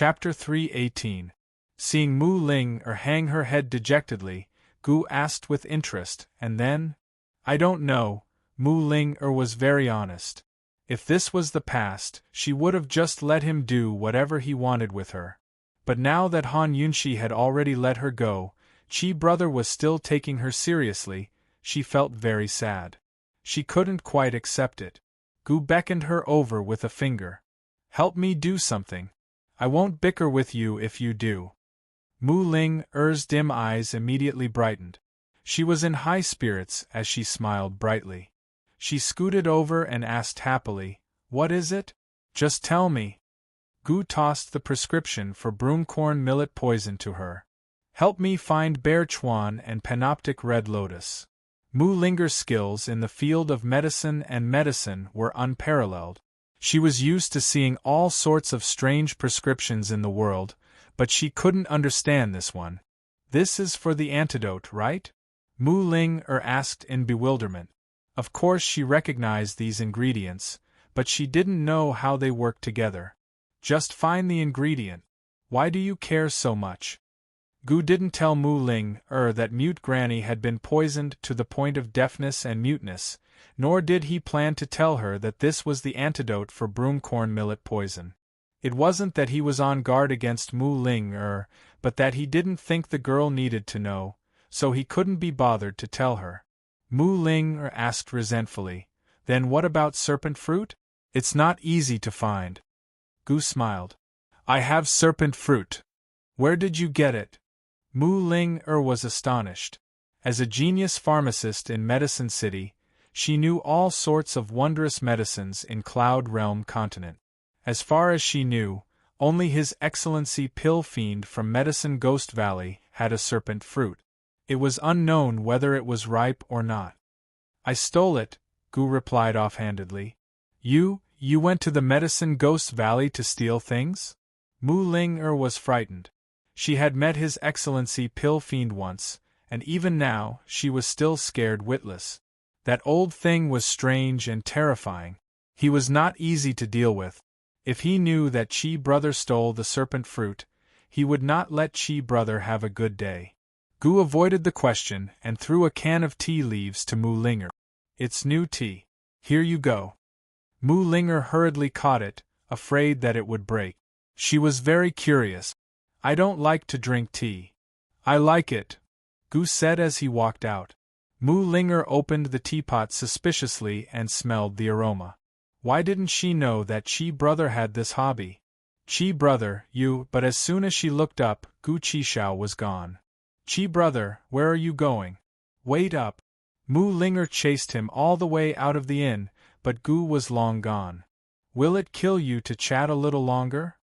Chapter 3:18. Seeing Mu Ling hang her head dejectedly, Gu asked with interest, and then? I don't know. Mu Ling was very honest. If this was the past, she would have just let him do whatever he wanted with her. But now that Han Yunxi had already let her go, Chi brother was still taking her seriously, she felt very sad. She couldn't quite accept it. Gu beckoned her over with a finger. Help me do something. I won't bicker with you if you do. Mu Ling's dim eyes immediately brightened. She was in high spirits as she smiled brightly. She scooted over and asked happily, "What is it? Just tell me." Gu tossed the prescription for broomcorn millet poison to her. "Help me find Bear Chuan and Panoptic Red Lotus." Mu Linger's skills in the field of medicine were unparalleled. She was used to seeing all sorts of strange prescriptions in the world, but she couldn't understand this one. "This is for the antidote, right?" Mu Ling asked in bewilderment. Of course she recognized these ingredients, but she didn't know how they worked together. "Just find the ingredient. Why do you care so much?" Gu didn't tell Mu Ling that Mute Granny had been poisoned to the point of deafness and muteness, nor did he plan to tell her that this was the antidote for broomcorn millet poison. It wasn't that he was on guard against Mu Ling but that he didn't think the girl needed to know, so he couldn't be bothered to tell her. Mu Ling asked resentfully, "Then what about serpent fruit? It's not easy to find." Gu smiled. "I have serpent fruit. Where did you get it?" Mu Ling was astonished. As a genius pharmacist in Medicine City, she knew all sorts of wondrous medicines in Cloud Realm continent. As far as she knew, only His Excellency Pill Fiend from Medicine Ghost Valley had a serpent fruit. It was unknown whether it was ripe or not. "I stole it," Gu replied offhandedly. You went to the Medicine Ghost Valley to steal things?" Mu Ling was frightened. She had met His Excellency Pill Fiend once, and even now she was still scared witless. That old thing was strange and terrifying. He was not easy to deal with. If he knew that Chi brother stole the serpent fruit, he would not let Chi brother have a good day. Gu avoided the question and threw a can of tea leaves to Mu Linger. "It's new tea. Here you go." Mu Linger hurriedly caught it, afraid that it would break. She was very curious. "I don't like to drink tea." "I like it," Gu said as he walked out. Mu Linger opened the teapot suspiciously and smelled the aroma. Why didn't she know that Chi brother had this hobby? "Chi brother, but as soon as she looked up, Gu Chishao was gone. "Chi brother, where are you going?" "Wait up." Mu Linger chased him all the way out of the inn, but Gu was long gone. "Will it kill you to chat a little longer?"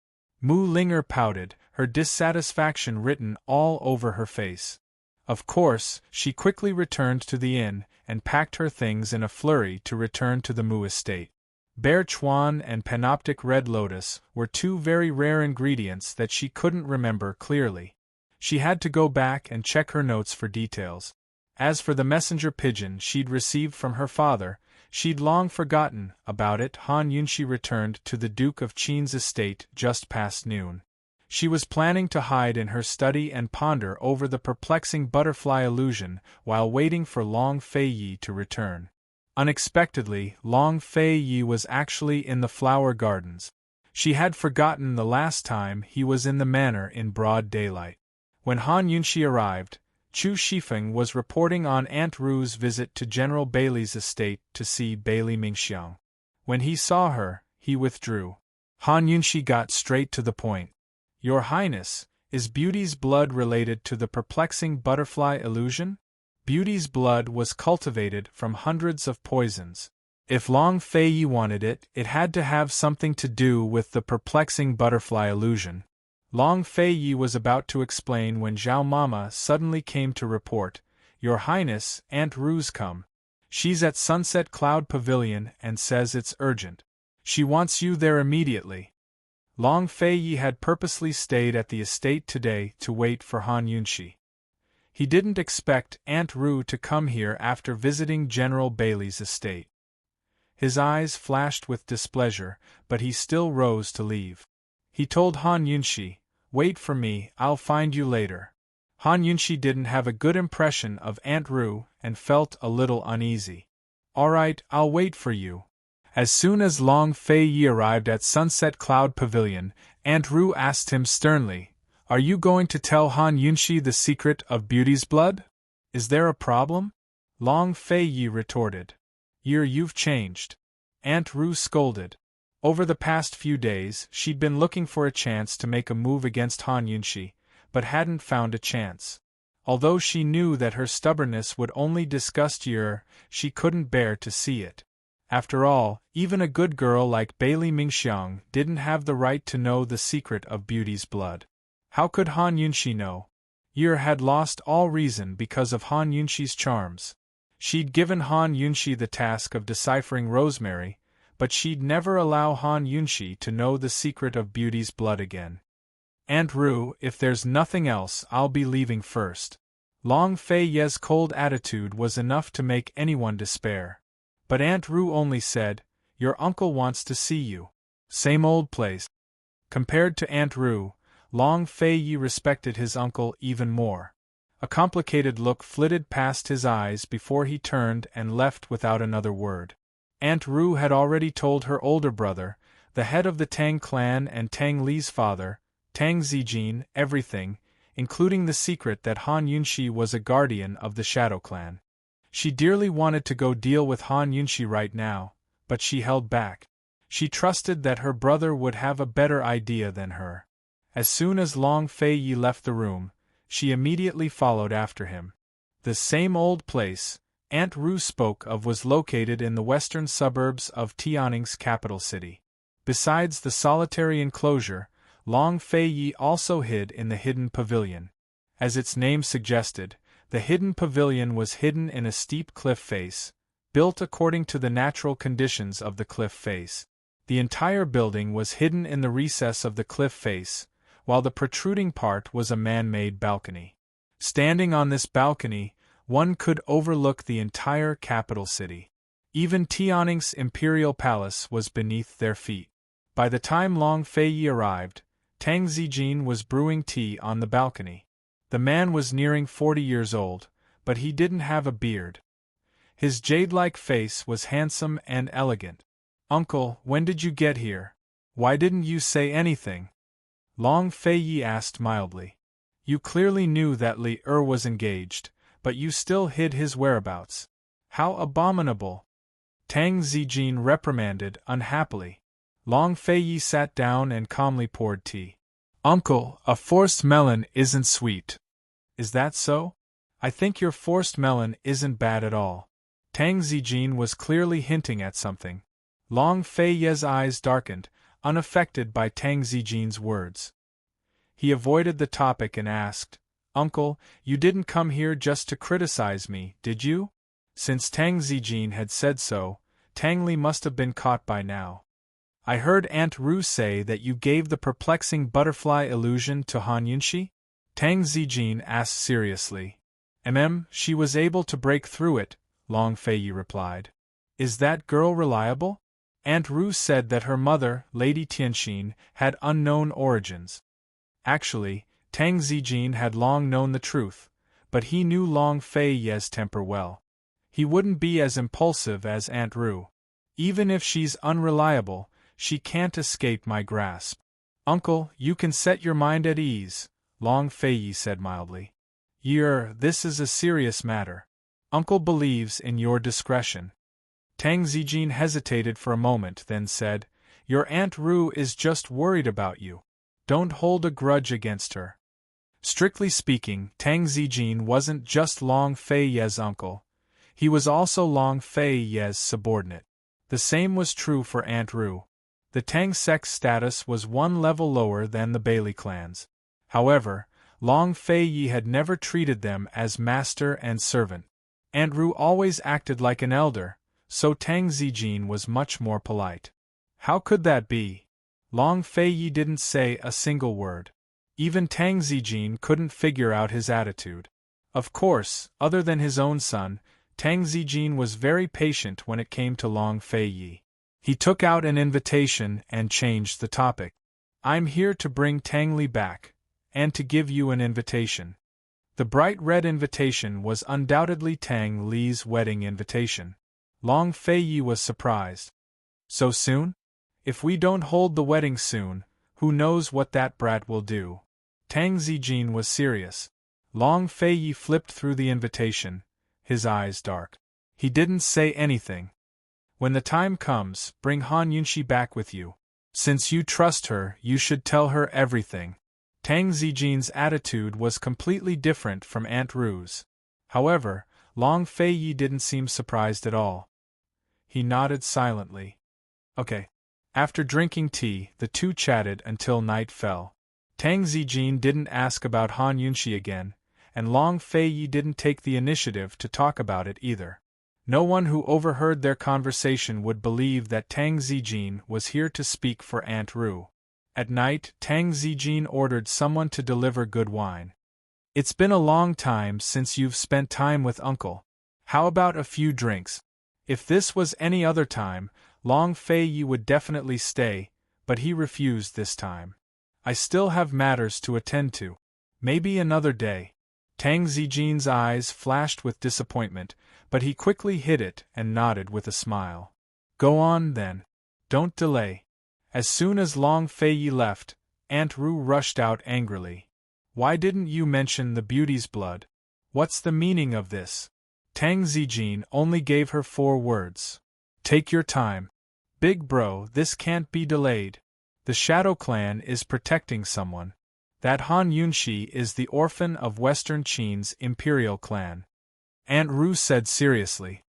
Mu Linger pouted, her dissatisfaction written all over her face. Of course, she quickly returned to the inn, and packed her things in a flurry to return to the Mu estate. Bear Chuan and Panoptic Red Lotus were two very rare ingredients that she couldn't remember clearly. She had to go back and check her notes for details. As for the messenger pigeon she'd received from her father, she'd long forgotten about it. Han Yunxi returned to the Duke of Qin's estate just past noon. She was planning to hide in her study and ponder over the perplexing butterfly illusion while waiting for Long Fei Yi to return. Unexpectedly, Long Fei Yi was actually in the flower gardens. She had forgotten the last time he was in the manor in broad daylight. When Han Yunxi arrived, Chu Shifeng was reporting on Aunt Ru's visit to General Bailey's estate to see Bailey Mingxiang. When he saw her, he withdrew. Han Yunxi got straight to the point. "Your Highness, is Beauty's blood related to the perplexing butterfly illusion?" Beauty's blood was cultivated from hundreds of poisons. If Long Fei Yi wanted it, it had to have something to do with the perplexing butterfly illusion. Long Fei Yi was about to explain when Zhao Mama suddenly came to report, "Your Highness, Aunt Ru's come. She's at Sunset Cloud Pavilion and says it's urgent. She wants you there immediately." Long Fei Yi had purposely stayed at the estate today to wait for Han Yunxi. He didn't expect Aunt Ru to come here after visiting General Bailey's estate. His eyes flashed with displeasure, but he still rose to leave. He told Han Yunshi, "Wait for me, I'll find you later." Han Yunshi didn't have a good impression of Aunt Ru and felt a little uneasy. "Alright, I'll wait for you." As soon as Long Fei Yi arrived at Sunset Cloud Pavilion, Aunt Ru asked him sternly, "Are you going to tell Han Yunshi the secret of Beauty's blood? Is there a problem?" Long Fei Yi retorted, You've changed." Aunt Ru scolded. Over the past few days, she'd been looking for a chance to make a move against Han Yunshi, but hadn't found a chance. Although she knew that her stubbornness would only disgust Yer, she couldn't bear to see it. After all, even a good girl like Bailey Mingxiang didn't have the right to know the secret of Beauty's blood. How could Han Yunshi know? Yer had lost all reason because of Han Yunshi's charms. She'd given Han Yunshi the task of deciphering Rosemary, but she'd never allow Han Yunshi to know the secret of Beauty's blood again. "Aunt Ru, if there's nothing else, I'll be leaving first." Long Fei Ye's cold attitude was enough to make anyone despair. But Aunt Ru only said, "Your uncle wants to see you." Same old place. Compared to Aunt Ru, Long Fei Yi respected his uncle even more. A complicated look flitted past his eyes before he turned and left without another word. Aunt Ru had already told her older brother, the head of the Tang clan and Tang Li's father, Tang Zijin, everything, including the secret that Han Yunshi was a guardian of the Shadow Clan. She dearly wanted to go deal with Han Yunshi right now, but she held back. She trusted that her brother would have a better idea than her. As soon as Long Fei Yi left the room, she immediately followed after him. The same old place Aunt Ru spoke of was located in the western suburbs of Tianning's capital city. Besides the solitary enclosure, Long Fei Yi also hid in the hidden pavilion. As its name suggested, the hidden pavilion was hidden in a steep cliff face, built according to the natural conditions of the cliff face. The entire building was hidden in the recess of the cliff face, while the protruding part was a man-made balcony. Standing on this balcony, one could overlook the entire capital city. Even Tianning's imperial palace was beneath their feet. By the time Long Fei Yi arrived, Tang Zijin was brewing tea on the balcony. The man was nearing 40 years old, but he didn't have a beard. His jade-like face was handsome and elegant. "Uncle, when did you get here? Why didn't you say anything?" Long Fei Yi asked mildly. "You clearly knew that Li was engaged, but you still hid his whereabouts. How abominable!" Tang Zijin reprimanded unhappily. Long Fei Yi sat down and calmly poured tea. "Uncle, a forced melon isn't sweet." "Is that so? I think your forced melon isn't bad at all." Tang Zijin was clearly hinting at something. Long Fei Yi's eyes darkened, unaffected by Tang Zijin's words. He avoided the topic and asked, "Uncle, you didn't come here just to criticize me, did you?" Since Tang Zijin had said so, Tang Li must have been caught by now. "I heard Aunt Ru say that you gave the perplexing butterfly illusion to Han Yunshi?" Tang Zijin asked seriously. She was able to break through it," Long Fei Yi replied. "Is that girl reliable?" Aunt Ru said that her mother, Lady Tianxin, had unknown origins. Actually, Tang Zijin had long known the truth, but he knew Long Fei Yi's temper well. He wouldn't be as impulsive as Aunt Ru. "Even if she's unreliable, she can't escape my grasp." "Uncle, you can set your mind at ease," Long Fei Yi said mildly. This is a serious matter. Uncle believes in your discretion." Tang Zijin hesitated for a moment, then said, "Your Aunt Ru is just worried about you. Don't hold a grudge against her." Strictly speaking, Tang Zijin wasn't just Long Fei Yi's uncle. He was also Long Fei Yi's subordinate. The same was true for Aunt Ru. The Tang sect's status was one level lower than the Bailey clan's. However, Long Fei Yi had never treated them as master and servant. Aunt Ru always acted like an elder, so Tang Zijin was much more polite. How could that be? Long Fei Yi didn't say a single word. Even Tang Zijin couldn't figure out his attitude. Of course, other than his own son, Tang Zijin was very patient when it came to Long Fei Yi. He took out an invitation and changed the topic. I'm here to bring Tang Li back, and to give you an invitation. The bright red invitation was undoubtedly Tang Li's wedding invitation. Long Feiyi was surprised. So soon? If we don't hold the wedding soon, who knows what that brat will do? Tang Zijin was serious. Long Feiyi flipped through the invitation, his eyes dark. He didn't say anything. When the time comes, bring Han Yunxi back with you. Since you trust her, you should tell her everything. Tang Zijin's attitude was completely different from Aunt Ru's. However, Long Feiyi didn't seem surprised at all. He nodded silently. Okay. After drinking tea, the two chatted until night fell. Tang Zijin didn't ask about Han Yunxi again, and Long Feiyi didn't take the initiative to talk about it either. No one who overheard their conversation would believe that Tang Zijin was here to speak for Aunt Ru. At night, Tang Zijin ordered someone to deliver good wine. It's been a long time since you've spent time with Uncle. How about a few drinks? If this was any other time, Long Feiyi would definitely stay, but he refused this time. I still have matters to attend to. Maybe another day. Tang Zijin's eyes flashed with disappointment, but he quickly hid it and nodded with a smile. Go on, then. Don't delay. As soon as Long Feiyi left, Aunt Ru rushed out angrily. Why didn't you mention the beauty's blood? What's the meaning of this? Tang Zijin only gave her 4 words. Take your time. Big bro, this can't be delayed. The Shadow Clan is protecting someone. That Han Yunxi is the orphan of Western Qin's Imperial Clan. Aunt Ru said seriously.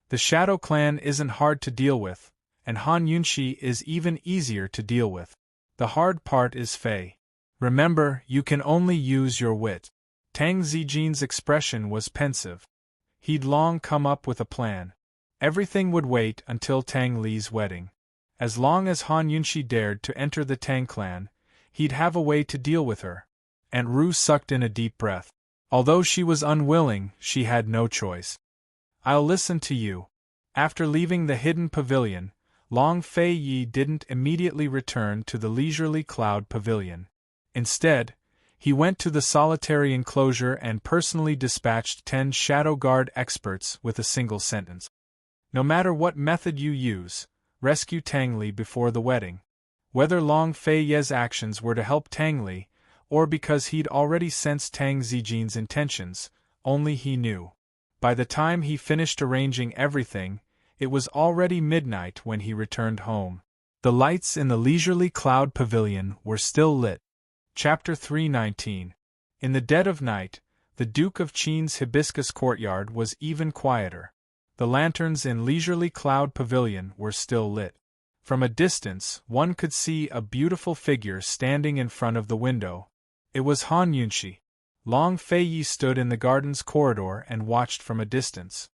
The Shadow Clan isn't hard to deal with, and Han Yunxi is even easier to deal with. The hard part is Fei. Remember, you can only use your wit. Tang Zijin's expression was pensive. He'd long come up with a plan. Everything would wait until Tang Li's wedding. As long as Han Yunxi dared to enter the Tang clan, he'd have a way to deal with her. Aunt Ru sucked in a deep breath. Although she was unwilling, she had no choice. I'll listen to you. After leaving the hidden pavilion, Long Feiyi didn't immediately return to the leisurely cloud pavilion. Instead, he went to the solitary enclosure and personally dispatched 10 Shadow Guard experts with a single sentence. No matter what method you use, rescue Tang Li before the wedding. Whether Long Feiyi's actions were to help Tang Li, or because he'd already sensed Tang Zijin's intentions, only he knew. By the time he finished arranging everything, it was already midnight when he returned home. The lights in the leisurely cloud pavilion were still lit. Chapter 319. In the dead of night, the Duke of Qin's hibiscus courtyard was even quieter. The lanterns in leisurely cloud pavilion were still lit. From a distance, one could see a beautiful figure standing in front of the window. It was Han Yunxi. Long Feiyi stood in the garden's corridor and watched from a distance.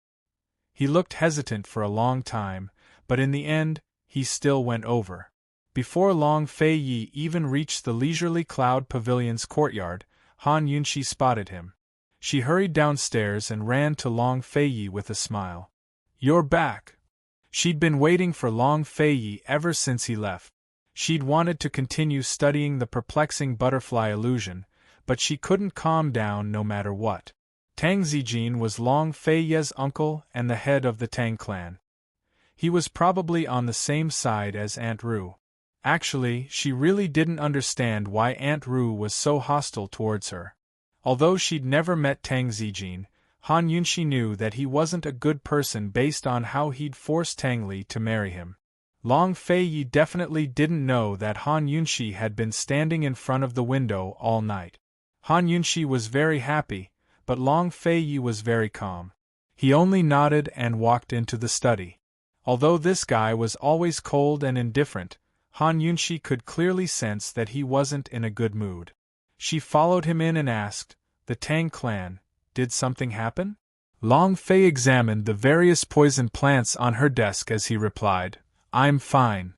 He looked hesitant for a long time, but in the end, he still went over. Before Long Feiyi even reached the leisurely cloud pavilion's courtyard, Han Yunxi spotted him. She hurried downstairs and ran to Long Feiyi with a smile. You're back. She'd been waiting for Long Feiyi ever since he left. She'd wanted to continue studying the perplexing butterfly illusion, but she couldn't calm down no matter what. Tang Zijin was Long Feiyi's uncle and the head of the Tang clan. He was probably on the same side as Aunt Ru. Actually, she really didn't understand why Aunt Ru was so hostile towards her. Although she'd never met Tang Zijin, Han Yunxi knew that he wasn't a good person based on how he'd forced Tang Li to marry him. Long Feiyi definitely didn't know that Han Yunxi had been standing in front of the window all night. Han Yunxi was very happy, but Long Feiyi was very calm. He only nodded and walked into the study. Although this guy was always cold and indifferent, Han Yunxi could clearly sense that he wasn't in a good mood. She followed him in and asked, "The Tang clan, did something happen?" Long Fei examined the various poison plants on her desk as he replied, "I'm fine."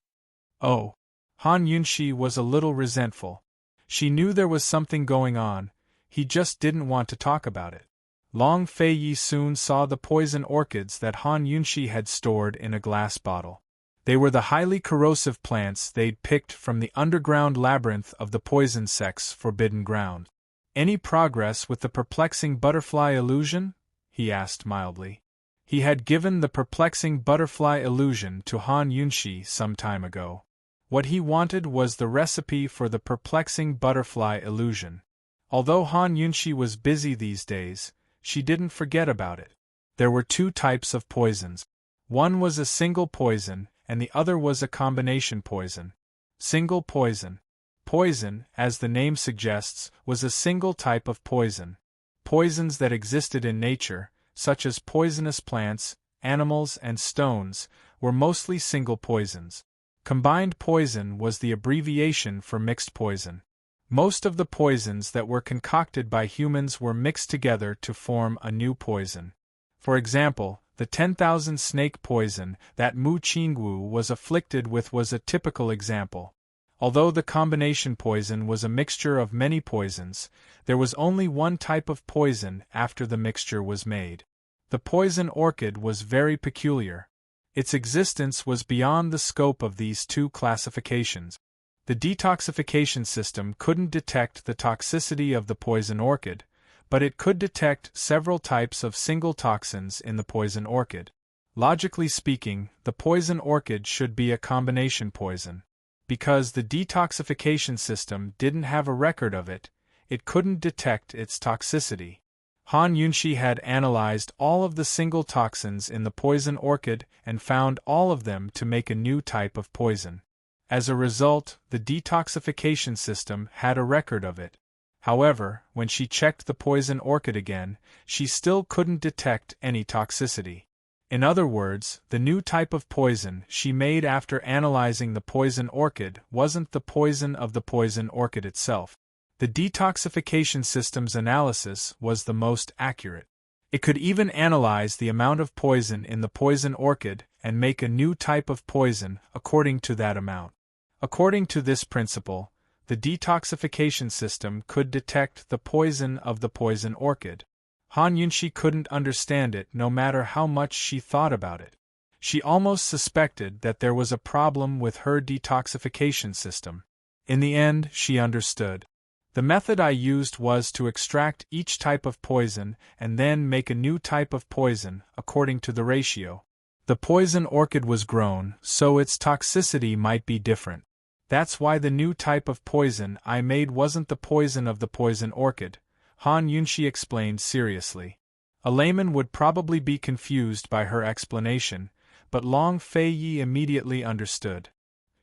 Oh. Han Yunxi was a little resentful. She knew there was something going on, he just didn't want to talk about it. Long Feiyi soon saw the poison orchids that Han Yunxi had stored in a glass bottle. They were the highly corrosive plants they'd picked from the underground labyrinth of the poison sect's forbidden ground. Any progress with the perplexing butterfly illusion? He asked mildly. He had given the perplexing butterfly illusion to Han Yunshi some time ago. What he wanted was the recipe for the perplexing butterfly illusion. Although Han Yunshi was busy these days, she didn't forget about it. There were two types of poisons. One was a single poison, and the other was a combination poison. Single poison. Poison, as the name suggests, was a single type of poison. Poisons that existed in nature, such as poisonous plants, animals, and stones, were mostly single poisons. Combined poison was the abbreviation for mixed poison. Most of the poisons that were concocted by humans were mixed together to form a new poison. For example, the 10,000 snake poison that Mu Qingwu was afflicted with was a typical example. Although the combination poison was a mixture of many poisons, there was only one type of poison after the mixture was made. The poison orchid was very peculiar. Its existence was beyond the scope of these two classifications. The detoxification system couldn't detect the toxicity of the poison orchid, but it could detect several types of single toxins in the poison orchid. Logically speaking, the poison orchid should be a combination poison. Because the detoxification system didn't have a record of it, it couldn't detect its toxicity. Han Yunshi had analyzed all of the single toxins in the poison orchid and found all of them to make a new type of poison. As a result, the detoxification system had a record of it. However, when she checked the poison orchid again, she still couldn't detect any toxicity. In other words, the new type of poison she made after analyzing the poison orchid wasn't the poison of the poison orchid itself. The detoxification system's analysis was the most accurate. It could even analyze the amount of poison in the poison orchid and make a new type of poison according to that amount. According to this principle, the detoxification system could detect the poison of the poison orchid. Han Yunshi couldn't understand it no matter how much she thought about it. She almost suspected that there was a problem with her detoxification system. In the end, she understood. The method I used was to extract each type of poison and then make a new type of poison according to the ratio. The poison orchid was grown, so its toxicity might be different. That's why the new type of poison I made wasn't the poison of the poison orchid, Han Yunshi explained seriously. A layman would probably be confused by her explanation, but Long Feiyi immediately understood.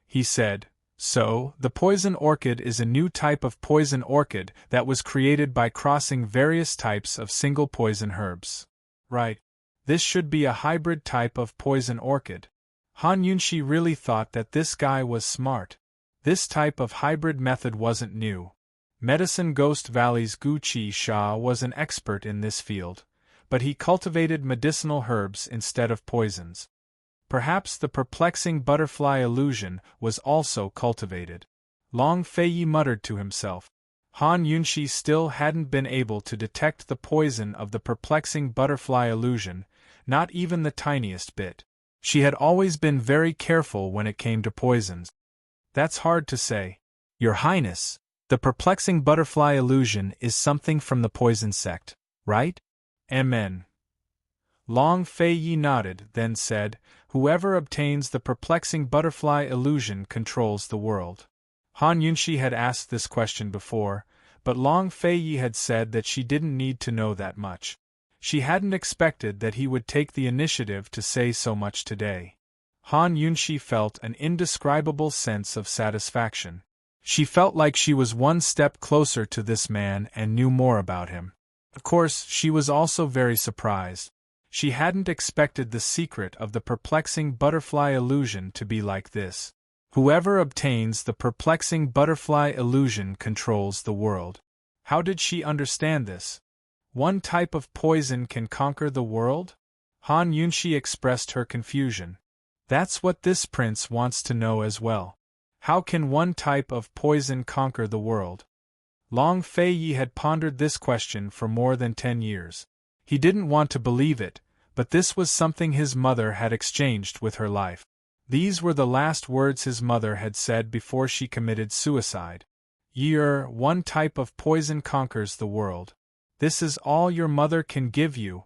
He said, "So, the poison orchid is a new type of poison orchid that was created by crossing various types of single poison herbs. Right. This should be a hybrid type of poison orchid." Han Yunshi really thought that this guy was smart. This type of hybrid method wasn't new. Medicine Ghost Valley's Gu Qi Sha was an expert in this field, but he cultivated medicinal herbs instead of poisons. Perhaps the perplexing butterfly illusion was also cultivated. Long Feiyi muttered to himself. Han Yunshi still hadn't been able to detect the poison of the perplexing butterfly illusion, not even the tiniest bit. She had always been very careful when it came to poisons. That's hard to say. Your Highness, the perplexing butterfly illusion is something from the poison sect, right? Amen. Long Feiyi nodded, then said, "Whoever obtains the perplexing butterfly illusion controls the world." Han Yunshi had asked this question before, but Long Feiyi had said that she didn't need to know that much. She hadn't expected that he would take the initiative to say so much today. Han Yunshi felt an indescribable sense of satisfaction. She felt like she was one step closer to this man and knew more about him. Of course, she was also very surprised. She hadn't expected the secret of the perplexing butterfly illusion to be like this. Whoever obtains the perplexing butterfly illusion controls the world. How did she understand this? One type of poison can conquer the world? Han Yunshi expressed her confusion. That's what this prince wants to know as well. How can one type of poison conquer the world? Long Feiyi had pondered this question for more than 10 years. He didn't want to believe it, but this was something his mother had exchanged with her life. These were the last words his mother had said before she committed suicide. One type of poison conquers the world. This is all your mother can give you.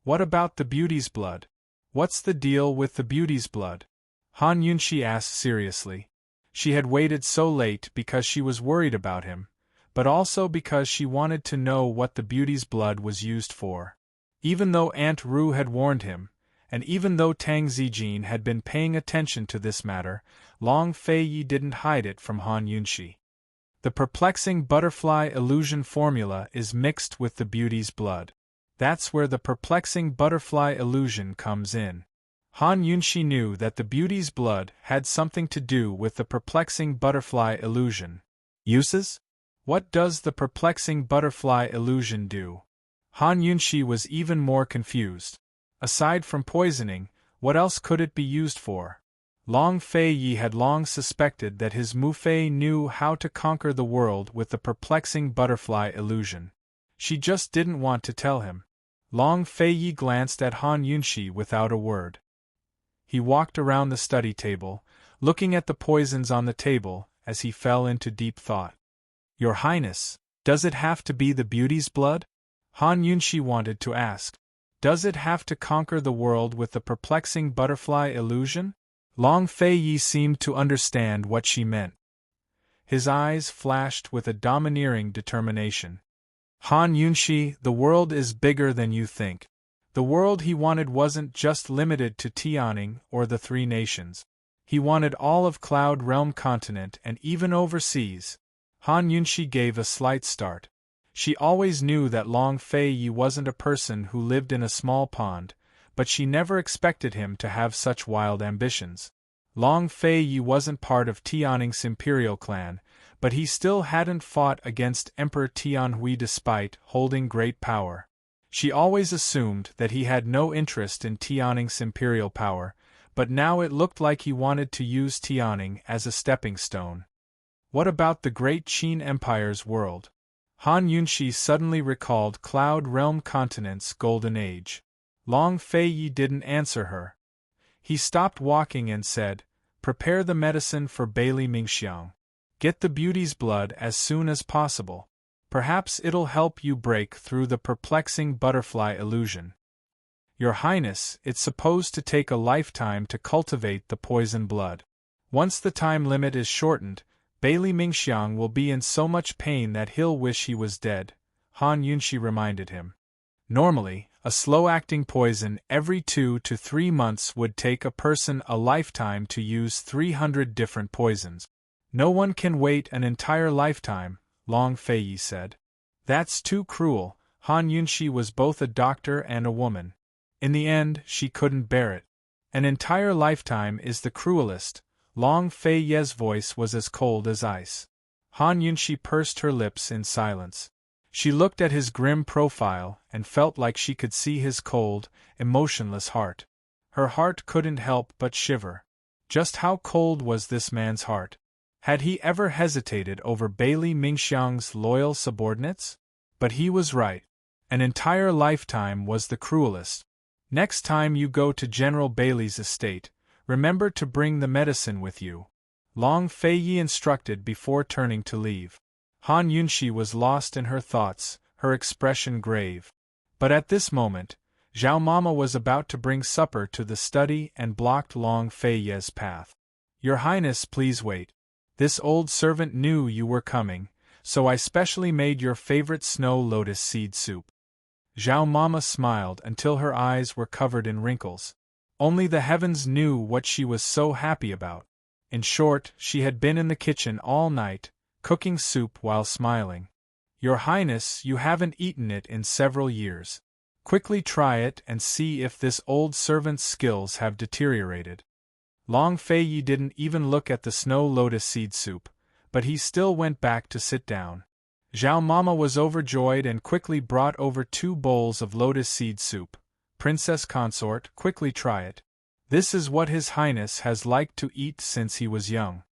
What about the beauty's blood? What's the deal with the beauty's blood? Han Yunshi asked seriously. She had waited so late because she was worried about him, but also because she wanted to know what the beauty's blood was used for. Even though Aunt Ru had warned him, and even though Tang Zijin had been paying attention to this matter, Long Feiyi didn't hide it from Han Yunshi. The perplexing butterfly illusion formula is mixed with the beauty's blood. That's where the perplexing butterfly illusion comes in. Han Yunshi knew that the beauty's blood had something to do with the perplexing butterfly illusion. Uses? What does the perplexing butterfly illusion do? Han Yunshi was even more confused. Aside from poisoning, what else could it be used for? Long Feiyi had long suspected that his Mufei knew how to conquer the world with the perplexing butterfly illusion. She just didn't want to tell him. Long Feiyi glanced at Han Yunshi without a word. He walked around the study table, looking at the poisons on the table, as he fell into deep thought. Your Highness, does it have to be the beauty's blood? Han Yunshi wanted to ask. Does it have to conquer the world with the perplexing butterfly illusion? Long Feiyi seemed to understand what she meant. His eyes flashed with a domineering determination. Han Yunshi, the world is bigger than you think. The world he wanted wasn't just limited to Tianning or the Three Nations. He wanted all of Cloud Realm continent and even overseas. Han Yunshi gave a slight start. She always knew that Long Feiyi wasn't a person who lived in a small pond, but she never expected him to have such wild ambitions. Long Feiyi wasn't part of Tianning's imperial clan, but he still hadn't fought against Emperor Tianhui despite holding great power. She always assumed that he had no interest in Tianning's imperial power, but now it looked like he wanted to use Tianning as a stepping stone. What about the Great Qin Empire's world? Han Yunshi suddenly recalled Cloud Realm Continent's golden age. Long Feiyi didn't answer her. He stopped walking and said, "Prepare the medicine for Bailey Mingxiang. Get the beauty's blood as soon as possible. Perhaps it'll help you break through the perplexing butterfly illusion." Your Highness, it's supposed to take a lifetime to cultivate the poison blood. Once the time limit is shortened, Bailey Mingxiang will be in so much pain that he'll wish he was dead, Han Yunshi reminded him. Normally, a slow-acting poison every 2 to 3 months would take a person a lifetime to use 300 different poisons. No one can wait an entire lifetime, Long Feiyi said. That's too cruel. Han Yunshi was both a doctor and a woman. In the end, she couldn't bear it. An entire lifetime is the cruelest. Long Feiyi's voice was as cold as ice. Han Yunshi pursed her lips in silence. She looked at his grim profile and felt like she could see his cold, emotionless heart. Her heart couldn't help but shiver. Just how cold was this man's heart? Had he ever hesitated over Bailey Mingxiang's loyal subordinates? But he was right. An entire lifetime was the cruelest. Next time you go to General Bailey's estate, remember to bring the medicine with you. Long Feiyi instructed before turning to leave. Han Yunshi was lost in her thoughts, her expression grave. But at this moment, Zhao Mama was about to bring supper to the study and blocked Long Feiyi's path. Your Highness, please wait. This old servant knew you were coming, so I specially made your favorite snow lotus seed soup. Zhao Mama smiled until her eyes were covered in wrinkles. Only the heavens knew what she was so happy about. In short, she had been in the kitchen all night, cooking soup while smiling. Your Highness, you haven't eaten it in several years. Quickly try it and see if this old servant's skills have deteriorated. Long Feiyi didn't even look at the snow lotus seed soup, but he still went back to sit down. Zhao Mama was overjoyed and quickly brought over 2 bowls of lotus seed soup. Princess Consort, quickly try it. This is what His Highness has liked to eat since he was young.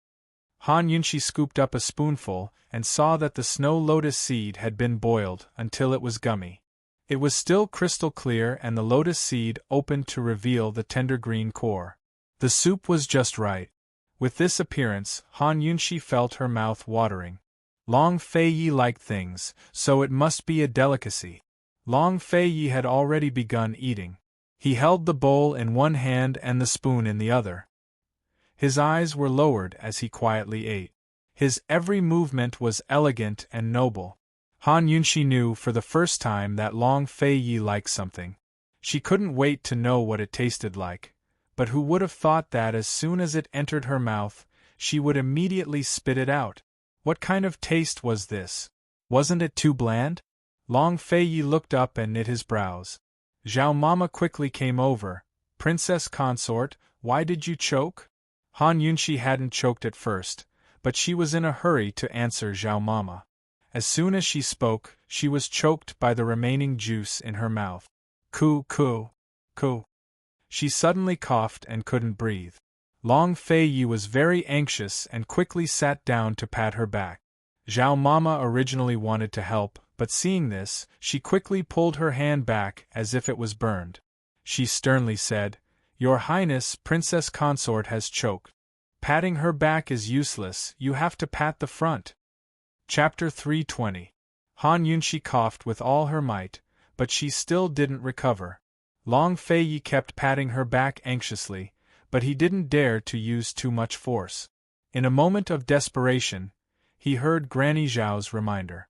Han Yunshi scooped up a spoonful and saw that the snow lotus seed had been boiled until it was gummy. It was still crystal clear and the lotus seed opened to reveal the tender green core. The soup was just right. With this appearance, Han Yunshi felt her mouth watering. Long Fei Yi liked things, so it must be a delicacy. Long Fei Yi had already begun eating. He held the bowl in one hand and the spoon in the other. His eyes were lowered as he quietly ate. His every movement was elegant and noble. Han Yunshi knew for the first time that Long Fei Yi liked something. She couldn't wait to know what it tasted like, but who would have thought that as soon as it entered her mouth, she would immediately spit it out? What kind of taste was this? Wasn't it too bland? Long Fei Yi looked up and knit his brows. Zhao Mama quickly came over. Princess Consort, why did you choke? Han Yunshi hadn't choked at first, but she was in a hurry to answer Zhao Mama. As soon as she spoke, she was choked by the remaining juice in her mouth. Coo. She suddenly coughed and couldn't breathe. Long Fei Yi was very anxious and quickly sat down to pat her back. Zhao Mama originally wanted to help, but seeing this, she quickly pulled her hand back as if it was burned. She sternly said, "Your Highness, Princess Consort has choked. Patting her back is useless, you have to pat the front." Chapter 320. Han Yunshi coughed with all her might, but she still didn't recover. Long Fei Yi kept patting her back anxiously, but he didn't dare to use too much force. In a moment of desperation, he heard Granny Zhao's reminder.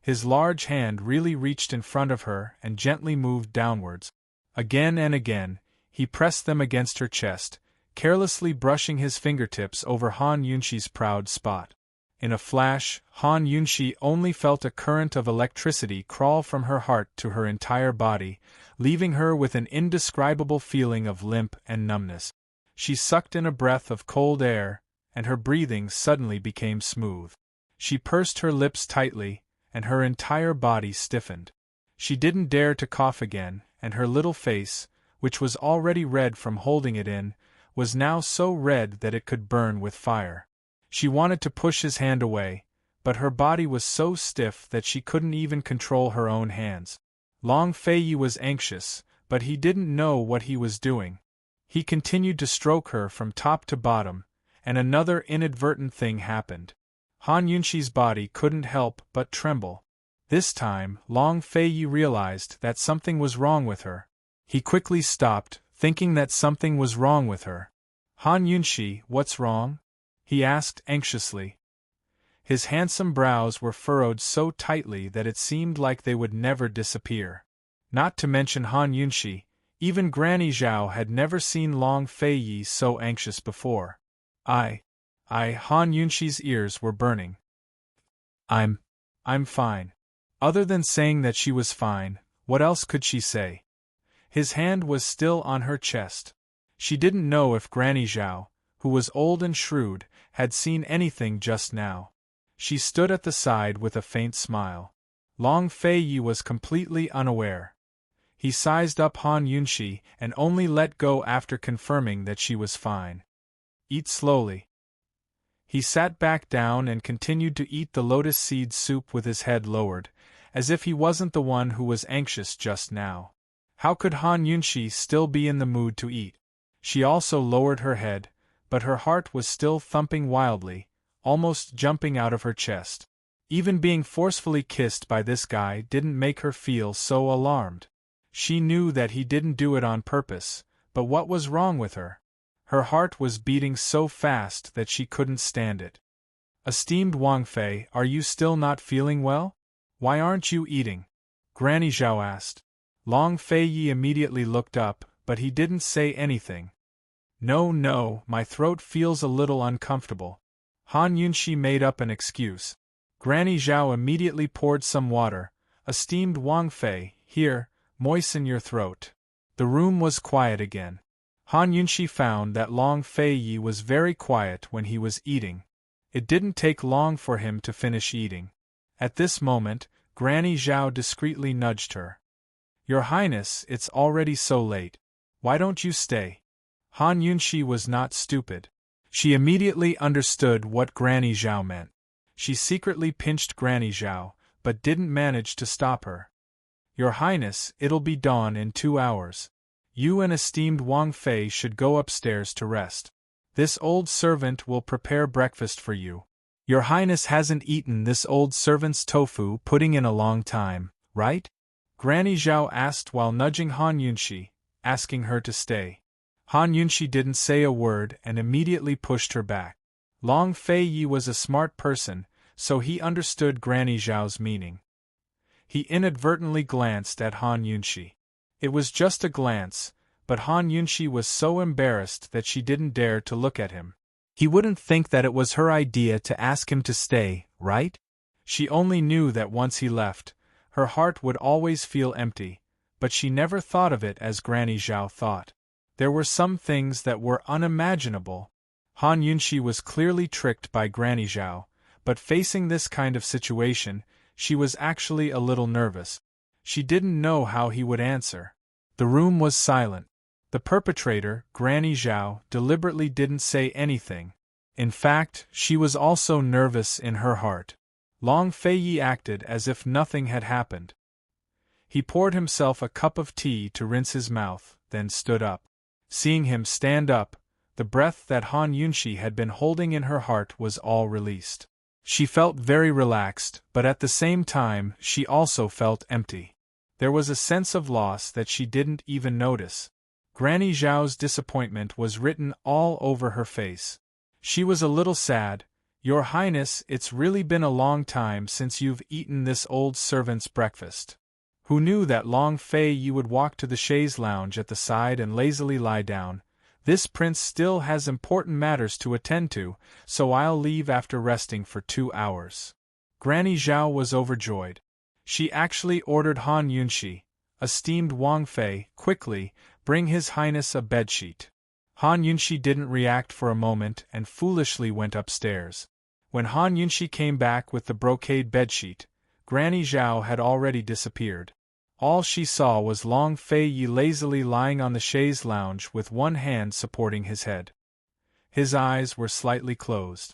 His large hand really reached in front of her and gently moved downwards. Again and again, he pressed them against her chest, carelessly brushing his fingertips over Han Yunshi's proud spot. In a flash, Han Yunshi only felt a current of electricity crawl from her heart to her entire body, leaving her with an indescribable feeling of limp and numbness. She sucked in a breath of cold air, and her breathing suddenly became smooth. She pursed her lips tightly, and her entire body stiffened. She didn't dare to cough again, and her little face, which was already red from holding it in, was now so red that it could burn with fire. She wanted to push his hand away, but her body was so stiff that she couldn't even control her own hands. Long Fei Yi was anxious, but he didn't know what he was doing. He continued to stroke her from top to bottom, and another inadvertent thing happened. Han Yunshi's body couldn't help but tremble. This time, Long Fei Yi realized that something was wrong with her. He quickly stopped, thinking that something was wrong with her. "Han Yunshi, what's wrong?" he asked anxiously. His handsome brows were furrowed so tightly that it seemed like they would never disappear. Not to mention Han Yunshi, even Granny Zhao had never seen Long Fei Yi so anxious before. Han Yunshi's ears were burning. I'm fine." Other than saying that she was fine, what else could she say? His hand was still on her chest. She didn't know if Granny Zhao, who was old and shrewd, had seen anything just now. She stood at the side with a faint smile. Long Fei Yi was completely unaware. He sized up Han Yunshi and only let go after confirming that she was fine. "Eat slowly." He sat back down and continued to eat the lotus seed soup with his head lowered, as if he wasn't the one who was anxious just now. How could Han Yunshi still be in the mood to eat? She also lowered her head, but her heart was still thumping wildly, almost jumping out of her chest. Even being forcefully kissed by this guy didn't make her feel so alarmed. She knew that he didn't do it on purpose, but what was wrong with her? Her heart was beating so fast that she couldn't stand it. "Esteemed Wang Fei, are you still not feeling well? Why aren't you eating?" Granny Zhao asked. Long Fei Yi immediately looked up, but he didn't say anything. No, my throat feels a little uncomfortable." Han Yunshi made up an excuse. Granny Zhao immediately poured some water. "Esteemed Wang Fei, here, moisten your throat." The room was quiet again. Han Yunshi found that Long Fei Yi was very quiet when he was eating. It didn't take long for him to finish eating. At this moment, Granny Zhao discreetly nudged her. "Your Highness, it's already so late. Why don't you stay?" Han Yunshi was not stupid. She immediately understood what Granny Zhao meant. She secretly pinched Granny Zhao, but didn't manage to stop her. "Your Highness, it'll be dawn in 2 hours. You and esteemed Wang Fei should go upstairs to rest. This old servant will prepare breakfast for you. Your Highness hasn't eaten this old servant's tofu pudding in a long time, right? Granny Zhao asked while nudging Han Yunxi, asking her to stay. Han Yunxi didn't say a word and immediately pushed her back. Long Fei Yi was a smart person, so he understood Granny Zhao's meaning. He inadvertently glanced at Han Yunxi. It was just a glance, but Han Yunxi was so embarrassed that she didn't dare to look at him. He wouldn't think that it was her idea to ask him to stay, right? She only knew that once he left, her heart would always feel empty, but she never thought of it as Granny Zhao thought. There were some things that were unimaginable. Han Yunxi was clearly tricked by Granny Zhao, but facing this kind of situation, she was actually a little nervous. She didn't know how he would answer. The room was silent. The perpetrator, Granny Zhao, deliberately didn't say anything. In fact, she was also nervous in her heart. Long Fei Yi acted as if nothing had happened. He poured himself a cup of tea to rinse his mouth, then stood up. Seeing him stand up, the breath that Han Yunxi had been holding in her heart was all released. She felt very relaxed, but at the same time she also felt empty. There was a sense of loss that she didn't even notice. Granny Zhao's disappointment was written all over her face. She was a little sad. Your Highness, it's really been a long time since you've eaten this old servant's breakfast. Who knew that Long Fei Yi would walk to the chaise lounge at the side and lazily lie down? This prince still has important matters to attend to, so I'll leave after resting for 2 hours. Granny Zhao was overjoyed. She actually ordered Han Yunxi, esteemed Wang Fei, quickly, bring His Highness a bedsheet. Han Yunxi didn't react for a moment and foolishly went upstairs. When Han Yunxi came back with the brocade bedsheet, Granny Zhao had already disappeared. All she saw was Long Fei Yi lazily lying on the chaise lounge with one hand supporting his head. His eyes were slightly closed.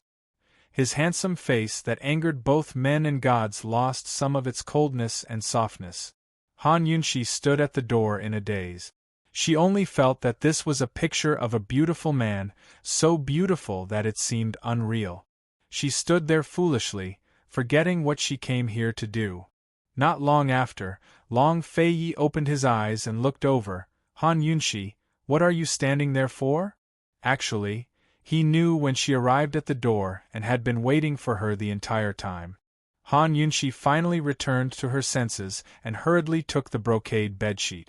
His handsome face that angered both men and gods lost some of its coldness and softness. Han Yunxi stood at the door in a daze. She only felt that this was a picture of a beautiful man, so beautiful that it seemed unreal. She stood there foolishly, forgetting what she came here to do. Not long after, Long Fei Yi opened his eyes and looked over. Han Yunxi, what are you standing there for? Actually, he knew when she arrived at the door and had been waiting for her the entire time. Han Yunxi finally returned to her senses and hurriedly took the brocade bedsheet.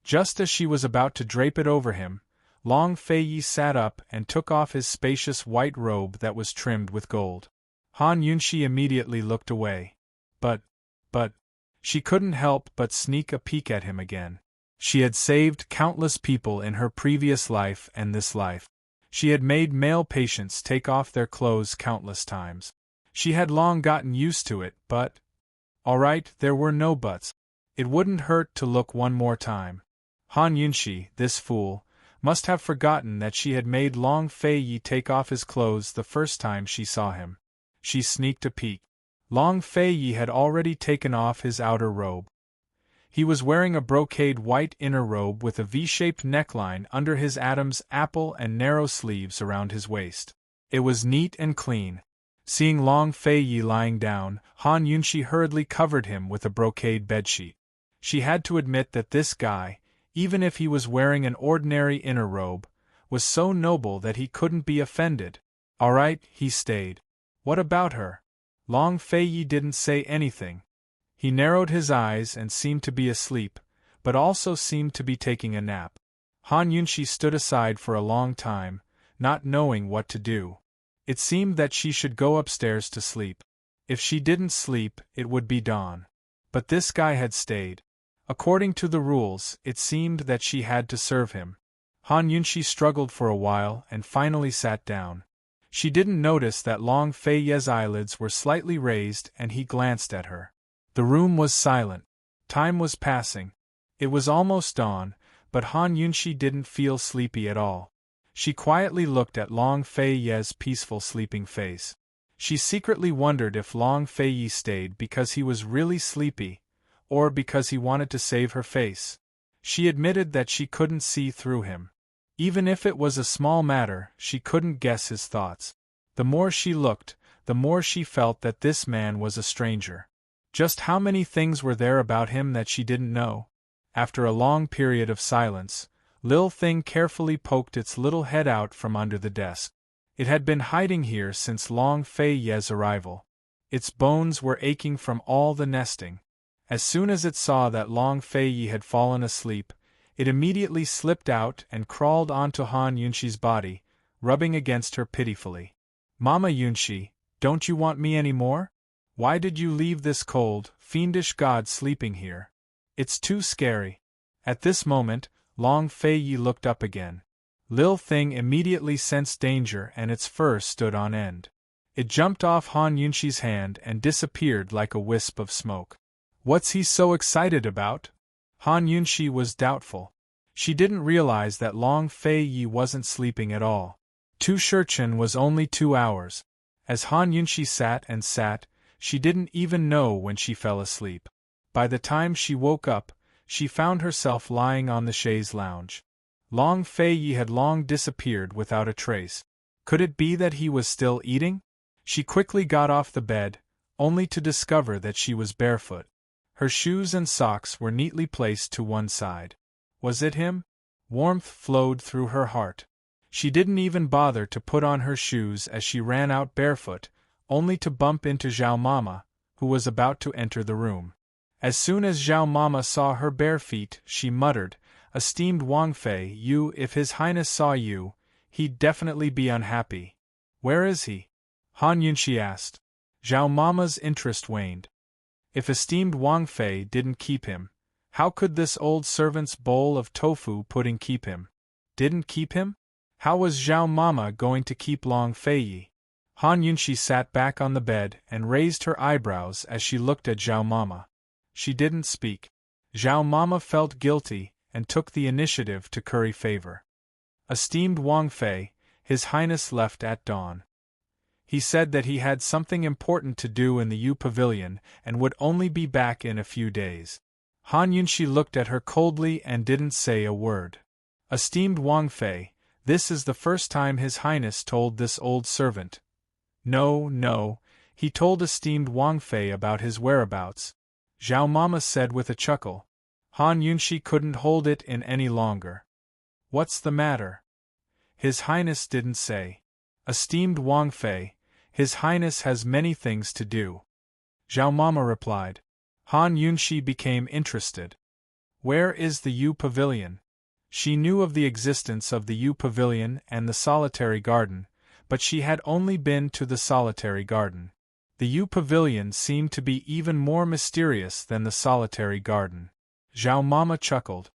Just as she was about to drape it over him, Long Fei Yi sat up and took off his spacious white robe that was trimmed with gold. Han Yunxi immediately looked away. But, she couldn't help but sneak a peek at him again. She had saved countless people in her previous life and this life. She had made male patients take off their clothes countless times. She had long gotten used to it, but… Alright, there were no buts. It wouldn't hurt to look one more time. Han Yunxi, this fool, must have forgotten that she had made Long Fei Yi take off his clothes the first time she saw him. She sneaked a peek. Long Fei Yi had already taken off his outer robe. He was wearing a brocade white inner robe with a V-shaped neckline under his Adam's apple and narrow sleeves around his waist. It was neat and clean. Seeing Long Fei Yi lying down, Han Yunxi hurriedly covered him with a brocade bedsheet. She had to admit that this guy, even if he was wearing an ordinary inner robe, was so noble that he couldn't be offended. Alright, he stayed. What about her? Long Fei Yi didn't say anything. He narrowed his eyes and seemed to be asleep, but also seemed to be taking a nap. Han Yunxi stood aside for a long time, not knowing what to do. It seemed that she should go upstairs to sleep. If she didn't sleep, it would be dawn. But this guy had stayed. According to the rules, it seemed that she had to serve him. Han Yunxi struggled for a while and finally sat down. She didn't notice that Long Fei Yi's eyelids were slightly raised and he glanced at her. The room was silent. Time was passing. It was almost dawn, but Han Yunxi didn't feel sleepy at all. She quietly looked at Long Fei Yi's peaceful sleeping face. She secretly wondered if Long Fei Yi stayed because he was really sleepy, or because he wanted to save her face. She admitted that she couldn't see through him. Even if it was a small matter, she couldn't guess his thoughts. The more she looked, the more she felt that this man was a stranger. Just how many things were there about him that she didn't know? After a long period of silence, Lil Thing carefully poked its little head out from under the desk. It had been hiding here since Long Fei Ye's arrival. Its bones were aching from all the nesting. As soon as it saw that Long Fei Yi had fallen asleep, it immediately slipped out and crawled onto Han Yunxi's body, rubbing against her pitifully. "Mama Yunxi, don't you want me any more? Why did you leave this cold, fiendish god sleeping here? It's too scary." At this moment, Long Fei Yi looked up again. Lil Thing immediately sensed danger and its fur stood on end. It jumped off Han Yunxi's hand and disappeared like a wisp of smoke. "What's he so excited about?" Han Yunxi was doubtful. She didn't realize that Long Fei Yi wasn't sleeping at all. Tu Shurchen was only 2 hours. As Han Yunxi sat and sat, she didn't even know when she fell asleep. By the time she woke up, she found herself lying on the chaise lounge. Long Fei Yi had long disappeared without a trace. Could it be that he was still eating? She quickly got off the bed, only to discover that she was barefoot. Her shoes and socks were neatly placed to one side. Was it him? Warmth flowed through her heart. She didn't even bother to put on her shoes as she ran out barefoot, only to bump into Zhao Mama, who was about to enter the room. As soon as Zhao Mama saw her bare feet, she muttered, "Esteemed Wang Fei, if His Highness saw you, he'd definitely be unhappy." "Where is he?" Han Yunxi asked. Zhao Mama's interest waned. If esteemed Wang Fei didn't keep him, how could this old servant's bowl of tofu pudding keep him? Didn't keep him? How was Zhao Mama going to keep Long Fei Yi? Han Yunxi sat back on the bed and raised her eyebrows as she looked at Zhao Mama. She didn't speak. Zhao Mama felt guilty and took the initiative to curry favor. "Esteemed Wang Fei, His Highness left at dawn. He said that he had something important to do in the U Pavilion and would only be back in a few days." Han Yunxi looked at her coldly and didn't say a word. "Esteemed Wang Fei, this is the first time His Highness told this old servant." No, he told esteemed Wang Fei about his whereabouts," Zhao Mama said with a chuckle. Han Yunxi couldn't hold it in any longer. "What's the matter?" "His Highness didn't say." "Esteemed Wang Fei, His Highness has many things to do," Zhao Mama replied. Han Yunxi became interested. "Where is the U Pavilion?" She knew of the existence of the U Pavilion and the Solitary Garden, but she had only been to the Solitary Garden. The U Pavilion seemed to be even more mysterious than the Solitary Garden. Zhao Mama chuckled.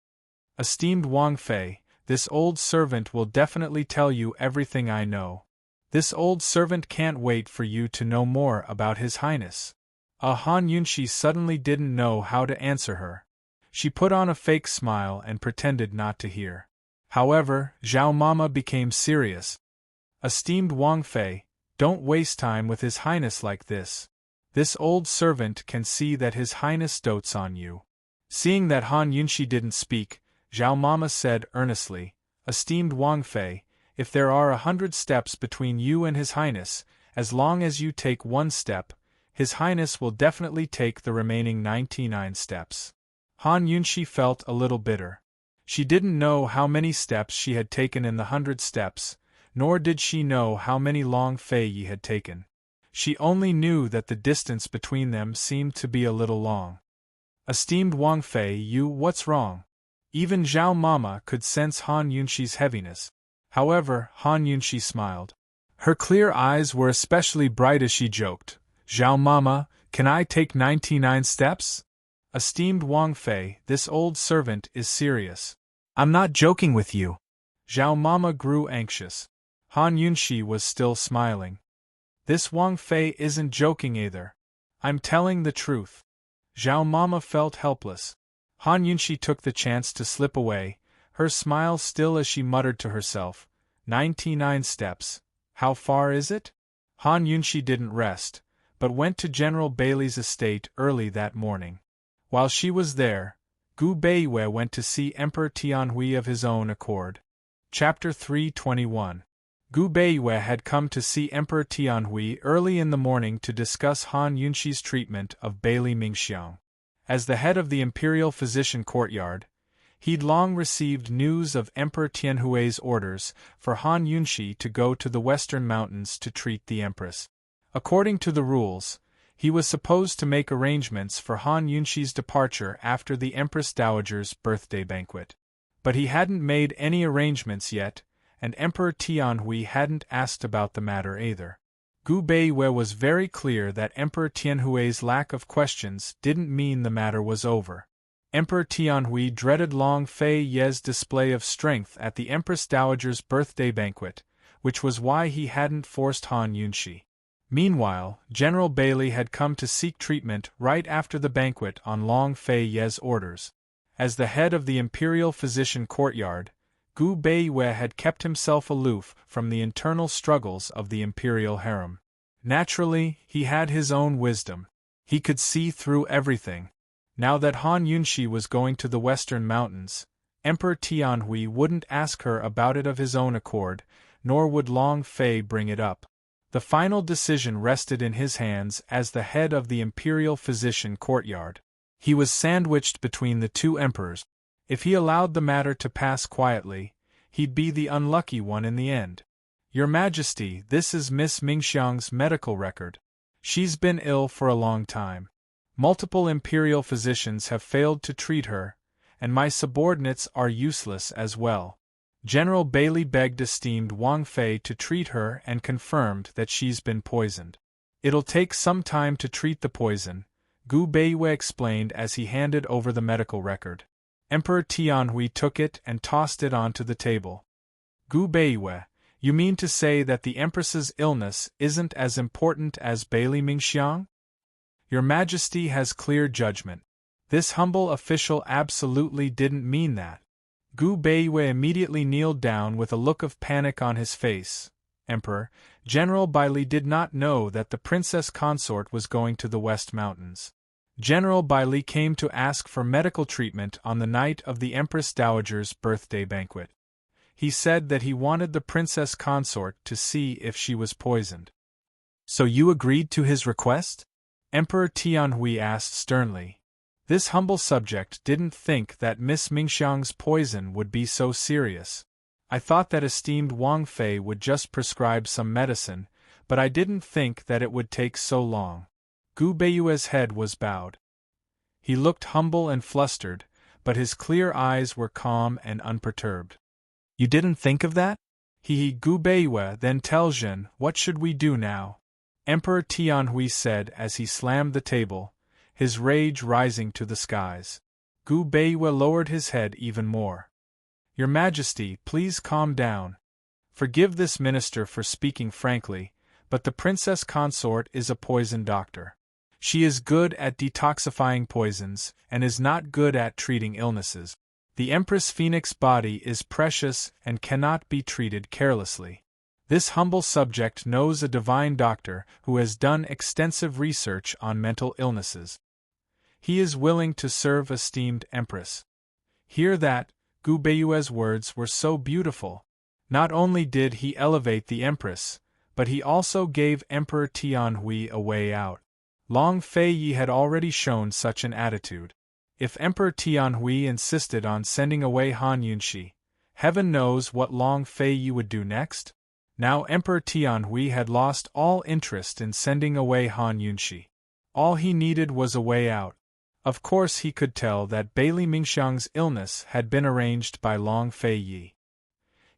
"Esteemed Wang Fei, this old servant will definitely tell you everything I know. This old servant can't wait for you to know more about His Highness." Han Yunxi suddenly didn't know how to answer her. She put on a fake smile and pretended not to hear. However, Zhao Mama became serious. "Esteemed Wang Fei, don't waste time with His Highness like this. This old servant can see that His Highness dotes on you." Seeing that Han Yunxi didn't speak, Zhao Mama said earnestly, "Esteemed Wang Fei, if there are 100 steps between you and His Highness, as long as you take 1 step, His Highness will definitely take the remaining 99 steps." Han Yunxi felt a little bitter. She didn't know how many steps she had taken in the 100 steps, nor did she know how many Long Fei Yi had taken. She only knew that the distance between them seemed to be a little long. "Esteemed Wang Fei, what's wrong?" Even Zhao Mama could sense Han Yunxi's heaviness. However, Han Yunxi smiled. Her clear eyes were especially bright as she joked, "Zhao Mama, can I take 99 steps? Esteemed Wang Fei, this old servant is serious. I'm not joking with you." Zhao Mama grew anxious. Han Yunxi was still smiling. "This Wang Fei isn't joking either. I'm telling the truth." Zhao Mama felt helpless. Han Yunxi took the chance to slip away, her smile still as she muttered to herself, 99 steps. How far is it? Han Yunxi didn't rest, but went to General Bailey's estate early that morning. While she was there, Gu Beiwei went to see Emperor Tianhui of his own accord. Chapter 321. Gu Beiwei had come to see Emperor Tianhui early in the morning to discuss Han Yunxi's treatment of Bailey Mingxiang. As the head of the Imperial Physician Courtyard, he'd long received news of Emperor Tianhui's orders for Han Yunxi to go to the Western Mountains to treat the Empress. According to the rules, he was supposed to make arrangements for Han Yunxi's departure after the Empress Dowager's birthday banquet. But he hadn't made any arrangements yet, and Emperor Tianhui hadn't asked about the matter either. Gu Beiwei was very clear that Emperor Tianhui's lack of questions didn't mean the matter was over. Emperor Tianhui dreaded Long Fei Ye's display of strength at the Empress Dowager's birthday banquet, which was why he hadn't forced Han Yunxi. Meanwhile, General Bailey had come to seek treatment right after the banquet on Long Fei Ye's orders. As the head of the Imperial Physician Courtyard, Gu Beiwei had kept himself aloof from the internal struggles of the imperial harem. Naturally, he had his own wisdom. He could see through everything. Now that Han Yunxi was going to the Western Mountains, Emperor Tianhui wouldn't ask her about it of his own accord, nor would Long Fei bring it up. The final decision rested in his hands as the head of the Imperial Physician Courtyard. He was sandwiched between the two emperors. If he allowed the matter to pass quietly, he'd be the unlucky one in the end. Your Majesty, this is Miss Mingxiang's medical record. She's been ill for a long time. Multiple imperial physicians have failed to treat her, and my subordinates are useless as well. General Bailey begged esteemed Wang Fei to treat her and confirmed that she's been poisoned. It'll take some time to treat the poison, Gu Beiwei explained as he handed over the medical record. Emperor Tianhui took it and tossed it onto the table. Gu Beiwei, you mean to say that the Empress's illness isn't as important as Bailey Mingxiang? Your Majesty has clear judgment. This humble official absolutely didn't mean that. Gu Beiwei immediately kneeled down with a look of panic on his face. Emperor, General Bailey did not know that the Princess Consort was going to the West Mountains. General Bailey came to ask for medical treatment on the night of the Empress Dowager's birthday banquet. He said that he wanted the Princess Consort to see if she was poisoned. So you agreed to his request? Emperor Tianhui asked sternly. This humble subject didn't think that Miss Mingxiang's poison would be so serious. I thought that esteemed Wang Fei would just prescribe some medicine, but I didn't think that it would take so long. Gu Beiwei's head was bowed. He looked humble and flustered, but his clear eyes were calm and unperturbed. You didn't think of that? Gu Beiwei, then tell Zhen, what should we do now? Emperor Tianhui said as he slammed the table, his rage rising to the skies. Gu Beiwei lowered his head even more. Your Majesty, please calm down. Forgive this minister for speaking frankly, but the Princess Consort is a poison doctor. She is good at detoxifying poisons, and is not good at treating illnesses. The Empress Phoenix's body is precious and cannot be treated carelessly. This humble subject knows a divine doctor who has done extensive research on mental illnesses. He is willing to serve esteemed Empress. Hear that, Gu Beiwei's words were so beautiful. Not only did he elevate the Empress, but he also gave Emperor Tianhui a way out. Long Fei Yi had already shown such an attitude. If Emperor Tianhui insisted on sending away Han Yunxi, heaven knows what Long Fei Yi would do next. Now Emperor Tianhui had lost all interest in sending away Han Yunxi. All he needed was a way out. Of course he could tell that Bailey Mingxiang's illness had been arranged by Long Fei Yi.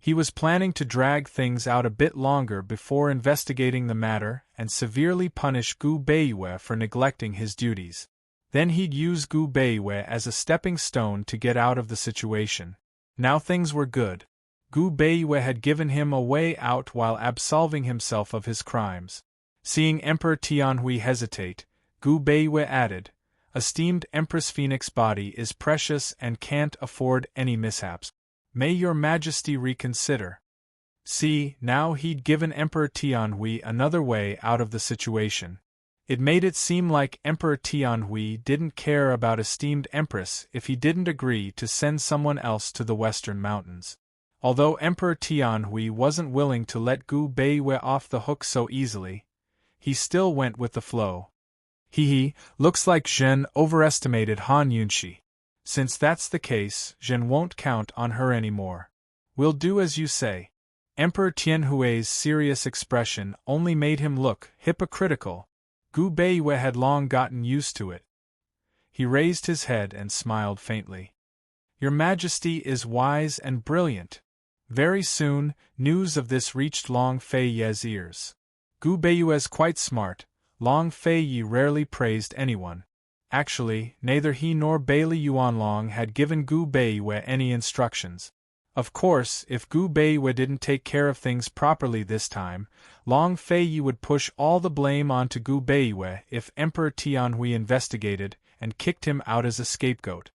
He was planning to drag things out a bit longer before investigating the matter and severely punish Gu Beiwei for neglecting his duties. Then he'd use Gu Beiwei as a stepping stone to get out of the situation. Now things were good. Gu Beiwei had given him a way out while absolving himself of his crimes. Seeing Emperor Tianhui hesitate, Gu Beiwei added, Esteemed Empress Phoenix's body is precious and can't afford any mishaps. May your Majesty reconsider. See, now he'd given Emperor Tianhui another way out of the situation. It made it seem like Emperor Tianhui didn't care about esteemed Empress if he didn't agree to send someone else to the Western Mountains. Although Emperor Tianhui wasn't willing to let Gu Beiwei off the hook so easily, he still went with the flow. Looks like Zhen overestimated Han Yunxi. Since that's the case, Zhen won't count on her anymore. We'll do as you say. Emperor Tianhui's serious expression only made him look hypocritical. Gu Beiwei had long gotten used to it. He raised his head and smiled faintly. Your Majesty is wise and brilliant. Very soon, news of this reached Long Feiye's ears. Gu Beiwei's quite smart. Long Feiye rarely praised anyone. Actually, neither he nor Bailey Yuanlong had given Gu Beiwei any instructions. Of course, if Gu Beiwei didn't take care of things properly this time, Long Feiye would push all the blame onto Gu Beiwei if Emperor Tianhui investigated and kicked him out as a scapegoat.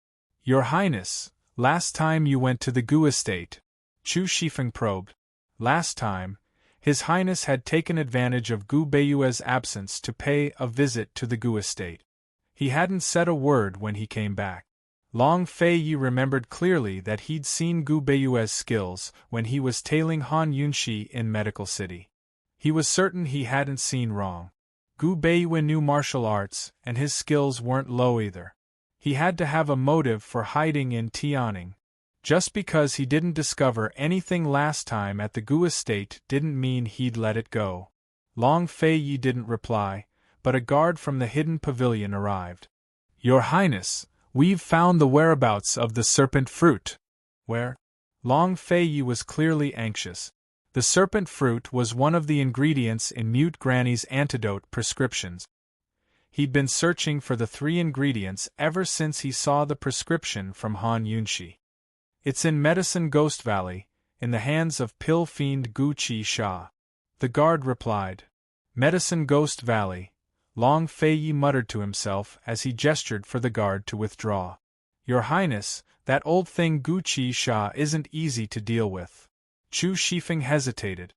Your Highness, last time you went to the Gu estate, Chu Shifeng probed. Last time, His Highness had taken advantage of Gu Beiwei's absence to pay a visit to the Gu estate. He hadn't said a word when he came back. Long Feiye remembered clearly that he'd seen Gu Beiwei's skills when he was tailing Han Yunxi in Medical City. He was certain he hadn't seen wrong. Gu Beiwei knew martial arts, and his skills weren't low either. He had to have a motive for hiding in Tianing. Just because he didn't discover anything last time at the Gu estate didn't mean he'd let it go. Long Feiye didn't reply, but a guard from the hidden pavilion arrived. Your Highness, we've found the whereabouts of the serpent fruit. Where? Long Feiye was clearly anxious. The serpent fruit was one of the ingredients in Mute Granny's antidote prescriptions. He'd been searching for the 3 ingredients ever since he saw the prescription from Han Yunxi. It's in Medicine Ghost Valley, in the hands of pill fiend Gu Qi Sha. The guard replied. Medicine Ghost Valley. Long Feiye muttered to himself as he gestured for the guard to withdraw. Your Highness, that old thing Gu Qi Sha isn't easy to deal with. Chu Shifeng hesitated.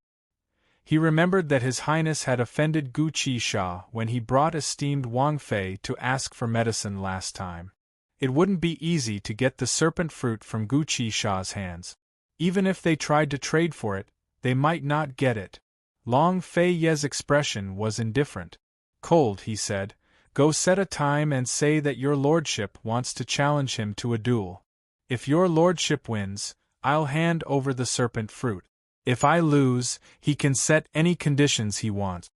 He remembered that His Highness had offended Gu Qi Sha when he brought esteemed Wang Fei to ask for medicine last time. It wouldn't be easy to get the serpent fruit from Gu Qi Sha's hands. Even if they tried to trade for it, they might not get it. Long Feiye's expression was indifferent. Cold, he said, go set a time and say that your lordship wants to challenge him to a duel. If your lordship wins, I'll hand over the serpent fruit. If I lose, he can set any conditions he wants.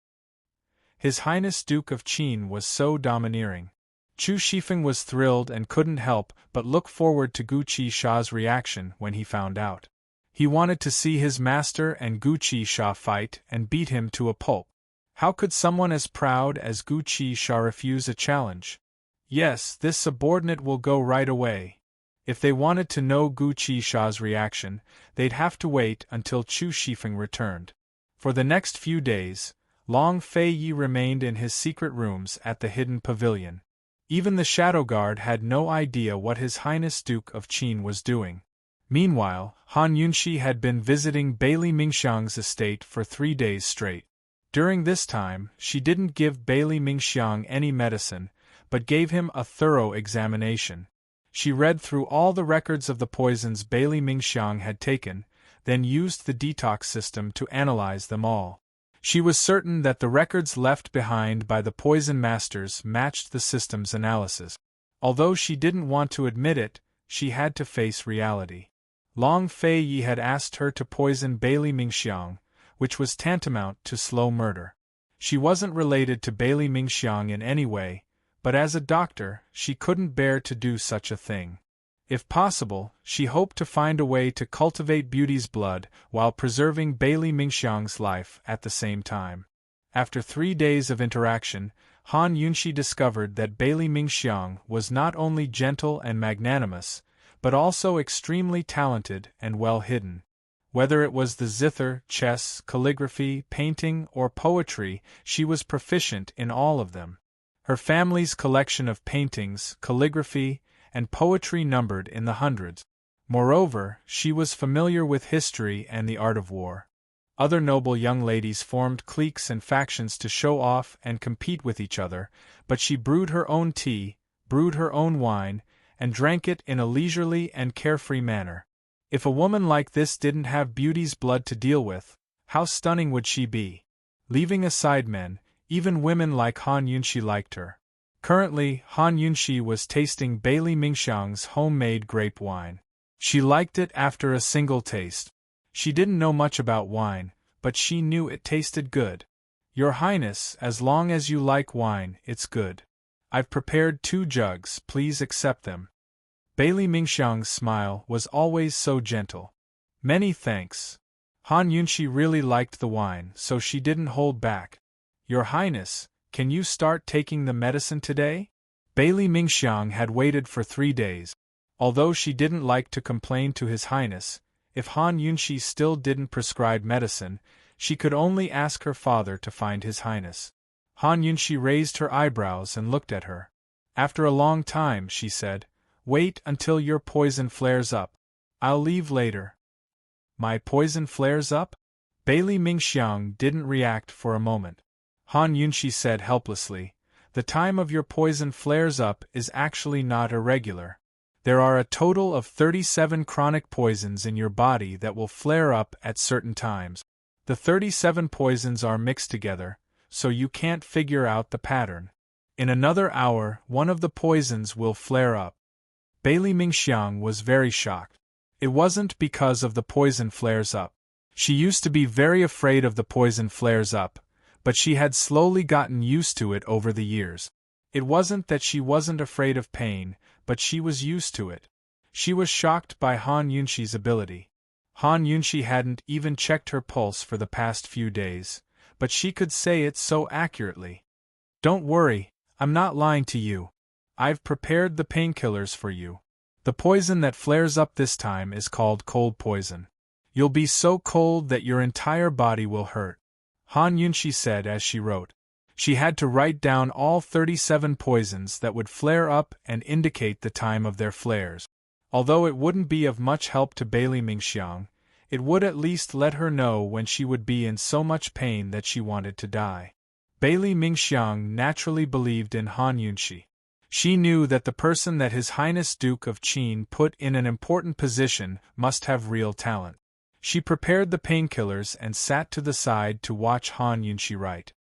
His Highness Duke of Qin was so domineering. Chu Shifeng was thrilled and couldn't help but look forward to Gu Qi Sha's reaction when he found out. He wanted to see his master and Gu Qi Sha fight and beat him to a pulp. How could someone as proud as Gu Qi Sha refuse a challenge? Yes, this subordinate will go right away. If they wanted to know Gu Qi Sha's reaction, they'd have to wait until Chu Shifeng returned. For the next few days, Long Feiye remained in his secret rooms at the hidden pavilion. Even the Shadow Guard had no idea what His Highness Duke of Qin was doing. Meanwhile, Han Yunxi had been visiting Bailey Mingxiang's estate for 3 days straight. During this time, she didn't give Bailey Mingxiang any medicine, but gave him a thorough examination. She read through all the records of the poisons Bailey Mingxiang had taken, then used the detox system to analyze them all. She was certain that the records left behind by the poison masters matched the system's analysis. Although she didn't want to admit it, she had to face reality. Long Feiye had asked her to poison Bailey Mingxiang, which was tantamount to slow murder. She wasn't related to Bailey Mingxiang in any way, but as a doctor, she couldn't bear to do such a thing. If possible, she hoped to find a way to cultivate Beauty's blood while preserving Bailey Mingxiang's life at the same time. After 3 days of interaction, Han Yunxi discovered that Bailey Mingxiang was not only gentle and magnanimous, but also extremely talented and well hidden. Whether it was the zither, chess, calligraphy, painting, or poetry, she was proficient in all of them. Her family's collection of paintings, calligraphy, and poetry numbered in the hundreds. Moreover, she was familiar with history and the art of war. Other noble young ladies formed cliques and factions to show off and compete with each other, but she brewed her own tea, brewed her own wine, and drank it in a leisurely and carefree manner. If a woman like this didn't have beauty's blood to deal with, how stunning would she be? Leaving aside men, even women like Han Yunxi liked her. Currently, Han Yunxi was tasting Bailey Mingxiang's homemade grape wine. She liked it after a single taste. She didn't know much about wine, but she knew it tasted good. Your Highness, as long as you like wine, it's good. I've prepared 2 jugs, please accept them. Bailey Mingxiang's smile was always so gentle. Many thanks. Han Yunxi really liked the wine, so she didn't hold back. Your Highness, can you start taking the medicine today? Bailey Mingxiang had waited for 3 days. Although she didn't like to complain to His Highness, if Han Yunxi still didn't prescribe medicine, she could only ask her father to find His Highness. Han Yunxi raised her eyebrows and looked at her. After a long time, she said, "Wait until your poison flares up. I'll leave later." My poison flares up? Bailey Mingxiang didn't react for a moment. Han Yunxi said helplessly, "The time of your poison flares up is actually not irregular. There are a total of 37 chronic poisons in your body that will flare up at certain times. The 37 poisons are mixed together, so you can't figure out the pattern. In another hour, one of the poisons will flare up." Bailey Mingxiang was very shocked. It wasn't because of the poison flares up. She used to be very afraid of the poison flares up, but she had slowly gotten used to it over the years. It wasn't that she wasn't afraid of pain, but she was used to it. She was shocked by Han Yunxi's ability. Han Yunxi hadn't even checked her pulse for the past few days, but she could say it so accurately. "Don't worry, I'm not lying to you. I've prepared the painkillers for you. The poison that flares up this time is called cold poison. You'll be so cold that your entire body will hurt," Han Yunxi said as she wrote. She had to write down all 37 poisons that would flare up and indicate the time of their flares. Although it wouldn't be of much help to Bailey Mingxiang, it would at least let her know when she would be in so much pain that she wanted to die. Bailey Mingxiang naturally believed in Han Yunxi. She knew that the person that His Highness Duke of Qin put in an important position must have real talent. She prepared the painkillers and sat to the side to watch Han Yunxi write.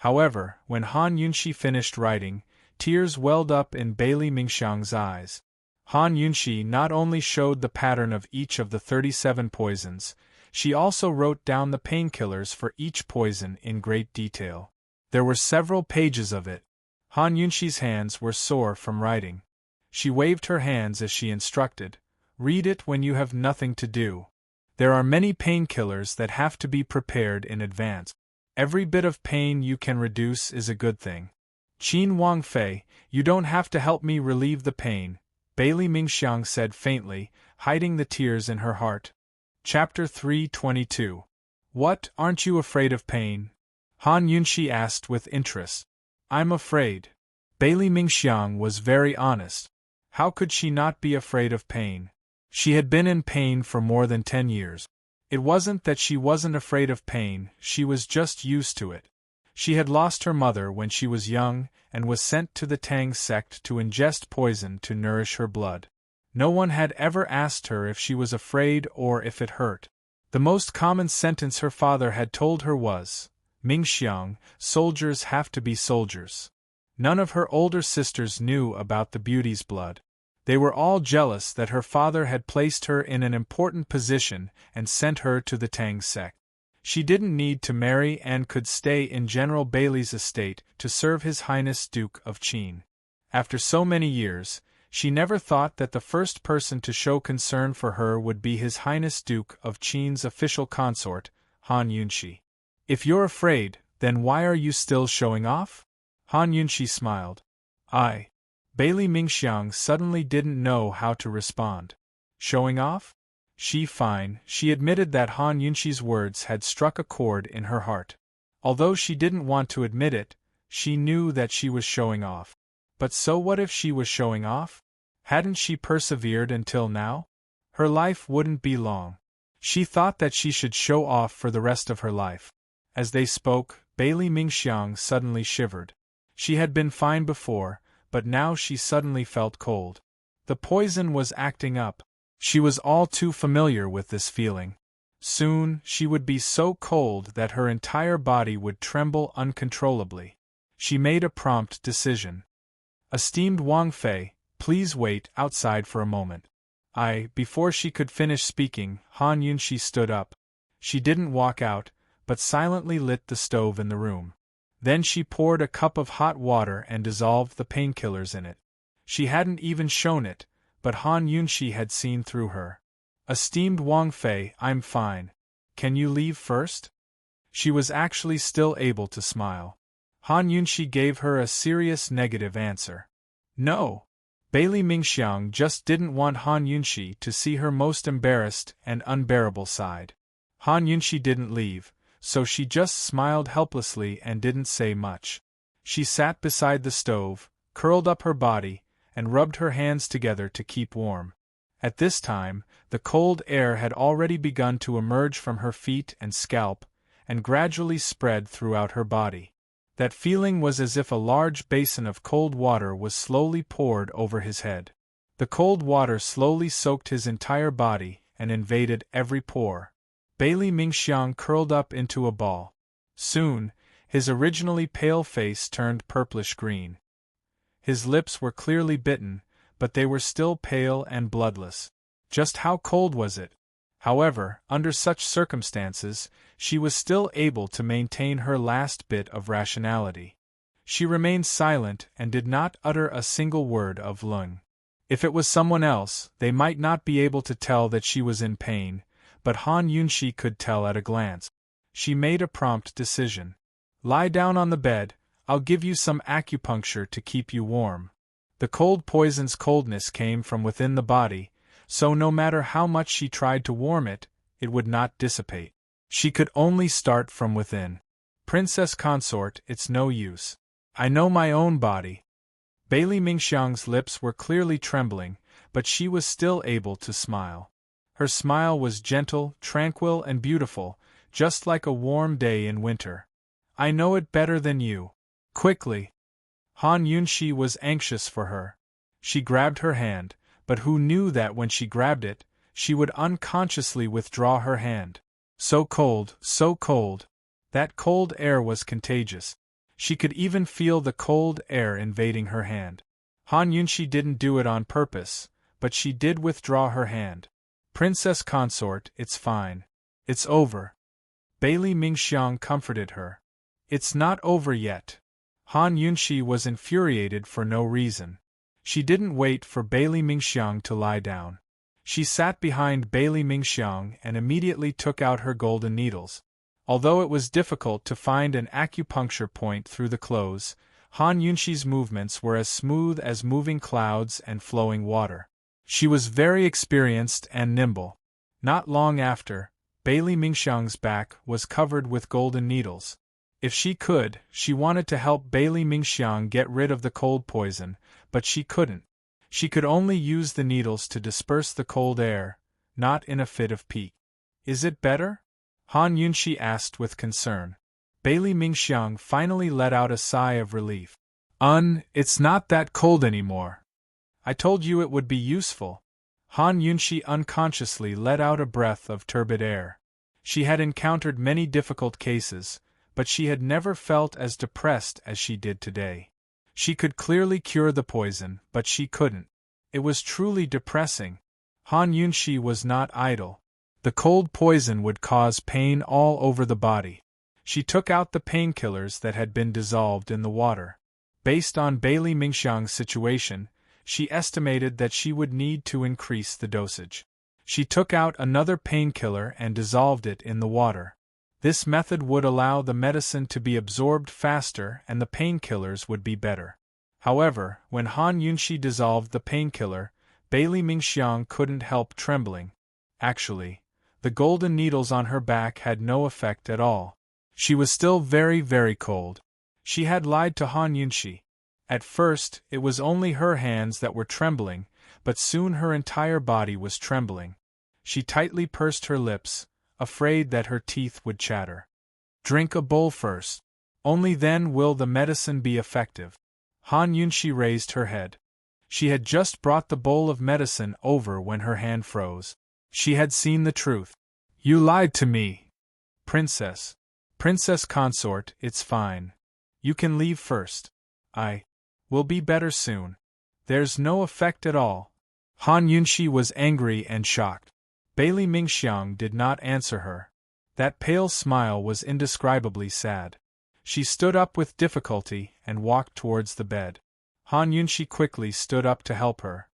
However, when Han Yunxi finished writing, tears welled up in Bailey Mingxiang's eyes. Han Yunxi not only showed the pattern of each of the 37 poisons, she also wrote down the painkillers for each poison in great detail. There were several pages of it. Han Yunxi's hands were sore from writing. She waved her hands as she instructed, "Read it when you have nothing to do. There are many painkillers that have to be prepared in advance. Every bit of pain you can reduce is a good thing. Qin Wangfei, you don't have to help me relieve the pain," Bailey Mingxiang said faintly, hiding the tears in her heart. Chapter 322. What, aren't you afraid of pain? Han Yunxi asked with interest. "I'm afraid." Bailey Mingxiang was very honest. How could she not be afraid of pain? She had been in pain for more than 10 years. It wasn't that she wasn't afraid of pain, she was just used to it. She had lost her mother when she was young and was sent to the Tang sect to ingest poison to nourish her blood. No one had ever asked her if she was afraid or if it hurt. The most common sentence her father had told her was, "Mingxiang, soldiers have to be soldiers." None of her older sisters knew about the beauty's blood. They were all jealous that her father had placed her in an important position and sent her to the Tang sect. She didn't need to marry and could stay in General Bailey's estate to serve His Highness Duke of Qin. After so many years, she never thought that the first person to show concern for her would be His Highness Duke of Qin's official consort, Han Yunxi. "If you're afraid, then why are you still showing off?" Han Yunxi smiled. Bailey Mingxiang suddenly didn't know how to respond. Showing off? She admitted that Han Yunxi's words had struck a chord in her heart. Although she didn't want to admit it, she knew that she was showing off. But so what if she was showing off? Hadn't she persevered until now? Her life wouldn't be long. She thought that she should show off for the rest of her life. As they spoke, Bailey Mingxiang suddenly shivered. She had been fine before, but now she suddenly felt cold. The poison was acting up. She was all too familiar with this feeling. Soon, she would be so cold that her entire body would tremble uncontrollably. She made a prompt decision. "Esteemed Wang Fei, please wait outside for a moment." Before she could finish speaking, Han Yunxi stood up. She didn't walk out, but silently lit the stove in the room. Then she poured a cup of hot water and dissolved the painkillers in it. She hadn't even shown it, but Han Yunxi had seen through her. "Esteemed Wang Fei, I'm fine. Can you leave first?" She was actually still able to smile. Han Yunxi gave her a serious negative answer. No. Bailey Mingxiang just didn't want Han Yunxi to see her most embarrassed and unbearable side. Han Yunxi didn't leave, so she just smiled helplessly and didn't say much. She sat beside the stove, curled up her body, and rubbed her hands together to keep warm. At this time, the cold air had already begun to emerge from her feet and scalp, and gradually spread throughout her body. That feeling was as if a large basin of cold water was slowly poured over his head. The cold water slowly soaked his entire body and invaded every pore. Bailey Mingxiang curled up into a ball. Soon, his originally pale face turned purplish-green. His lips were clearly bitten, but they were still pale and bloodless. Just how cold was it? However, under such circumstances, she was still able to maintain her last bit of rationality. She remained silent and did not utter a single word of lung. If it was someone else, they might not be able to tell that she was in pain, but Han Yunxi could tell at a glance. She made a prompt decision. "Lie down on the bed, I'll give you some acupuncture to keep you warm." The cold poison's coldness came from within the body, so no matter how much she tried to warm it, it would not dissipate. She could only start from within. "Princess Consort, it's no use. I know my own body." Bailey Mingxiang's lips were clearly trembling, but she was still able to smile. Her smile was gentle, tranquil and beautiful, just like a warm day in winter. "I know it better than you." Quickly. Han Yunxi was anxious for her. She grabbed her hand, but who knew that when she grabbed it, she would unconsciously withdraw her hand. So cold, so cold. That cold air was contagious. She could even feel the cold air invading her hand. Han Yunxi didn't do it on purpose, but she did withdraw her hand. "Princess Consort, it's fine. It's over." Bailey Mingxiang comforted her. "It's not over yet." Han Yunxi was infuriated for no reason. She didn't wait for Bailey Mingxiang to lie down. She sat behind Bailey Mingxiang and immediately took out her golden needles. Although it was difficult to find an acupuncture point through the clothes, Han Yunxi's movements were as smooth as moving clouds and flowing water. She was very experienced and nimble. Not long after, Bailey Mingxiang's back was covered with golden needles. If she could, she wanted to help Bailey Mingxiang get rid of the cold poison, but she couldn't. She could only use the needles to disperse the cold air, not in a fit of pique. "Is it better?" Han Yunxi asked with concern. Bailey Mingxiang finally let out a sigh of relief. It's not that cold anymore. I told you it would be useful." Han Yunxi unconsciously let out a breath of turbid air. She had encountered many difficult cases, but she had never felt as depressed as she did today. She could clearly cure the poison, but she couldn't. It was truly depressing. Han Yunxi was not idle. The cold poison would cause pain all over the body. She took out the painkillers that had been dissolved in the water. Based on Bailey Mingxiang's situation, she estimated that she would need to increase the dosage. She took out another painkiller and dissolved it in the water. This method would allow the medicine to be absorbed faster and the painkillers would be better. However, when Han Yunxi dissolved the painkiller, Bailey Mingxiang couldn't help trembling. Actually, the golden needles on her back had no effect at all. She was still very, very cold. She had lied to Han Yunxi. At first, it was only her hands that were trembling, but soon her entire body was trembling. She tightly pursed her lips, afraid that her teeth would chatter. Drink a bowl first. Only then will the medicine be effective. Han Yunshi raised her head. She had just brought the bowl of medicine over when her hand froze. She had seen the truth. You lied to me, Princess. Princess Consort, it's fine. You can leave first. I will be better soon. There's no effect at all. Han Yunshi was angry and shocked. Bailey Mingxiang did not answer her. That pale smile was indescribably sad. She stood up with difficulty and walked towards the bed. Han Yunshi quickly stood up to help her.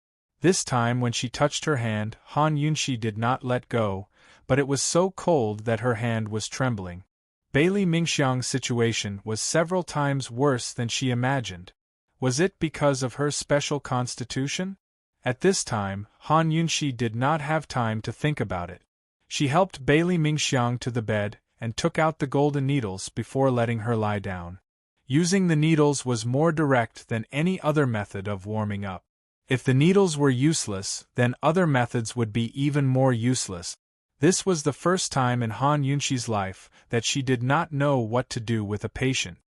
This time when she touched her hand, Han Yunshi did not let go, but it was so cold that her hand was trembling. Bailey Mingxiang's situation was several times worse than she imagined. Was it because of her special constitution? At this time, Han Yunshi did not have time to think about it. She helped Bailey Mingxiang to the bed and took out the golden needles before letting her lie down. Using the needles was more direct than any other method of warming up. If the needles were useless, then other methods would be even more useless. This was the first time in Han Yunshi's life that she did not know what to do with a patient.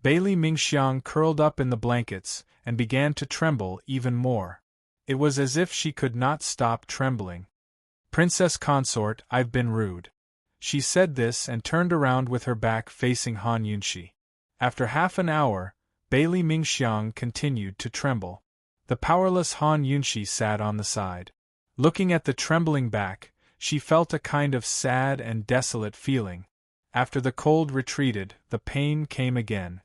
Bailey Mingxiang curled up in the blankets and began to tremble even more. It was as if she could not stop trembling. Princess Consort, I've been rude. She said this and turned around with her back facing Han Yunshi. After half an hour, Bailey Mingxiang continued to tremble. The powerless Han Yunshi sat on the side. Looking at the trembling back, she felt a kind of sad and desolate feeling. After the cold retreated, the pain came again.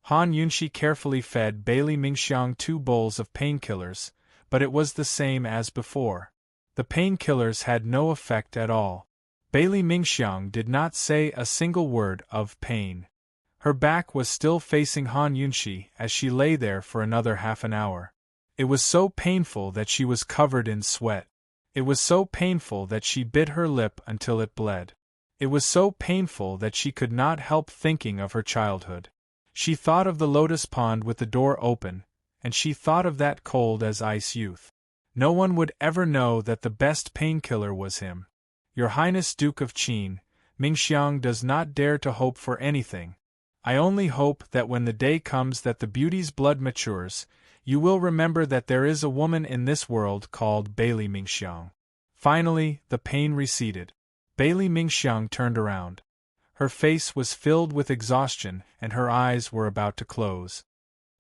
Han Yunshi carefully fed Bailey Mingxiang 2 bowls of painkillers, but it was the same as before. The painkillers had no effect at all. Bailey Mingxiang did not say a single word of pain. Her back was still facing Han Yunshi as she lay there for another half an hour. It was so painful that she was covered in sweat. It was so painful that she bit her lip until it bled. It was so painful that she could not help thinking of her childhood. She thought of the lotus pond with the door open, and she thought of that cold as ice youth. No one would ever know that the best painkiller was him. Your Highness Duke of Qin, Mingxiang does not dare to hope for anything. I only hope that when the day comes that the beauty's blood matures, you will remember that there is a woman in this world called Bailey Mingxiang. Finally, the pain receded. Bailey Mingxiang turned around. Her face was filled with exhaustion and her eyes were about to close.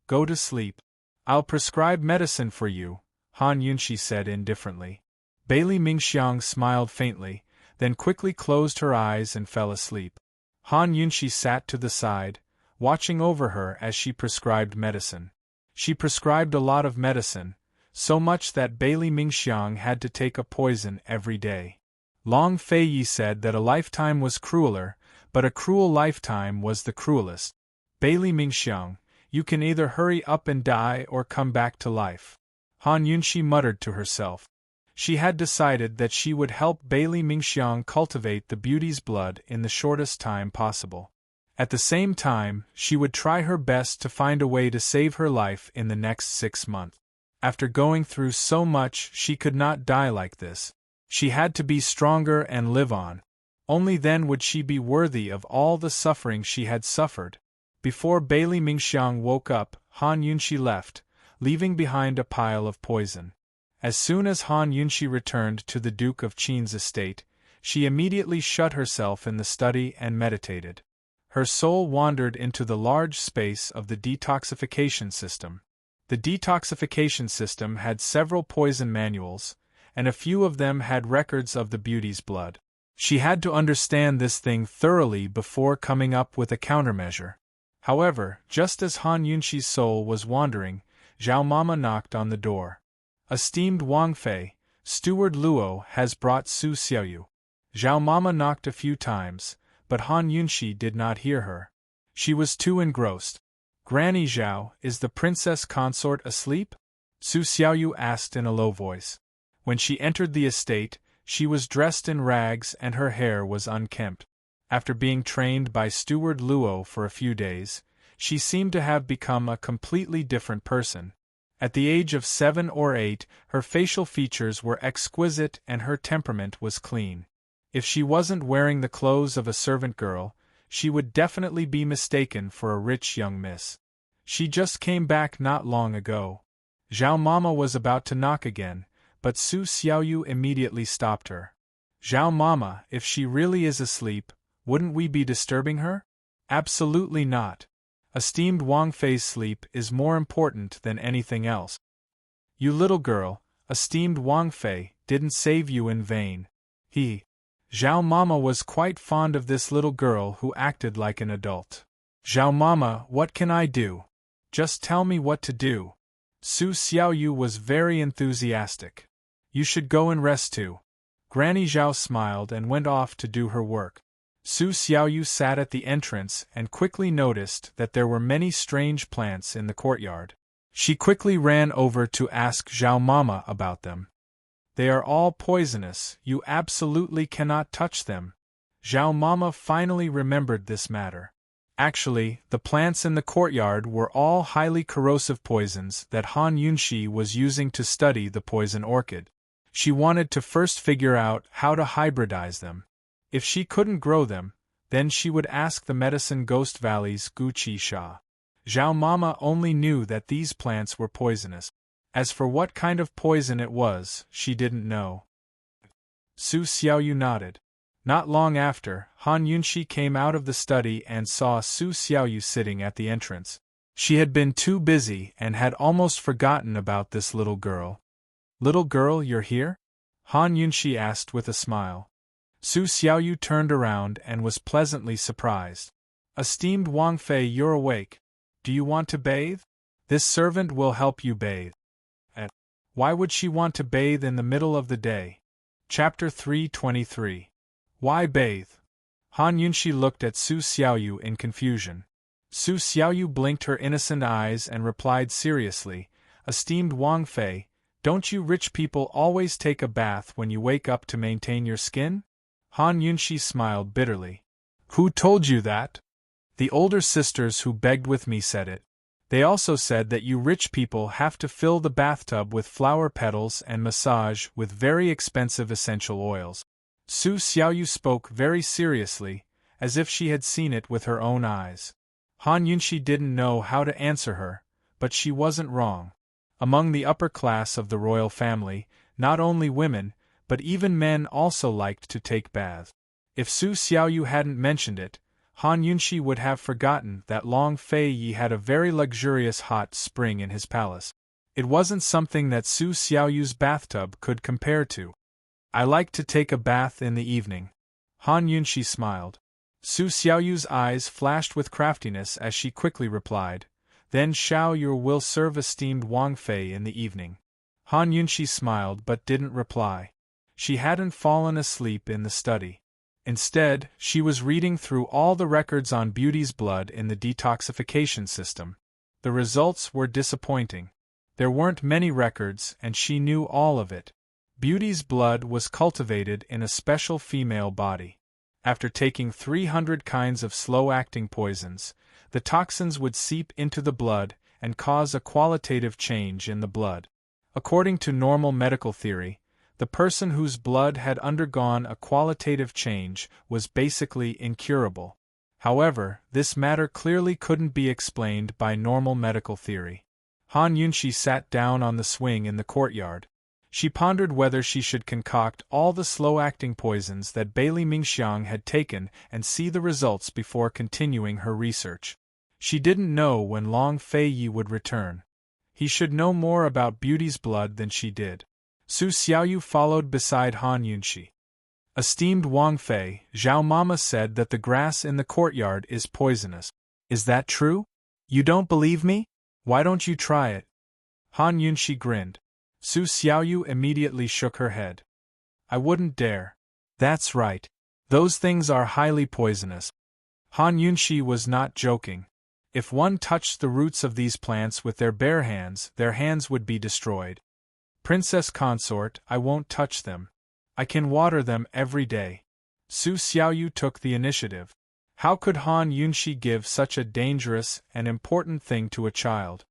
Go to sleep. I'll prescribe medicine for you, Han Yunshi said indifferently. Bailey Mingxiang smiled faintly, then quickly closed her eyes and fell asleep. Han Yunshi sat to the side, watching over her as she prescribed medicine. She prescribed a lot of medicine, so much that Bailey Mingxiang had to take a poison every day. Long Fei said that a lifetime was crueler, but a cruel lifetime was the cruelest. Bailey Mingxiang, you can either hurry up and die or come back to life. Han Yunshi muttered to herself. She had decided that she would help Bailey Mingxiang cultivate the beauty's blood in the shortest time possible. At the same time, she would try her best to find a way to save her life in the next 6 months. After going through so much, she could not die like this. She had to be stronger and live on. Only then would she be worthy of all the suffering she had suffered. Before Bailey Mingxiang woke up, Han Yunshi left, leaving behind a pile of poison. As soon as Han Yunshi returned to the Duke of Qin's estate, she immediately shut herself in the study and meditated. Her soul wandered into the large space of the detoxification system. The detoxification system had several poison manuals, and a few of them had records of the beauty's blood. She had to understand this thing thoroughly before coming up with a countermeasure. However, just as Han Yunshi's soul was wandering, Zhao Mama knocked on the door. Esteemed Wang Fei, Steward Luo has brought Su Xiaoyu. Zhao Mama knocked a few times, but Han Yunshi did not hear her. She was too engrossed. Granny Zhao, is the Princess Consort asleep? Su Xiaoyu asked in a low voice. When she entered the estate, she was dressed in rags and her hair was unkempt. After being trained by Steward Luo for a few days, she seemed to have become a completely different person. At the age of 7 or 8, her facial features were exquisite and her temperament was clean. If she wasn't wearing the clothes of a servant girl, she would definitely be mistaken for a rich young miss. She just came back not long ago. Zhao Mama was about to knock again, but Su Xiaoyu immediately stopped her. Zhao Mama, if she really is asleep, wouldn't we be disturbing her? Absolutely not. Esteemed Wang Fei's sleep is more important than anything else. You little girl, esteemed Wang Fei, didn't save you in vain. Zhao Mama was quite fond of this little girl who acted like an adult. Zhao Mama, what can I do? Just tell me what to do. Su Xiaoyu was very enthusiastic. You should go and rest too. Granny Zhao smiled and went off to do her work. Su Xiaoyu sat at the entrance and quickly noticed that there were many strange plants in the courtyard. She quickly ran over to ask Zhao Mama about them. They are all poisonous, you absolutely cannot touch them. Zhao Mama finally remembered this matter. Actually, the plants in the courtyard were all highly corrosive poisons that Han Yunxi was using to study the poison orchid. She wanted to first figure out how to hybridize them. If she couldn't grow them, then she would ask the medicine Ghost Valley's Gu Qi Sha. Zhao Mama only knew that these plants were poisonous. As for what kind of poison it was, she didn't know. Su Xiaoyu nodded. Not long after, Han Yunxi came out of the study and saw Su Xiaoyu sitting at the entrance. She had been too busy and had almost forgotten about this little girl. Little girl, you're here? Han Yunxi asked with a smile. Su Xiaoyu turned around and was pleasantly surprised. Esteemed Wang Fei, you're awake. Do you want to bathe? This servant will help you bathe. Why would she want to bathe in the middle of the day? Chapter 323. Why bathe? Han Yunxi looked at Su Xiaoyu in confusion. Su Xiaoyu blinked her innocent eyes and replied seriously, Esteemed Wang Fei, don't you rich people always take a bath when you wake up to maintain your skin? Han Yunxi smiled bitterly. Who told you that? The older sisters who begged with me said it. They also said that you rich people have to fill the bathtub with flower petals and massage with very expensive essential oils. Su Xiaoyu spoke very seriously, as if she had seen it with her own eyes. Han Yunxi didn't know how to answer her, but she wasn't wrong. Among the upper class of the royal family, not only women, but even men also liked to take baths. If Su Xiaoyu hadn't mentioned it, Han Yunxi would have forgotten that Long Fei Yi had a very luxurious hot spring in his palace. It wasn't something that Su Xiaoyu's bathtub could compare to. I like to take a bath in the evening. Han Yunxi smiled. Su Xiaoyu's eyes flashed with craftiness as she quickly replied, Then Xiao Yu will serve esteemed Wang Fei in the evening. Han Yunxi smiled but didn't reply. She hadn't fallen asleep in the study. Instead, she was reading through all the records on Beauty's blood in the detoxification system. The results were disappointing. There weren't many records and she knew all of it. Beauty's blood was cultivated in a special female body. After taking 300 kinds of slow-acting poisons, the toxins would seep into the blood and cause a qualitative change in the blood. According to normal medical theory, the person whose blood had undergone a qualitative change was basically incurable. However, this matter clearly couldn't be explained by normal medical theory. Han Yunxi sat down on the swing in the courtyard. She pondered whether she should concoct all the slow-acting poisons that Bailey Mingxiang had taken and see the results before continuing her research. She didn't know when Long Fei Yi would return. He should know more about Beauty's blood than she did. Su Xiaoyu followed beside Han Yunxi. Esteemed Wang Fei, Zhao Mama said that the grass in the courtyard is poisonous. Is that true? You don't believe me? Why don't you try it? Han Yunxi grinned. Su Xiaoyu immediately shook her head. I wouldn't dare. That's right. Those things are highly poisonous. Han Yunxi was not joking. If one touched the roots of these plants with their bare hands, their hands would be destroyed. Princess Consort, I won't touch them. I can water them every day. Su Xiaoyu took the initiative. How could Han Yunxi give such a dangerous and important thing to a child?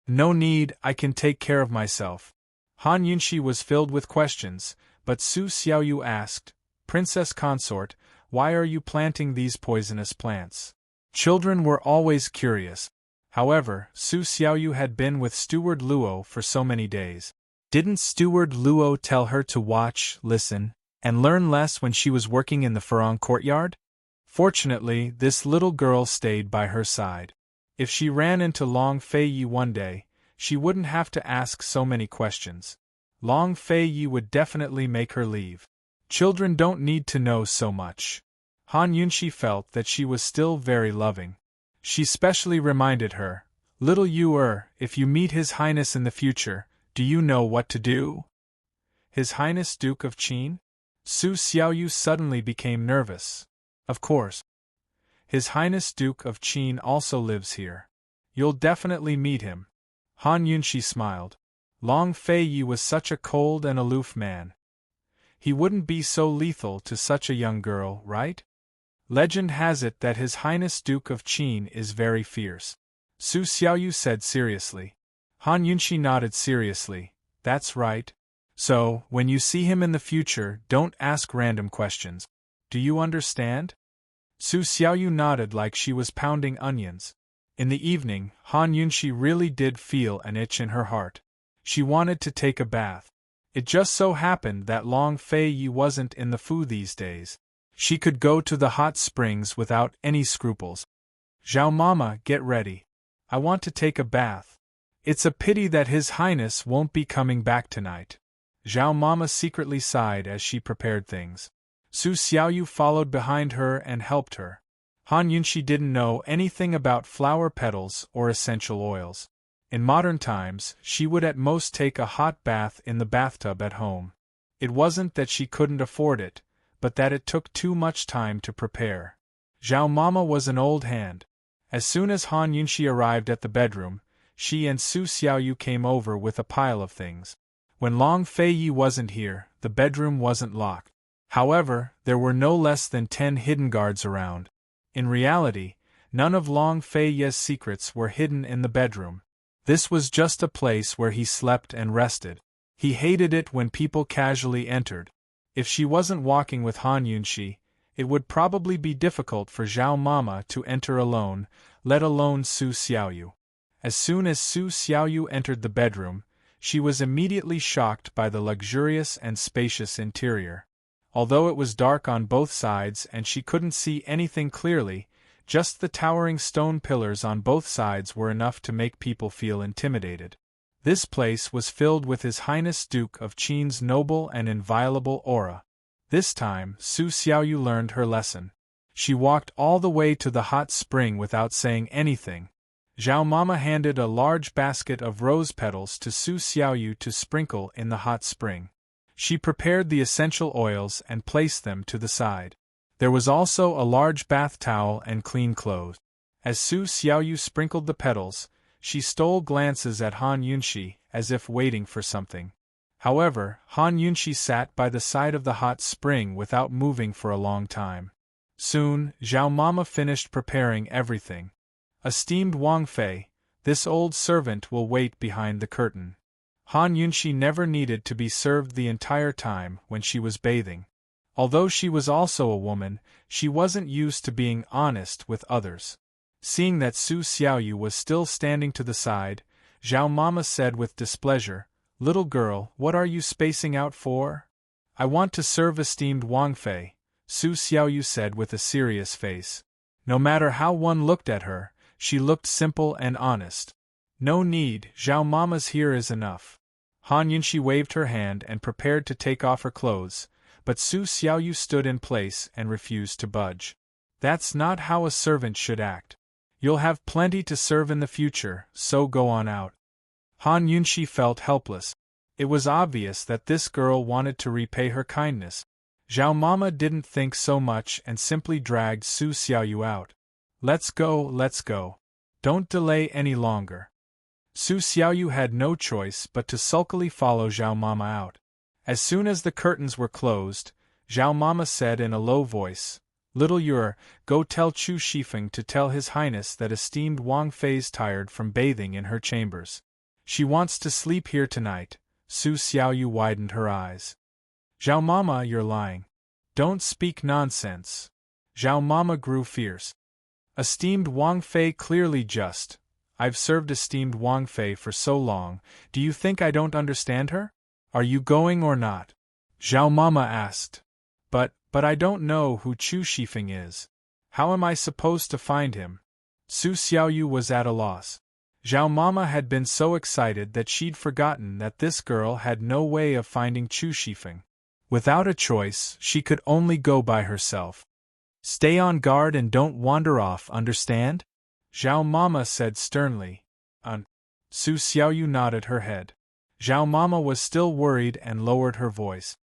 No need, I can take care of myself. Han Yunshi was filled with questions, but Su Xiaoyu asked, Princess Consort, why are you planting these poisonous plants? Children were always curious. However, Su Xiaoyu had been with Steward Luo for so many days. Didn't Steward Luo tell her to watch, listen, and learn less when she was working in the Farong courtyard? Fortunately, this little girl stayed by her side. If she ran into Long Fei Yi one day, she wouldn't have to ask so many questions. Long Fei Yi would definitely make her leave. Children don't need to know so much. Han Yunshi felt that she was still very loving. She specially reminded her, Little Yu, if you meet His Highness in the future, do you know what to do? His Highness Duke of Qin? Su Xiaoyu suddenly became nervous. Of course. His Highness Duke of Qin also lives here. You'll definitely meet him. Han Yunshi smiled. Long Fei Yi was such a cold and aloof man. He wouldn't be so lethal to such a young girl, right? Legend has it that His Highness Duke of Qin is very fierce. Su Xiaoyu said seriously. Han Yunshi nodded seriously. That's right. So, when you see him in the future, don't ask random questions. Do you understand? Su Xiaoyu nodded like she was pounding onions. In the evening, Han Yunshi really did feel an itch in her heart. She wanted to take a bath. It just so happened that Long Fei Yi wasn't in the Fu these days. She could go to the hot springs without any scruples. Zhao Mama, get ready. I want to take a bath. It's a pity that His Highness won't be coming back tonight. Zhao Mama secretly sighed as she prepared things. Su Xiaoyu followed behind her and helped her. Han Yunshi didn't know anything about flower petals or essential oils. In modern times, she would at most take a hot bath in the bathtub at home. It wasn't that she couldn't afford it, but that it took too much time to prepare. Zhao Mama was an old hand. As soon as Han Yunshi arrived at the bedroom, she and Su Xiaoyu came over with a pile of things. When Long Fei Yi wasn't here, the bedroom wasn't locked. However, there were no less than 10 hidden guards around. In reality, none of Long Fei Yi's secrets were hidden in the bedroom. This was just a place where he slept and rested. He hated it when people casually entered. If she wasn't walking with Han Yunshi, it would probably be difficult for Zhao Mama to enter alone, let alone Su Xiaoyu. As soon as Su Xiaoyu entered the bedroom, she was immediately shocked by the luxurious and spacious interior. Although it was dark on both sides and she couldn't see anything clearly, just the towering stone pillars on both sides were enough to make people feel intimidated. This place was filled with His Highness Duke of Qin's noble and inviolable aura. This time, Su Xiaoyu learned her lesson. She walked all the way to the hot spring without saying anything. Zhao Mama handed a large basket of rose petals to Su Xiaoyu to sprinkle in the hot spring. She prepared the essential oils and placed them to the side. There was also a large bath towel and clean clothes. As Su Xiaoyu sprinkled the petals, she stole glances at Han Yunshi, as if waiting for something. However, Han Yunshi sat by the side of the hot spring without moving for a long time. Soon, Zhao Mama finished preparing everything. Esteemed Wang Fei, this old servant will wait behind the curtain. Han Yunshi never needed to be served the entire time when she was bathing. Although she was also a woman, she wasn't used to being honest with others. Seeing that Su Xiaoyu was still standing to the side, Zhao Mama said with displeasure, Little girl, what are you spacing out for? I want to serve esteemed Wang Fei, Su Xiaoyu said with a serious face. No matter how one looked at her, she looked simple and honest. No need, Zhao Mama's here is enough. Han Yunshi waved her hand and prepared to take off her clothes, but Su Xiaoyu stood in place and refused to budge. That's not how a servant should act. You'll have plenty to serve in the future, so go on out. Han Yunshi felt helpless. It was obvious that this girl wanted to repay her kindness. Zhao Mama didn't think so much and simply dragged Su Xiaoyu out. Let's go, let's go. Don't delay any longer. Su Xiaoyu had no choice but to sulkily follow Zhao Mama out. As soon as the curtains were closed, Zhao Mama said in a low voice, Little Yu, go tell Chu Shifeng to tell His Highness that esteemed Wang Fei's tired from bathing in her chambers. She wants to sleep here tonight. Su Xiaoyu widened her eyes. Zhao Mama, you're lying. Don't speak nonsense. Zhao Mama grew fierce. Esteemed Wang Fei, clearly just. I've served esteemed Wang Fei for so long, do you think I don't understand her? Are you going or not? Zhao Mama asked. But I don't know who Chu Shifeng is. How am I supposed to find him? Su Xiaoyu was at a loss. Zhao Mama had been so excited that she'd forgotten that this girl had no way of finding Chu Shifeng. Without a choice, she could only go by herself. Stay on guard and don't wander off, understand? Zhao Mama said sternly. Su Xiaoyu nodded her head. Zhao Mama was still worried and lowered her voice.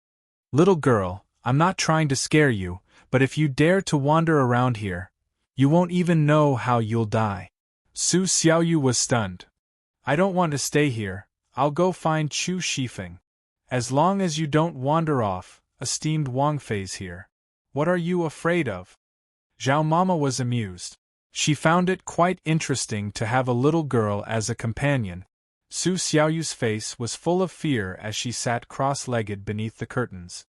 Little girl, I'm not trying to scare you, but if you dare to wander around here, you won't even know how you'll die. Su Xiaoyu was stunned. I don't want to stay here, I'll go find Chu Shifeng. As long as you don't wander off, esteemed Wang Fei's here. What are you afraid of? Zhao Mama was amused. She found it quite interesting to have a little girl as a companion. Su Xiaoyu's face was full of fear as she sat cross-legged beneath the curtains.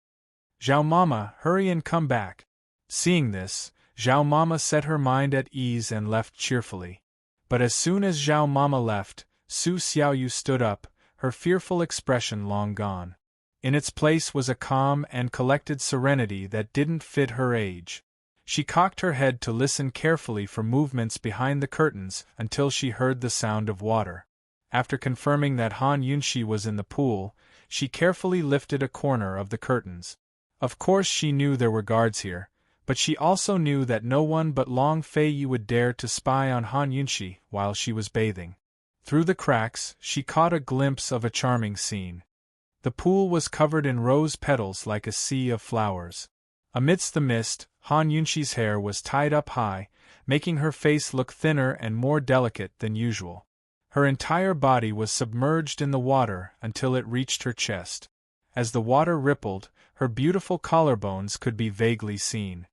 Zhao Mama, hurry and come back. Seeing this, Zhao Mama set her mind at ease and left cheerfully. But as soon as Zhao Mama left, Su Xiaoyu stood up, her fearful expression long gone. In its place was a calm and collected serenity that didn't fit her age. She cocked her head to listen carefully for movements behind the curtains until she heard the sound of water. After confirming that Han Yunxi was in the pool, she carefully lifted a corner of the curtains. Of course she knew there were guards here, but she also knew that no one but Long Feiyi would dare to spy on Han Yunxi while she was bathing. Through the cracks, she caught a glimpse of a charming scene. The pool was covered in rose petals like a sea of flowers. Amidst the mist, Han Yunxi's hair was tied up high, making her face look thinner and more delicate than usual. Her entire body was submerged in the water until it reached her chest. As the water rippled, her beautiful collarbones could be vaguely seen.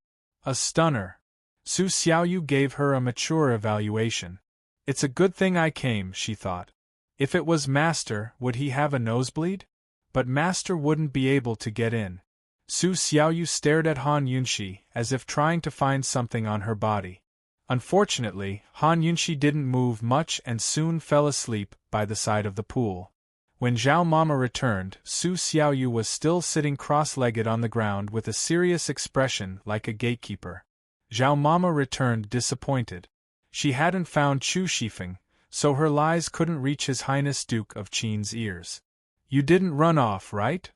A stunner. Su Xiaoyu gave her a mature evaluation. It's a good thing I came, she thought. If it was Master, would he have a nosebleed? But Master wouldn't be able to get in. Su Xiaoyu stared at Han Yunxi as if trying to find something on her body. Unfortunately, Han Yunxi didn't move much and soon fell asleep by the side of the pool. When Zhao Mama returned, Su Xiaoyu was still sitting cross-legged on the ground with a serious expression like a gatekeeper. Zhao Mama returned disappointed. She hadn't found Chu Shifeng, so her lies couldn't reach His Highness Duke of Qin's ears. You didn't run off, right?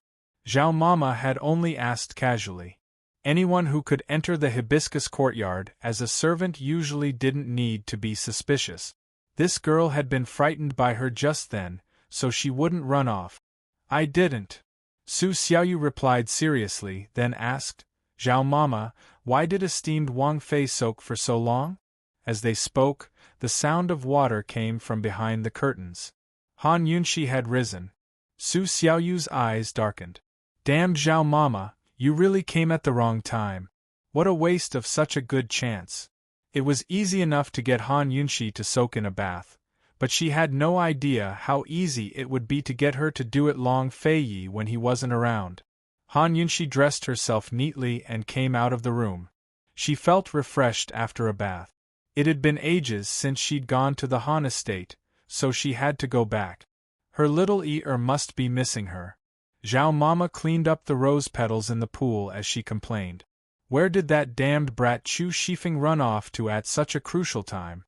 Zhao Mama had only asked casually. Anyone who could enter the hibiscus courtyard as a servant usually didn't need to be suspicious. This girl had been frightened by her just then, so she wouldn't run off. I didn't. Su Xiaoyu replied seriously, then asked, Zhao Mama, why did esteemed Wang Fei soak for so long? As they spoke, the sound of water came from behind the curtains. Han Yunxi had risen. Su Xiaoyu's eyes darkened. Damn Zhao Mama, you really came at the wrong time. What a waste of such a good chance. It was easy enough to get Han Yunxi to soak in a bath, but she had no idea how easy it would be to get her to do it Long Feiyi when he wasn't around. Han Yunxi dressed herself neatly and came out of the room. She felt refreshed after a bath. It had been ages since she'd gone to the Han estate, so she had to go back. Her little ear must be missing her. Zhao Mama cleaned up the rose petals in the pool as she complained. Where did that damned brat Chu Shifeng run off to at such a crucial time?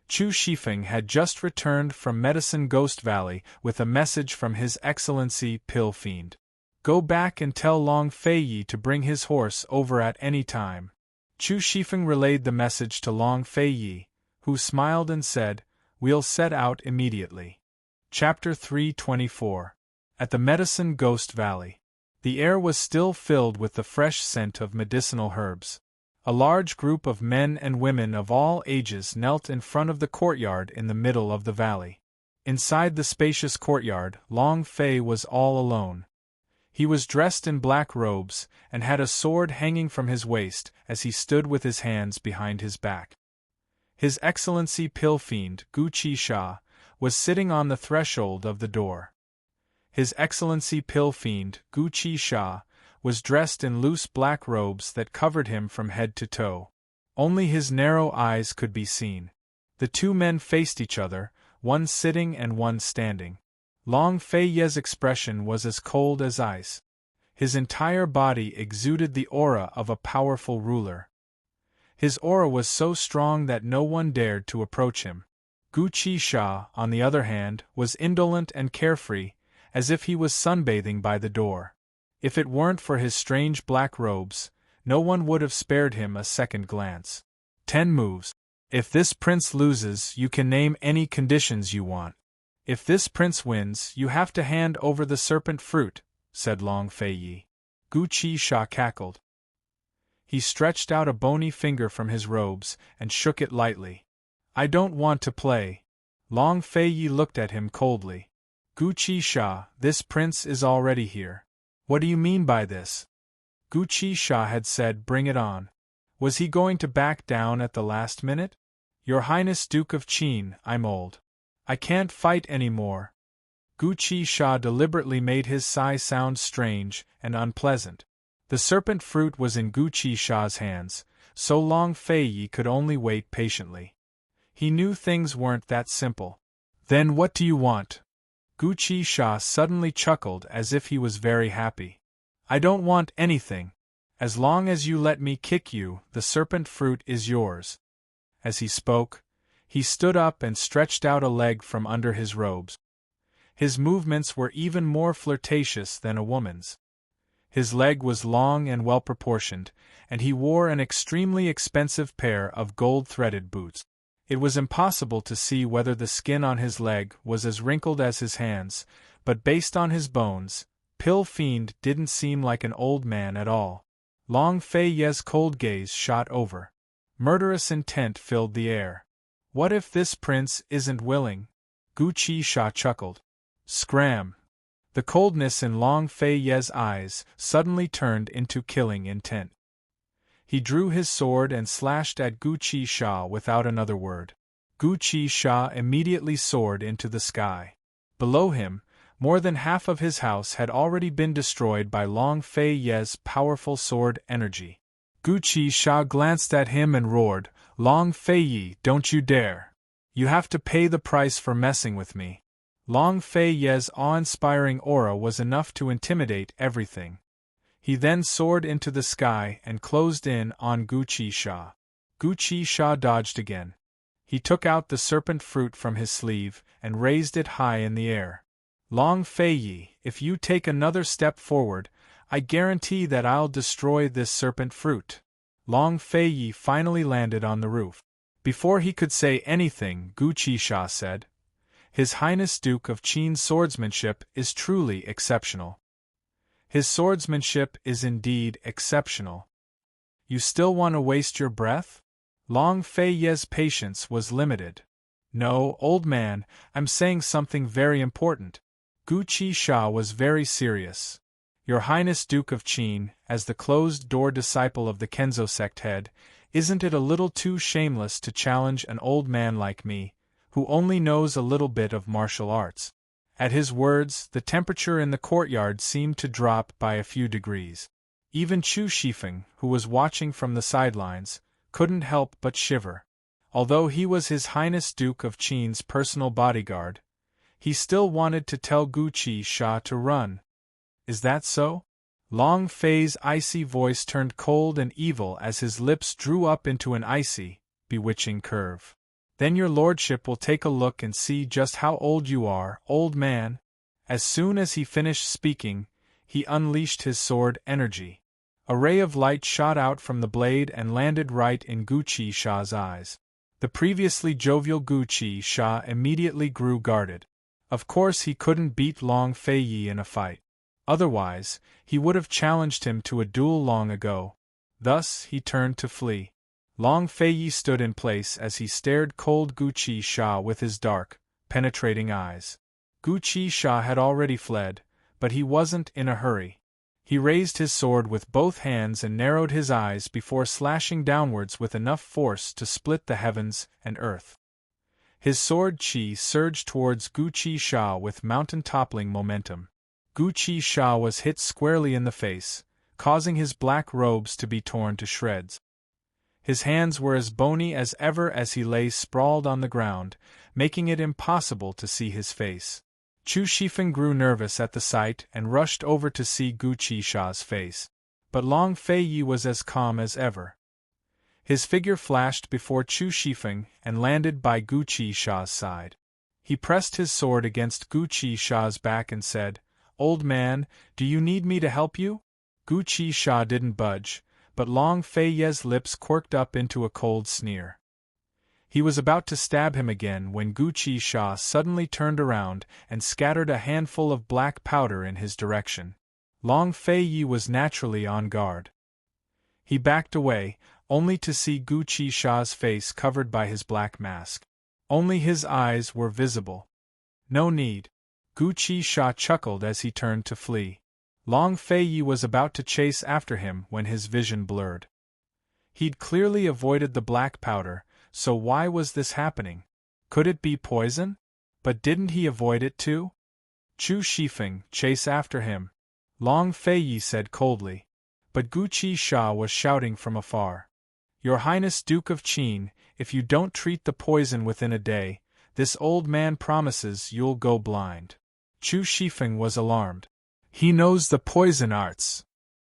Chu Shifeng had just returned from Medicine Ghost Valley with a message from His Excellency Pill Fiend. Go back and tell Long Feiyi to bring his horse over at any time. Chu Shifeng relayed the message to Long Feiyi, who smiled and said, We'll set out immediately. Chapter 324. At the Medicine Ghost Valley. The air was still filled with the fresh scent of medicinal herbs. A large group of men and women of all ages knelt in front of the courtyard in the middle of the valley. Inside the spacious courtyard, Long Fei was all alone. He was dressed in black robes, and had a sword hanging from his waist as he stood with his hands behind his back. His Excellency Pill Fiend, Gu Qi Sha, was sitting on the threshold of the door. His Excellency Pill Fiend, Gu Chi Sha, was dressed in loose black robes that covered him from head to toe. Only his narrow eyes could be seen. The two men faced each other, one sitting and one standing. Long Fei Ye's expression was as cold as ice. His entire body exuded the aura of a powerful ruler. His aura was so strong that no one dared to approach him. Gu Chi Sha, on the other hand, was indolent and carefree, as if he was sunbathing by the door. If it weren't for his strange black robes, no one would have spared him a second glance. 10 moves. If this prince loses, you can name any conditions you want. If this prince wins, you have to hand over the serpent fruit, said Long Fei Yi. Gu Chi Sha cackled. He stretched out a bony finger from his robes and shook it lightly. I don't want to play. Long Fei Yi looked at him coldly. Gu Chi Sha, this prince is already here. What do you mean by this? Gu Chi Sha had said, bring it on. Was he going to back down at the last minute? Your Highness Duke of Qin, I'm old. I can't fight anymore. Gu Chi Sha deliberately made his sigh sound strange and unpleasant. The serpent fruit was in Gu Chi Sha's hands, so Long Fei Yi could only wait patiently. He knew things weren't that simple. Then what do you want? Gu Chi Sha suddenly chuckled as if he was very happy. I don't want anything. As long as you let me kick you, the serpent fruit is yours. As he spoke, he stood up and stretched out a leg from under his robes. His movements were even more flirtatious than a woman's. His leg was long and well-proportioned, and he wore an extremely expensive pair of gold-threaded boots. It was impossible to see whether the skin on his leg was as wrinkled as his hands, but based on his bones, Pill Fiend didn't seem like an old man at all. Long Fei Ye's cold gaze shot over. Murderous intent filled the air. What if this prince isn't willing? Gu Chi Sha chuckled. Scram! The coldness in Long Fei Ye's eyes suddenly turned into killing intent. He drew his sword and slashed at Gu Chi Sha without another word. Gu Chi Sha immediately soared into the sky. Below him, more than half of his house had already been destroyed by Long Fei Ye's powerful sword energy. Gu Chi Sha glanced at him and roared, Long Fei Yi, don't you dare! You have to pay the price for messing with me. Long Fei Ye's awe-inspiring aura was enough to intimidate everything. He then soared into the sky and closed in on Gu Chi Sha. Gu Chi Sha dodged again. He took out the serpent fruit from his sleeve and raised it high in the air. Long Fei Yi, if you take another step forward, I guarantee that I'll destroy this serpent fruit. Long Fei Yi finally landed on the roof. Before he could say anything, Gu Chi Sha said, His Highness Duke of Qin's swordsmanship is truly exceptional. His swordsmanship is indeed exceptional. You still want to waste your breath? Long Fei Ye's patience was limited. No, old man, I'm saying something very important. Gu Chi Sha was very serious. Your Highness Duke of Qin, as the closed-door disciple of the Kenzo sect head, isn't it a little too shameless to challenge an old man like me, who only knows a little bit of martial arts? At his words, the temperature in the courtyard seemed to drop by a few degrees. Even Chu Shifeng, who was watching from the sidelines, couldn't help but shiver. Although he was His Highness Duke of Qin's personal bodyguard, he still wanted to tell Gu Chi Sha to run. Is that so? Long Fei's icy voice turned cold and evil as his lips drew up into an icy, bewitching curve. Then your lordship will take a look and see just how old you are, old man. As soon as he finished speaking, he unleashed his sword energy. A ray of light shot out from the blade and landed right in Gu Chi Sha's eyes. The previously jovial Gu Chi Sha immediately grew guarded. Of course he couldn't beat Long Fei Yi in a fight. Otherwise, he would have challenged him to a duel long ago. Thus, he turned to flee. Long Fei Yi stood in place as he stared cold Gu Chi Sha with his dark, penetrating eyes. Gu Chi Sha had already fled, but he wasn't in a hurry. He raised his sword with both hands and narrowed his eyes before slashing downwards with enough force to split the heavens and earth. His sword chi surged towards Gu Chi Sha with mountain-toppling momentum. Gu Chi Sha was hit squarely in the face, causing his black robes to be torn to shreds. His hands were as bony as ever as he lay sprawled on the ground, making it impossible to see his face. Chu Shifeng grew nervous at the sight and rushed over to see Gu Chi Sha's face. But Long Fei Yi was as calm as ever. His figure flashed before Chu Shifeng and landed by Gu Chi Sha's side. He pressed his sword against Gu Chi Sha's back and said, "Old man, do you need me to help you?" Gu Chi Sha didn't budge, but Long Fei Ye's lips quirked up into a cold sneer. He was about to stab him again when Gu Chi Sha suddenly turned around and scattered a handful of black powder in his direction. Long Fei Yi was naturally on guard. He backed away, only to see Gu Chi Sha's face covered by his black mask. Only his eyes were visible. "No need." Gu Chi Sha chuckled as he turned to flee. Long Fei Yi was about to chase after him when his vision blurred. He'd clearly avoided the black powder, so why was this happening? Could it be poison? But didn't he avoid it too? Chu Shifeng, chase after him, Long Fei Yi said coldly. But Gu Chi Sha was shouting from afar. "Your Highness Duke of Qin, if you don't treat the poison within a day, this old man promises you'll go blind." Chu Shifeng was alarmed. "He knows the poison arts."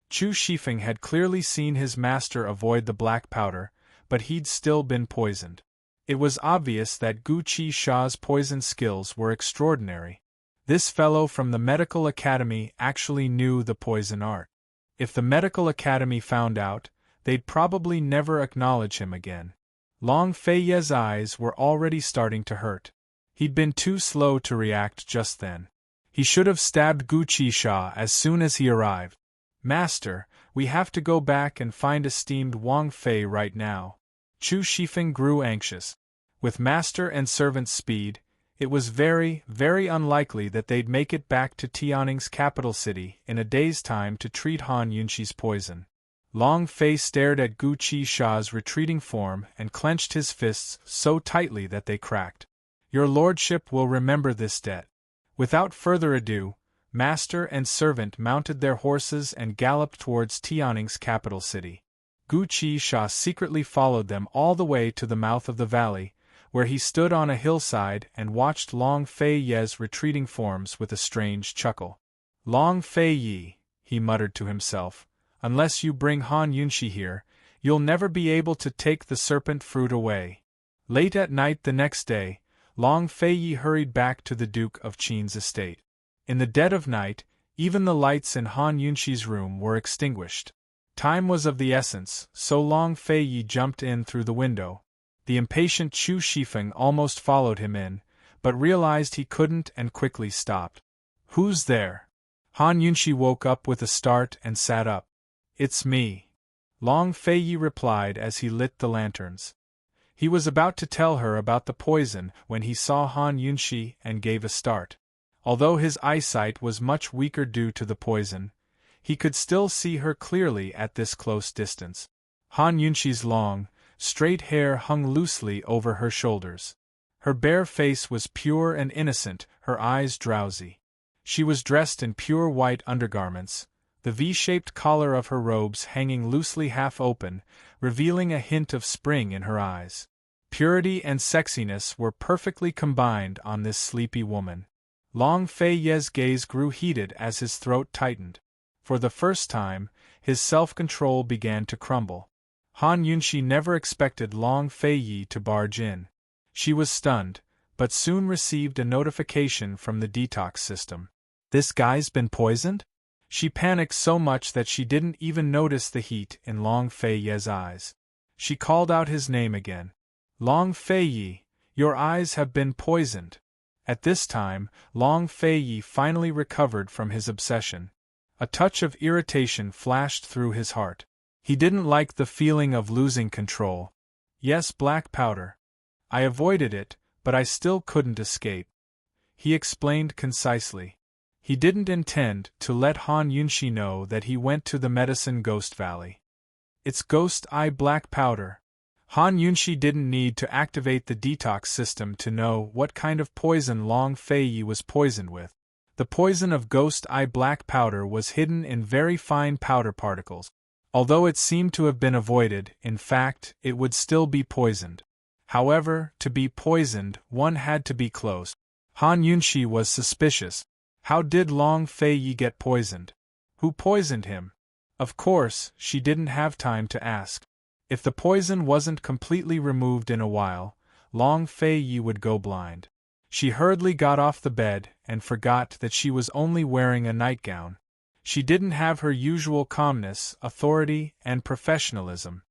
Chu Shifeng had clearly seen his master avoid the black powder, but he'd still been poisoned. It was obvious that Gu Chi Sha's poison skills were extraordinary. This fellow from the medical academy actually knew the poison art. If the medical academy found out, they'd probably never acknowledge him again. Long Fei Ye's eyes were already starting to hurt. He'd been too slow to react just then. He should have stabbed Gu Chi Sha as soon as he arrived. "Master, we have to go back and find esteemed Wang Fei right now." Chu Shifeng grew anxious. With master and servant's speed, it was very, very unlikely that they'd make it back to Tianning's capital city in a day's time to treat Han Yunxi's poison. Long Fei stared at Gu Chi Sha's retreating form and clenched his fists so tightly that they cracked. "Your lordship will remember this debt." Without further ado, master and servant mounted their horses and galloped towards Tianning's capital city. Gu Chi Sha secretly followed them all the way to the mouth of the valley, where he stood on a hillside and watched Long Fei Ye's retreating forms with a strange chuckle. "Long Fei Yi," he muttered to himself, "unless you bring Han Yunxi here, you'll never be able to take the serpent fruit away." Late at night the next day, Long Fei Yi hurried back to the Duke of Qin's estate. In the dead of night, even the lights in Han Yunxi's room were extinguished. Time was of the essence, so Long Fei Yi jumped in through the window. The impatient Chu Shifeng almost followed him in, but realized he couldn't and quickly stopped. "Who's there?" Han Yunxi woke up with a start and sat up. "It's me," Long Fei Yi replied as he lit the lanterns. He was about to tell her about the poison when he saw Han Yunxi and gave a start. Although his eyesight was much weaker due to the poison, he could still see her clearly at this close distance. Han Yunxi's long, straight hair hung loosely over her shoulders. Her bare face was pure and innocent, her eyes drowsy. She was dressed in pure white undergarments, the V-shaped collar of her robes hanging loosely half open, revealing a hint of spring in her eyes. Purity and sexiness were perfectly combined on this sleepy woman. Long Fei Ye's gaze grew heated as his throat tightened. For the first time, his self-control began to crumble. Han Yunxi never expected Long Fei Yi to barge in. She was stunned, but soon received a notification from the detox system. "This guy's been poisoned?" She panicked so much that she didn't even notice the heat in Long Fei Ye's eyes. She called out his name again. "Long Fei Yi, your eyes have been poisoned." At this time, Long Fei Yi finally recovered from his obsession. A touch of irritation flashed through his heart. He didn't like the feeling of losing control. "Yes, black powder. I avoided it, but I still couldn't escape," he explained concisely. He didn't intend to let Han Yunxi know that he went to the Medicine Ghost Valley. "It's Ghost Eye black powder," Han Yunshi didn't need to activate the detox system to know what kind of poison Long Fei Yi was poisoned with. The poison of ghost eye black powder was hidden in very fine powder particles. Although it seemed to have been avoided, in fact, it would still be poisoned. However, to be poisoned, one had to be close. Han Yunshi was suspicious. How did Long Fei Yi get poisoned? Who poisoned him? Of course, she didn't have time to ask. If the poison wasn't completely removed in a while, Long Fei Yi would go blind. She hurriedly got off the bed and forgot that she was only wearing a nightgown. She didn't have her usual calmness, authority, and professionalism.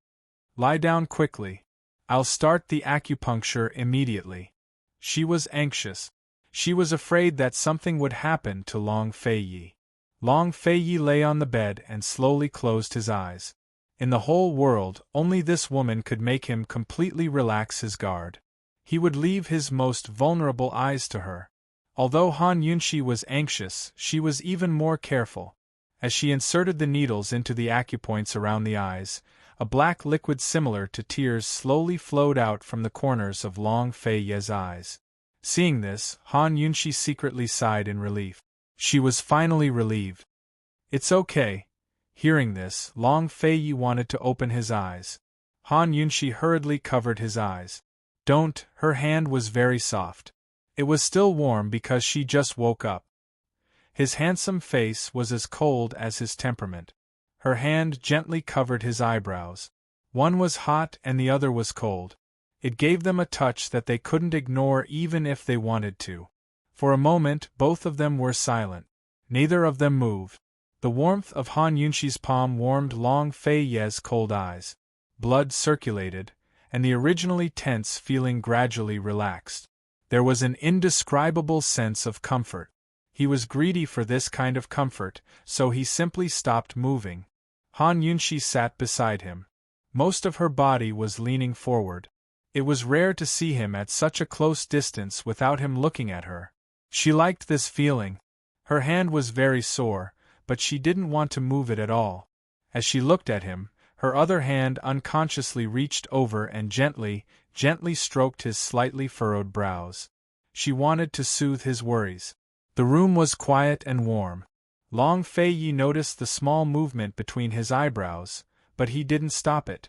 Lie down quickly. I'll start the acupuncture immediately. She was anxious. She was afraid that something would happen to Long Fei Yi. Long Fei Yi lay on the bed and slowly closed his eyes. In the whole world, only this woman could make him completely relax his guard. He would leave his most vulnerable eyes to her. Although Han Yunshi was anxious, she was even more careful. As she inserted the needles into the acupoints around the eyes, a black liquid similar to tears slowly flowed out from the corners of Long Fei Yi's eyes. Seeing this, Han Yunshi secretly sighed in relief. She was finally relieved. It's okay. Hearing this, Long Fei Yi wanted to open his eyes. Han Yunshi hurriedly covered his eyes. Don't, her hand was very soft. It was still warm because she just woke up. His handsome face was as cold as his temperament. Her hand gently covered his eyebrows. One was hot and the other was cold. It gave them a touch that they couldn't ignore even if they wanted to. For a moment, both of them were silent. Neither of them moved. The warmth of Han Yunshi's palm warmed Long Fei Yi's cold eyes. Blood circulated, and the originally tense feeling gradually relaxed. There was an indescribable sense of comfort. He was greedy for this kind of comfort, so he simply stopped moving. Han Yunshi sat beside him. Most of her body was leaning forward. It was rare to see him at such a close distance without him looking at her. She liked this feeling. Her hand was very sore, but she didn't want to move it at all. As she looked at him, her other hand unconsciously reached over and gently stroked his slightly furrowed brows. She wanted to soothe his worries. The room was quiet and warm. Long Fei Yi noticed the small movement between his eyebrows, but he didn't stop it.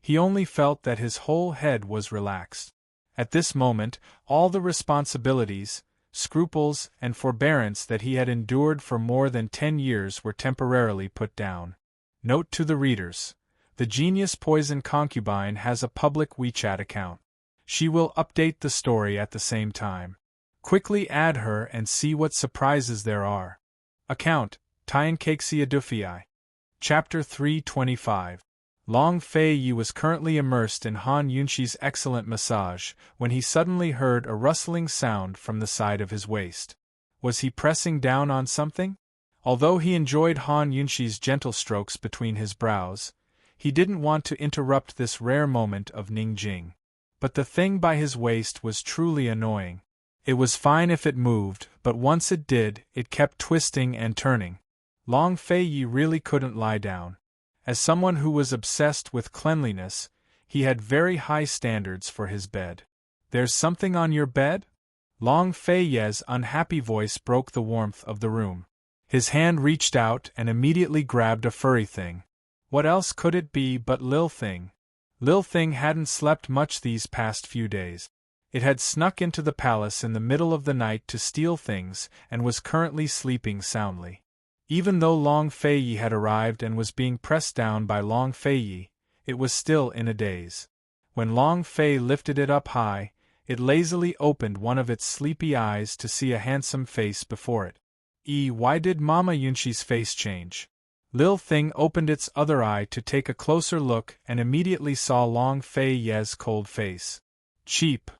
He only felt that his whole head was relaxed. At this moment, all the responsibilities, scruples, and forbearance that he had endured for more than 10 years were temporarily put down. Note to the readers: the Genius Poison Concubine has a public WeChat account. She will update the story at the same time. Quickly add her and see what surprises there are. Account: Tienkexia Dufii. Chapter 325. Long Fei Yi was currently immersed in Han Yunshi's excellent massage when he suddenly heard a rustling sound from the side of his waist. Was he pressing down on something? Although he enjoyed Han Yunshi's gentle strokes between his brows, he didn't want to interrupt this rare moment of Ningjing. But the thing by his waist was truly annoying. It was fine if it moved, but once it did, it kept twisting and turning. Long Fei Yi really couldn't lie down. As someone who was obsessed with cleanliness, he had very high standards for his bed. "There's something on your bed?" Long Fei Yi's unhappy voice broke the warmth of the room. His hand reached out and immediately grabbed a furry thing. What else could it be but Lil Thing? Lil Thing hadn't slept much these past few days. It had snuck into the palace in the middle of the night to steal things and was currently sleeping soundly. Even though Long Fei Yi had arrived and was being pressed down by Long Fei Yi, it was still in a daze. When Long Fei lifted it up high, it lazily opened one of its sleepy eyes to see a handsome face before it. Why did Mama Yunshi's face change? Lil Thing opened its other eye to take a closer look and immediately saw Long Fei Yi's cold face. Cheap!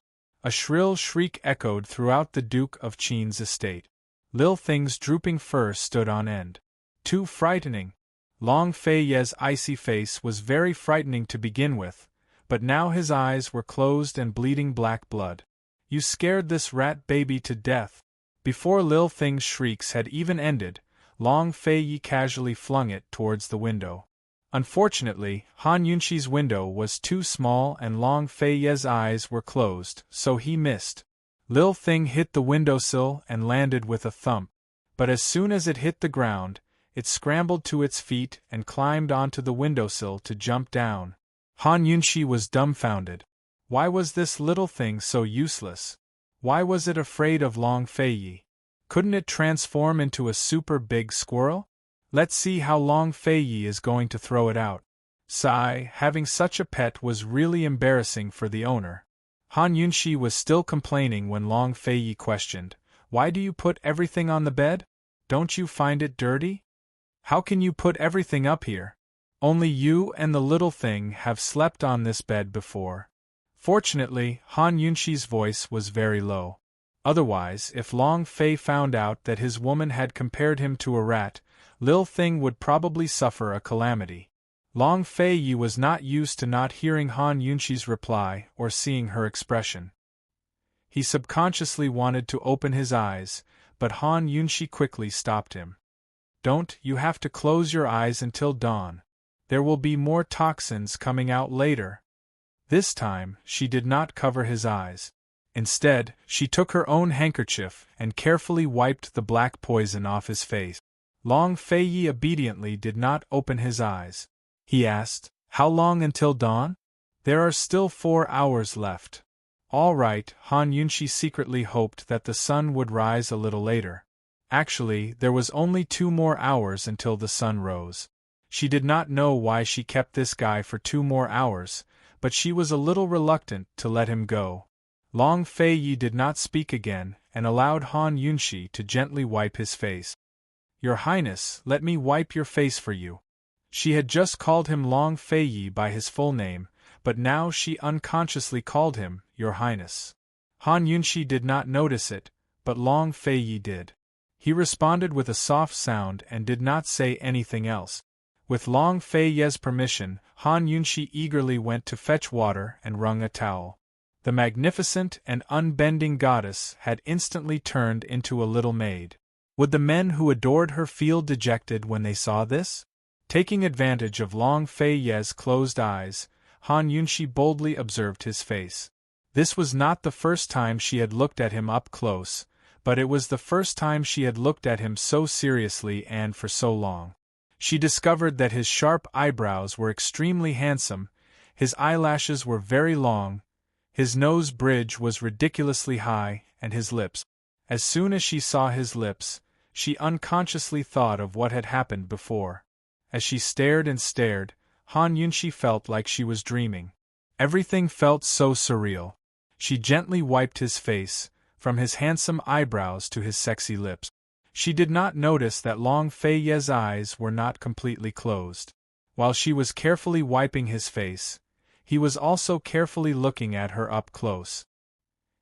A shrill shriek echoed throughout the Duke of Qin's estate. Lil Thing's drooping fur stood on end. Too frightening! Long Fei Yi's icy face was very frightening to begin with, but now his eyes were closed and bleeding black blood. You scared this rat baby to death. Before Lil Thing's shrieks had even ended, Long Fei Yi casually flung it towards the window. Unfortunately, Han Yunxi's window was too small and Long Fei Ye's eyes were closed, so he missed. Lil Thing hit the windowsill and landed with a thump. But as soon as it hit the ground, it scrambled to its feet and climbed onto the windowsill to jump down. Han Yunxi was dumbfounded. Why was this little thing so useless? Why was it afraid of Long Fei Yi? Couldn't it transform into a super big squirrel? Let's see how Long Fei Yi is going to throw it out. Sigh, having such a pet was really embarrassing for the owner. Han Yunxi was still complaining when Long Fei Yi questioned, "Why do you put everything on the bed? Don't you find it dirty? How can you put everything up here? Only you and the little thing have slept on this bed before." Fortunately, Han Yunxi's voice was very low. Otherwise, if Long Fei found out that his woman had compared him to a rat, Lil Thing would probably suffer a calamity. Long Fei Yi was not used to not hearing Han Yunxi's reply or seeing her expression. He subconsciously wanted to open his eyes, but Han Yunxi quickly stopped him. "Don't, you have to close your eyes until dawn. There will be more toxins coming out later." This time, she did not cover his eyes. Instead, she took her own handkerchief and carefully wiped the black poison off his face. Long Fei Yi obediently did not open his eyes. He asked, "How long until dawn?" "There are still 4 hours left." All right, Han Yunxi secretly hoped that the sun would rise a little later. Actually, there was only 2 more hours until the sun rose. She did not know why she kept this guy for 2 more hours, but she was a little reluctant to let him go. Long Fei Yi did not speak again and allowed Han Yunxi to gently wipe his face. "Your Highness, let me wipe your face for you." She had just called him Long Fei Yi by his full name, but now she unconsciously called him Your Highness. Han Yunxi did not notice it, but Long Fei Yi did. He responded with a soft sound and did not say anything else. With Long Fei Ye's permission, Han Yunxi eagerly went to fetch water and wrung a towel. The magnificent and unbending goddess had instantly turned into a little maid. Would the men who adored her feel dejected when they saw this? Taking advantage of Long Fei Ye's closed eyes, Han Yunxi boldly observed his face. This was not the first time she had looked at him up close, but it was the first time she had looked at him so seriously and for so long. She discovered that his sharp eyebrows were extremely handsome, his eyelashes were very long, his nose bridge was ridiculously high, and his lips. As soon as she saw his lips, she unconsciously thought of what had happened before. As she stared and stared, Han Yunxi felt like she was dreaming. Everything felt so surreal. She gently wiped his face, from his handsome eyebrows to his sexy lips. She did not notice that Long Fei Ye's eyes were not completely closed. While she was carefully wiping his face, he was also carefully looking at her up close.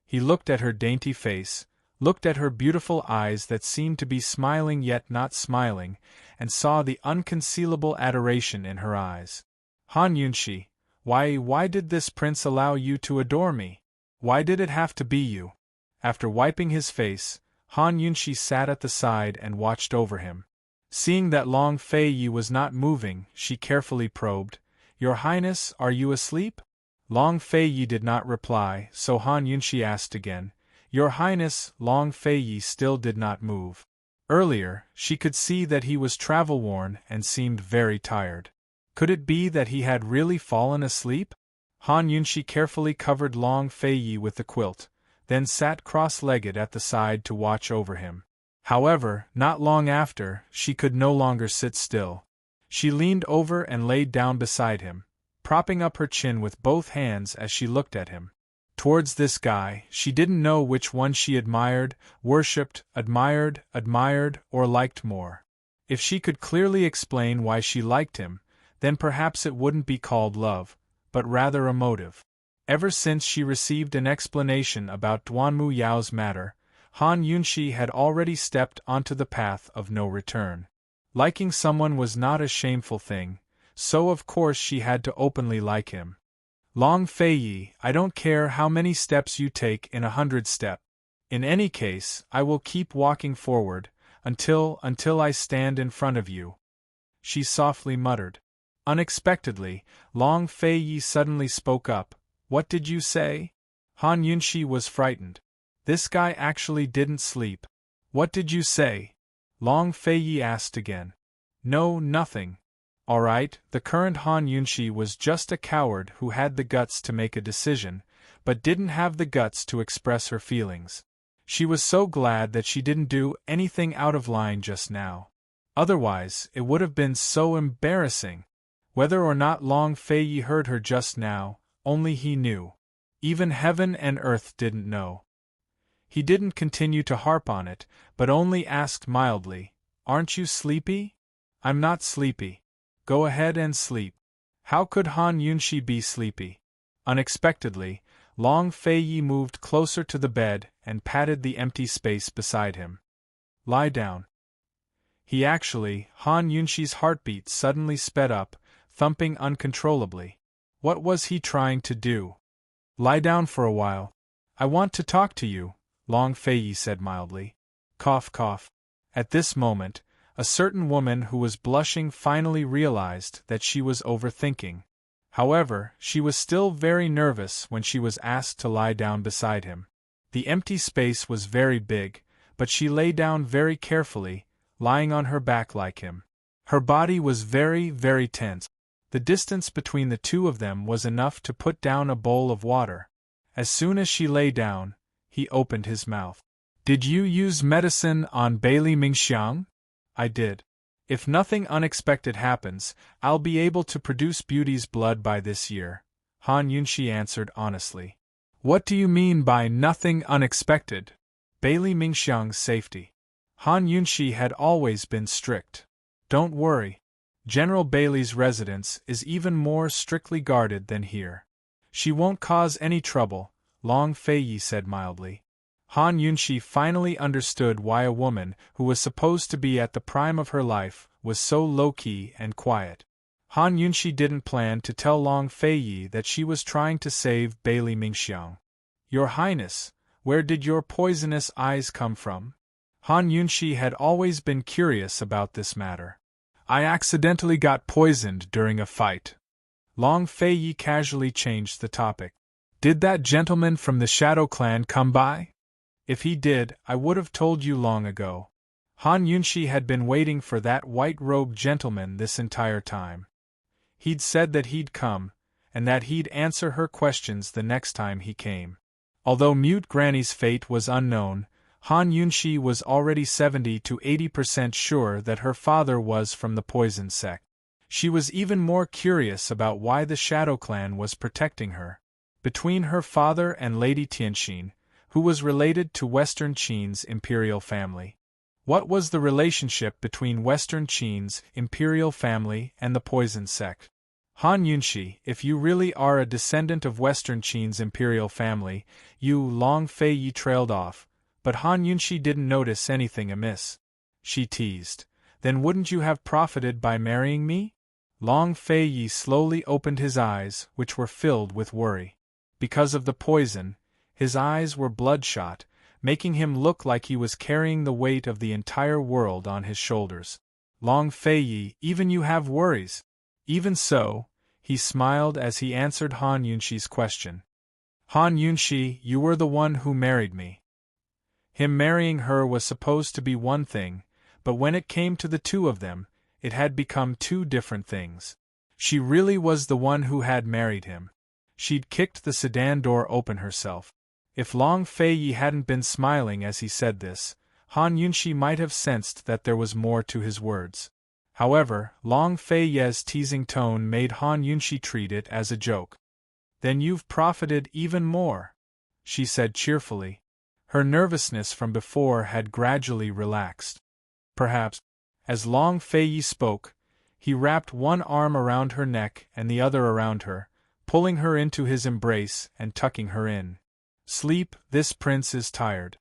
He looked at her dainty face, looked at her beautiful eyes that seemed to be smiling yet not smiling, and saw the unconcealable adoration in her eyes. "Han Yunxi, why did this prince allow you to adore me? Why did it have to be you?" After wiping his face, Han Yunxi sat at the side and watched over him. Seeing that Long Fei Yi was not moving, she carefully probed, "Your Highness, are you asleep?" Long Fei Yi did not reply, so Han Yunxi asked again, "Your Highness." Long Fei Yi still did not move. Earlier, she could see that he was travel-worn and seemed very tired. Could it be that he had really fallen asleep? Han Yunxi carefully covered Long Fei Yi with the quilt, then sat cross-legged at the side to watch over him. However, not long after, she could no longer sit still. She leaned over and laid down beside him, propping up her chin with both hands as she looked at him. Towards this guy, she didn't know which one she admired, worshipped, admired, or liked more. If she could clearly explain why she liked him, then perhaps it wouldn't be called love, but rather a motive. Ever since she received an explanation about Duanmu Yao's matter, Han Yunxi had already stepped onto the path of no return. Liking someone was not a shameful thing, so of course she had to openly like him. "Long Fei Yi, I don't care how many steps you take in 100 steps. In any case, I will keep walking forward, until I stand in front of you," she softly muttered. Unexpectedly, Long Fei-yi suddenly spoke up. What did you say? Han Yunshi was frightened. This guy actually didn't sleep. What did you say? Long Fei-yi asked again. No, nothing. Alright, the current Han Yunshi was just a coward who had the guts to make a decision, but didn't have the guts to express her feelings. She was so glad that she didn't do anything out of line just now. Otherwise, it would have been so embarrassing. Whether or not Long Fei-yi heard her just now, only he knew. Even heaven and earth didn't know. He didn't continue to harp on it, but only asked mildly, Aren't you sleepy? I'm not sleepy. Go ahead and sleep. How could Han Yunshi be sleepy? Unexpectedly, Long Fei-yi moved closer to the bed and patted the empty space beside him. Lie down. Han Yunshi's heartbeat suddenly sped up, thumping uncontrollably. What was he trying to do? Lie down for a while. I want to talk to you, Long Fei-yi said mildly. Cough, cough. At this moment, a certain woman who was blushing finally realized that she was overthinking. However, she was still very nervous when she was asked to lie down beside him. The empty space was very big, but she lay down very carefully, lying on her back like him. Her body was very, very tense. The distance between the two of them was enough to put down a bowl of water. As soon as she lay down, he opened his mouth. Did you use medicine on Bailey Mingxiang? I did. If nothing unexpected happens, I'll be able to produce Beauty's blood by this year, Han Yunshi answered honestly. What do you mean by nothing unexpected? Bailey Mingxiang's safety. Han Yunshi had always been strict. Don't worry. General Bailey's residence is even more strictly guarded than here. She won't cause any trouble, Long Fei-yi said mildly. Han Yunshi finally understood why a woman who was supposed to be at the prime of her life was so low-key and quiet. Han Yunshi didn't plan to tell Long Fei-yi that she was trying to save Bailey Mingxiang. Your Highness, where did your poisonous eyes come from? Han Yunshi had always been curious about this matter. I accidentally got poisoned during a fight. Long Fei-yi casually changed the topic. Did that gentleman from the Shadow Clan come by? If he did, I would have told you long ago. Han Yunshi had been waiting for that white-robed gentleman this entire time. He'd said that he'd come, and that he'd answer her questions the next time he came. Although Mute Granny's fate was unknown, Han Yunshi was already 70 to 80% sure that her father was from the poison sect. She was even more curious about why the Shadow Clan was protecting her. Between her father and Lady Tianxin, who was related to Western Qin's imperial family. What was the relationship between Western Qin's imperial family and the poison sect? Han Yunshi, if you really are a descendant of Western Qin's imperial family, you Long Fei-yi trailed off, but Han Yunshi didn't notice anything amiss. She teased. Then wouldn't you have profited by marrying me? Long Fei-yi slowly opened his eyes, which were filled with worry. Because of the poison, his eyes were bloodshot, making him look like he was carrying the weight of the entire world on his shoulders. Long Fei-yi, even you have worries. Even so, he smiled as he answered Han Yunshi's question. Han Yunshi, you were the one who married me. Him marrying her was supposed to be one thing, but when it came to the two of them, it had become two different things. She really was the one who had married him. She'd kicked the sedan door open herself. If Long Fei-yi hadn't been smiling as he said this, Han Yunshi might have sensed that there was more to his words. However, Long Fei-yi's teasing tone made Han Yunshi treat it as a joke. Then you've profited even more, she said cheerfully. Her nervousness from before had gradually relaxed. Perhaps. As Long Fei-yi spoke, he wrapped one arm around her neck and the other around her, pulling her into his embrace and tucking her in. Sleep, this prince is tired.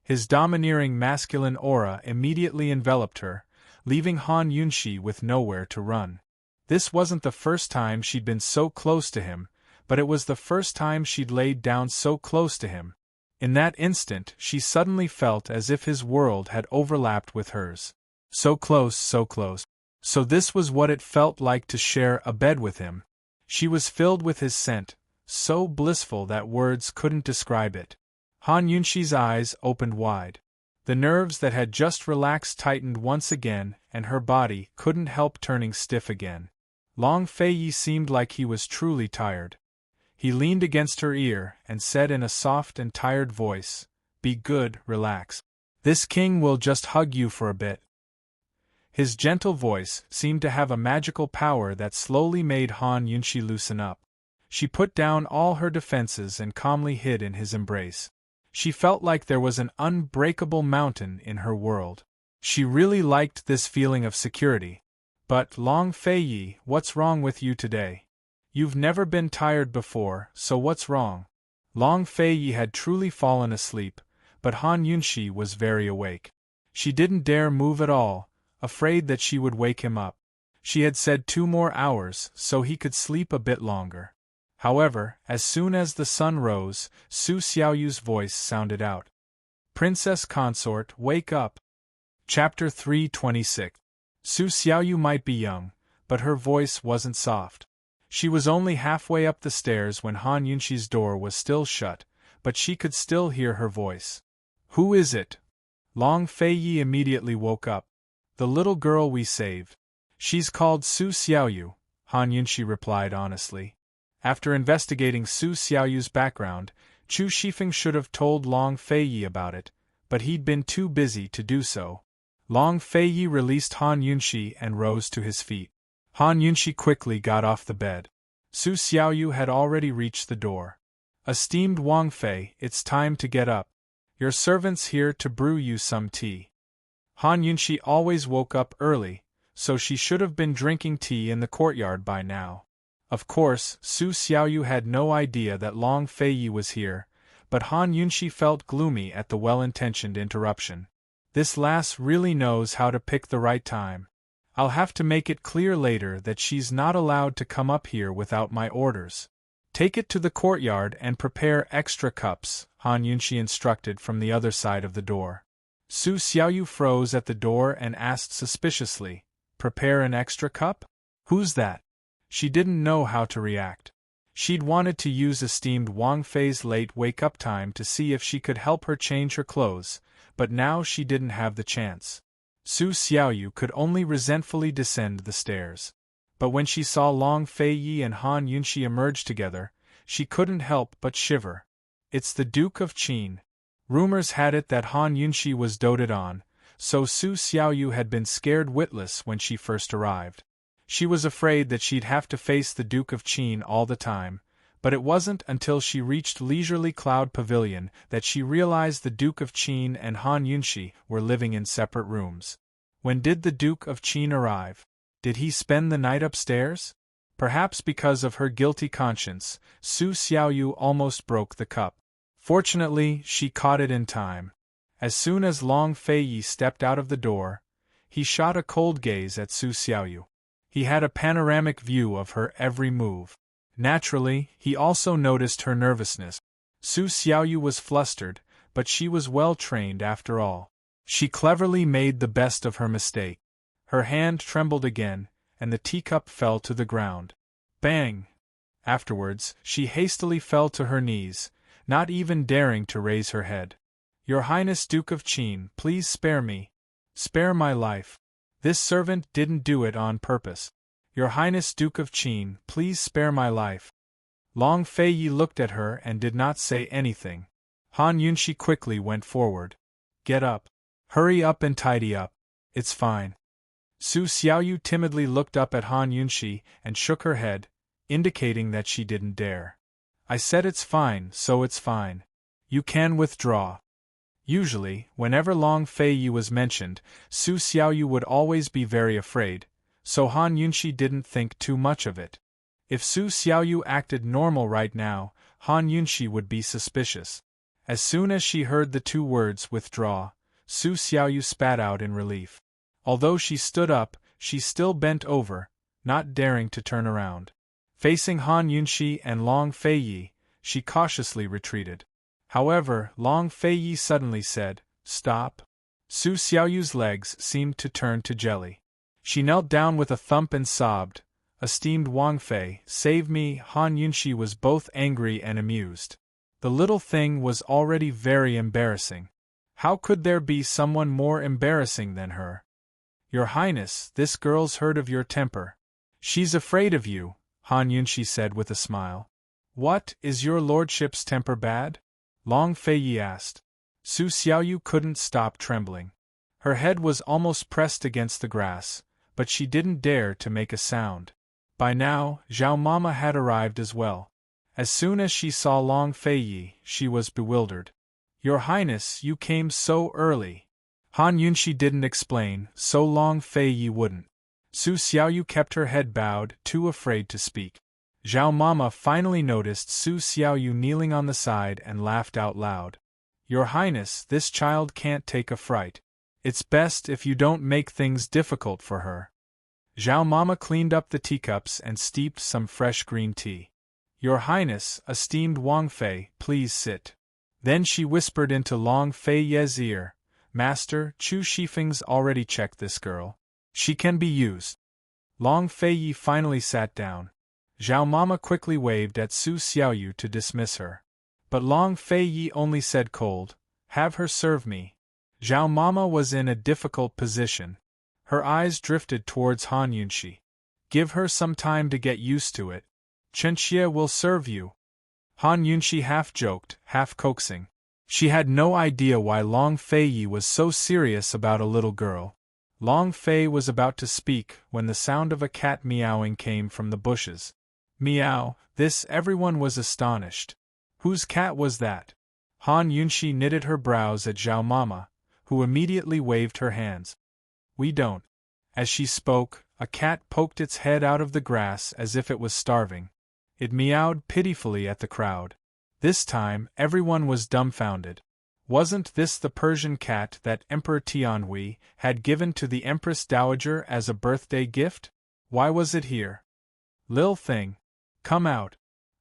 His domineering masculine aura immediately enveloped her, leaving Han Yunshi with nowhere to run. This wasn't the first time she'd been so close to him, but it was the first time she'd laid down so close to him. In that instant she suddenly felt as if his world had overlapped with hers. So close, so close. So this was what it felt like to share a bed with him. She was filled with his scent, so blissful that words couldn't describe it. Han Yunxi's eyes opened wide. The nerves that had just relaxed tightened once again, and her body couldn't help turning stiff again. Long Feiyi seemed like he was truly tired. He leaned against her ear and said in a soft and tired voice, "Be good, relax. This king will just hug you for a bit." His gentle voice seemed to have a magical power that slowly made Han Yunxi loosen up. She put down all her defenses and calmly hid in his embrace. She felt like there was an unbreakable mountain in her world. She really liked this feeling of security. But, Long Feiyi, what's wrong with you today? You've never been tired before, so what's wrong? Long Feiyi had truly fallen asleep, but Han Yunxi was very awake. She didn't dare move at all, afraid that she would wake him up. She had said 2 more hours, so he could sleep a bit longer. However, as soon as the sun rose, Su Xiaoyu's voice sounded out. "Princess Consort, wake up!" Chapter 326. Su Xiaoyu might be young, but her voice wasn't soft. She was only halfway up the stairs when Han Yunxi's door was still shut, but she could still hear her voice. "Who is it?" Long Feiyi immediately woke up. "The little girl we saved. She's called Su Xiaoyu," Han Yunxi replied honestly. After investigating Su Xiaoyu's background, Chu Shifeng should have told Long Feiyi about it, but he'd been too busy to do so. Long Feiyi released Han Yunxi and rose to his feet. Han Yunxi quickly got off the bed. Su Xiaoyu had already reached the door. "Esteemed Wang Fei, it's time to get up. Your servant's here to brew you some tea." Han Yunxi always woke up early, so she should have been drinking tea in the courtyard by now. Of course, Su Xiaoyu had no idea that Long Feiyi was here, but Han Yunxi felt gloomy at the well-intentioned interruption. This lass really knows how to pick the right time. I'll have to make it clear later that she's not allowed to come up here without my orders. "Take it to the courtyard and prepare extra cups," Han Yunxi instructed from the other side of the door. Su Xiaoyu froze at the door and asked suspiciously, "Prepare an extra cup? Who's that?" She didn't know how to react. She'd wanted to use esteemed Wang Fei's late wake-up time to see if she could help her change her clothes, but now she didn't have the chance. Su Xiaoyu could only resentfully descend the stairs. But when she saw Long Feiyi and Han Yunxi emerge together, she couldn't help but shiver. "It's the Duke of Qin." Rumors had it that Han Yunxi was doted on, so Su Xiaoyu had been scared witless when she first arrived. She was afraid that she'd have to face the Duke of Qin all the time, but it wasn't until she reached Leisurely Cloud Pavilion that she realized the Duke of Qin and Han Yunxi were living in separate rooms. When did the Duke of Qin arrive? Did he spend the night upstairs? Perhaps because of her guilty conscience, Su Xiaoyu almost broke the cup. Fortunately, she caught it in time. As soon as Long Feiyi stepped out of the door, he shot a cold gaze at Su Xiaoyu. He had a panoramic view of her every move. Naturally, he also noticed her nervousness. Su Xiaoyu was flustered, but she was well trained after all. She cleverly made the best of her mistake. Her hand trembled again, and the teacup fell to the ground. Bang! Afterwards, she hastily fell to her knees, not even daring to raise her head. "Your Highness Duke of Qin, please spare me. Spare my life. This servant didn't do it on purpose. Your Highness Duke of Qin, please spare my life." Long Feiyi looked at her and did not say anything. Han Yunxi quickly went forward. "Get up. Hurry up and tidy up. It's fine." Su Xiaoyu timidly looked up at Han Yunxi and shook her head, indicating that she didn't dare. "I said it's fine, so it's fine. You can withdraw." Usually, whenever Long Feiyi was mentioned, Su Xiaoyu would always be very afraid, so Han Yunxi didn't think too much of it. If Su Xiaoyu acted normal right now, Han Yunxi would be suspicious. As soon as she heard the 2 words withdraw, Su Xiaoyu spat out in relief. Although she stood up, she still bent over, not daring to turn around. Facing Han Yunxi and Long Feiyi, she cautiously retreated. However, Long Feiyi suddenly said, "Stop." Su Xiaoyu's legs seemed to turn to jelly. She knelt down with a thump and sobbed, "Esteemed Wang Fei, save me." Han Yunshi was both angry and amused. The little thing was already very embarrassing. How could there be someone more embarrassing than her? "Your Highness, this girl's heard of your temper. She's afraid of you," Han Yunshi said with a smile. "What, is your lordship's temper bad?" Long Feiyi asked. Su Xiaoyu couldn't stop trembling. Her head was almost pressed against the grass, but she didn't dare to make a sound. By now, Zhao Mama had arrived as well. As soon as she saw Long Feiyi, she was bewildered. "Your Highness, you came so early." Han Yunshi didn't explain, so Long Feiyi wouldn't. Su Xiaoyu kept her head bowed, too afraid to speak. Zhao Mama finally noticed Su Xiaoyu kneeling on the side and laughed out loud. "Your Highness, this child can't take a fright. It's best if you don't make things difficult for her." Zhao Mama cleaned up the teacups and steeped some fresh green tea. "Your Highness, esteemed Wang Fei, please sit." Then she whispered into Long Feiyi's ear, "Master, Chu Shifeng's already checked this girl. She can be used." Long Feiyi finally sat down. Zhao Mama quickly waved at Su Xiaoyu to dismiss her. But Long Feiyi only said cold, "Have her serve me." Zhao Mama was in a difficult position. Her eyes drifted towards Han Yunshi. "Give her some time to get used to it. Chen Xie will serve you." Han Yunshi half joked, half coaxing. She had no idea why Long Feiyi was so serious about a little girl. Long Fei was about to speak when the sound of a cat meowing came from the bushes. Meow, this everyone was astonished. Whose cat was that? Han Yunshi knitted her brows at Zhao Mama, who immediately waved her hands. "We don't." As she spoke, a cat poked its head out of the grass as if it was starving. It meowed pitifully at the crowd. This time, everyone was dumbfounded. Wasn't this the Persian cat that Emperor Tianhui had given to the Empress Dowager as a birthday gift? Why was it here? "Lil Thing, come out!"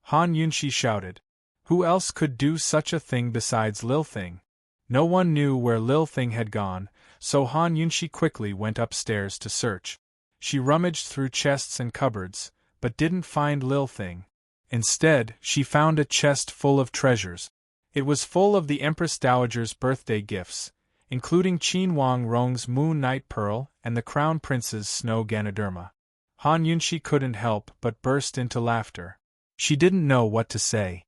Han Yunshi shouted. Who else could do such a thing besides Lil Thing? No one knew where Lil Thing had gone, so Han Yunshi quickly went upstairs to search. She rummaged through chests and cupboards, but didn't find Lil Thing. Instead, she found a chest full of treasures. It was full of the Empress Dowager's birthday gifts, including Qin Wang Rong's Moon Night Pearl and the Crown Prince's Snow Ganoderma. Han Yunshi couldn't help but burst into laughter. She didn't know what to say.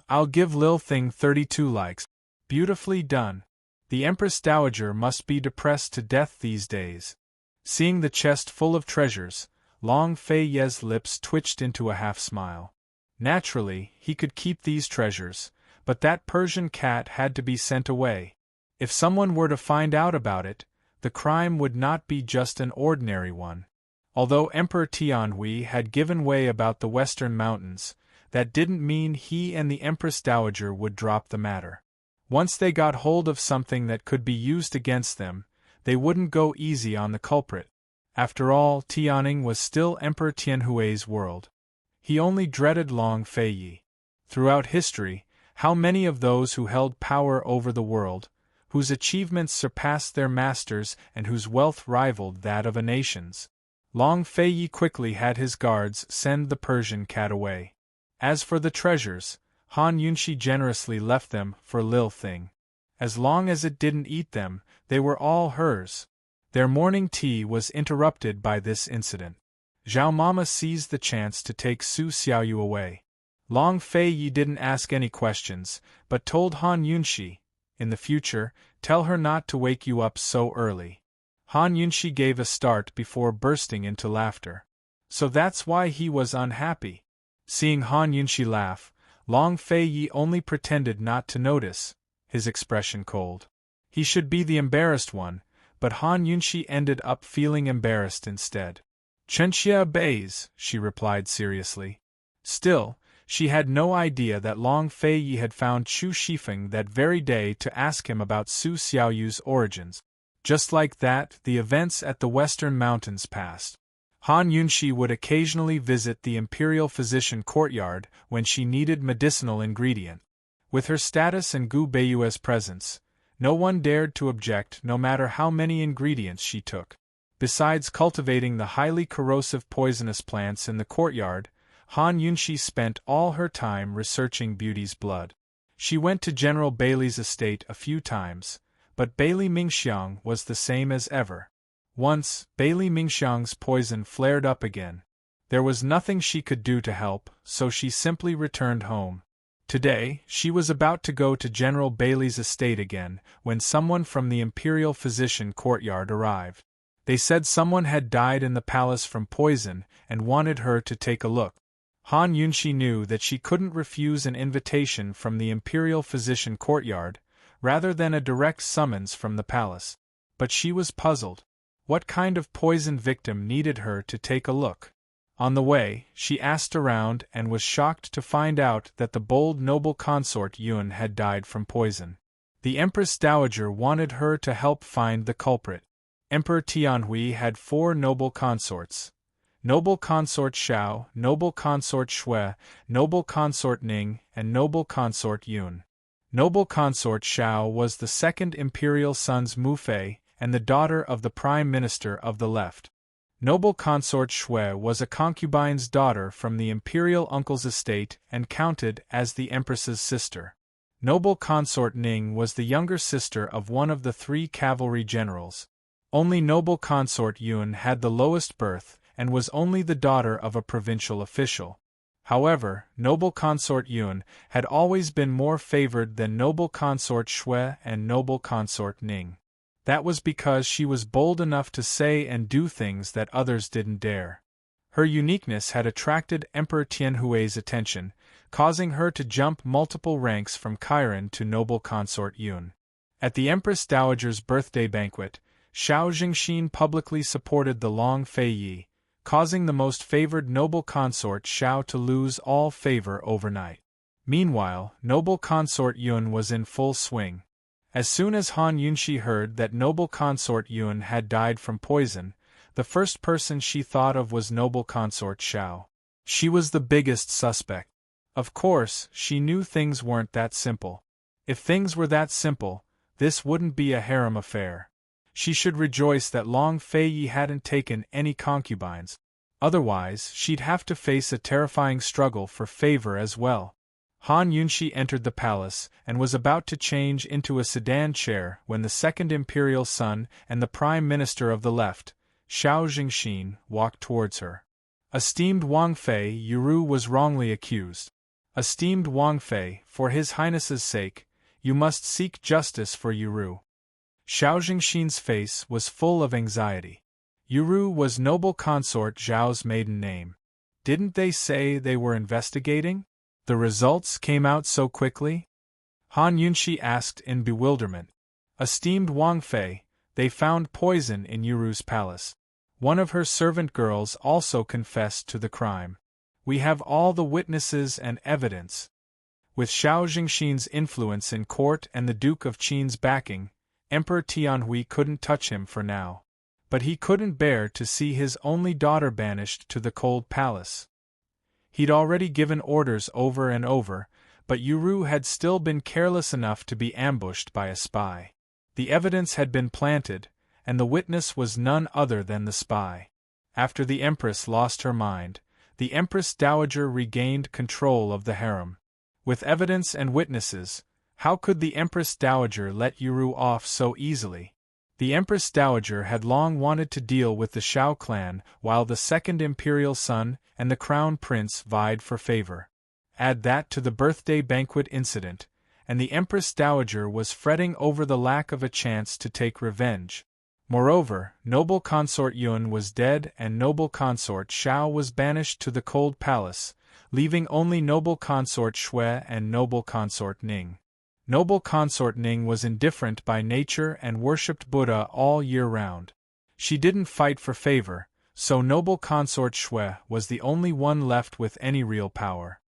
I'll give Lil Thing 32 likes. Beautifully done. The Empress Dowager must be depressed to death these days." Seeing the chest full of treasures, Long Feiyi's lips twitched into a half-smile. Naturally, he could keep these treasures, but that Persian cat had to be sent away. If someone were to find out about it, the crime would not be just an ordinary one. Although Emperor Tianhui had given way about the Western Mountains, that didn't mean he and the Empress Dowager would drop the matter. Once they got hold of something that could be used against them, they wouldn't go easy on the culprit. After all, Tianning was still Emperor Tianhui's world. He only dreaded Long Feiyi. Throughout history, how many of those who held power over the world, whose achievements surpassed their masters and whose wealth rivaled that of a nation's? Long Feiyi quickly had his guards send the Persian cat away. As for the treasures, Han Yunshi generously left them for Lil Thing. As long as it didn't eat them, they were all hers. Their morning tea was interrupted by this incident. Zhao Mama seized the chance to take Su Xiaoyu away. Long Feiyi didn't ask any questions, but told Han Yunshi, "In the future, tell her not to wake you up so early." Han Yunshi gave a start before bursting into laughter. So that's why he was unhappy. Seeing Han Yunshi laugh, Long Feiyi only pretended not to notice, his expression cold. He should be the embarrassed one, but Han Yunshi ended up feeling embarrassed instead. "Chen Xie obeys," she replied seriously. Still, she had no idea that Long Feiyi had found Chu Shifeng that very day to ask him about Su Xiaoyu's origins. Just like that, the events at the Western Mountains passed. Han Yunshi would occasionally visit the Imperial Physician Courtyard when she needed medicinal ingredient. With her status and Gu Beiyue's presence, no one dared to object no matter how many ingredients she took. Besides cultivating the highly corrosive poisonous plants in the courtyard, Han Yunshi spent all her time researching Beauty's blood. She went to General Bailey's estate a few times, but Bailey Mingxiang was the same as ever. Once, Bailey Mingxiang's poison flared up again. There was nothing she could do to help, so she simply returned home. Today, she was about to go to General Bailey's estate again, when someone from the Imperial Physician courtyard arrived. They said someone had died in the palace from poison and wanted her to take a look. Han Yunshi knew that she couldn't refuse an invitation from the Imperial Physician courtyard, rather than a direct summons from the palace. But she was puzzled. What kind of poison victim needed her to take a look? On the way, she asked around and was shocked to find out that the bold noble consort Yun had died from poison. The Empress Dowager wanted her to help find the culprit. Emperor Tianhui had 4 noble consorts: Noble Consort Xiao, Noble Consort Shui, Noble Consort Ning, and Noble Consort Yun. Noble Consort Xiao was the second imperial son's Mufei and the daughter of the Prime Minister of the Left. Noble Consort Shui was a concubine's daughter from the imperial uncle's estate and counted as the Empress's sister. Noble Consort Ning was the younger sister of one of the 3 cavalry generals. Only Noble Consort Yun had the lowest birth and was only the daughter of a provincial official. However, Noble Consort Yun had always been more favored than Noble Consort Shui and Noble Consort Ning. That was because she was bold enough to say and do things that others didn't dare. Her uniqueness had attracted Emperor Tianhui's attention, causing her to jump multiple ranks from Chiron to Noble Consort Yun. At the Empress Dowager's birthday banquet, Xiao Jingxin publicly supported the Long Fei Yi, causing the most favored noble consort Xiao to lose all favor overnight. Meanwhile, noble consort Yun was in full swing. As soon as Han Yunshi heard that noble consort Yun had died from poison, the first person she thought of was noble consort Xiao. She was the biggest suspect. Of course, she knew things weren't that simple. If things were that simple, this wouldn't be a harem affair. She should rejoice that Long Fei Yi hadn't taken any concubines. Otherwise, she'd have to face a terrifying struggle for favor as well. Han Yunshi entered the palace and was about to change into a sedan chair when the second imperial son and the prime minister of the left, Xiao Jingxin, walked towards her. Esteemed Wang Fei, Yuru was wrongly accused. Esteemed Wang Fei, for His Highness's sake, you must seek justice for Yuru. Xiao Jingxin's face was full of anxiety. Yuru was noble consort Zhao's maiden name. Didn't they say they were investigating? The results came out so quickly? Han Yunshi asked in bewilderment. Esteemed Wang Fei, they found poison in Yuru's palace. One of her servant girls also confessed to the crime. We have all the witnesses and evidence. With Xiao Jingxin's influence in court and the Duke of Qin's backing, Emperor Tianhui couldn't touch him for now. But he couldn't bear to see his only daughter banished to the cold palace. He'd already given orders over and over, but Yuru had still been careless enough to be ambushed by a spy. The evidence had been planted, and the witness was none other than the spy. After the Empress lost her mind, the Empress Dowager regained control of the harem. With evidence and witnesses, how could the Empress Dowager let Yuru off so easily? The Empress Dowager had long wanted to deal with the Xiao clan while the second imperial son and the crown prince vied for favor. Add that to the birthday banquet incident, and the Empress Dowager was fretting over the lack of a chance to take revenge. Moreover, noble consort Yun was dead and noble consort Xiao was banished to the cold palace, leaving only noble consort Shui and noble consort Ning. Noble consort Ning was indifferent by nature and worshipped Buddha all year round. She didn't fight for favor, so noble consort Shui was the only one left with any real power.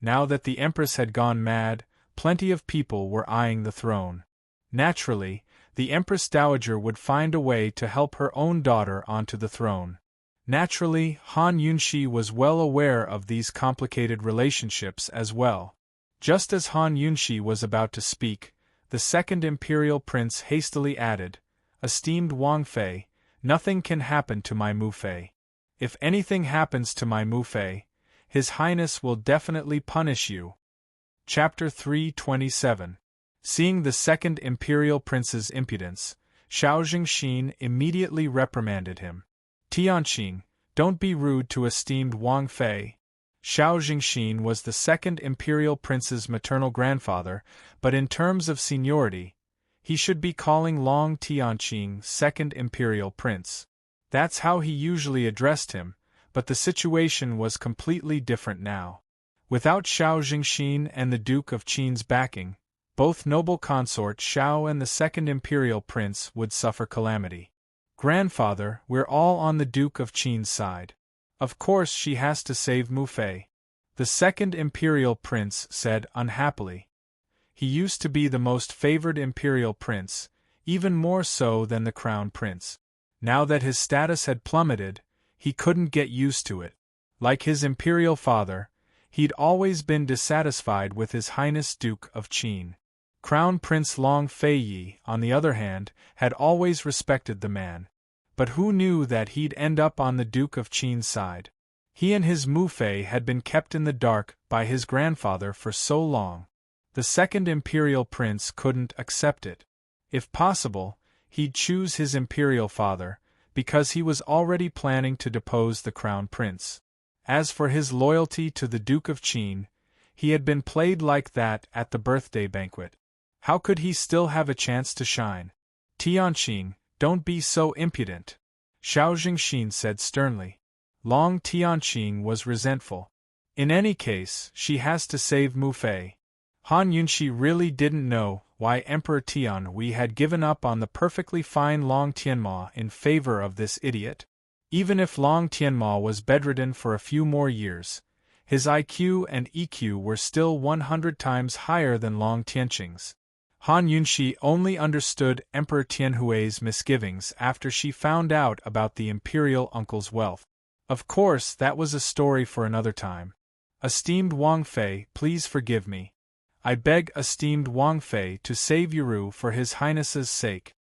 Now that the Empress had gone mad, plenty of people were eyeing the throne. Naturally, the Empress Dowager would find a way to help her own daughter onto the throne. Naturally, Han Yunshi was well aware of these complicated relationships as well. Just as Han Yunshi was about to speak, the second imperial prince hastily added, Esteemed Wang Fei, Nothing can happen to my Mufei. If anything happens to my Mufei, His Highness will definitely punish you. Chapter 327. Seeing the second imperial prince's impudence, Xiao Jingxin immediately reprimanded him. Tianqing, don't be rude to esteemed Wang Fei. Xiao Jingxin was the second imperial prince's maternal grandfather, but in terms of seniority, he should be calling Long Tianqing second imperial prince. That's how he usually addressed him, but the situation was completely different now. Without Xiao Jingxin and the Duke of Qin's backing, both noble consort Xiao and the second imperial prince would suffer calamity. Grandfather, we're all on the Duke of Qin's side. Of course she has to save Mufei. The second imperial prince said unhappily. He used to be the most favored imperial prince, even more so than the crown prince. Now that his status had plummeted, he couldn't get used to it. Like his imperial father, he'd always been dissatisfied with His Highness Duke of Qin. Crown Prince Long Feiyi, on the other hand, had always respected the man. But who knew that he'd end up on the Duke of Qin's side? He and his Mufei had been kept in the dark by his grandfather for so long. The second imperial prince couldn't accept it. If possible, he'd choose his imperial father, because he was already planning to depose the crown prince. As for his loyalty to the Duke of Qin, he had been played like that at the birthday banquet. How could he still have a chance to shine? Tianqing, don't be so impudent, Xiao Jingxin said sternly. Long Tianqing was resentful. In any case, she has to save Mufei. Han Yunxi really didn't know why Emperor Tianhui had given up on the perfectly fine Long Tianma in favor of this idiot. Even if Long Tianma was bedridden for a few more years, his IQ and EQ were still 100 times higher than Long Tianqing's. Han Yunxi only understood Emperor Tianhui's misgivings after she found out about the imperial uncle's wealth. Of course, that was a story for another time. Esteemed Wang Fei, please forgive me. I beg esteemed Wang Fei to save Yuru for His Highness's sake.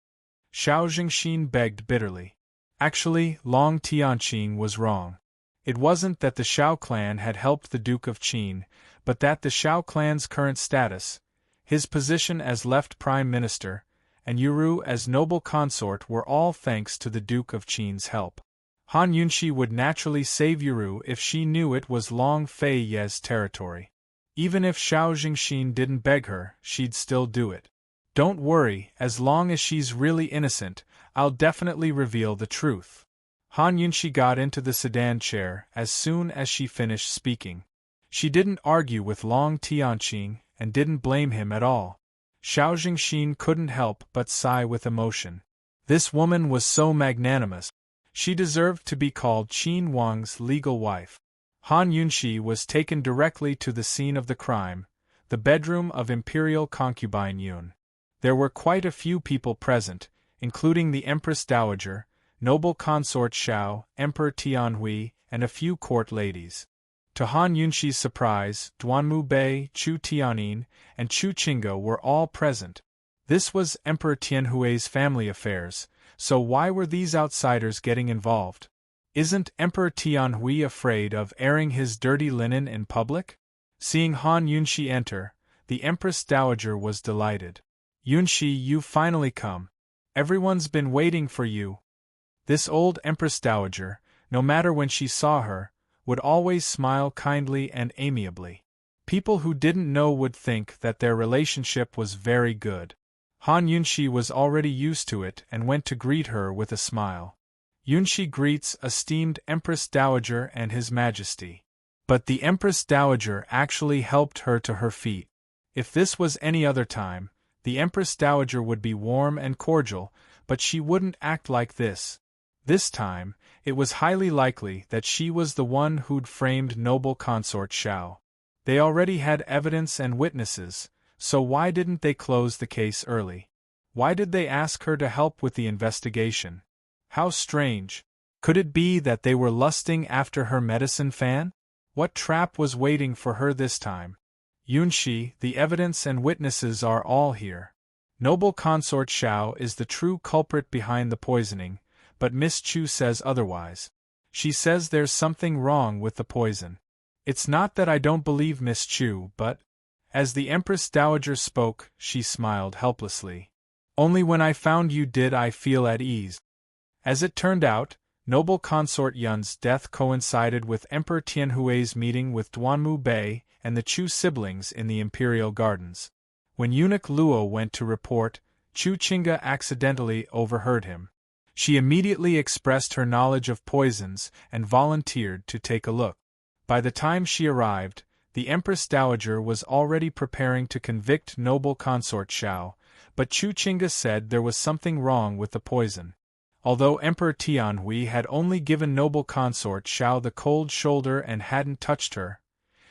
Xiao Jingxin begged bitterly. Actually, Long Tianqing was wrong. It wasn't that the Xiao clan had helped the Duke of Qin, but that the Xiao clan's current status, his position as left prime minister, and Yuru as noble consort were all thanks to the Duke of Qin's help. Han Yunxi would naturally save Yuru if she knew it was Long Feiyi's territory. Even if Xiao Jingxin didn't beg her, she'd still do it. Don't worry, as long as she's really innocent, I'll definitely reveal the truth. Han Yunxi got into the sedan chair as soon as she finished speaking. She didn't argue with Long Tianqing and didn't blame him at all. Xiao Jingxin couldn't help but sigh with emotion. This woman was so magnanimous. She deserved to be called Qin Wang's legal wife. Han Yunxi was taken directly to the scene of the crime, the bedroom of imperial concubine Yun. There were quite a few people present, including the Empress Dowager, noble consort Xiao, Emperor Tianhui, and a few court ladies. To Han Yunxi's surprise, Duanmu Bei, Chu Tianin, and Chu Qingge were all present. This was Emperor Tianhui's family affairs, so why were these outsiders getting involved? Isn't Emperor Tianhui afraid of airing his dirty linen in public? Seeing Han Yunxi enter, the Empress Dowager was delighted. Yunxi, you've finally come. Everyone's been waiting for you. This old Empress Dowager, no matter when she saw her, would always smile kindly and amiably. People who didn't know would think that their relationship was very good. Han Yunxi was already used to it and went to greet her with a smile. Yunxi greets esteemed Empress Dowager and His Majesty. But the Empress Dowager actually helped her to her feet. If this was any other time, the Empress Dowager would be warm and cordial, but she wouldn't act like this. This time, it was highly likely that she was the one who'd framed noble consort Xiao. They already had evidence and witnesses, so why didn't they close the case early? Why did they ask her to help with the investigation? How strange. Could it be that they were lusting after her medicine fan? What trap was waiting for her this time? Yunxi, the evidence and witnesses are all here. Noble consort Xiao is the true culprit behind the poisoning, but Miss Chu says otherwise. She says there's something wrong with the poison. It's not that I don't believe Miss Chu, but…" As the Empress Dowager spoke, she smiled helplessly. "Only when I found you did I feel at ease." As it turned out, noble consort Yun's death coincided with Emperor Tianhui's meeting with Duanmu Bei and the Chu siblings in the imperial gardens. When eunuch Luo went to report, Chu Qingge accidentally overheard him. She immediately expressed her knowledge of poisons and volunteered to take a look. By the time she arrived, the Empress Dowager was already preparing to convict noble consort Xiao, but Chu Qingge said there was something wrong with the poison. Although Emperor Tianhui had only given noble consort Xiao the cold shoulder and hadn't touched her,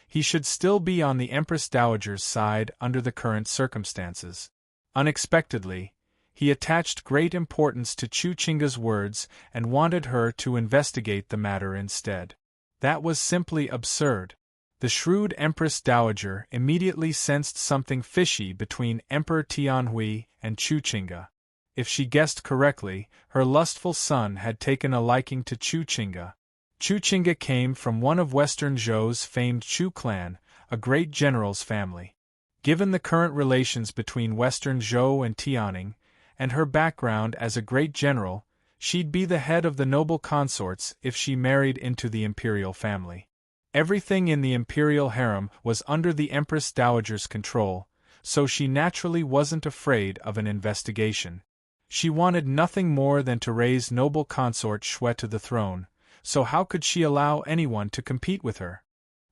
he should still be on the Empress Dowager's side under the current circumstances. Unexpectedly, he attached great importance to Chu Qingge's words and wanted her to investigate the matter instead. That was simply absurd. The shrewd Empress Dowager immediately sensed something fishy between Emperor Tianhui and Chu Qingge. If she guessed correctly, her lustful son had taken a liking to Chu Qingge. Chu Qingge came from one of Western Zhou's famed Chu clan, a great general's family. Given the current relations between Western Zhou and Tianning, and her background as a great general, she'd be the head of the noble consorts if she married into the imperial family. Everything in the imperial harem was under the Empress Dowager's control, so she naturally wasn't afraid of an investigation. She wanted nothing more than to raise noble consort Shui to the throne, so how could she allow anyone to compete with her?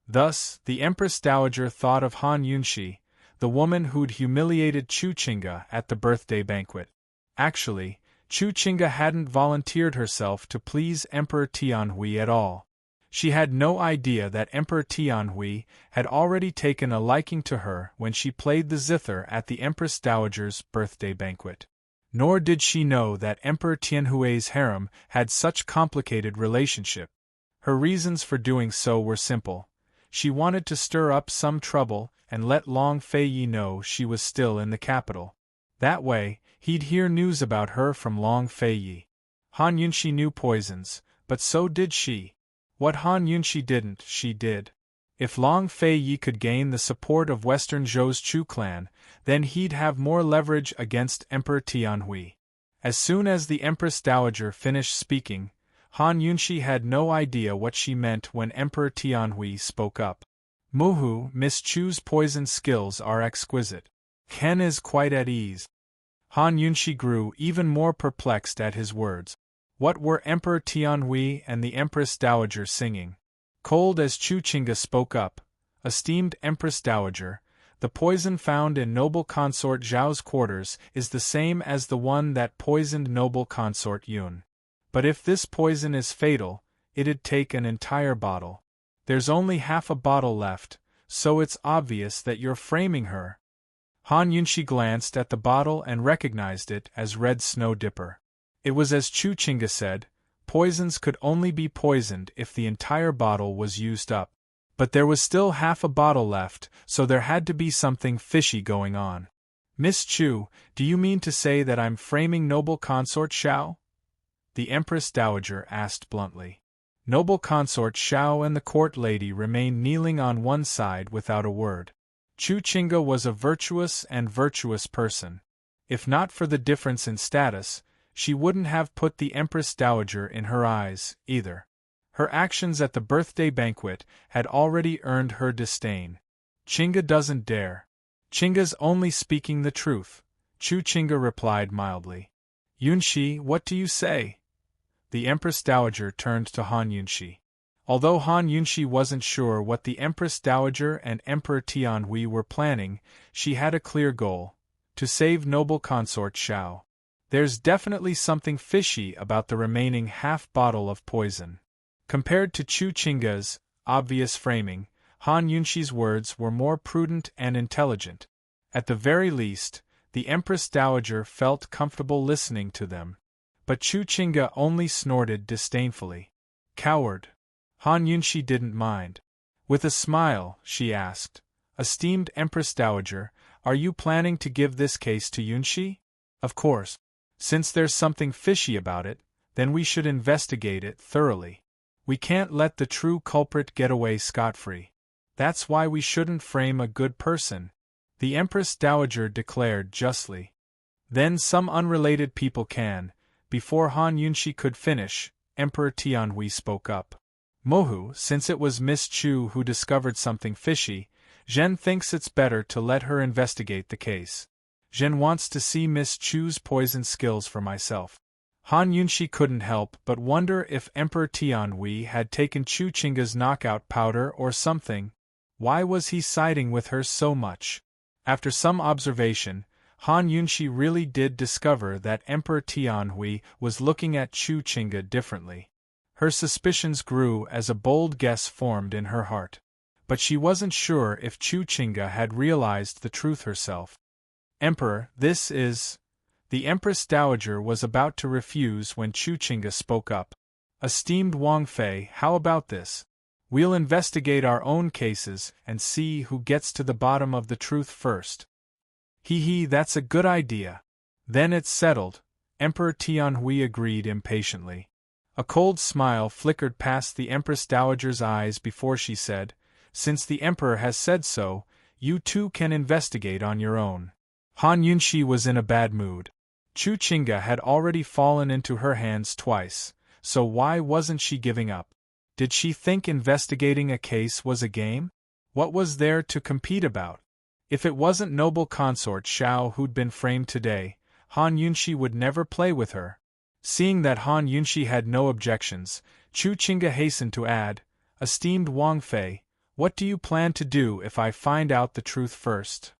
Thus, the Empress Dowager thought of Han Yunxi, the woman who'd humiliated Chu Qingge at the birthday banquet. Actually, Chu Qingge hadn't volunteered herself to please Emperor Tianhui at all. She had no idea that Emperor Tianhui had already taken a liking to her when she played the zither at the Empress Dowager's birthday banquet. Nor did she know that Emperor Tianhui's harem had such complicated relationship. Her reasons for doing so were simple. She wanted to stir up some trouble and let Long Feiyi know she was still in the capital. That way, he'd hear news about her from Long Feiyi. Han Yunxi knew poisons, but so did she. What Han Yunxi didn't, she did. If Long Feiyi could gain the support of Western Zhou's Chu clan, then he'd have more leverage against Emperor Tianhui. As soon as the Empress Dowager finished speaking, Han Yunxi had no idea what she meant when Emperor Tianhui spoke up. "Muhu, Miss Chu's poison skills are exquisite. Ken is quite at ease." Han Yunxi grew even more perplexed at his words. What were Emperor Tianhui and the Empress Dowager singing? Cold as Chu Qingge spoke up, "Esteemed Empress Dowager, the poison found in noble consort Zhao's quarters is the same as the one that poisoned noble consort Yun. But if this poison is fatal, it'd take an entire bottle. There's only half a bottle left, so it's obvious that you're framing her." Han Yunxi glanced at the bottle and recognized it as Red Snow Dipper. It was as Chu Qingge said, poisons could only be poisoned if the entire bottle was used up. But there was still half a bottle left, so there had to be something fishy going on. "Miss Chu, do you mean to say that I'm framing noble consort Xiao?" the Empress Dowager asked bluntly. Noble consort Xiao and the court lady remained kneeling on one side without a word. Chu Qingge was a virtuous person. If not for the difference in status, she wouldn't have put the Empress Dowager in her eyes, either. Her actions at the birthday banquet had already earned her disdain. "Qingge doesn't dare." "Qingge's only speaking the truth," Chu Qingge replied mildly. "Yunxi, what do you say?" The Empress Dowager turned to Han Yunxi. Although Han Yunxi wasn't sure what the Empress Dowager and Emperor Tianhui were planning, she had a clear goal: to save noble consort Xiao. There's definitely something fishy about the remaining half-bottle of poison. Compared to Chu Qingge's obvious framing, Han Yunxi's words were more prudent and intelligent. At the very least, the Empress Dowager felt comfortable listening to them. But Chu Qingge only snorted disdainfully. "Coward." Han Yunxi didn't mind. With a smile, she asked, "Esteemed Empress Dowager, are you planning to give this case to Yunxi?" "Of course. Since there's something fishy about it, then we should investigate it thoroughly. We can't let the true culprit get away scot-free. That's why we shouldn't frame a good person," the Empress Dowager declared justly. "Then some unrelated people can." Before Han Yunshi could finish, Emperor Tianhui spoke up. "Mohu, since it was Miss Chu who discovered something fishy, Zhen thinks it's better to let her investigate the case. Zhen wants to see Miss Chu's poison skills for myself." Han Yunshi couldn't help but wonder if Emperor Tianhui had taken Chu Qingga's knockout powder or something. Why was he siding with her so much? After some observation, Han Yunshi really did discover that Emperor Tianhui was looking at Chu Qingga differently. Her suspicions grew as a bold guess formed in her heart. But she wasn't sure if Chu Qingga had realized the truth herself. "Emperor, this is—" The Empress Dowager was about to refuse when Chu Qingga spoke up. "Esteemed Wang Fei, how about this? We'll investigate our own cases and see who gets to the bottom of the truth first." "Hee, that's a good idea. Then it's settled," Emperor Tianhui agreed impatiently. A cold smile flickered past the Empress Dowager's eyes before she said, "Since the Emperor has said so, you too can investigate on your own." Han Yunshi was in a bad mood. Chu Qingga had already fallen into her hands twice, so why wasn't she giving up? Did she think investigating a case was a game? What was there to compete about? If it wasn't noble consort Xiao who'd been framed today, Han Yunshi would never play with her. Seeing that Han Yunshi had no objections, Chu Qingga hastened to add, "Esteemed Wang Fei, what do you plan to do if I find out the truth first?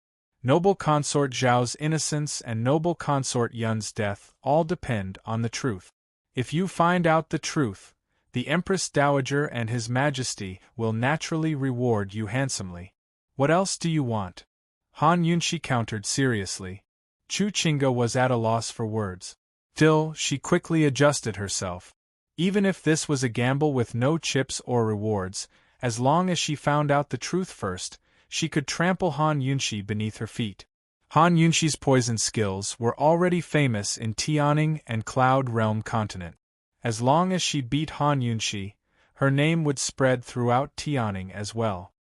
Noble consort Zhao's innocence and noble consort Yun's death all depend on the truth. If you find out the truth, the Empress Dowager and His Majesty will naturally reward you handsomely. What else do you want?" Han Yunshi countered seriously. Chu Qingga was at a loss for words. Still, she quickly adjusted herself. Even if this was a gamble with no chips or rewards, as long as she found out the truth first, she could trample Han Yunshi beneath her feet. Han Yunshi's poison skills were already famous in Tianing and Cloud Realm continent. As long as she beat Han Yunshi, her name would spread throughout Tianing as well.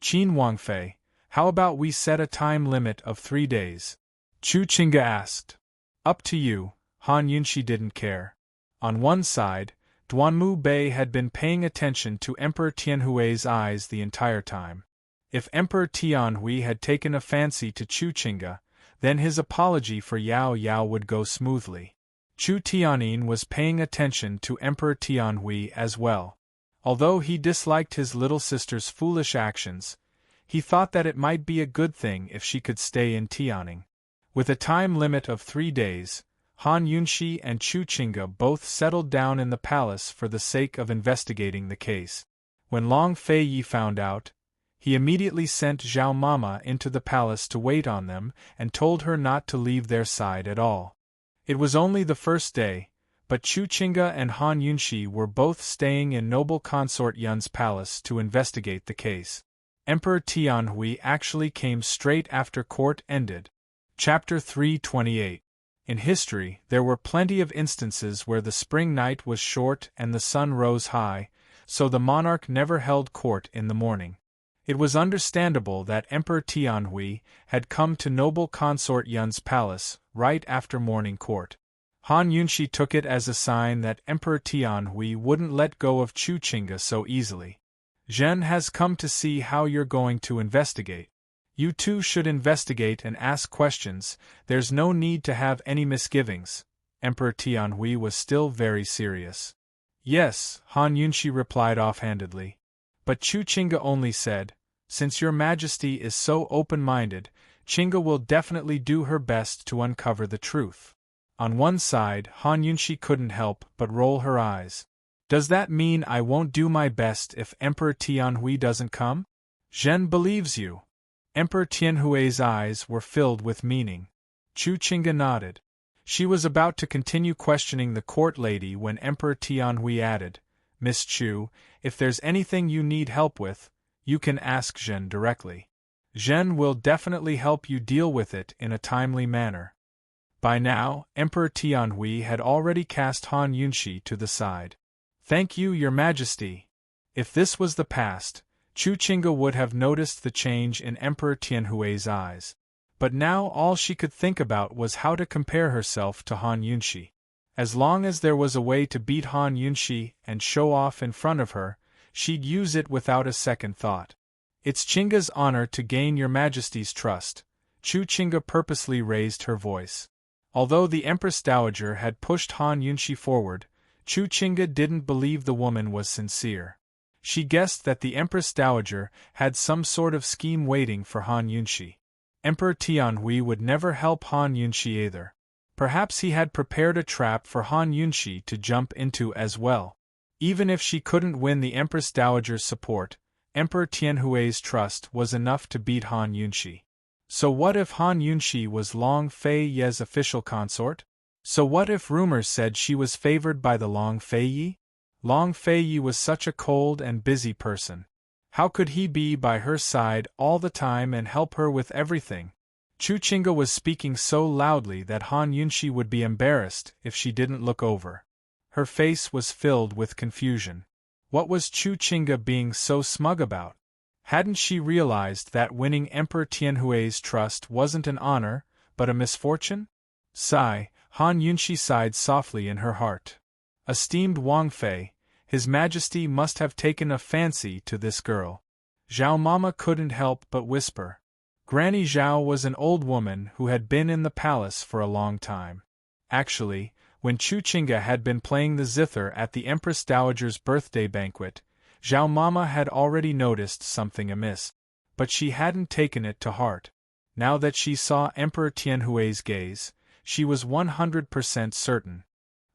"Qin Wangfei, how about we set a time limit of 3 days?" Chu Qingga asked. "Up to you," Han Yunshi didn't care. On one side, Duanmu Bei had been paying attention to Emperor Tianhui's eyes the entire time. If Emperor Tianhui had taken a fancy to Chu Qingga, then his apology for Yao Yao would go smoothly. Chu Tianyin was paying attention to Emperor Tianhui as well. Although he disliked his little sister's foolish actions, he thought that it might be a good thing if she could stay in Tianing. With a time limit of 3 days, Han Yunshi and Chu Qingga both settled down in the palace for the sake of investigating the case. When Long Fei Yi found out, he immediately sent Zhao Mama into the palace to wait on them and told her not to leave their side at all. It was only the first day, but Chu Qingga and Han Yunshi were both staying in noble consort Yun's palace to investigate the case. Emperor Tianhui actually came straight after court ended. Chapter 328. In history, there were plenty of instances where the spring night was short and the sun rose high, so the monarch never held court in the morning. It was understandable that Emperor Tianhui had come to noble consort Yun's palace right after morning court. Han Yunshi took it as a sign that Emperor Tianhui wouldn't let go of Chu Qingga so easily. "Zhen has come to see how you're going to investigate. You too should investigate and ask questions, there's no need to have any misgivings." Emperor Tianhui was still very serious. "Yes," Han Yunshi replied offhandedly. But Chu Qingga only said, "Since your Majesty is so open-minded, Qingga will definitely do her best to uncover the truth." On one side, Han Yunshi couldn't help but roll her eyes. "Does that mean I won't do my best if Emperor Tianhui doesn't come?" "Zhen believes you." Emperor Tianhui's eyes were filled with meaning. Chu Qingga nodded. She was about to continue questioning the court lady when Emperor Tianhui added, "Miss Chu, if there's anything you need help with, you can ask Zhen directly. Zhen will definitely help you deal with it in a timely manner." By now, Emperor Tianhui had already cast Han Yunshi to the side. "Thank you, Your Majesty." If this was the past, Chu Qingge would have noticed the change in Emperor Tianhui's eyes. But now all she could think about was how to compare herself to Han Yunshi. As long as there was a way to beat Han Yunshi and show off in front of her, she'd use it without a second thought. "It's Qingge's honor to gain Your Majesty's trust." Chu Qingge purposely raised her voice. Although the Empress Dowager had pushed Han Yunshi forward, Chu Qingge didn't believe the woman was sincere. She guessed that the Empress Dowager had some sort of scheme waiting for Han Yunshi. Emperor Tianhui would never help Han Yunshi either. Perhaps he had prepared a trap for Han Yunshi to jump into as well. Even if she couldn't win the Empress Dowager's support, Emperor Tianhui's trust was enough to beat Han Yunshi. So what if Han Yunshi was Long Fei Ye's official consort? So what if rumors said she was favored by the Long Fei Ye? Long Fei Yi was such a cold and busy person. How could he be by her side all the time and help her with everything? Chu Qingge was speaking so loudly that Han Yunshi would be embarrassed if she didn't look over. Her face was filled with confusion. What was Chu Qingge being so smug about? Hadn't she realized that winning Emperor Tianhui's trust wasn't an honor, but a misfortune? Sigh, Han Yunshi sighed softly in her heart. Esteemed Wang Fei, His Majesty must have taken a fancy to this girl. Zhao Mama couldn't help but whisper. Granny Zhao was an old woman who had been in the palace for a long time. Actually, when Chu Qingge had been playing the zither at the Empress Dowager's birthday banquet, Zhao Mama had already noticed something amiss. But she hadn't taken it to heart. Now that she saw Emperor Tianhui's gaze, she was 100% certain.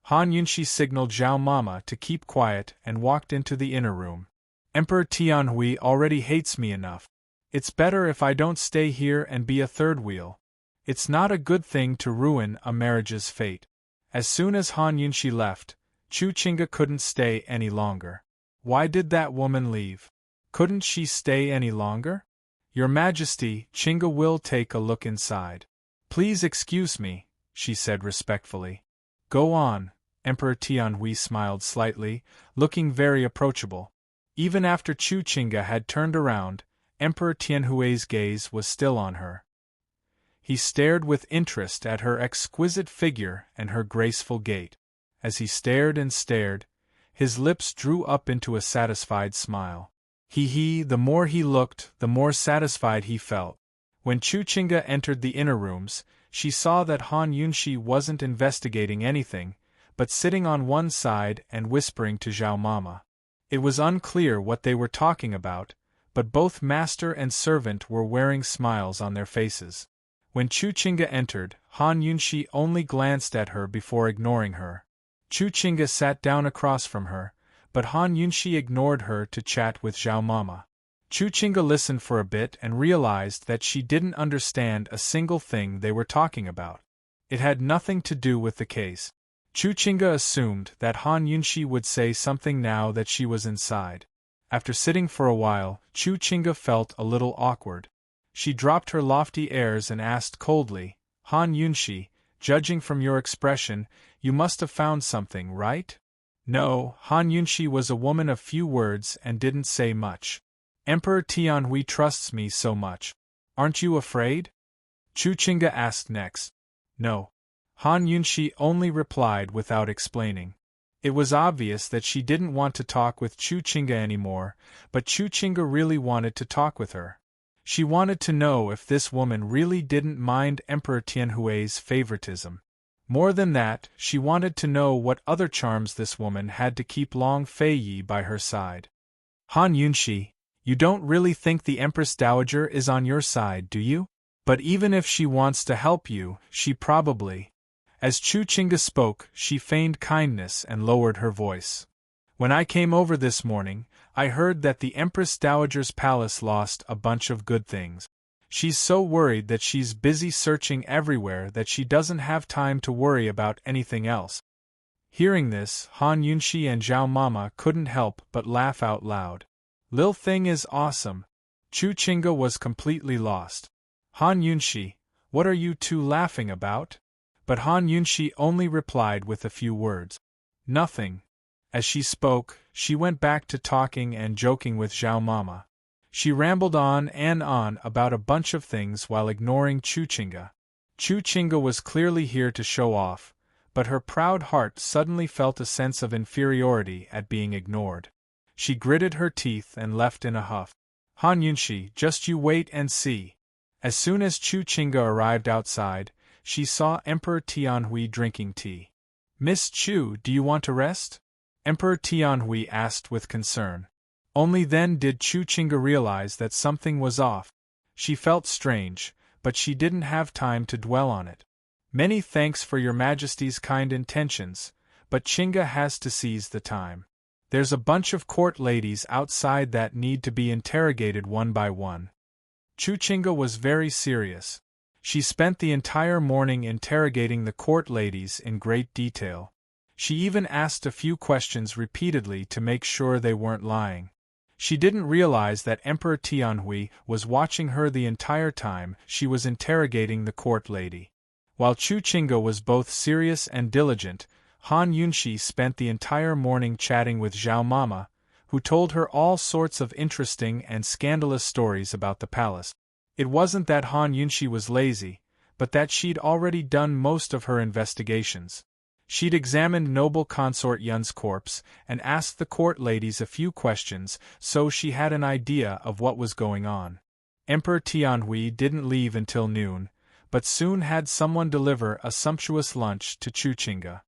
Han Yunshi signaled Zhao Mama to keep quiet and walked into the inner room. Emperor Tianhui already hates me enough. It's better if I don't stay here and be a third wheel. It's not a good thing to ruin a marriage's fate. As soon as Han Yunshi left, Chu Qingge couldn't stay any longer. Why did that woman leave? Couldn't she stay any longer? Your Majesty, Qingge will take a look inside. Please excuse me, she said respectfully. Go on, Emperor Tianhui smiled slightly, looking very approachable. Even after Chu Qingge had turned around, Emperor Tianhui's gaze was still on her. He stared with interest at her exquisite figure and her graceful gait. As he stared and stared, his lips drew up into a satisfied smile. The more he looked, the more satisfied he felt. When Chu Qingge entered the inner rooms, she saw that Han Yunshi wasn't investigating anything, but sitting on one side and whispering to Zhao Mama. It was unclear what they were talking about, but both master and servant were wearing smiles on their faces. When Chu Qingge entered, Han Yunshi only glanced at her before ignoring her. Chu Qingge sat down across from her, but Han Yunshi ignored her to chat with Zhao Mama. Chu Qingge listened for a bit and realized that she didn't understand a single thing they were talking about. It had nothing to do with the case. Chu Qingge assumed that Han Yunshi would say something now that she was inside. After sitting for a while, Chu Qingge felt a little awkward. She dropped her lofty airs and asked coldly, Han Yunshi, judging from your expression, you must have found something, right? No, Han Yunshi was a woman of few words and didn't say much. Emperor Tianhui trusts me so much. Aren't you afraid? Chu Qingge asked next. No. Han Yunshi only replied without explaining. It was obvious that she didn't want to talk with Chu Qingge anymore, but Chu Qingge really wanted to talk with her. She wanted to know if this woman really didn't mind Emperor Tianhui's favoritism. More than that, she wanted to know what other charms this woman had to keep Long Fei Yi by her side. Han Yunshi, you don't really think the Empress Dowager is on your side, do you? But even if she wants to help you, she probably... As Chu Qingge spoke, she feigned kindness and lowered her voice. When I came over this morning, I heard that the Empress Dowager's palace lost a bunch of good things. She's so worried that she's busy searching everywhere that she doesn't have time to worry about anything else. Hearing this, Han Yunshi and Zhao Mama couldn't help but laugh out loud. Lil Thing is awesome. Chu Qingge was completely lost. Han Yunshi, what are you two laughing about? But Han Yunshi only replied with a few words. Nothing. As she spoke, she went back to talking and joking with Zhao Mama. She rambled on and on about a bunch of things while ignoring Chuchinga. Chuchinga was clearly here to show off, but her proud heart suddenly felt a sense of inferiority at being ignored. She gritted her teeth and left in a huff. Han Yunshi, just you wait and see. As soon as Chuchinga arrived outside, she saw Emperor Tianhui drinking tea. Miss Chu, do you want to rest? Emperor Tianhui asked with concern. Only then did Chuchinga realize that something was off. She felt strange, but she didn't have time to dwell on it. Many thanks for your Majesty's kind intentions, but Chinga has to seize the time. There's a bunch of court ladies outside that need to be interrogated one by one. Chuchinga was very serious. She spent the entire morning interrogating the court ladies in great detail. She even asked a few questions repeatedly to make sure they weren't lying. She didn't realize that Emperor Tianhui was watching her the entire time she was interrogating the court lady. While Chuchinga was both serious and diligent, Han Yunshi spent the entire morning chatting with Zhao Mama, who told her all sorts of interesting and scandalous stories about the palace. It wasn't that Han Yunshi was lazy, but that she'd already done most of her investigations. She'd examined noble Consort Yun's corpse and asked the court ladies a few questions, so she had an idea of what was going on. Emperor Tianhui didn't leave until noon, but soon had someone deliver a sumptuous lunch to Chuchinga.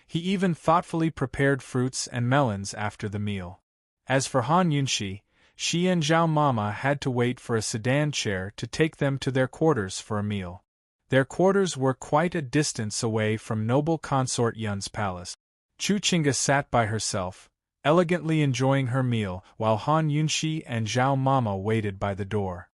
He even thoughtfully prepared fruits and melons after the meal. As for Han Yunshi, she and Zhao Mama had to wait for a sedan chair to take them to their quarters for a meal. Their quarters were quite a distance away from noble Consort Yun's palace. Chuchinga sat by herself, elegantly enjoying her meal, while Han Yunshi and Zhao Mama waited by the door.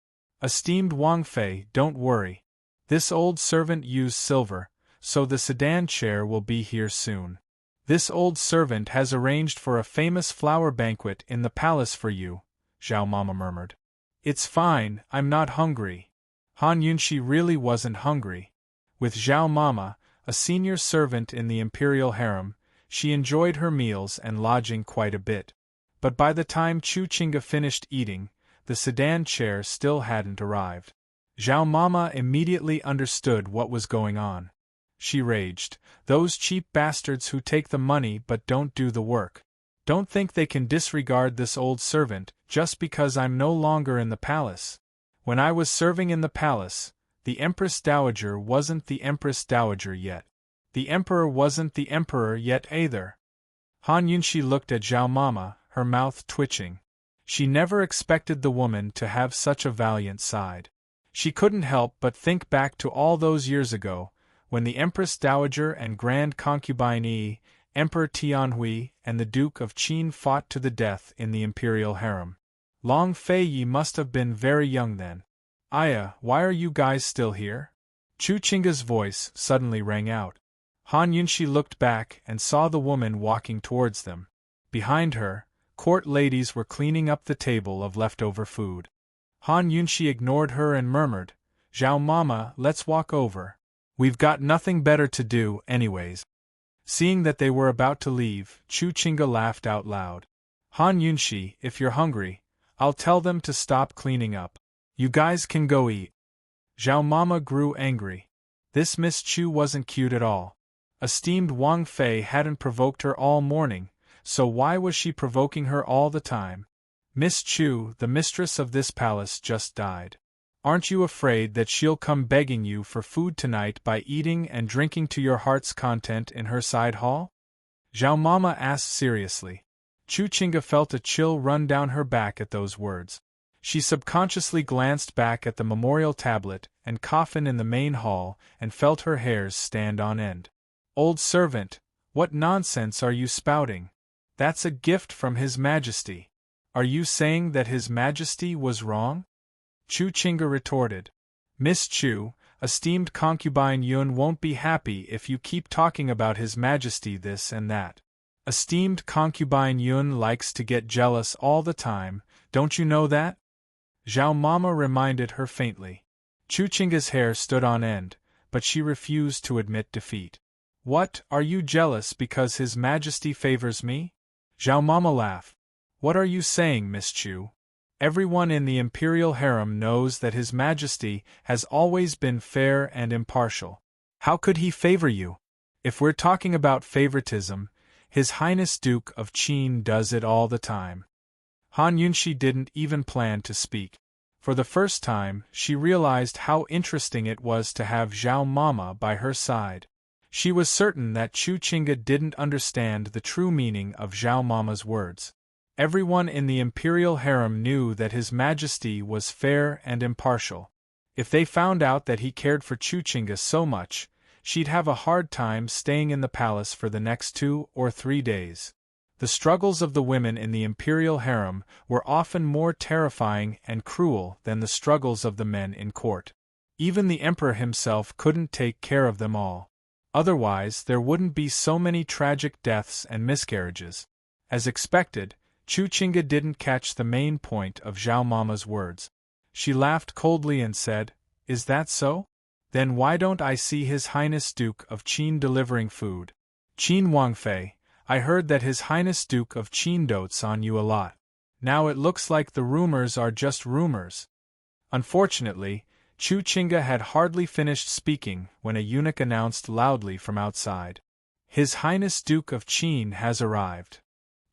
Esteemed Wang Fei, don't worry. This old servant used silver, so the sedan chair will be here soon. This old servant has arranged for a famous flower banquet in the palace for you, Zhao Mama murmured. It's fine, I'm not hungry. Han Yunshi really wasn't hungry. With Zhao Mama, a senior servant in the imperial harem, she enjoyed her meals and lodging quite a bit. But by the time Chuchinga finished eating, the sedan chair still hadn't arrived. Zhao Mama immediately understood what was going on. She raged, those cheap bastards who take the money but don't do the work. Don't think they can disregard this old servant just because I'm no longer in the palace. When I was serving in the palace, the Empress Dowager wasn't the Empress Dowager yet. The Emperor wasn't the Emperor yet either. Han Yunshi looked at Zhao Mama, her mouth twitching. She never expected the woman to have such a valiant side. She couldn't help but think back to all those years ago, when the Empress Dowager and Grand Concubine Yi, Emperor Tianhui, and the Duke of Qin fought to the death in the imperial harem. Long Fei Yi must have been very young then. Aya, why are you guys still here? Chuchinga's voice suddenly rang out. Han Yunshi looked back and saw the woman walking towards them. Behind her, court ladies were cleaning up the table of leftover food. Han Yunshi ignored her and murmured, Zhao Mama, let's walk over. We've got nothing better to do, anyways. Seeing that they were about to leave, Chuchinga laughed out loud. Han Yunshi, if you're hungry, I'll tell them to stop cleaning up. You guys can go eat. Zhao Mama grew angry. This Miss Chu wasn't cute at all. Esteemed Wang Fei hadn't provoked her all morning, so why was she provoking her all the time? Miss Chu, the mistress of this palace, just died. Aren't you afraid that she'll come begging you for food tonight by eating and drinking to your heart's content in her side hall? Zhao Mama asked seriously. Chuchinga felt a chill run down her back at those words. She subconsciously glanced back at the memorial tablet and coffin in the main hall and felt her hairs stand on end. Old servant, what nonsense are you spouting? That's a gift from His Majesty. Are you saying that His Majesty was wrong? Chuchinga retorted. Miss Chu, esteemed concubine Yun won't be happy if you keep talking about His Majesty this and that. Esteemed concubine Yun likes to get jealous all the time, don't you know that? Zhao Mama reminded her faintly. Chuchinga's hair stood on end, but she refused to admit defeat. What, are you jealous because His Majesty favors me? Zhao Mama laughed. What are you saying, Miss Chu? Everyone in the imperial harem knows that His Majesty has always been fair and impartial. How could he favor you? If we're talking about favoritism, His Highness Duke of Qin does it all the time. Han Yunxi didn't even plan to speak. For the first time, she realized how interesting it was to have Zhao Mama by her side. She was certain that Chu Qingge didn't understand the true meaning of Zhao Mama's words. Everyone in the imperial harem knew that His Majesty was fair and impartial. If they found out that he cared for Chu Qingge so much, she'd have a hard time staying in the palace for the next 2 or 3 days. The struggles of the women in the imperial harem were often more terrifying and cruel than the struggles of the men in court. Even the emperor himself couldn't take care of them all. Otherwise, there wouldn't be so many tragic deaths and miscarriages. As expected, Chu Qingge didn't catch the main point of Zhao Mama's words. She laughed coldly and said, "Is that so? Then why don't I see His Highness Duke of Qin delivering food? Qin Wangfei, I heard that His Highness Duke of Qin dotes on you a lot. Now it looks like the rumors are just rumors." Unfortunately, Chu Qingge had hardly finished speaking when a eunuch announced loudly from outside, "His Highness Duke of Qin has arrived."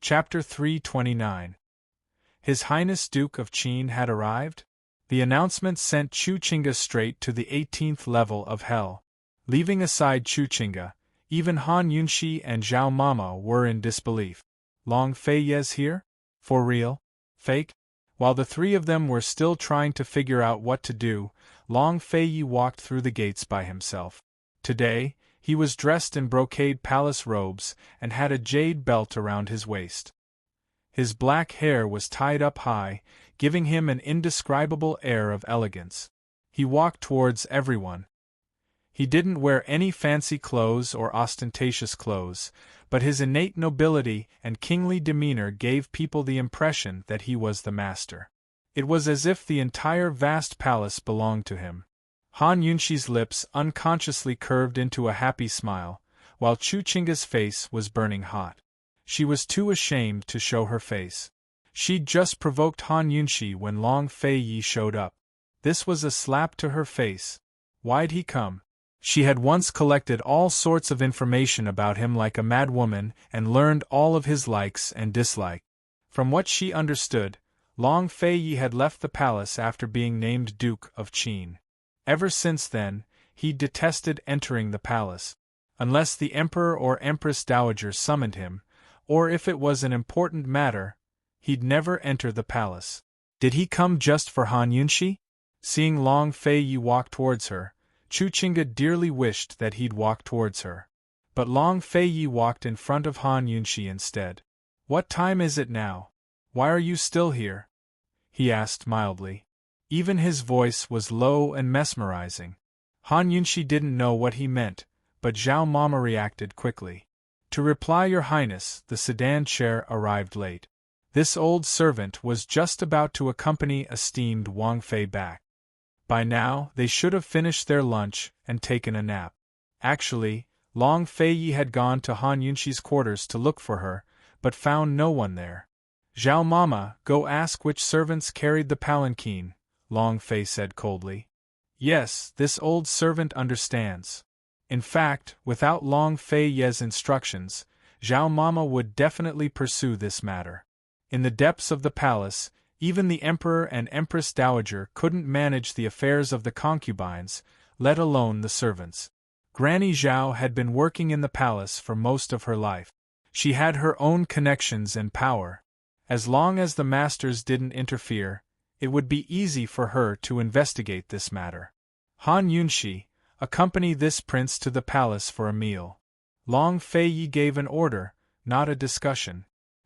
Chapter 329. His Highness Duke of Qin had arrived? The announcement sent Chu Qingge straight to the 18th level of hell. Leaving aside Chu Qingge, even Han Yunxi and Zhao Mama were in disbelief. Long Fei Ye's here? For real? Fake? While the three of them were still trying to figure out what to do, Long Fei Yi walked through the gates by himself. Today, he was dressed in brocade palace robes and had a jade belt around his waist. His black hair was tied up high, giving him an indescribable air of elegance. He walked towards everyone. He didn't wear any fancy clothes or ostentatious clothes, but his innate nobility and kingly demeanor gave people the impression that he was the master. It was as if the entire vast palace belonged to him. Han Yunxi's lips unconsciously curved into a happy smile, while Chu Qingge's face was burning hot. She was too ashamed to show her face. She'd just provoked Han Yunxi when Long Fei Yi showed up. This was a slap to her face. Why'd he come? She had once collected all sorts of information about him like a madwoman and learned all of his likes and dislikes. From what she understood, Long Fei Yi had left the palace after being named Duke of Qin. Ever since then, he detested entering the palace. Unless the Emperor or Empress Dowager summoned him, or if it was an important matter, he'd never enter the palace. Did he come just for Han Yunxi? Seeing Long Fei Yi walk towards her, Chu Qingge dearly wished that he'd walk towards her. But Long Fei Yi walked in front of Han Yunxi instead. "What time is it now? Why are you still here?" he asked mildly. Even his voice was low and mesmerizing. Han Yunxi didn't know what he meant, but Zhao Mama reacted quickly. "To reply, Your Highness, the sedan chair arrived late. This old servant was just about to accompany esteemed Wang Fei back. By now, they should have finished their lunch and taken a nap." Actually, Long Fei Yi had gone to Han Yunxi's quarters to look for her, but found no one there. "Zhao Mama, go ask which servants carried the palanquin," Long Fei said coldly. Yes, this old servant understands. In fact, without Long Fei Ye's instructions, Zhao Mama would definitely pursue this matter. In the depths of the palace, even the Emperor and Empress Dowager couldn't manage the affairs of the concubines, let alone the servants. Granny Zhao had been working in the palace for most of her life. She had her own connections and power. As long as the masters didn't interfere, it would be easy for her to investigate this matter. Han Yunxi, accompany this prince to the palace for a meal. Long Fei Yi gave an order, not a discussion.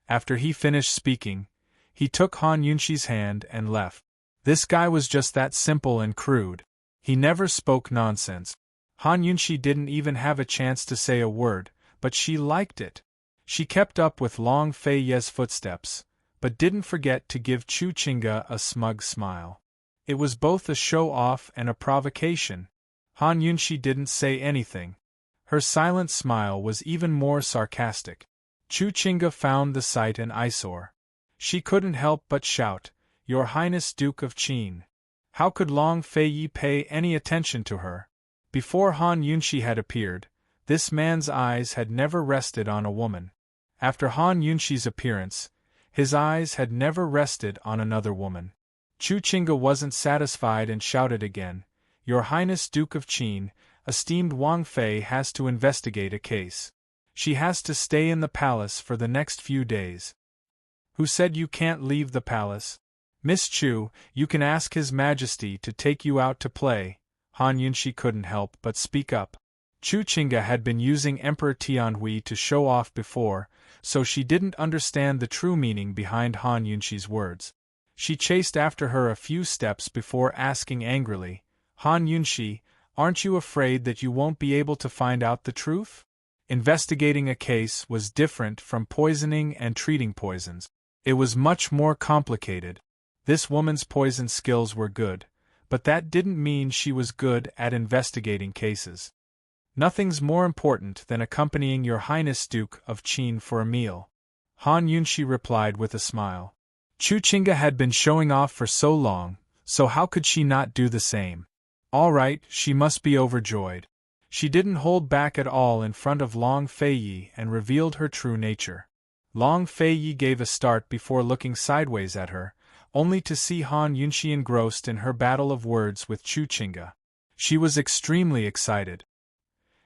After he finished speaking, he took Han Yunxi's hand and left. This guy was just that simple and crude. He never spoke nonsense. Han Yunxi didn't even have a chance to say a word, but she liked it. She kept up with Long Fei Ye's footsteps, but didn't forget to give Chu Qingge a smug smile. It was both a show-off and a provocation. Han Yunshi didn't say anything. Her silent smile was even more sarcastic. Chu Qingge found the sight an eyesore. She couldn't help but shout, "Your Highness Duke of Qin!" How could Long Feiyi pay any attention to her? Before Han Yunshi had appeared, this man's eyes had never rested on a woman. After Han Yunshi's appearance, his eyes had never rested on another woman. Chu Qingge wasn't satisfied and shouted again, "Your Highness Duke of Qin, esteemed Wang Fei has to investigate a case. She has to stay in the palace for the next few days." "Who said you can't leave the palace?" "Miss Chu, you can ask His Majesty to take you out to play." Han Yunshi couldn't help but speak up. Chu Qingge had been using Emperor Tianhui to show off before, so she didn't understand the true meaning behind Han Yunshi's words. She chased after her a few steps before asking angrily, "Han Yunshi, aren't you afraid that you won't be able to find out the truth?" Investigating a case was different from poisoning and treating poisons. It was much more complicated. This woman's poison skills were good, but that didn't mean she was good at investigating cases. "Nothing's more important than accompanying Your Highness Duke of Qin for a meal," Han Yunshi replied with a smile. Chu Qingge had been showing off for so long, so how could she not do the same? All right, she must be overjoyed. She didn't hold back at all in front of Long Feiyi and revealed her true nature. Long Feiyi gave a start before looking sideways at her, only to see Han Yunshi engrossed in her battle of words with Chu Qingge. She was extremely excited.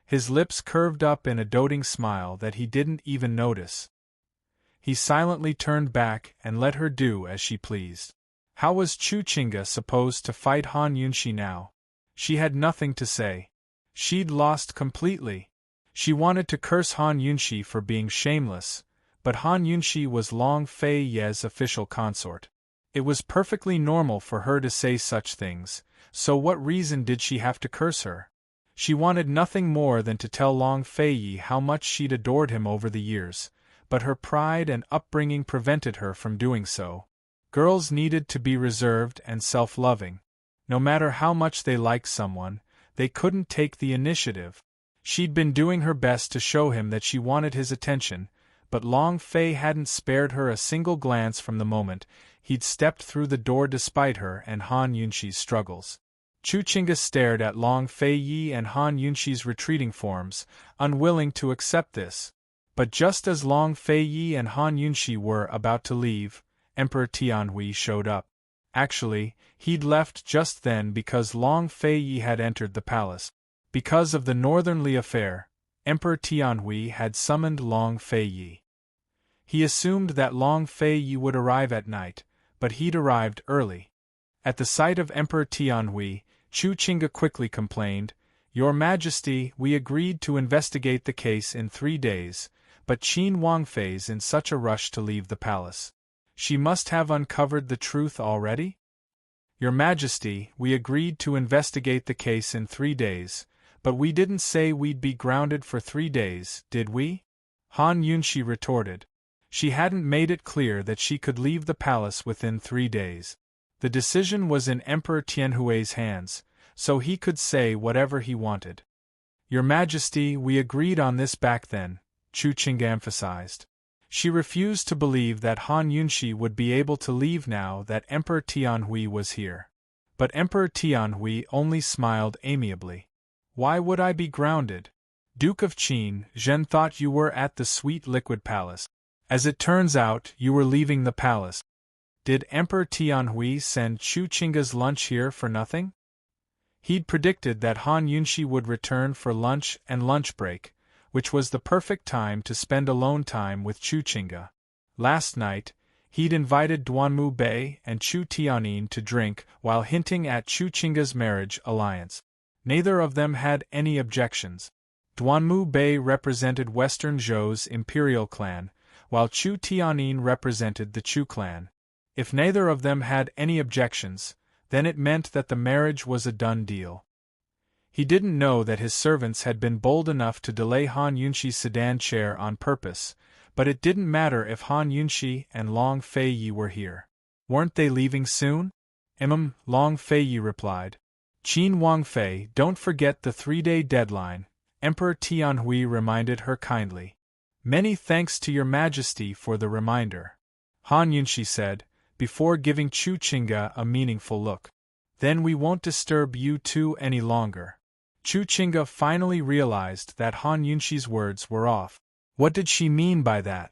His lips curved up in a doting smile that he didn't even notice. He silently turned back and let her do as she pleased. How was Chu Qingge supposed to fight Han Yunshi now? She had nothing to say. She'd lost completely. She wanted to curse Han Yunshi for being shameless, but Han Yunshi was Long Feiyi's official consort. It was perfectly normal for her to say such things, so what reason did she have to curse her? She wanted nothing more than to tell Long Feiyi how much she'd adored him over the years, but her pride and upbringing prevented her from doing so. Girls needed to be reserved and self-loving. No matter how much they liked someone, they couldn't take the initiative. She'd been doing her best to show him that she wanted his attention, but Long Fei hadn't spared her a single glance from the moment he'd stepped through the door despite her and Han Yunshi's struggles. Chu Qingge stared at Long Feiyi and Han Yunshi's retreating forms, unwilling to accept this. But just as Long Feiyi and Han Yunshi were about to leave, Emperor Tianhui showed up. Actually, he'd left just then because Long Feiyi had entered the palace. Because of the Northern Li affair, Emperor Tianhui had summoned Long Feiyi. He assumed that Long Feiyi would arrive at night, but he'd arrived early. At the sight of Emperor Tianhui, Chu Qingge quickly complained, "Your Majesty, we agreed to investigate the case in 3 days, but Qin Wangfei's in such a rush to leave the palace. She must have uncovered the truth already?" "Your Majesty, we agreed to investigate the case in 3 days, but we didn't say we'd be grounded for 3 days, did we?" Han Yunshi retorted. She hadn't made it clear that she could leave the palace within 3 days. The decision was in Emperor Tianhui's hands, so he could say whatever he wanted. "Your Majesty, we agreed on this back then," Chu Qingge emphasized. She refused to believe that Han Yunshi would be able to leave now that Emperor Tianhui was here. But Emperor Tianhui only smiled amiably. "Why would I be grounded? Duke of Qin, Zhen thought you were at the Sweet Liquid Palace. As it turns out, you were leaving the palace. Did Emperor Tianhui send Chu Qingge's lunch here for nothing?" He'd predicted that Han Yunshi would return for lunch and lunch break, which was the perfect time to spend alone time with Chu Qingge. Last night, he'd invited Duanmu Bei and Chu Tianyin to drink while hinting at Chu Qingge's marriage alliance. Neither of them had any objections. Duanmu Bei represented Western Zhou's imperial clan, while Chu Tianyin represented the Chu clan. If neither of them had any objections, then it meant that the marriage was a done deal. He didn't know that his servants had been bold enough to delay Han Yunshi's sedan chair on purpose, but it didn't matter if Han Yunshi and Long Feiyi were here. Weren't they leaving soon? Long Feiyi replied. Qin Wangfei, don't forget the 3-day deadline, Emperor Tianhui reminded her kindly. Many thanks to your majesty for the reminder, Han Yunxi said, before giving Chu Qingge a meaningful look. Then we won't disturb you two any longer. Chu Qingge finally realized that Han Yunxi's words were off. What did she mean by that?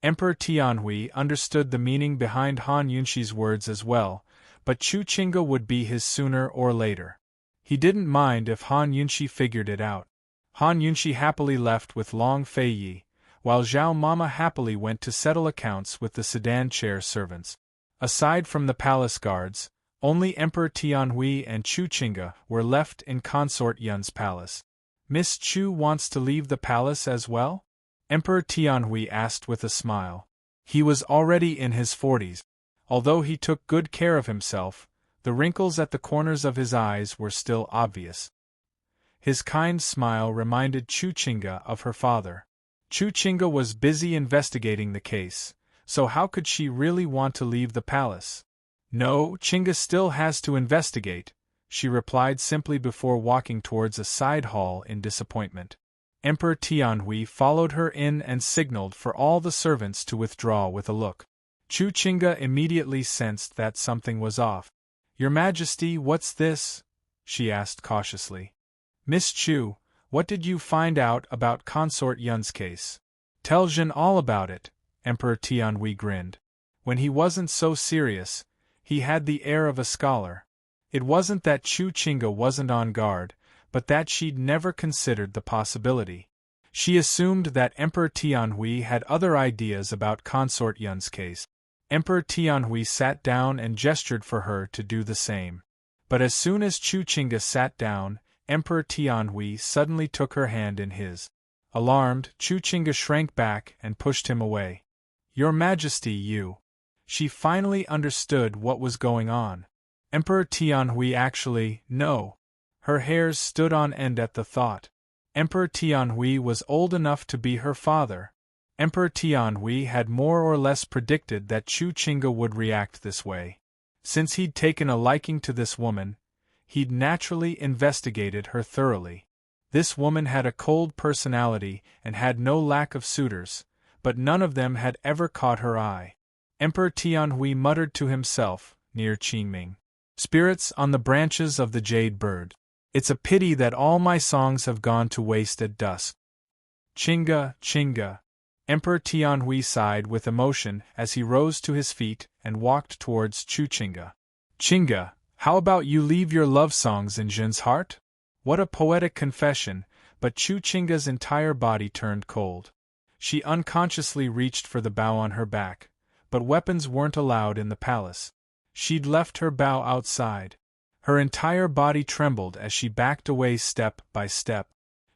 Emperor Tianhui understood the meaning behind Han Yunxi's words as well, but Chu Qingge would be his sooner or later. He didn't mind if Han Yunxi figured it out. Han Yunxi happily left with Long Feiyi, while Zhao Mama happily went to settle accounts with the sedan chair servants. Aside from the palace guards, only Emperor Tianhui and Chu Qingge were left in Consort Yun's palace. Miss Chu wants to leave the palace as well? Emperor Tianhui asked with a smile. He was already in his 40s. Although he took good care of himself, the wrinkles at the corners of his eyes were still obvious. His kind smile reminded Chu Qingge of her father. Chu Qingge was busy investigating the case, so how could she really want to leave the palace? No, Qingge still has to investigate, she replied simply before walking towards a side hall in disappointment. Emperor Tianhui followed her in and signaled for all the servants to withdraw with a look. Chu Qingge immediately sensed that something was off. Your Majesty, what's this? She asked cautiously. Miss Chu, what did you find out about Consort Yun's case? Tell Zhen all about it, Emperor Tianhui grinned. When he wasn't so serious, he had the air of a scholar. It wasn't that Chu Qingge wasn't on guard, but that she'd never considered the possibility. She assumed that Emperor Tianhui had other ideas about Consort Yun's case. Emperor Tianhui sat down and gestured for her to do the same. But as soon as Chu Qingge sat down, Emperor Tianhui suddenly took her hand in his. Alarmed, Chu Qingge shrank back and pushed him away. Your Majesty, you. She finally understood what was going on. Emperor Tianhui actually, no. Her hairs stood on end at the thought. Emperor Tianhui was old enough to be her father. Emperor Tianhui had more or less predicted that Chu Qingge would react this way. Since he'd taken a liking to this woman, he'd naturally investigated her thoroughly. This woman had a cold personality and had no lack of suitors, but none of them had ever caught her eye. Emperor Tianhui muttered to himself, near Qingming. Spirits on the branches of the jade bird. It's a pity that all my songs have gone to waste at dusk. Qingge, Qingge. Emperor Tianhui sighed with emotion as he rose to his feet and walked towards Chu Qingge. Qingge, how about you leave your love songs in Zhen's heart? What a poetic confession, but Chu Qingge's entire body turned cold. She unconsciously reached for the bow on her back, but weapons weren't allowed in the palace. She'd left her bow outside. Her entire body trembled as she backed away step by step.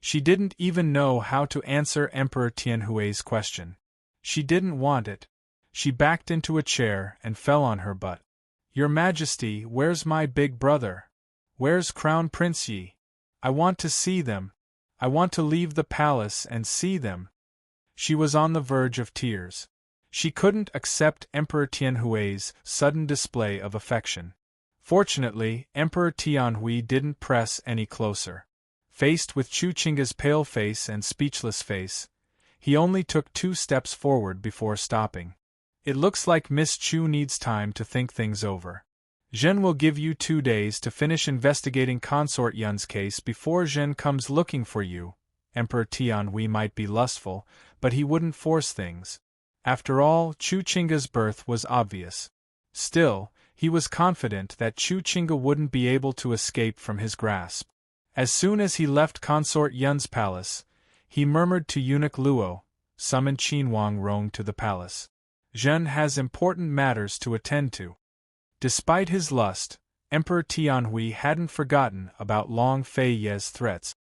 She didn't even know how to answer Emperor Tianhui's question. She didn't want it. She backed into a chair and fell on her butt. Your Majesty, where's my big brother? Where's Crown Prince Yi? I want to see them. I want to leave the palace and see them. She was on the verge of tears. She couldn't accept Emperor Tianhui's sudden display of affection. Fortunately, Emperor Tianhui didn't press any closer. Faced with Chu Qingge's pale face and speechless face, he only took 2 steps forward before stopping. It looks like Miss Chu needs time to think things over. Zhen will give you 2 days to finish investigating Consort Yun's case before Zhen comes looking for you. Emperor Tianhui might be lustful, but he wouldn't force things. After all, Chu Qingge's birth was obvious. Still, he was confident that Chu Qingge wouldn't be able to escape from his grasp. As soon as he left Consort Yun's palace, he murmured to eunuch Luo, summon Qin Wang Rong to the palace. Zhen has important matters to attend to. Despite his lust, Emperor Tianhui hadn't forgotten about Long Feiyi's threats.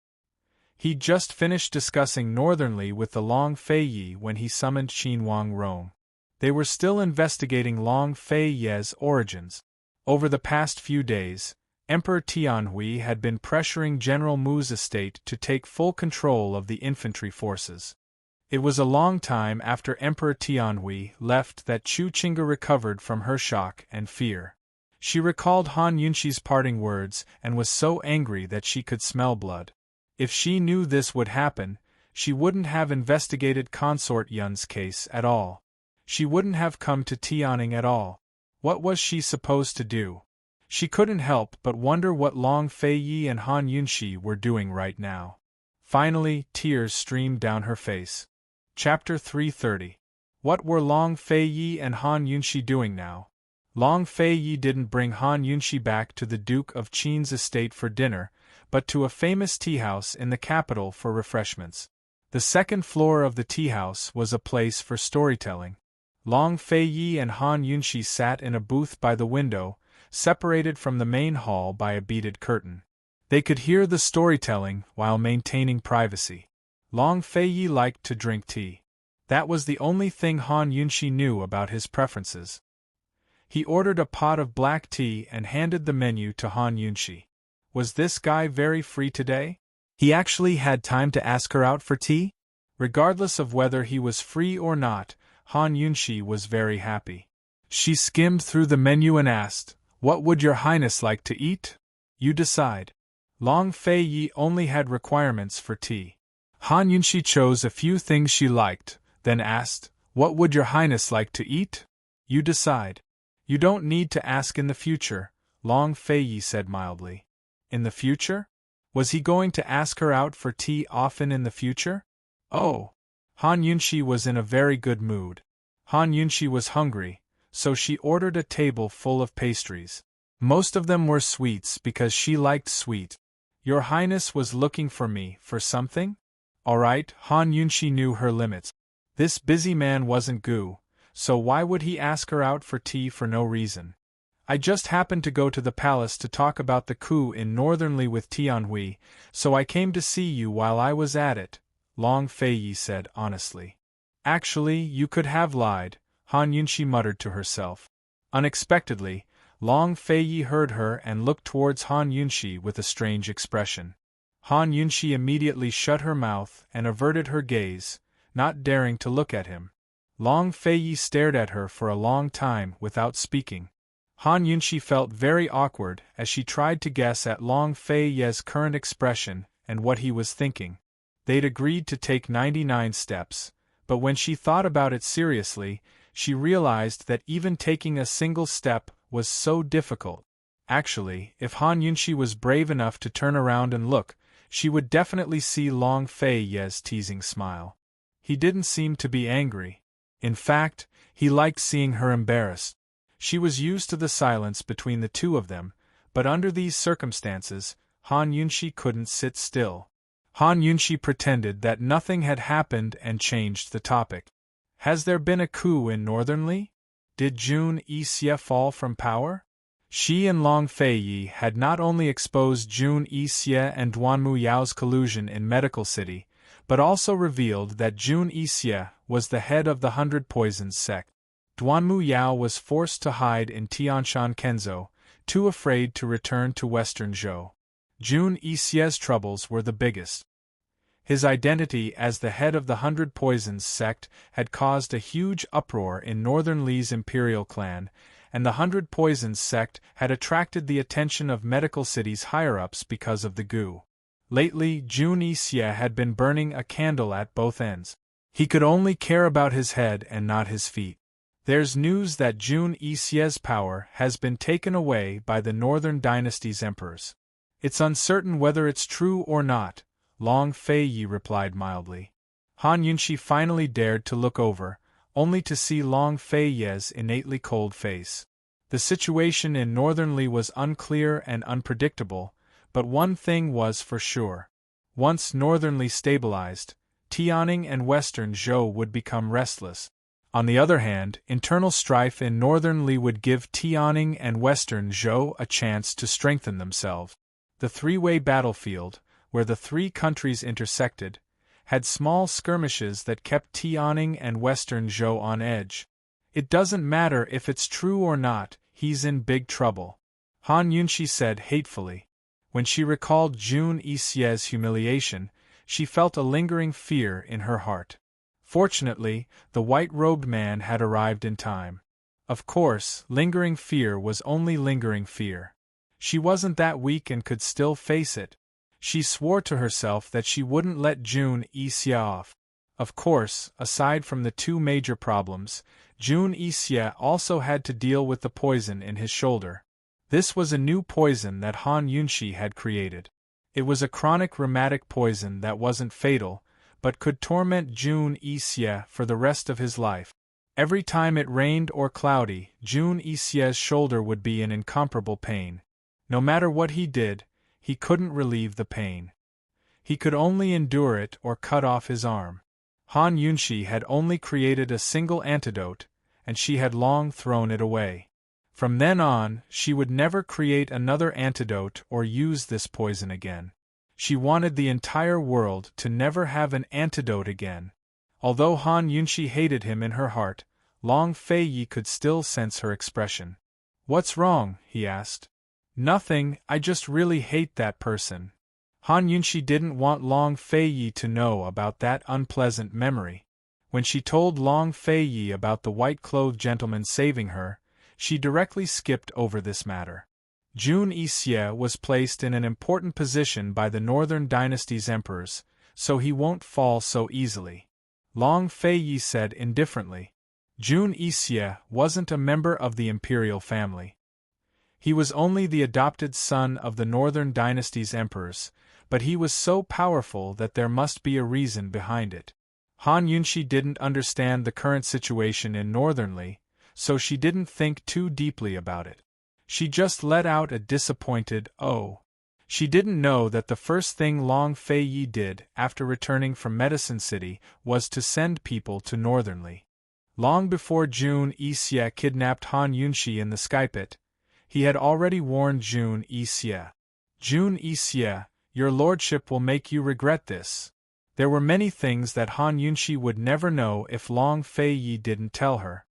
He'd just finished discussing northernly with the Long Feiyi when he summoned Qin Wang Rong. They were still investigating Long Feiyi's origins. Over the past few days, Emperor Tianhui had been pressuring General Mu's estate to take full control of the infantry forces. It was a long time after Emperor Tianhui left that Chu Qingge recovered from her shock and fear. She recalled Han Yunxi's parting words and was so angry that she could smell blood. If she knew this would happen, she wouldn't have investigated Consort Yun's case at all. She wouldn't have come to Tianing at all. What was she supposed to do? She couldn't help but wonder what Long Fei Yi and Han Yunxi were doing right now. Finally, tears streamed down her face. Chapter 330. What were Long Fei Yi and Han Yunxi doing now? Long Fei Yi didn't bring Han Yunxi back to the Duke of Qin's estate for dinner, but to a famous tea-house in the capital for refreshments. The second floor of the tea-house was a place for storytelling. Long Fei Yi and Han Yunxi sat in a booth by the window, separated from the main hall by a beaded curtain. They could hear the storytelling while maintaining privacy. Long Fei Yi liked to drink tea. That was the only thing Han Yunxi knew about his preferences. He ordered a pot of black tea and handed the menu to Han Yunxi. Was this guy very free today? He actually had time to ask her out for tea? Regardless of whether he was free or not, Han Yunxi was very happy. She skimmed through the menu and asked, "What would your highness like to eat? You decide." Long Fei Yi only had requirements for tea. Han Yunxi chose a few things she liked, then asked, "What would your highness like to eat? You decide." "You don't need to ask in the future," Long Fei Yi said mildly. In the future? Was he going to ask her out for tea often in the future? Oh! Han Yunxi was in a very good mood. Han Yunxi was hungry, so she ordered a table full of pastries. Most of them were sweets because she liked sweet. "Your Highness was looking for me for something?" All right, Han Yunxi knew her limits. This busy man wasn't Gu, so why would he ask her out for tea for no reason? "I just happened to go to the palace to talk about the coup in Northernly with Tianhui, so I came to see you while I was at it," Long Fei Yi said honestly. "Actually, you could have lied," Han Yunxi muttered to herself. Unexpectedly, Long Fei Yi heard her and looked towards Han Yunxi with a strange expression. Han Yunxi immediately shut her mouth and averted her gaze, not daring to look at him. Long Fei Yi stared at her for a long time without speaking. Han Yunxi felt very awkward as she tried to guess at Long Fei Yi's current expression and what he was thinking. They'd agreed to take 99 steps, but when she thought about it seriously, she realized that even taking a single step was so difficult. Actually, if Han Yunxi was brave enough to turn around and look, she would definitely see Long Fei Yi's teasing smile. He didn't seem to be angry. In fact, he liked seeing her embarrassed. She was used to the silence between the two of them, but under these circumstances, Han Yunxi couldn't sit still. Han Yunxi pretended that nothing had happened and changed the topic. "Has there been a coup in Northernly? Did Jun Yixie fall from power?" She and Long Fei Yi had not only exposed Jun Yixie and Duanmu Yao's collusion in Medical City, but also revealed that Jun Yixie was the head of the 100 Poisons sect. Duanmu Yao was forced to hide in Tianshan Kenzo, too afraid to return to Western Zhou. Jun Yixie's troubles were the biggest. His identity as the head of the 100 Poisons sect had caused a huge uproar in Northern Li's imperial clan, and the 100 Poisons sect had attracted the attention of Medical City's higher-ups because of the coup. Lately, Jun Yixie had been burning a candle at both ends. He could only care about his head and not his feet. There's news that Jun Yixie's power has been taken away by the Northern Dynasty's emperors. It's uncertain whether it's true or not, Long Fei Yi replied mildly. Han Yunxi finally dared to look over, only to see Long Fei Yi's innately cold face. The situation in Northernly was unclear and unpredictable, but one thing was for sure. Once Northernly stabilized, Tianing and Western Zhou would become restless. On the other hand, internal strife in Northernly would give Tianing and Western Zhou a chance to strengthen themselves. The three-way battlefield, where the three countries intersected, had small skirmishes that kept Tianing and Western Zhou on edge. "It doesn't matter if it's true or not, he's in big trouble," Han Yunxi said hatefully. When she recalled Jun Yixie's humiliation, she felt a lingering fear in her heart. Fortunately, the white-robed man had arrived in time. Of course, lingering fear was only lingering fear. She wasn't that weak and could still face it. She swore to herself that she wouldn't let Jun Isya off. Of course, aside from the two major problems, Jun Isya also had to deal with the poison in his shoulder. This was a new poison that Han Yunshi had created. It was a chronic rheumatic poison that wasn't fatal, but could torment Jun Isya for the rest of his life. Every time it rained or cloudy, Jun Isya's shoulder would be in incomparable pain. No matter what he did, he couldn't relieve the pain. He could only endure it or cut off his arm. Han Yunshi had only created a single antidote, and she had long thrown it away. From then on, she would never create another antidote or use this poison again. She wanted the entire world to never have an antidote again. Although Han Yunshi hated him in her heart, Long Feiyi could still sense her expression. "What's wrong?" he asked. "Nothing, I just really hate that person." Han Yunshi didn't want Long Feiyi to know about that unpleasant memory. When she told Long Feiyi about the white-clothed gentleman saving her, she directly skipped over this matter. Jun Isya was placed in an important position by the Northern Dynasty's emperors, so he won't fall so easily. Long Feiyi said indifferently. Jun Isya wasn't a member of the imperial family. He was only the adopted son of the Northern Dynasty's emperors, but he was so powerful that there must be a reason behind it. Han Yunshi didn't understand the current situation in Northernly, so she didn't think too deeply about it. She just let out a disappointed "oh." She didn't know that the first thing Long Feiyi did after returning from Medicine City was to send people to Northernly. Long before Jun Isya kidnapped Han Yunshi in the sky pit, he had already warned Jun Isya. "Jun Isya, your lordship will make you regret this." There were many things that Han Yunshi would never know if Long Feiyi didn't tell her.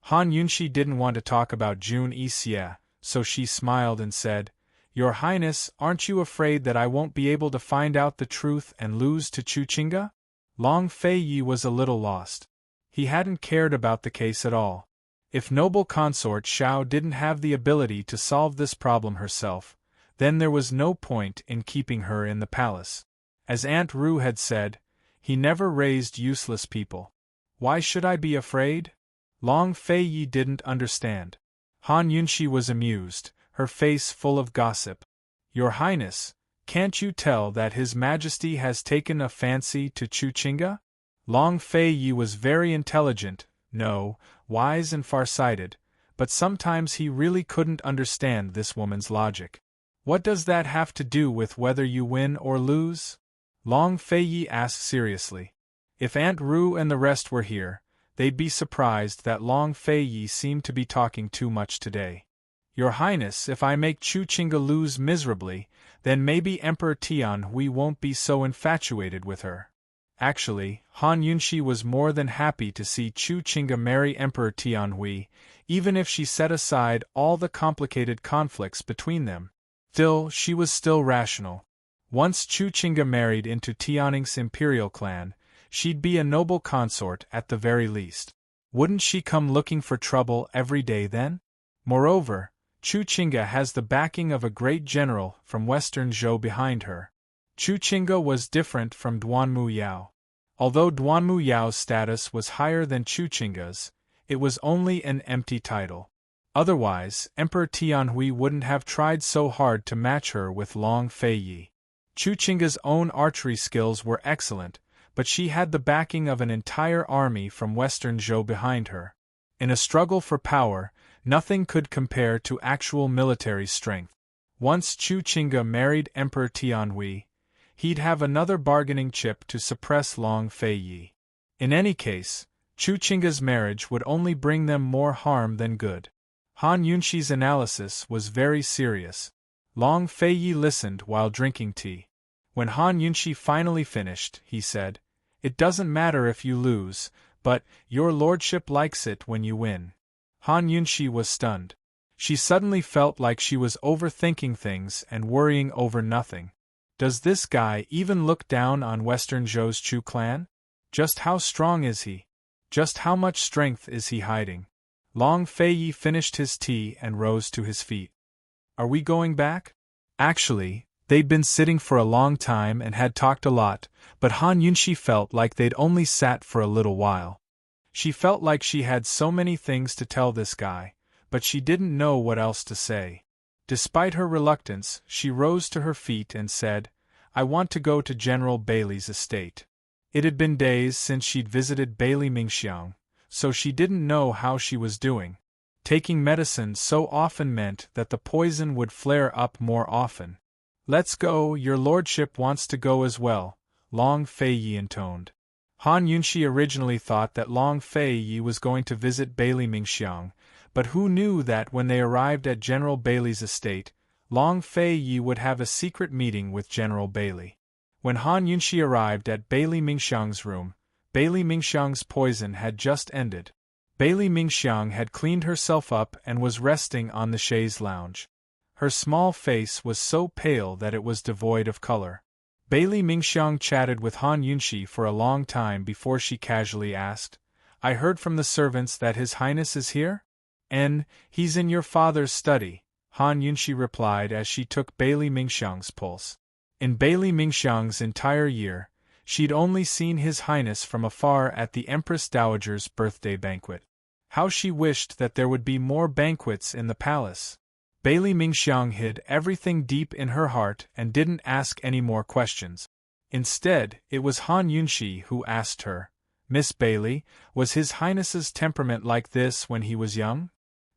Han Yunshi didn't want to talk about Jun Isya, so she smiled and said, "Your Highness, aren't you afraid that I won't be able to find out the truth and lose to Chuchinga?" Long Feiyi was a little lost. He hadn't cared about the case at all. If noble consort Xiao didn't have the ability to solve this problem herself, then there was no point in keeping her in the palace. As Aunt Ru had said, he never raised useless people. Why should I be afraid? Long Feiyi didn't understand. Han Yunshi was amused, her face full of gossip. "Your Highness, can't you tell that His Majesty has taken a fancy to Chuchinga?" Long Feiyi was very intelligent, no, wise and farsighted, but sometimes he really couldn't understand this woman's logic. "What does that have to do with whether you win or lose?" Long Feiyi asked seriously. If Aunt Ru and the rest were here, they'd be surprised that Long Feiyi seemed to be talking too much today. "Your Highness, if I make Chuchinga lose miserably, then maybe Emperor Tianhui won't be so infatuated with her." Actually, Han Yunshi was more than happy to see Chuchinga marry Emperor Tianhui, even if she set aside all the complicated conflicts between them. Still, she was still rational. Once Chuchinga married into Tianning's imperial clan, she'd be a noble consort at the very least. Wouldn't she come looking for trouble every day then? Moreover, Chuchinga has the backing of a great general from Western Zhou behind her. Chuchinga was different from Duanmu Yao. Although Duanmu Yao's status was higher than Chuchinga's, it was only an empty title. Otherwise, Emperor Tianhui wouldn't have tried so hard to match her with Long Feiyi. Chuchinga's own archery skills were excellent, but she had the backing of an entire army from Western Zhou behind her. In a struggle for power, nothing could compare to actual military strength. Once Chuchinga married Emperor Tianhui, he'd have another bargaining chip to suppress Long Feiyi. In any case, Chuchinga's marriage would only bring them more harm than good. Han Yunshi's analysis was very serious. Long Feiyi listened while drinking tea. When Han Yunshi finally finished, he said, "It doesn't matter if you lose, but your lordship likes it when you win." Han Yunshi was stunned. She suddenly felt like she was overthinking things and worrying over nothing. Does this guy even look down on Western Zhou's Chu clan? Just how strong is he? Just how much strength is he hiding? Long Fei finished his tea and rose to his feet. Are we going back? Actually, they'd been sitting for a long time and had talked a lot, but Han Yunxi felt like they'd only sat for a little while. She felt like she had so many things to tell this guy, but she didn't know what else to say. Despite her reluctance, she rose to her feet and said, I want to go to General Bailey's estate. It had been days since she'd visited Bailey Mingxiang, so she didn't know how she was doing. Taking medicine so often meant that the poison would flare up more often. Let's go, your lordship wants to go as well, Long Fei intoned. Han Yunxi originally thought that Long Fei was going to visit Bailey Mingxiang, but who knew that when they arrived at General Bailey's estate, Long Fei would have a secret meeting with General Bailey. When Han Yunxi arrived at Bailey Mingxiang's room, Bailey Mingxiang's poison had just ended. Bailey Mingxiang had cleaned herself up and was resting on the chaise lounge. Her small face was so pale that it was devoid of color. Bailey Mingxiang chatted with Han Yunxi for a long time before she casually asked, I heard from the servants that His Highness is here? He's in your father's study, Han Yunxi replied as she took Bailey Mingxiang's pulse. In Bailey Mingxiang's entire year, she'd only seen His Highness from afar at the Empress Dowager's birthday banquet. How she wished that there would be more banquets in the palace. Bailey Mingxiang hid everything deep in her heart and didn't ask any more questions. Instead, it was Han Yunxi who asked her, Miss Bailey, was His Highness's temperament like this when he was young?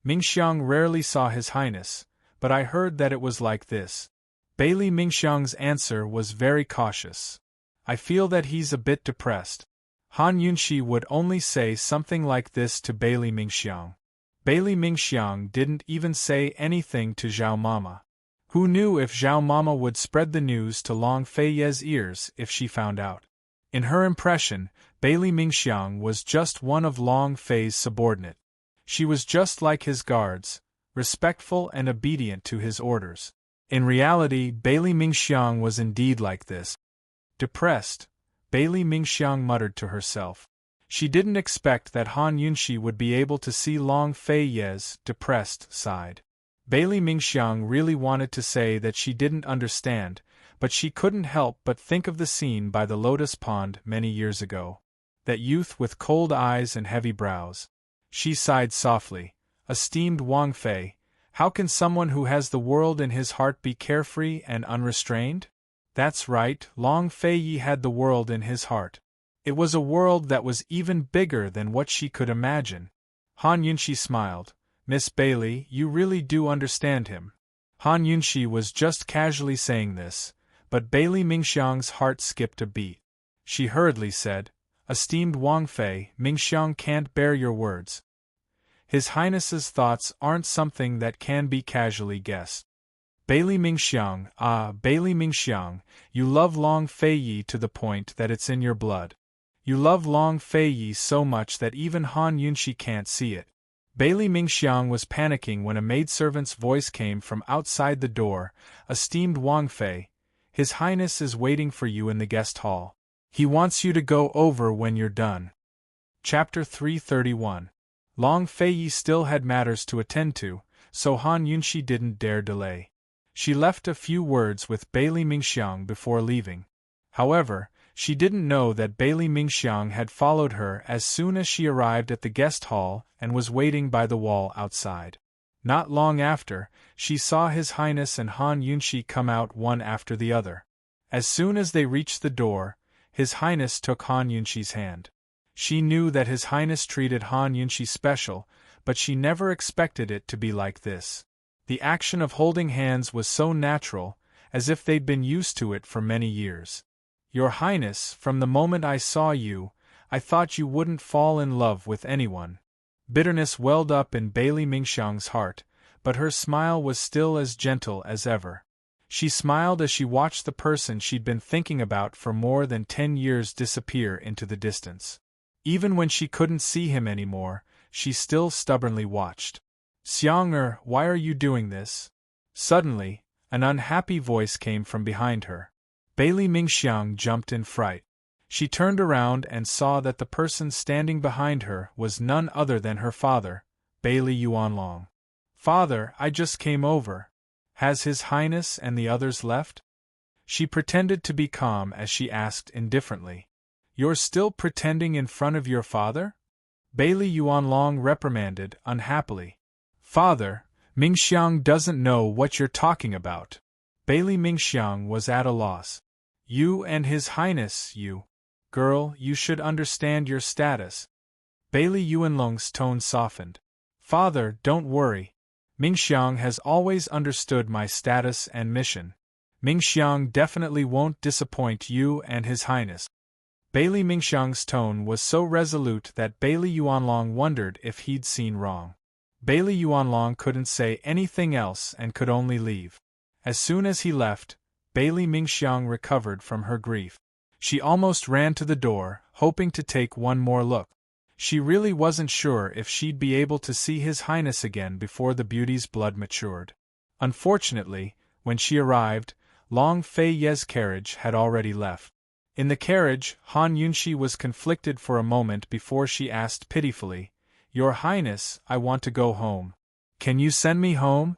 Mingxiang rarely saw His Highness, but I heard that it was like this. Bailey Mingxiang's answer was very cautious. I feel that he's a bit depressed. Han Yunxi would only say something like this to Bailey Mingxiang. Bailey Mingxiang didn't even say anything to Zhao Mama. Who knew if Zhao Mama would spread the news to Long Fei's ears if she found out? In her impression, Bailey Mingxiang was just one of Long Fei's subordinate. She was just like his guards, respectful and obedient to his orders. In reality, Bailey Mingxiang was indeed like this. Depressed, Bailey Mingxiang muttered to herself. She didn't expect that Han Yunxi would be able to see Long Fei's depressed side. Bailey Mingxiang really wanted to say that she didn't understand, but she couldn't help but think of the scene by the lotus pond many years ago. That youth with cold eyes and heavy brows. She sighed softly. Esteemed Wang Fei, how can someone who has the world in his heart be carefree and unrestrained? That's right, Long Fei had the world in his heart. It was a world that was even bigger than what she could imagine. Han Yunxi smiled. Miss Bailey, you really do understand him. Han Yunxi was just casually saying this, but Bailey Mingxiang's heart skipped a beat. She hurriedly said, Esteemed Wang Fei, Mingxiang can't bear your words. His Highness's thoughts aren't something that can be casually guessed. Bailey Mingxiang, Bailey Mingxiang, you love Long Fei to the point that it's in your blood. You love Long Fei so much that even Han Yunxi can't see it. Bailey Mingxiang was panicking when a maidservant's voice came from outside the door. Esteemed Wang Fei, His Highness is waiting for you in the guest hall. He wants you to go over when you're done. Chapter 331. Long Fei still had matters to attend to, so Han Yunxi didn't dare delay. She left a few words with Bailey Mingxiang before leaving. However, she didn't know that Bailey Mingxiang had followed her as soon as she arrived at the guest hall and was waiting by the wall outside. Not long after, she saw His Highness and Han Yunxi come out one after the other. As soon as they reached the door, His Highness took Han Yunxi's hand. She knew that His Highness treated Han Yunxi special, but she never expected it to be like this. The action of holding hands was so natural, as if they'd been used to it for many years. Your Highness, from the moment I saw you, I thought you wouldn't fall in love with anyone. Bitterness welled up in Bailey Mingxiang's heart, but her smile was still as gentle as ever. She smiled as she watched the person she'd been thinking about for more than 10 years disappear into the distance. Even when she couldn't see him anymore, she still stubbornly watched. Xiang'er, why are you doing this? Suddenly, an unhappy voice came from behind her. Bailey Mingxiang jumped in fright. She turned around and saw that the person standing behind her was none other than her father, Bailey Yuanlong. Father, I just came over. Has His Highness and the others left? She pretended to be calm as she asked indifferently. You're still pretending in front of your father? Bailey Yuanlong reprimanded unhappily. Father, Mingxiang doesn't know what you're talking about. Bailey Mingxiang was at a loss. You and His Highness, you. Girl, you should understand your status. Bailey Yuanlong's tone softened. Father, don't worry. Mingxiang has always understood my status and mission. Mingxiang definitely won't disappoint you and His Highness. Bailey Mingxiang's tone was so resolute that Bailey Yuanlong wondered if he'd seen wrong. Bailey Yuanlong couldn't say anything else and could only leave. As soon as he left, Bailey Mingxiang recovered from her grief. She almost ran to the door, hoping to take one more look. She really wasn't sure if she'd be able to see His Highness again before the beauty's blood matured. Unfortunately, when she arrived, Long Fei Ye's carriage had already left. In the carriage, Han Yunxi was conflicted for a moment before she asked pitifully, Your Highness, I want to go home. Can you send me home?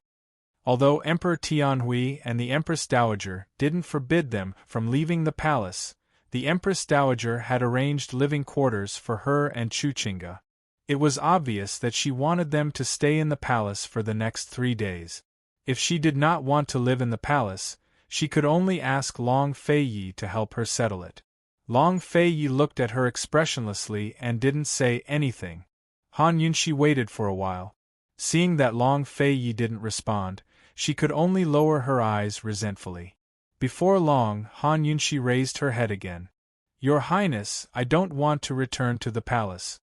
Although Emperor Tianhui and the Empress Dowager didn't forbid them from leaving the palace, the Empress Dowager had arranged living quarters for her and Chu Qingge. It was obvious that she wanted them to stay in the palace for the next 3 days. If she did not want to live in the palace, she could only ask Long Fei Yi to help her settle it. Long Fei Yi looked at her expressionlessly and didn't say anything. Han Yunxi waited for a while. Seeing that Long Fei Yi didn't respond, she could only lower her eyes resentfully. Before long, Han Yunxi raised her head again. Your Highness, I don't want to return to the palace.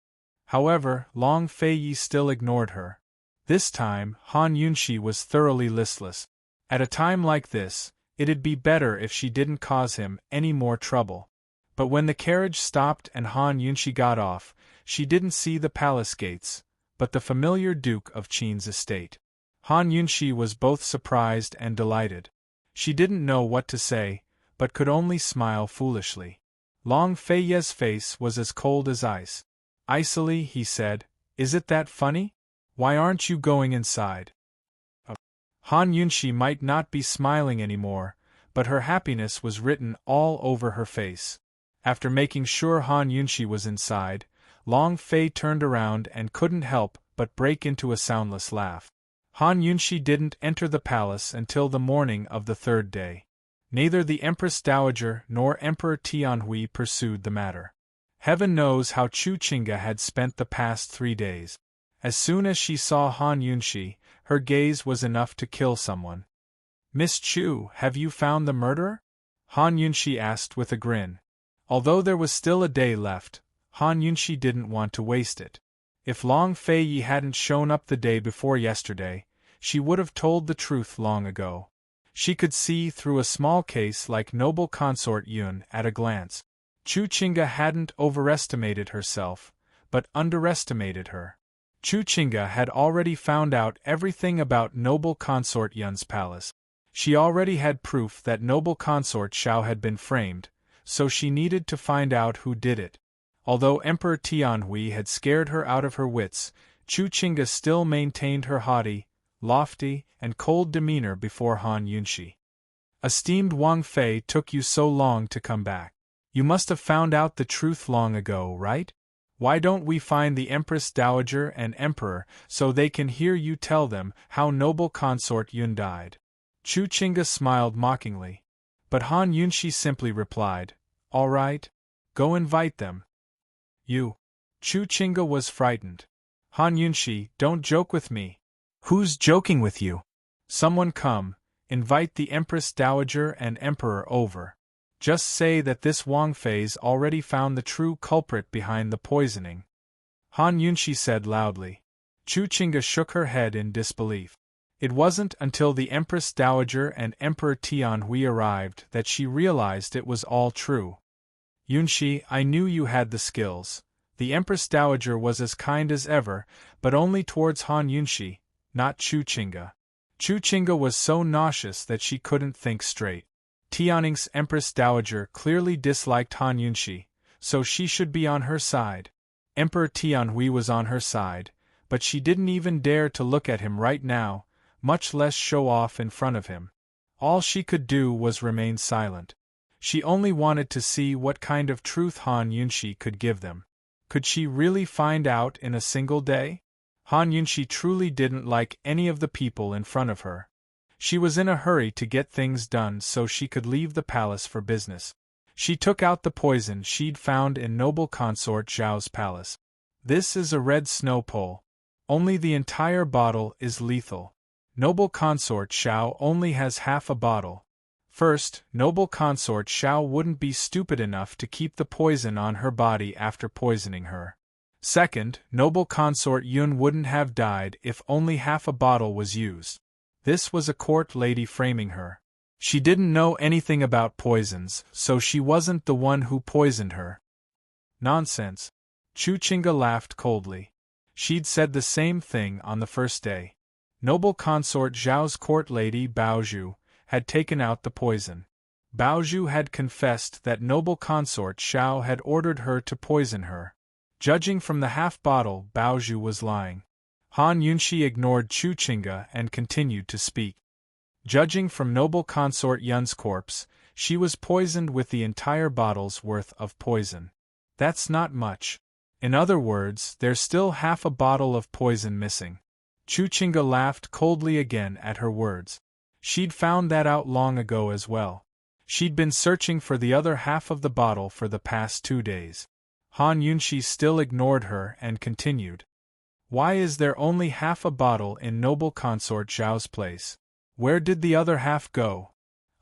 However, Long Fei Yi still ignored her. This time, Han Yunxi was thoroughly listless. At a time like this, it'd be better if she didn't cause him any more trouble. But when the carriage stopped and Han Yunxi got off, she didn't see the palace gates, but the familiar Duke of Qin's estate. Han Yunxi was both surprised and delighted. She didn't know what to say, but could only smile foolishly. Long Fei Ye's face was as cold as ice. Icily, he said, Is it that funny? Why aren't you going inside? Han Yunxi might not be smiling anymore, but her happiness was written all over her face. After making sure Han Yunxi was inside, Long Fei turned around and couldn't help but break into a soundless laugh. Han Yunxi didn't enter the palace until the morning of the 3rd day. Neither the Empress Dowager nor Emperor Tianhui pursued the matter. Heaven knows how Chu Qingge had spent the past 3 days. As soon as she saw Han Yunxi, her gaze was enough to kill someone. Miss Chu, have you found the murderer? Han Yunxi asked with a grin. Although there was still a day left, Han Yunxi didn't want to waste it. If Long Fei Yi hadn't shown up the day before yesterday, she would have told the truth long ago. She could see through a small case like noble consort Yun at a glance. Chu Qingge hadn't overestimated herself, but underestimated her. Chu Qingge had already found out everything about noble consort Yun's palace. She already had proof that noble consort Xiao had been framed, so she needed to find out who did it. Although Emperor Tianhui had scared her out of her wits, Chu Qingge still maintained her haughty, lofty, and cold demeanor before Han Yunxi. Esteemed Wang Fei, took you so long to come back. You must have found out the truth long ago, right? Why don't we find the Empress Dowager and Emperor so they can hear you tell them how noble consort Yun died? Chu Qingge smiled mockingly. But Han Yunxi simply replied, All right. Go invite them. You. Chu Qingge was frightened. Han Yunxi, don't joke with me. Who's joking with you? Someone come, invite the Empress Dowager and Emperor over. Just say that this Wang Fei's already found the true culprit behind the poisoning. Han Yunxi said loudly. Chu Qingge shook her head in disbelief. It wasn't until the Empress Dowager and Emperor Tianhui arrived that she realized it was all true. Yunxi, I knew you had the skills. The Empress Dowager was as kind as ever, but only towards Han Yunxi, not Chu Qingge. Chu Qingge was so nauseous that she couldn't think straight. Tianning's Empress Dowager clearly disliked Han Yunxi, so she should be on her side. Emperor Tianhui was on her side, but she didn't even dare to look at him right now, much less show off in front of him. All she could do was remain silent. She only wanted to see what kind of truth Han Yunshi could give them. Could she really find out in a single day? Han Yunshi truly didn't like any of the people in front of her. She was in a hurry to get things done so she could leave the palace for business. She took out the poison she'd found in noble consort Zhao's palace. This is a red snow pole. Only the entire bottle is lethal. Noble consort Zhao only has half a bottle. First, noble consort Zhao wouldn't be stupid enough to keep the poison on her body after poisoning her. Second, noble consort Yun wouldn't have died if only half a bottle was used. This was a court lady framing her. She didn't know anything about poisons, so she wasn't the one who poisoned her. Nonsense. Chu Qingge laughed coldly. She'd said the same thing on the first day. Noble consort Zhao's court lady Baozhu had taken out the poison. Baozhu had confessed that noble consort Zhao had ordered her to poison her. Judging from the half bottle, Baozhu was lying. Han Yunshi ignored Chu Qingge and continued to speak. Judging from noble consort Yun's corpse, she was poisoned with the entire bottle's worth of poison. That's not much. In other words, there's still half a bottle of poison missing. Chu Qingge laughed coldly again at her words. She'd found that out long ago as well. She'd been searching for the other half of the bottle for the past 2 days. Han Yunshi still ignored her and continued. Why is there only half a bottle in noble consort Zhao's place? Where did the other half go?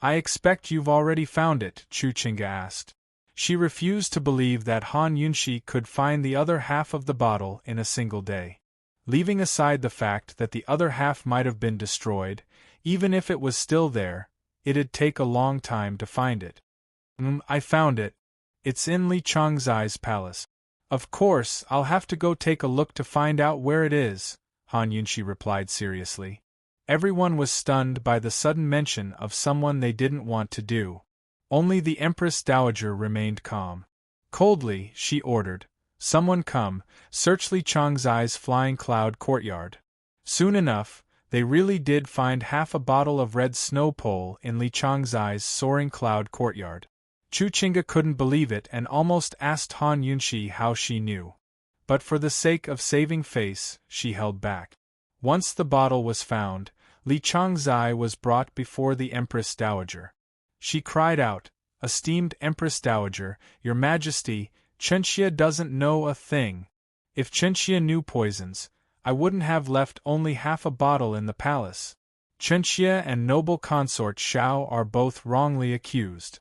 I expect you've already found it, Chu Qingge asked. She refused to believe that Han Yunshi could find the other half of the bottle in a single day. Leaving aside the fact that the other half might have been destroyed, even if it was still there, it'd take a long time to find it. I found it. It's in Li Changzai's palace. Of course, I'll have to go take a look to find out where it is, Han Yunshi replied seriously. Everyone was stunned by the sudden mention of someone they didn't want to do. Only the Empress Dowager remained calm. Coldly, she ordered, "Someone come, search Li Changzai's flying cloud courtyard." Soon enough, they really did find half a bottle of red snow pole in Li Changzai's soaring cloud courtyard. Chu Qingge couldn't believe it and almost asked Han Yunshi how she knew. But for the sake of saving face, she held back. Once the bottle was found, Li Changzai was brought before the Empress Dowager. She cried out, "Esteemed Empress Dowager, Your Majesty, Chenxia doesn't know a thing. If Chenxia knew poisons, I wouldn't have left only half a bottle in the palace. Chenxia and noble consort Zhao are both wrongly accused."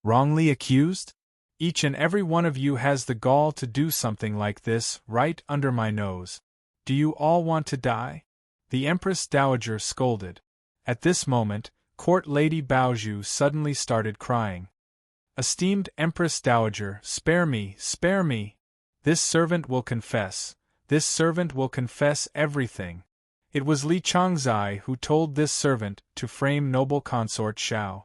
Wrongly accused? Each and every one of you has the gall to do something like this right under my nose. Do you all want to die? The Empress Dowager scolded. At this moment, Court Lady Baozhu suddenly started crying. "Esteemed Empress Dowager, spare me, spare me! This servant will confess. This servant will confess everything. It was Li Changzai who told this servant to frame noble consort Zhao.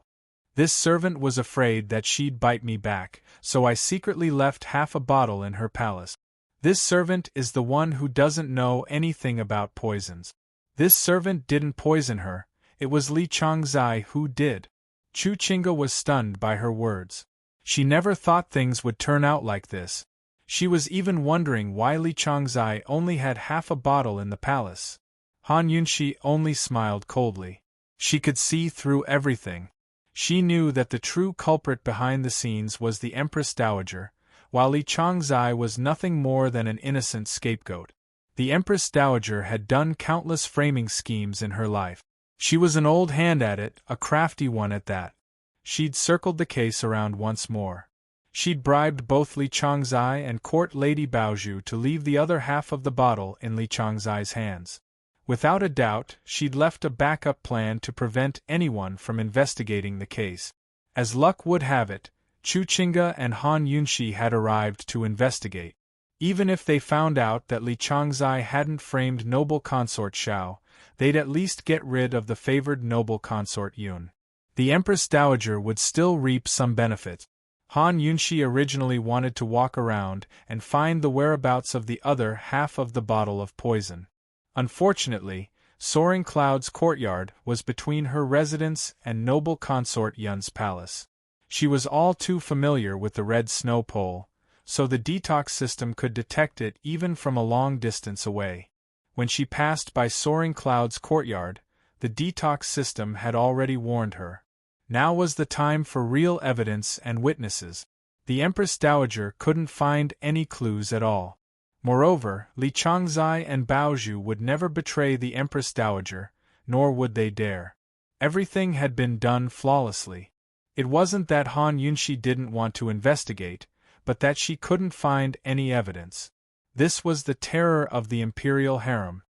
This servant was afraid that she'd bite me back, so I secretly left half a bottle in her palace. This servant is the one who doesn't know anything about poisons. This servant didn't poison her, it was Li Changzai who did." Chu Qingge was stunned by her words. She never thought things would turn out like this. She was even wondering why Li Changzai only had half a bottle in the palace. Han Yunshi only smiled coldly. She could see through everything. She knew that the true culprit behind the scenes was the Empress Dowager, while Li Changzai was nothing more than an innocent scapegoat. The Empress Dowager had done countless framing schemes in her life. She was an old hand at it, a crafty one at that. She'd circled the case around once more. She'd bribed both Li Changzai and Court Lady Baozhu to leave the other half of the bottle in Li Changzai's hands. Without a doubt, she'd left a backup plan to prevent anyone from investigating the case. As luck would have it, Chu Qingge and Han Yunshi had arrived to investigate. Even if they found out that Li Changzai hadn't framed noble consort Zhao, they'd at least get rid of the favored noble consort Yun. The Empress Dowager would still reap some benefit. Han Yunshi originally wanted to walk around and find the whereabouts of the other half of the bottle of poison. Unfortunately, Soaring Cloud's courtyard was between her residence and noble consort Yun's palace. She was all too familiar with the red snow pole, so the detox system could detect it even from a long distance away. When she passed by Soaring Cloud's courtyard, the detox system had already warned her. Now was the time for real evidence and witnesses. The Empress Dowager couldn't find any clues at all. Moreover, Li Changzai and Baozhu would never betray the Empress Dowager, nor would they dare. Everything had been done flawlessly. It wasn't that Han Yunshi didn't want to investigate, but that she couldn't find any evidence. This was the terror of the imperial harem.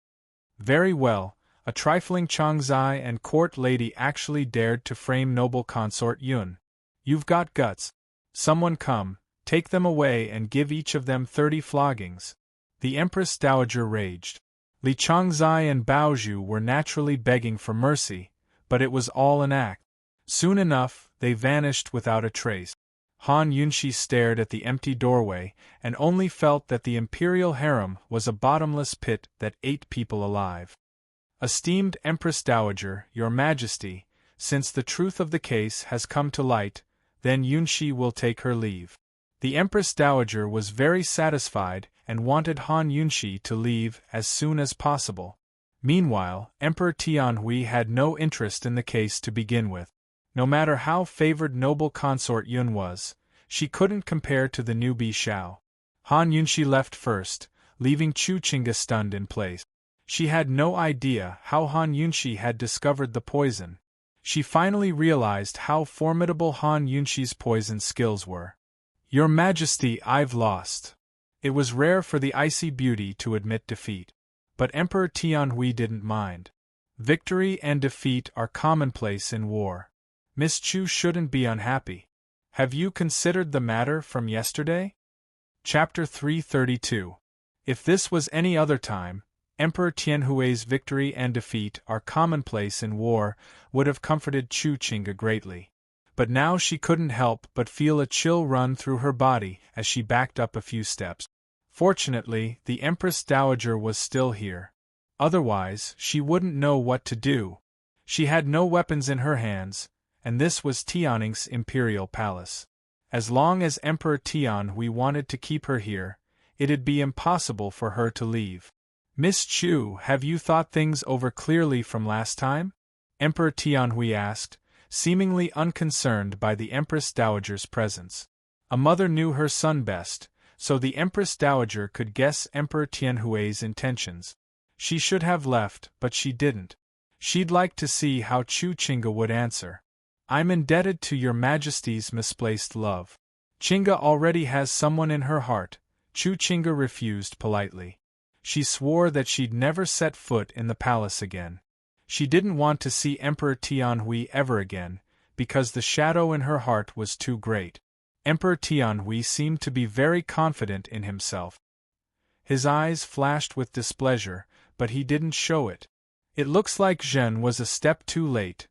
Very well, a trifling Changzai and court lady actually dared to frame noble consort Yun. You've got guts. Someone come, take them away and give each of them 30 floggings. The Empress Dowager raged. Li Changzai and Baozhu were naturally begging for mercy, but it was all an act. Soon enough, they vanished without a trace. Han Yunshi stared at the empty doorway and only felt that the imperial harem was a bottomless pit that ate people alive. Esteemed Empress Dowager, Your Majesty, since the truth of the case has come to light, then Yunshi will take her leave. The Empress Dowager was very satisfied and wanted Han Yunshi to leave as soon as possible. Meanwhile, Emperor Tianhui had no interest in the case to begin with. No matter how favored noble consort Yun was, she couldn't compare to the newbie Xiao. Han Yunshi left first, leaving Chu Qingge stunned in place. She had no idea how Han Yunshi had discovered the poison. She finally realized how formidable Han Yunshi's poison skills were. Your Majesty, I've lost. It was rare for the icy beauty to admit defeat. But Emperor Tianhui didn't mind. Victory and defeat are commonplace in war. Miss Chu shouldn't be unhappy. Have you considered the matter from yesterday? Chapter 332. If this was any other time, Emperor Tianhui's victory and defeat are commonplace in war would have comforted Chu Qingge greatly. But now she couldn't help but feel a chill run through her body as she backed up a few steps. Fortunately, the Empress Dowager was still here. Otherwise, she wouldn't know what to do. She had no weapons in her hands, and this was Tianning's imperial palace. As long as Emperor Tianhui wanted to keep her here, it'd be impossible for her to leave. Miss Chu, have you thought things over clearly from last time? Emperor Tianhui asked, seemingly unconcerned by the Empress Dowager's presence. A mother knew her son best, so the Empress Dowager could guess Emperor Tianhui's intentions. She should have left, but she didn't. She'd like to see how Chu Qingge would answer. I'm indebted to Your Majesty's misplaced love. Qingge already has someone in her heart. Chu Qingge refused politely. She swore that she'd never set foot in the palace again. She didn't want to see Emperor Tianhui ever again, because the shadow in her heart was too great. Emperor Tianhui seemed to be very confident in himself. His eyes flashed with displeasure, but he didn't show it. It looks like Zhen was a step too late,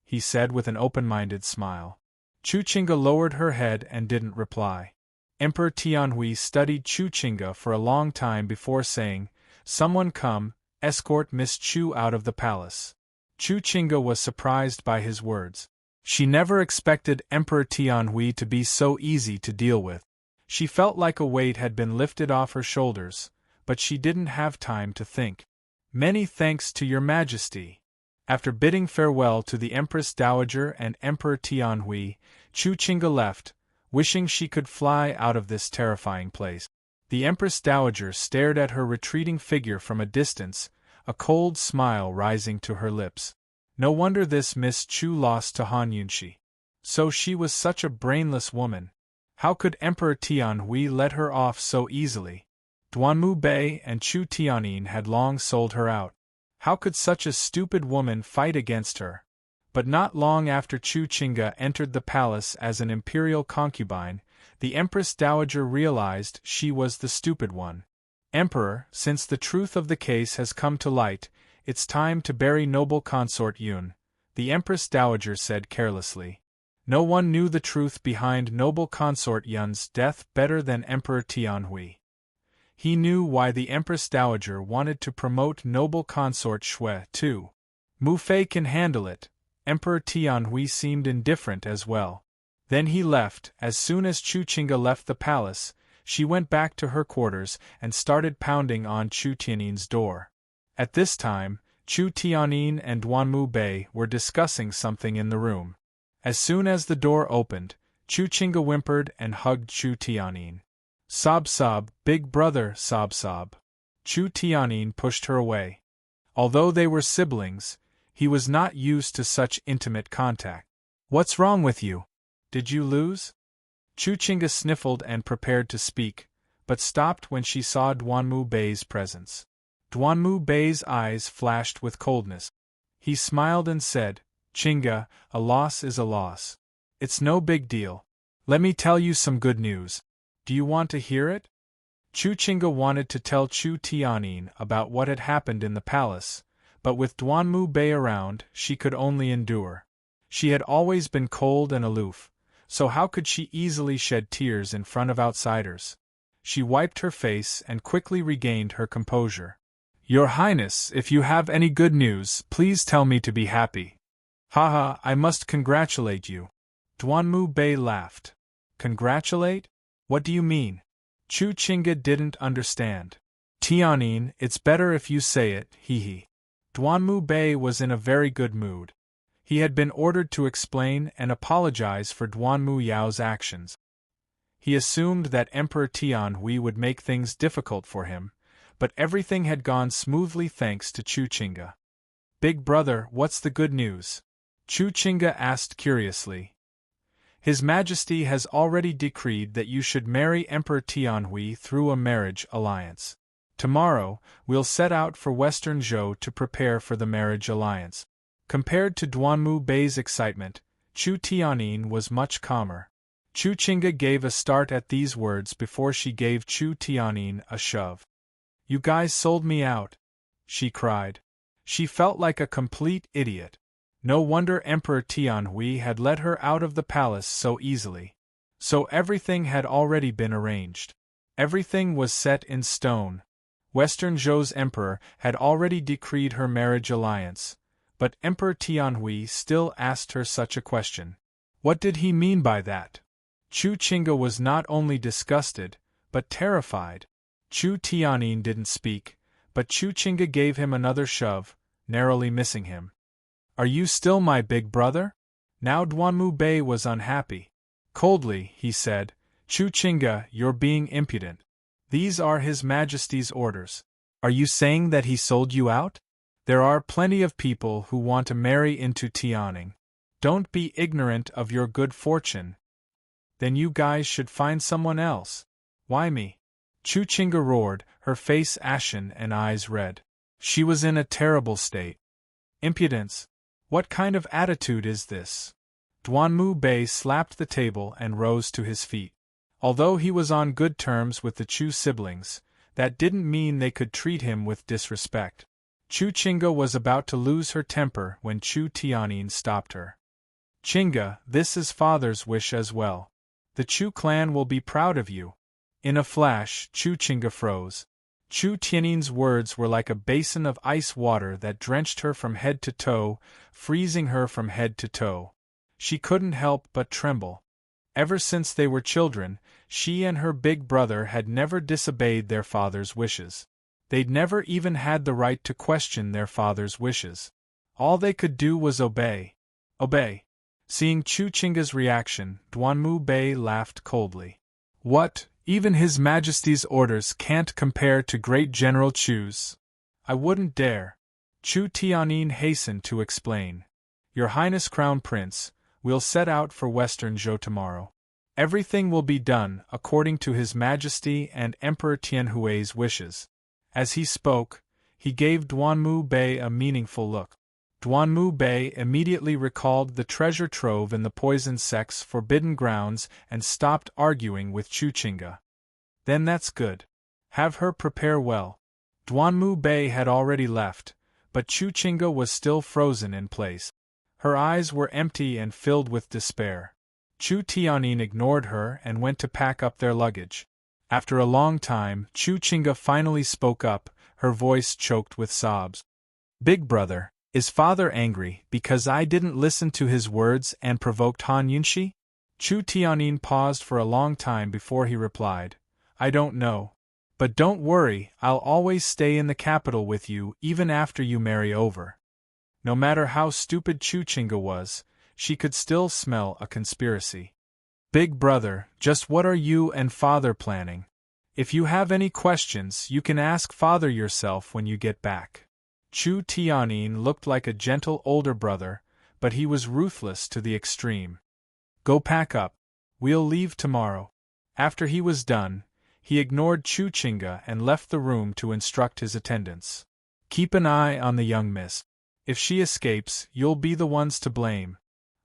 he said with an open-minded smile. Chu Qingge lowered her head and didn't reply. Emperor Tianhui studied Chu Qingge for a long time before saying, "Someone come, escort Miss Chu out of the palace." Chu Qingge was surprised by his words. She never expected Emperor Tianhui to be so easy to deal with. She felt like a weight had been lifted off her shoulders, but she didn't have time to think. Many thanks to Your Majesty. After bidding farewell to the Empress Dowager and Emperor Tianhui, Chu Qingge left, wishing she could fly out of this terrifying place. The Empress Dowager stared at her retreating figure from a distance, a cold smile rising to her lips. No wonder this Miss Chu lost to Han Yunshi. So she was such a brainless woman. How could Emperor Tianhui let her off so easily? Duanmu Bei and Chu Tianyin had long sold her out. How could such a stupid woman fight against her? But not long after Chu Qingge entered the palace as an imperial concubine, the Empress Dowager realized she was the stupid one. Emperor, since the truth of the case has come to light, it's time to bury noble consort Yun, the Empress Dowager said carelessly. No one knew the truth behind noble consort Yun's death better than Emperor Tianhui. He knew why the Empress Dowager wanted to promote noble consort Shui, too. Mu Fei can handle it. Emperor Tianhui seemed indifferent as well. Then he left. As soon as Chu Qingge left the palace, she went back to her quarters and started pounding on Chu Tianin's door. At this time, Chu Tianin and Duanmu Bei were discussing something in the room. As soon as the door opened, Chu Qingge whimpered and hugged Chu Tianin. Sob sob, big brother, sob sob. Chu Tianin pushed her away. Although they were siblings, he was not used to such intimate contact. What's wrong with you? Did you lose? Chu Qingge sniffled and prepared to speak, but stopped when she saw Duanmu Bei's presence. Duanmu Bei's eyes flashed with coldness. He smiled and said, Qingge, a loss is a loss. It's no big deal. Let me tell you some good news. Do you want to hear it? Chu Qingge wanted to tell Chu Tianin about what had happened in the palace, but with Duanmu Bei around, she could only endure. She had always been cold and aloof, so how could she easily shed tears in front of outsiders? She wiped her face and quickly regained her composure. Your Highness, if you have any good news, please tell me to be happy. Haha, I must congratulate you. Duanmu Bei laughed. Congratulate? What do you mean? Chu Qingge didn't understand. Tianin, it's better if you say it, hee. Duanmu Bei was in a very good mood. He had been ordered to explain and apologize for Duanmu Yao's actions. He assumed that Emperor Tianhui would make things difficult for him, but everything had gone smoothly thanks to Chu Qingge. Big brother, what's the good news? Chu Qingge asked curiously. His Majesty has already decreed that you should marry Emperor Tianhui through a marriage alliance. Tomorrow, we'll set out for Western Zhou to prepare for the marriage alliance. Compared to Duanmu Bei's excitement, Chu Tianin was much calmer. Chu Qingge gave a start at these words before she gave Chu Tianin a shove. You guys sold me out, she cried. She felt like a complete idiot. No wonder Emperor Tianhui had let her out of the palace so easily. So everything had already been arranged. Everything was set in stone. Western Zhou's emperor had already decreed her marriage alliance, but Emperor Tianhui still asked her such a question. What did he mean by that? Chu Qingge was not only disgusted, but terrified. Chu Tianin didn't speak, but Chu Qingge gave him another shove, narrowly missing him. Are you still my big brother? Now Duanmu Bei was unhappy. Coldly, he said, Chu Qingge, you're being impudent. These are His Majesty's orders. Are you saying that he sold you out? There are plenty of people who want to marry into Tianing. Don't be ignorant of your good fortune. Then you guys should find someone else. Why me? Chu Qingge roared, her face ashen and eyes red. She was in a terrible state. Impudence. What kind of attitude is this? Duanmu Bei slapped the table and rose to his feet. Although he was on good terms with the Chu siblings, that didn't mean they could treat him with disrespect. Chu Qingge was about to lose her temper when Chu Tianin stopped her. Qingge, this is father's wish as well. The Chu clan will be proud of you. In a flash, Chu Qingge froze. Chu Tianin's words were like a basin of ice water that drenched her from head to toe, freezing her from head to toe. She couldn't help but tremble. Ever since they were children, she and her big brother had never disobeyed their father's wishes. They'd never even had the right to question their father's wishes. All they could do was obey. Obey. Seeing Chu Qingge's reaction, Duanmu Bei laughed coldly. What? Even His Majesty's orders can't compare to great General Chu's. I wouldn't dare. Chu Tianin hastened to explain. Your Highness Crown Prince, we'll set out for Western Zhou tomorrow. Everything will be done according to His Majesty and Emperor Tianhui's wishes. As he spoke, he gave Duanmu Bei a meaningful look. Duanmu Bei immediately recalled the treasure trove in the poison sect's forbidden grounds and stopped arguing with Chu Qingge. Then that's good. Have her prepare well. Duanmu Bei had already left, but Chu Qingge was still frozen in place. Her eyes were empty and filled with despair. Chu Tianyin ignored her and went to pack up their luggage. After a long time, Chu Chinga finally spoke up, her voice choked with sobs. Big brother, is father angry because I didn't listen to his words and provoked Han Yunxi? Chu Tianyin paused for a long time before he replied, I don't know. But don't worry, I'll always stay in the capital with you even after you marry over. No matter how stupid Chu Chinga was, she could still smell a conspiracy. Big brother, just what are you and father planning? If you have any questions, you can ask father yourself when you get back. Chu Tianyin looked like a gentle older brother, but he was ruthless to the extreme. Go pack up. We'll leave tomorrow. After he was done, he ignored Chu Chinga and left the room to instruct his attendants. Keep an eye on the young miss. If she escapes, you'll be the ones to blame.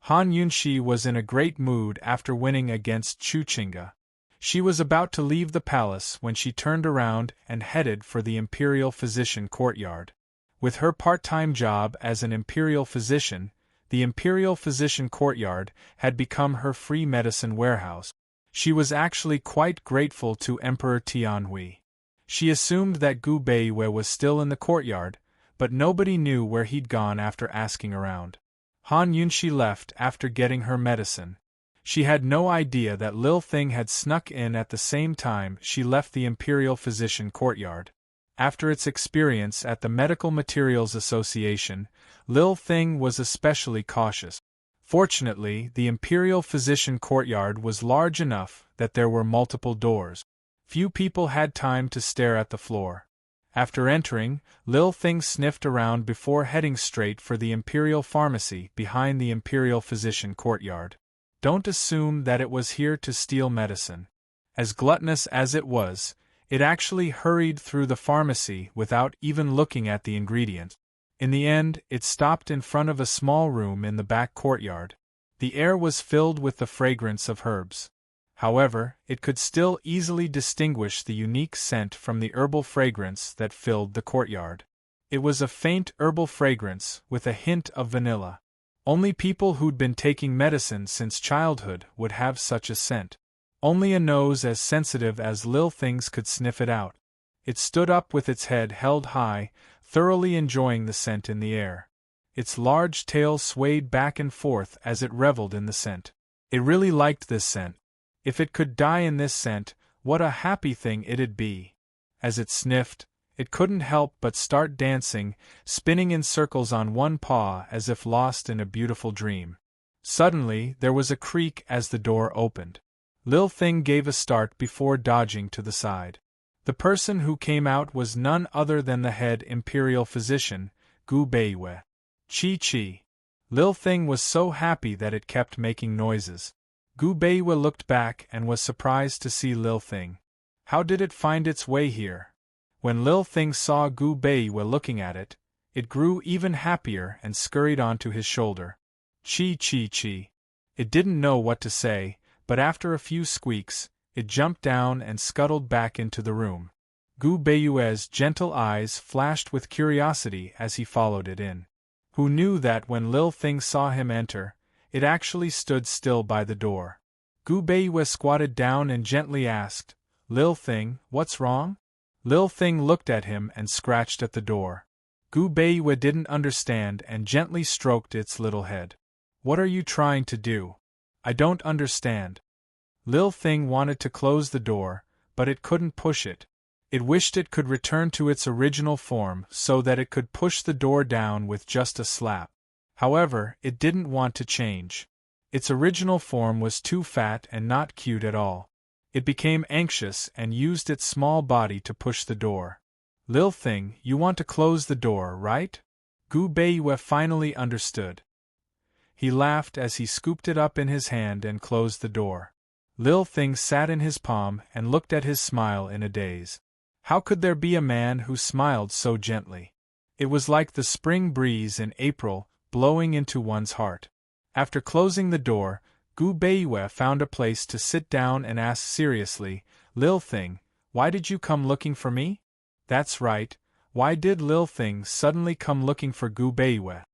Han Yunxi was in a great mood after winning against Chu Chinga. She was about to leave the palace when she turned around and headed for the Imperial Physician courtyard. With her part-time job as an Imperial Physician, the Imperial Physician courtyard had become her free medicine warehouse. She was actually quite grateful to Emperor Tianhui. She assumed that Gu Beiwei was still in the courtyard, but nobody knew where he'd gone after asking around. Han Yunxi left after getting her medicine. She had no idea that Lil Thing had snuck in at the same time she left the Imperial Physician courtyard. After its experience at the Medical Materials Association, Lil Thing was especially cautious. Fortunately, the Imperial Physician courtyard was large enough that there were multiple doors. Few people had time to stare at the floor. After entering, Lil Thing sniffed around before heading straight for the Imperial Pharmacy behind the Imperial Physician courtyard. Don't assume that it was here to steal medicine. As gluttonous as it was, it actually hurried through the pharmacy without even looking at the ingredients. In the end, it stopped in front of a small room in the back courtyard. The air was filled with the fragrance of herbs. However, it could still easily distinguish the unique scent from the herbal fragrance that filled the courtyard. It was a faint herbal fragrance with a hint of vanilla. Only people who'd been taking medicine since childhood would have such a scent. Only a nose as sensitive as Lil Thing's could sniff it out. It stood up with its head held high, thoroughly enjoying the scent in the air. Its large tail swayed back and forth as it reveled in the scent. It really liked this scent. If it could die in this scent, what a happy thing it'd be. As it sniffed, it couldn't help but start dancing, spinning in circles on one paw as if lost in a beautiful dream. Suddenly, there was a creak as the door opened. Lil Thing gave a start before dodging to the side. The person who came out was none other than the head Imperial Physician, Gu Beiwei. Chi. Lil Thing was so happy that it kept making noises. Gu Beiwei looked back and was surprised to see Lil Thing. How did it find its way here? When Lil Thing saw Gu Beiwei looking at it, it grew even happier and scurried onto his shoulder. Chi. It didn't know what to say, but after a few squeaks, it jumped down and scuttled back into the room. Gu Beiwei's gentle eyes flashed with curiosity as he followed it in. Who knew that when Lil Thing saw him enter, it actually stood still by the door. Gu Beiwei squatted down and gently asked, Lil Thing, what's wrong? Lil Thing looked at him and scratched at the door. Gu Beiwei didn't understand and gently stroked its little head. What are you trying to do? I don't understand. Lil Thing wanted to close the door, but it couldn't push it. It wished it could return to its original form so that it could push the door down with just a slap. However, it didn't want to change. Its original form was too fat and not cute at all. It became anxious and used its small body to push the door. Lil Thing, you want to close the door, right? Gu Beiwei finally understood. He laughed as he scooped it up in his hand and closed the door. Lil Thing sat in his palm and looked at his smile in a daze. How could there be a man who smiled so gently? It was like the spring breeze in April, blowing into one's heart. After closing the door, Gu Beiwei found a place to sit down and asked seriously, Lil Thing, why did you come looking for me? That's right, why did Lil Thing suddenly come looking for Gu Beiwei?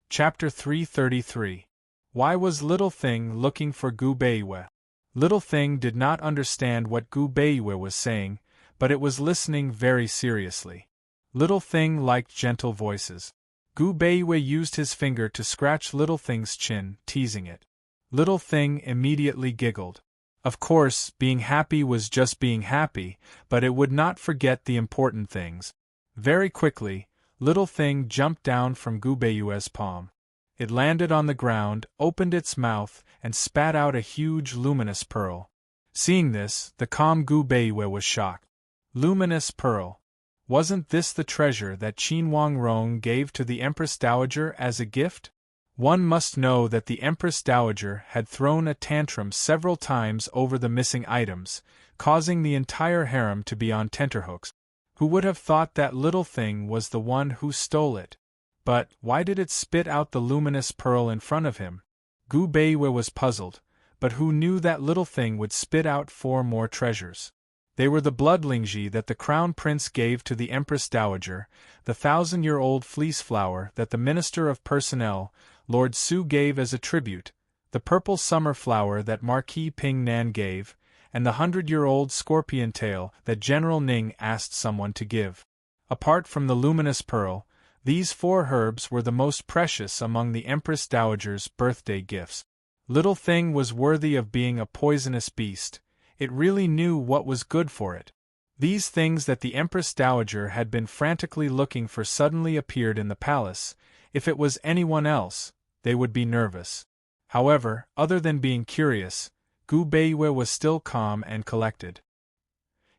Chapter 333. Why was Little Thing looking for Gu Beiwe? Little Thing did not understand what Gu Beiwe was saying, but it was listening very seriously. Little Thing liked gentle voices. Gu Beiwe used his finger to scratch Little Thing's chin, teasing it. Little Thing immediately giggled. Of course, being happy was just being happy, but it would not forget the important things. Very quickly, Little Thing jumped down from Gu Beiwe's palm. It landed on the ground, opened its mouth, and spat out a huge luminous pearl. Seeing this, the calm Gu Beiwe was shocked. Luminous pearl. Wasn't this the treasure that Qin Wangrong gave to the Empress Dowager as a gift? One must know that the Empress Dowager had thrown a tantrum several times over the missing items, causing the entire harem to be on tenterhooks. Who would have thought that Little Thing was the one who stole it? But why did it spit out the luminous pearl in front of him? Gu Beiwe was puzzled, but who knew that Little Thing would spit out 4 more treasures? They were the blood lingji that the Crown Prince gave to the Empress Dowager, the 1,000-year-old fleece flower that the Minister of Personnel, Lord Su, gave as a tribute, the purple summer flower that Marquis Ping Nan gave, and the 100-year-old scorpion tail that General Ning asked someone to give. Apart from the luminous pearl, these 4 herbs were the most precious among the Empress Dowager's birthday gifts. Little Thing was worthy of being a poisonous beast. It really knew what was good for it. These things that the Empress Dowager had been frantically looking for suddenly appeared in the palace. If it was anyone else, they would be nervous. However, other than being curious, Gu Beiwe was still calm and collected.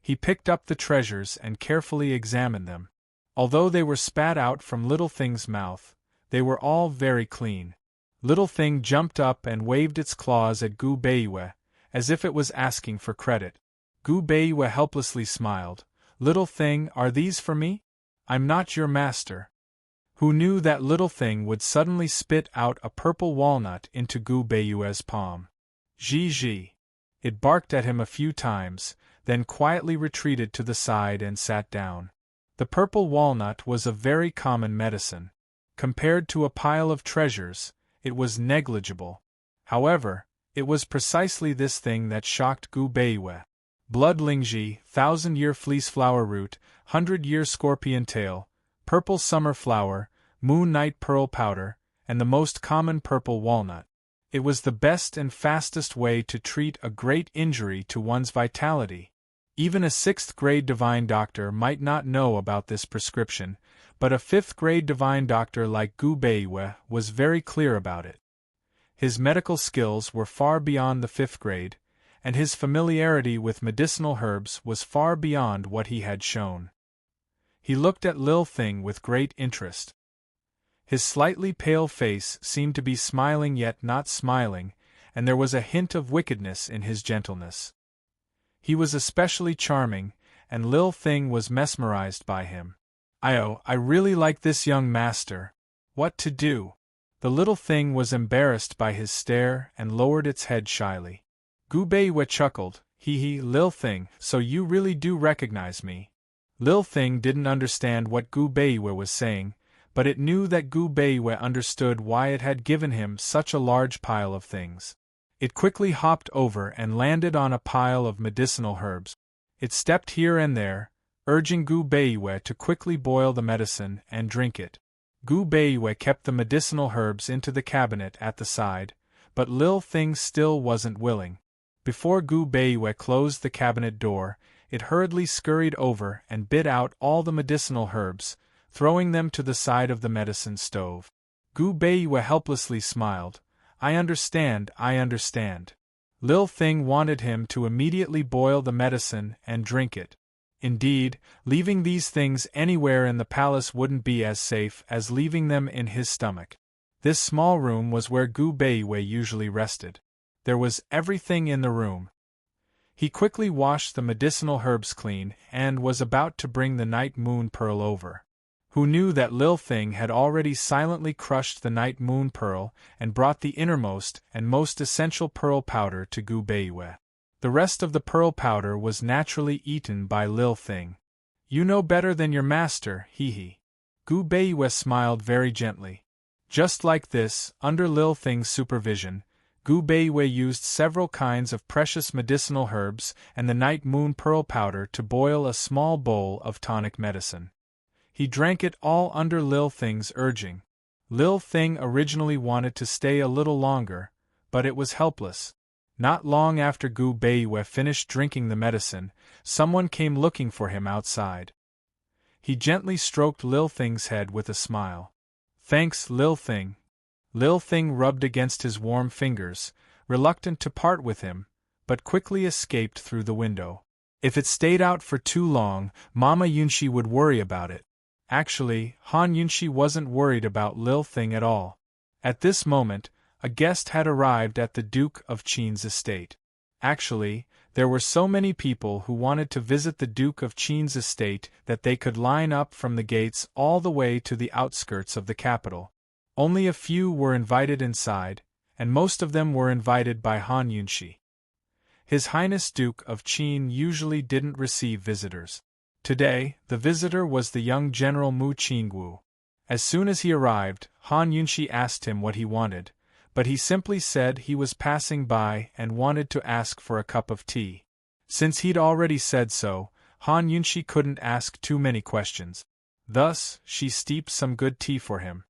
He picked up the treasures and carefully examined them. Although they were spat out from Little Thing's mouth, they were all very clean. Little Thing jumped up and waved its claws at Gu Beiwe, as if it was asking for credit. Gu Beiwe helplessly smiled. Little Thing, are these for me? I'm not your master. Who knew that Little Thing would suddenly spit out a purple walnut into Gu Beiwe's palm? Ji. It barked at him a few times, then quietly retreated to the side and sat down. The purple walnut was a very common medicine. Compared to a pile of treasures, it was negligible. However, it was precisely this thing that shocked Gu Beiwe. Blood lingji, 1,000-year fleece flower root, 100-year scorpion tail, purple summer flower, moon night pearl powder, and the most common purple walnut. It was the best and fastest way to treat a great injury to one's vitality. Even a 6th-grade divine doctor might not know about this prescription, but a 5th-grade divine doctor like Gu Beiwe was very clear about it. His medical skills were far beyond the 5th grade, and his familiarity with medicinal herbs was far beyond what he had shown. He looked at Lil Thing with great interest. His slightly pale face seemed to be smiling yet not smiling, and there was a hint of wickedness in his gentleness. He was especially charming, and Lil Thing was mesmerized by him. I really like this young master. What to do? The Little Thing was embarrassed by his stare and lowered its head shyly. Gu Beiwe chuckled. Hee, Lil Thing, so you really do recognize me. Lil Thing didn't understand what Gu Beiwe was saying, but it knew that Gu Beiwe understood why it had given him such a large pile of things. It quickly hopped over and landed on a pile of medicinal herbs. It stepped here and there, urging Gu Beiwe to quickly boil the medicine and drink it. Gu Beiwe kept the medicinal herbs into the cabinet at the side, but Lil Thing still wasn't willing. Before Gu Beiwe closed the cabinet door, it hurriedly scurried over and bit out all the medicinal herbs, throwing them to the side of the medicine stove. Gu Beiwe helplessly smiled. I understand. Lil Thing wanted him to immediately boil the medicine and drink it. Indeed, leaving these things anywhere in the palace wouldn't be as safe as leaving them in his stomach. This small room was where Gu Beiwe usually rested. There was everything in the room. He quickly washed the medicinal herbs clean and was about to bring the night moon pearl over. Who knew that Lil Thing had already silently crushed the night moon pearl and brought the innermost and most essential pearl powder to Gu Beiwe. The rest of the pearl powder was naturally eaten by Lil Thing. You know better than your master, hee. Gu Beiwe smiled very gently. Just like this, under Lil Thing's supervision, Gu Beiwei used several kinds of precious medicinal herbs and the night moon pearl powder to boil a small bowl of tonic medicine. He drank it all under Lil Thing's urging. Lil Thing originally wanted to stay a little longer, but it was helpless. Not long after Gu Beiwei finished drinking the medicine, someone came looking for him outside. He gently stroked Lil Thing's head with a smile. "Thanks, Lil Thing." Lil Thing rubbed against his warm fingers, reluctant to part with him, but quickly escaped through the window. If it stayed out for too long, Mama Yunshi would worry about it. Actually, Han Yunshi wasn't worried about Lil Thing at all. At this moment, a guest had arrived at the Duke of Qin's estate. Actually, there were so many people who wanted to visit the Duke of Qin's estate that they could line up from the gates all the way to the outskirts of the capital. Only a few were invited inside, and most of them were invited by Han Yunshi. His Highness Duke of Qin usually didn't receive visitors. Today, the visitor was the young General Mu Qingwu. As soon as he arrived, Han Yunshi asked him what he wanted, but he simply said he was passing by and wanted to ask for a cup of tea. Since he'd already said so, Han Yunshi couldn't ask too many questions. Thus, she steeped some good tea for him.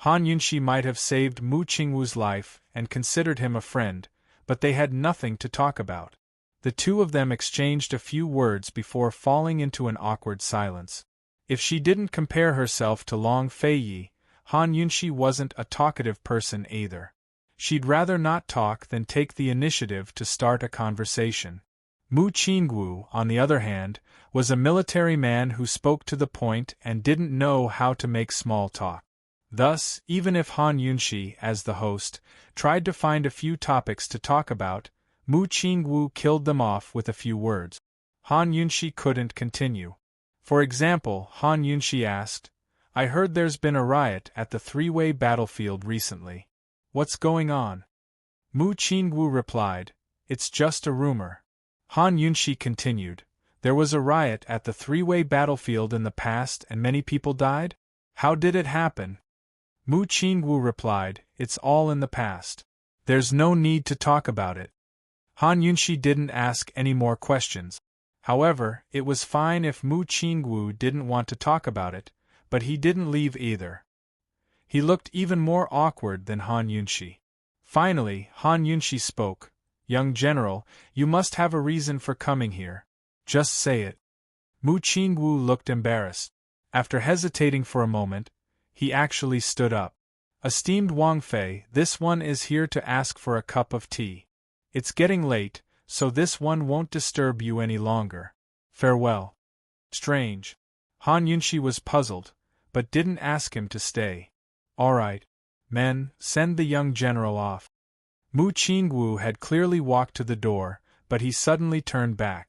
Han Yunshi might have saved Mu Qingwu's life and considered him a friend, but they had nothing to talk about. The two of them exchanged a few words before falling into an awkward silence. If she didn't compare herself to Long Feiyi, Han Yunshi wasn't a talkative person either. She'd rather not talk than take the initiative to start a conversation. Mu Qingwu, on the other hand, was a military man who spoke to the point and didn't know how to make small talk. Thus, even if Han Yunshi, as the host, tried to find a few topics to talk about, Mu Qingwu killed them off with a few words. Han Yunshi couldn't continue. For example, Han Yunshi asked, "I heard there's been a riot at the three-way battlefield recently. What's going on?" Mu Qingwu replied, "It's just a rumor." Han Yunshi continued, "There was a riot at the three-way battlefield in the past and many people died? How did it happen?" Mu Qingwu replied, "It's all in the past. There's no need to talk about it." Han Yunshi didn't ask any more questions. However, it was fine if Mu Qingwu didn't want to talk about it, but he didn't leave either. He looked even more awkward than Han Yunshi. Finally, Han Yunshi spoke, "Young General, you must have a reason for coming here. Just say it." Mu Qingwu looked embarrassed. After hesitating for a moment, he actually stood up. "Esteemed Wang Fei, this one is here to ask for a cup of tea. It's getting late, so this one won't disturb you any longer. Farewell." Strange. Han Yunshi was puzzled, but didn't ask him to stay. "All right. Men, send the young general off." Mu Qingwu had clearly walked to the door, but he suddenly turned back.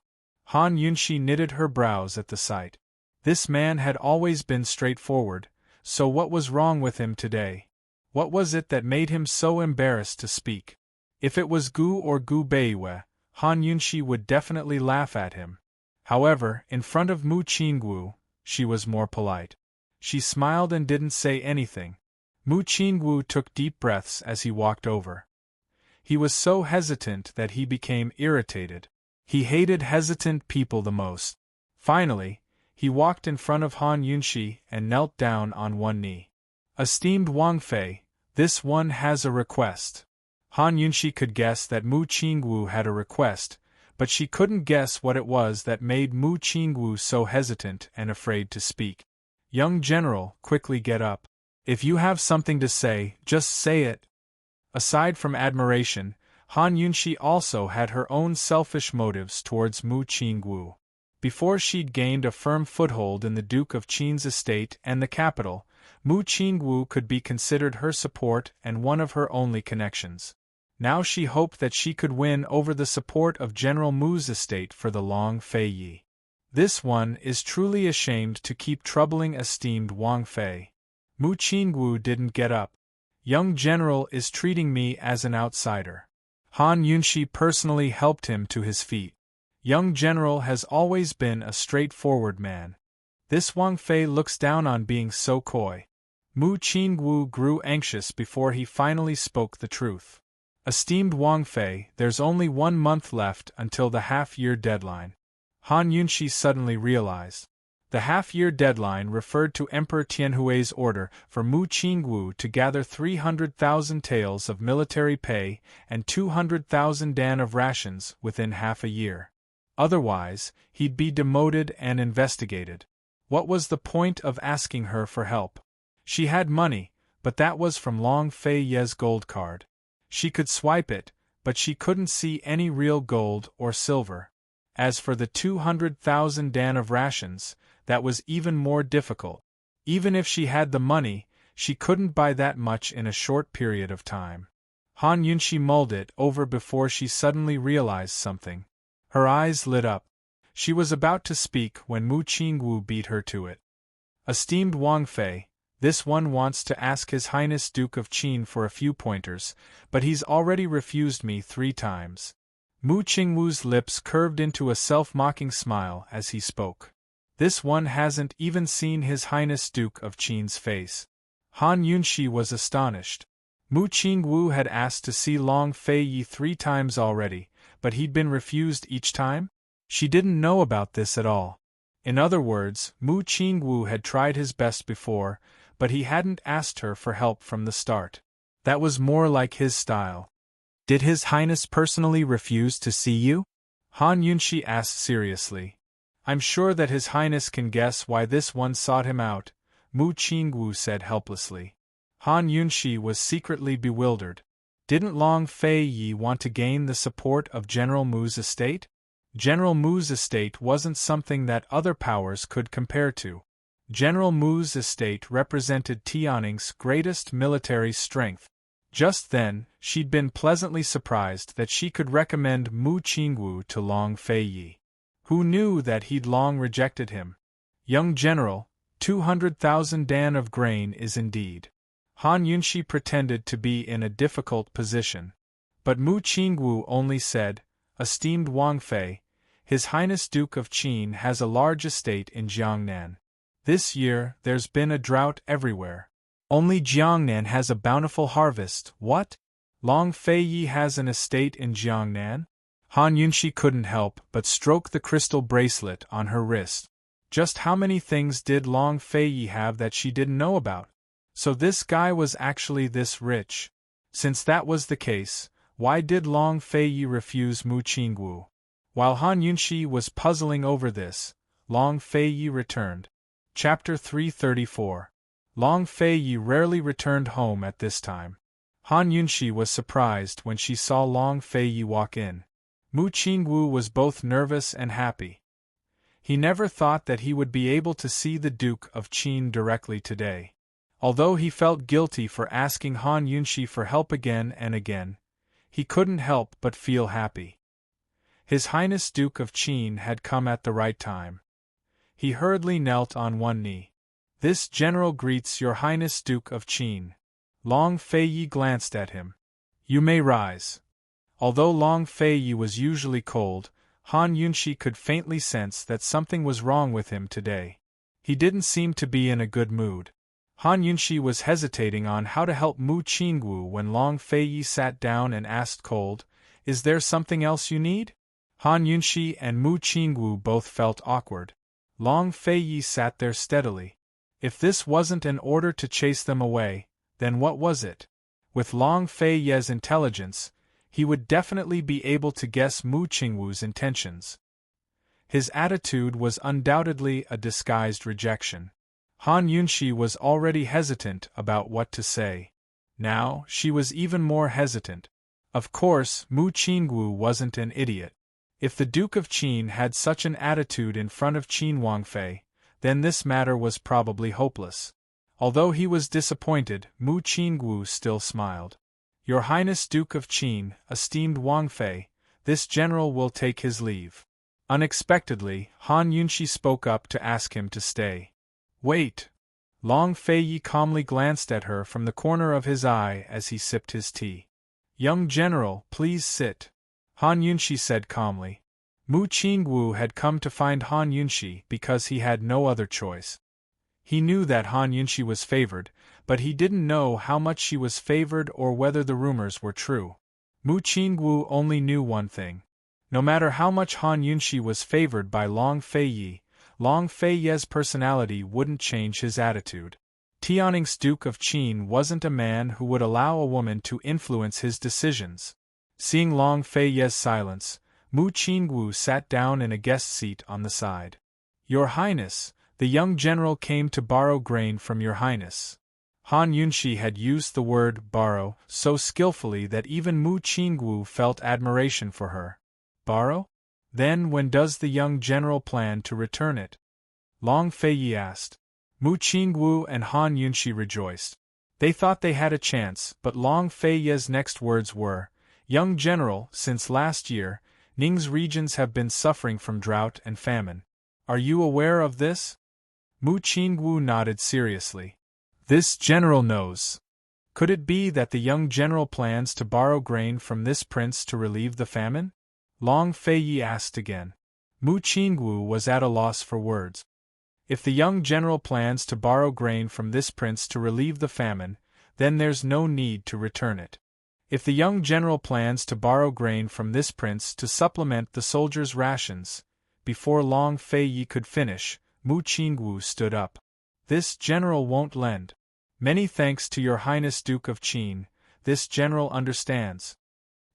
Han Yunshi knitted her brows at the sight. This man had always been straightforward, so what was wrong with him today? What was it that made him so embarrassed to speak? If it was Gu or Gu Beiwei, Han Yunshi would definitely laugh at him. However, in front of Mu Qingwu, she was more polite. She smiled and didn't say anything. Mu Qingwu took deep breaths as he walked over. He was so hesitant that he became irritated. He hated hesitant people the most. Finally, he walked in front of Han Yunshi and knelt down on one knee. "Esteemed Wang Fei, this one has a request." Han Yunshi could guess that Mu Qingwu had a request, but she couldn't guess what it was that made Mu Qingwu so hesitant and afraid to speak. "Young General, quickly get up. If you have something to say, just say it." Aside from admiration, Han Yunshi also had her own selfish motives towards Mu Qingwu. Before she'd gained a firm foothold in the Duke of Qin's estate and the capital, Mu Qingwu could be considered her support and one of her only connections. Now she hoped that she could win over the support of General Mu's estate for the Long Feiyi. This one is truly ashamed to keep troubling esteemed Wang Fei. Mu Qingwu didn't get up. "Young General is treating me as an outsider." Han Yunshi personally helped him to his feet. Young General has always been a straightforward man. This Wang Fei looks down on being so coy. Mu Qingwu grew anxious before he finally spoke the truth. Esteemed Wang Fei, there's only 1 month left until the half-year deadline. Han Yunshi suddenly realized. The half-year deadline referred to Emperor Tianhui's order for Mu Qingwu to gather 300,000 taels of military pay and 200,000 dan of rations within half a year. Otherwise, he'd be demoted and investigated. What was the point of asking her for help? She had money, but that was from Long Fei Ye's gold card. She could swipe it, but she couldn't see any real gold or silver. As for the 200,000 dan of rations, that was even more difficult. Even if she had the money, she couldn't buy that much in a short period of time. Han Yunshi mulled it over before she suddenly realized something. Her eyes lit up. She was about to speak when Mu Qingwu beat her to it. Esteemed Wang Fei, this one wants to ask His Highness Duke of Qin for a few pointers, but he's already refused me 3 times. Mu Qingwu's lips curved into a self-mocking smile as he spoke. This one hasn't even seen His Highness Duke of Qin's face. Han Yunshi was astonished. Mu Qingwu had asked to see Long Fei Yi 3 times already, but he'd been refused each time? She didn't know about this at all. In other words, Mu Qingwu had tried his best before, but he hadn't asked her for help from the start. That was more like his style. Did His Highness personally refuse to see you? Han Yunshi asked seriously. I'm sure that His Highness can guess why this one sought him out, Mu Qingwu said helplessly. Han Yunshi was secretly bewildered. Didn't Long Fei Yi want to gain the support of General Mu's estate? General Mu's estate wasn't something that other powers could compare to. General Mu's estate represented Tianning's greatest military strength. Just then, she'd been pleasantly surprised that she could recommend Mu Qingwu to Long Fei Yi. Who knew that he'd long rejected him? Young general, 200,000 dan of grain is indeed. Han Yunshi pretended to be in a difficult position. But Mu Qingwu only said, Esteemed Wang Fei, His Highness Duke of Qin has a large estate in Jiangnan. This year, there's been a drought everywhere. Only Jiangnan has a bountiful harvest. What? Long Fei Yi has an estate in Jiangnan? Han Yunshi couldn't help but stroke the crystal bracelet on her wrist. Just how many things did Long Fei Yi have that she didn't know about? So this guy was actually this rich. Since that was the case, why did Long Fei Yi refuse Mu Qingwu? While Han Yunshi was puzzling over this, Long Fei Yi returned. Chapter 334. Long Fei Yi rarely returned home at this time. Han Yunshi was surprised when she saw Long Fei Yi walk in. Mu Qingwu was both nervous and happy. He never thought that he would be able to see the Duke of Qin directly today. Although he felt guilty for asking Han Yunshi for help again and again, he couldn't help but feel happy. His Highness Duke of Qin had come at the right time. He hurriedly knelt on one knee. This general greets Your Highness Duke of Qin. Long Fei Yi glanced at him. You may rise. Although Long Fei Yi was usually cold, Han Yunshi could faintly sense that something was wrong with him today. He didn't seem to be in a good mood. Han Yunshi was hesitating on how to help Mu Qingwu when Long Fei Yi sat down and asked cold, Is there something else you need? Han Yunshi and Mu Qingwu both felt awkward. Long Fei Yi sat there steadily. If this wasn't an order to chase them away, then what was it? With Long Fei Yi's intelligence, he would definitely be able to guess Mu Qingwu's intentions. His attitude was undoubtedly a disguised rejection. Han Yunshi was already hesitant about what to say. Now, she was even more hesitant. Of course, Mu Qingwu wasn't an idiot. If the Duke of Qin had such an attitude in front of Qin Wangfei, then this matter was probably hopeless. Although he was disappointed, Mu Qingwu still smiled. Your Highness Duke of Qin, esteemed Wangfei, this general will take his leave. Unexpectedly, Han Yunshi spoke up to ask him to stay. Wait! Long Fei Yi calmly glanced at her from the corner of his eye as he sipped his tea. Young general, please sit. Han Yunshi said calmly. Mu Qingwu had come to find Han Yunshi because he had no other choice. He knew that Han Yunshi was favored, but he didn't know how much she was favored or whether the rumors were true. Mu Qingwu only knew one thing. No matter how much Han Yunshi was favored by Long Feiyi, Long Feiye's personality wouldn't change his attitude. Tianning's Duke of Qin wasn't a man who would allow a woman to influence his decisions. Seeing Long Feiye's silence, Mu Qingwu sat down in a guest seat on the side. Your Highness, the young general came to borrow grain from your Highness. Han Yunshi had used the word borrow so skillfully that even Mu Qingwu felt admiration for her. Borrow? Then when does the young general plan to return it? Long Feiyi asked. Mu Qingwu and Han Yunshi rejoiced. They thought they had a chance, but Long Feiye's next words were, Young general, since last year, Ning's regions have been suffering from drought and famine. Are you aware of this? Mu Qingwu nodded seriously. This general knows. Could it be that the young general plans to borrow grain from this prince to relieve the famine? Long Feiyi asked again. Mu Qingwu was at a loss for words. If the young general plans to borrow grain from this prince to relieve the famine, then there's no need to return it. If the young general plans to borrow grain from this prince to supplement the soldiers' rations, before Long Feiyi could finish, Mu Qingwu stood up. This general won't lend. Many thanks to your Highness Duke of Qin, this general understands.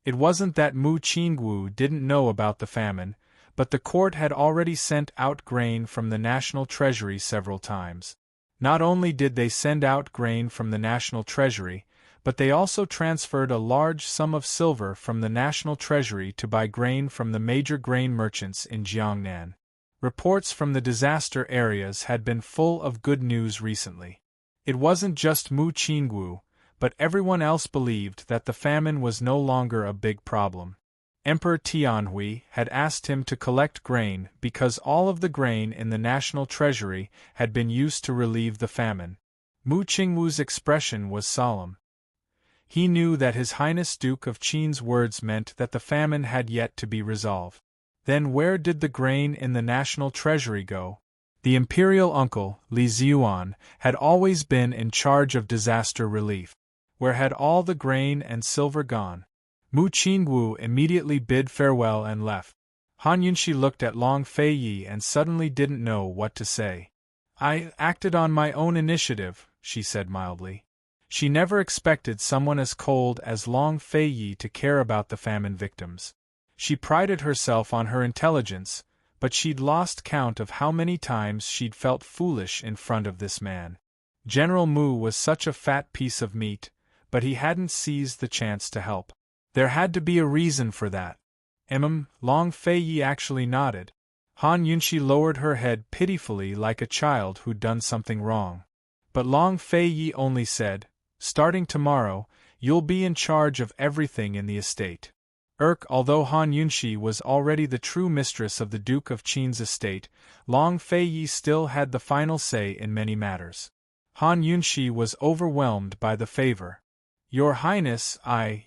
It wasn't that Mu Qingwu didn't know about the famine, but the court had already sent out grain from the national treasury several times. Not only did they send out grain from the national treasury, but they also transferred a large sum of silver from the national treasury to buy grain from the major grain merchants in Jiangnan. Reports from the disaster areas had been full of good news recently. It wasn't just Mu Qingwu, but everyone else believed that the famine was no longer a big problem. Emperor Tianhui had asked him to collect grain because all of the grain in the national treasury had been used to relieve the famine. Mu Qingwu's expression was solemn. He knew that His Highness Duke of Qin's words meant that the famine had yet to be resolved. Then where did the grain in the national treasury go? The imperial uncle, Li Ziyuan, had always been in charge of disaster relief. Where had all the grain and silver gone? Mu Qingwu immediately bid farewell and left. Han Yunshi looked at Long Feiyi and suddenly didn't know what to say. I acted on my own initiative, she said mildly. She never expected someone as cold as Long Feiyi to care about the famine victims. She prided herself on her intelligence, but she'd lost count of how many times she'd felt foolish in front of this man. General Mu was such a fat piece of meat, but he hadn't seized the chance to help. There had to be a reason for that. Long Feiyi actually nodded. Han Yunshi lowered her head pitifully like a child who'd done something wrong. But Long Feiyi only said, starting tomorrow, you'll be in charge of everything in the estate. Although Han Yunshi was already the true mistress of the Duke of Qin's estate, Long Feiyi still had the final say in many matters. Han Yunshi was overwhelmed by the favor. Your Highness,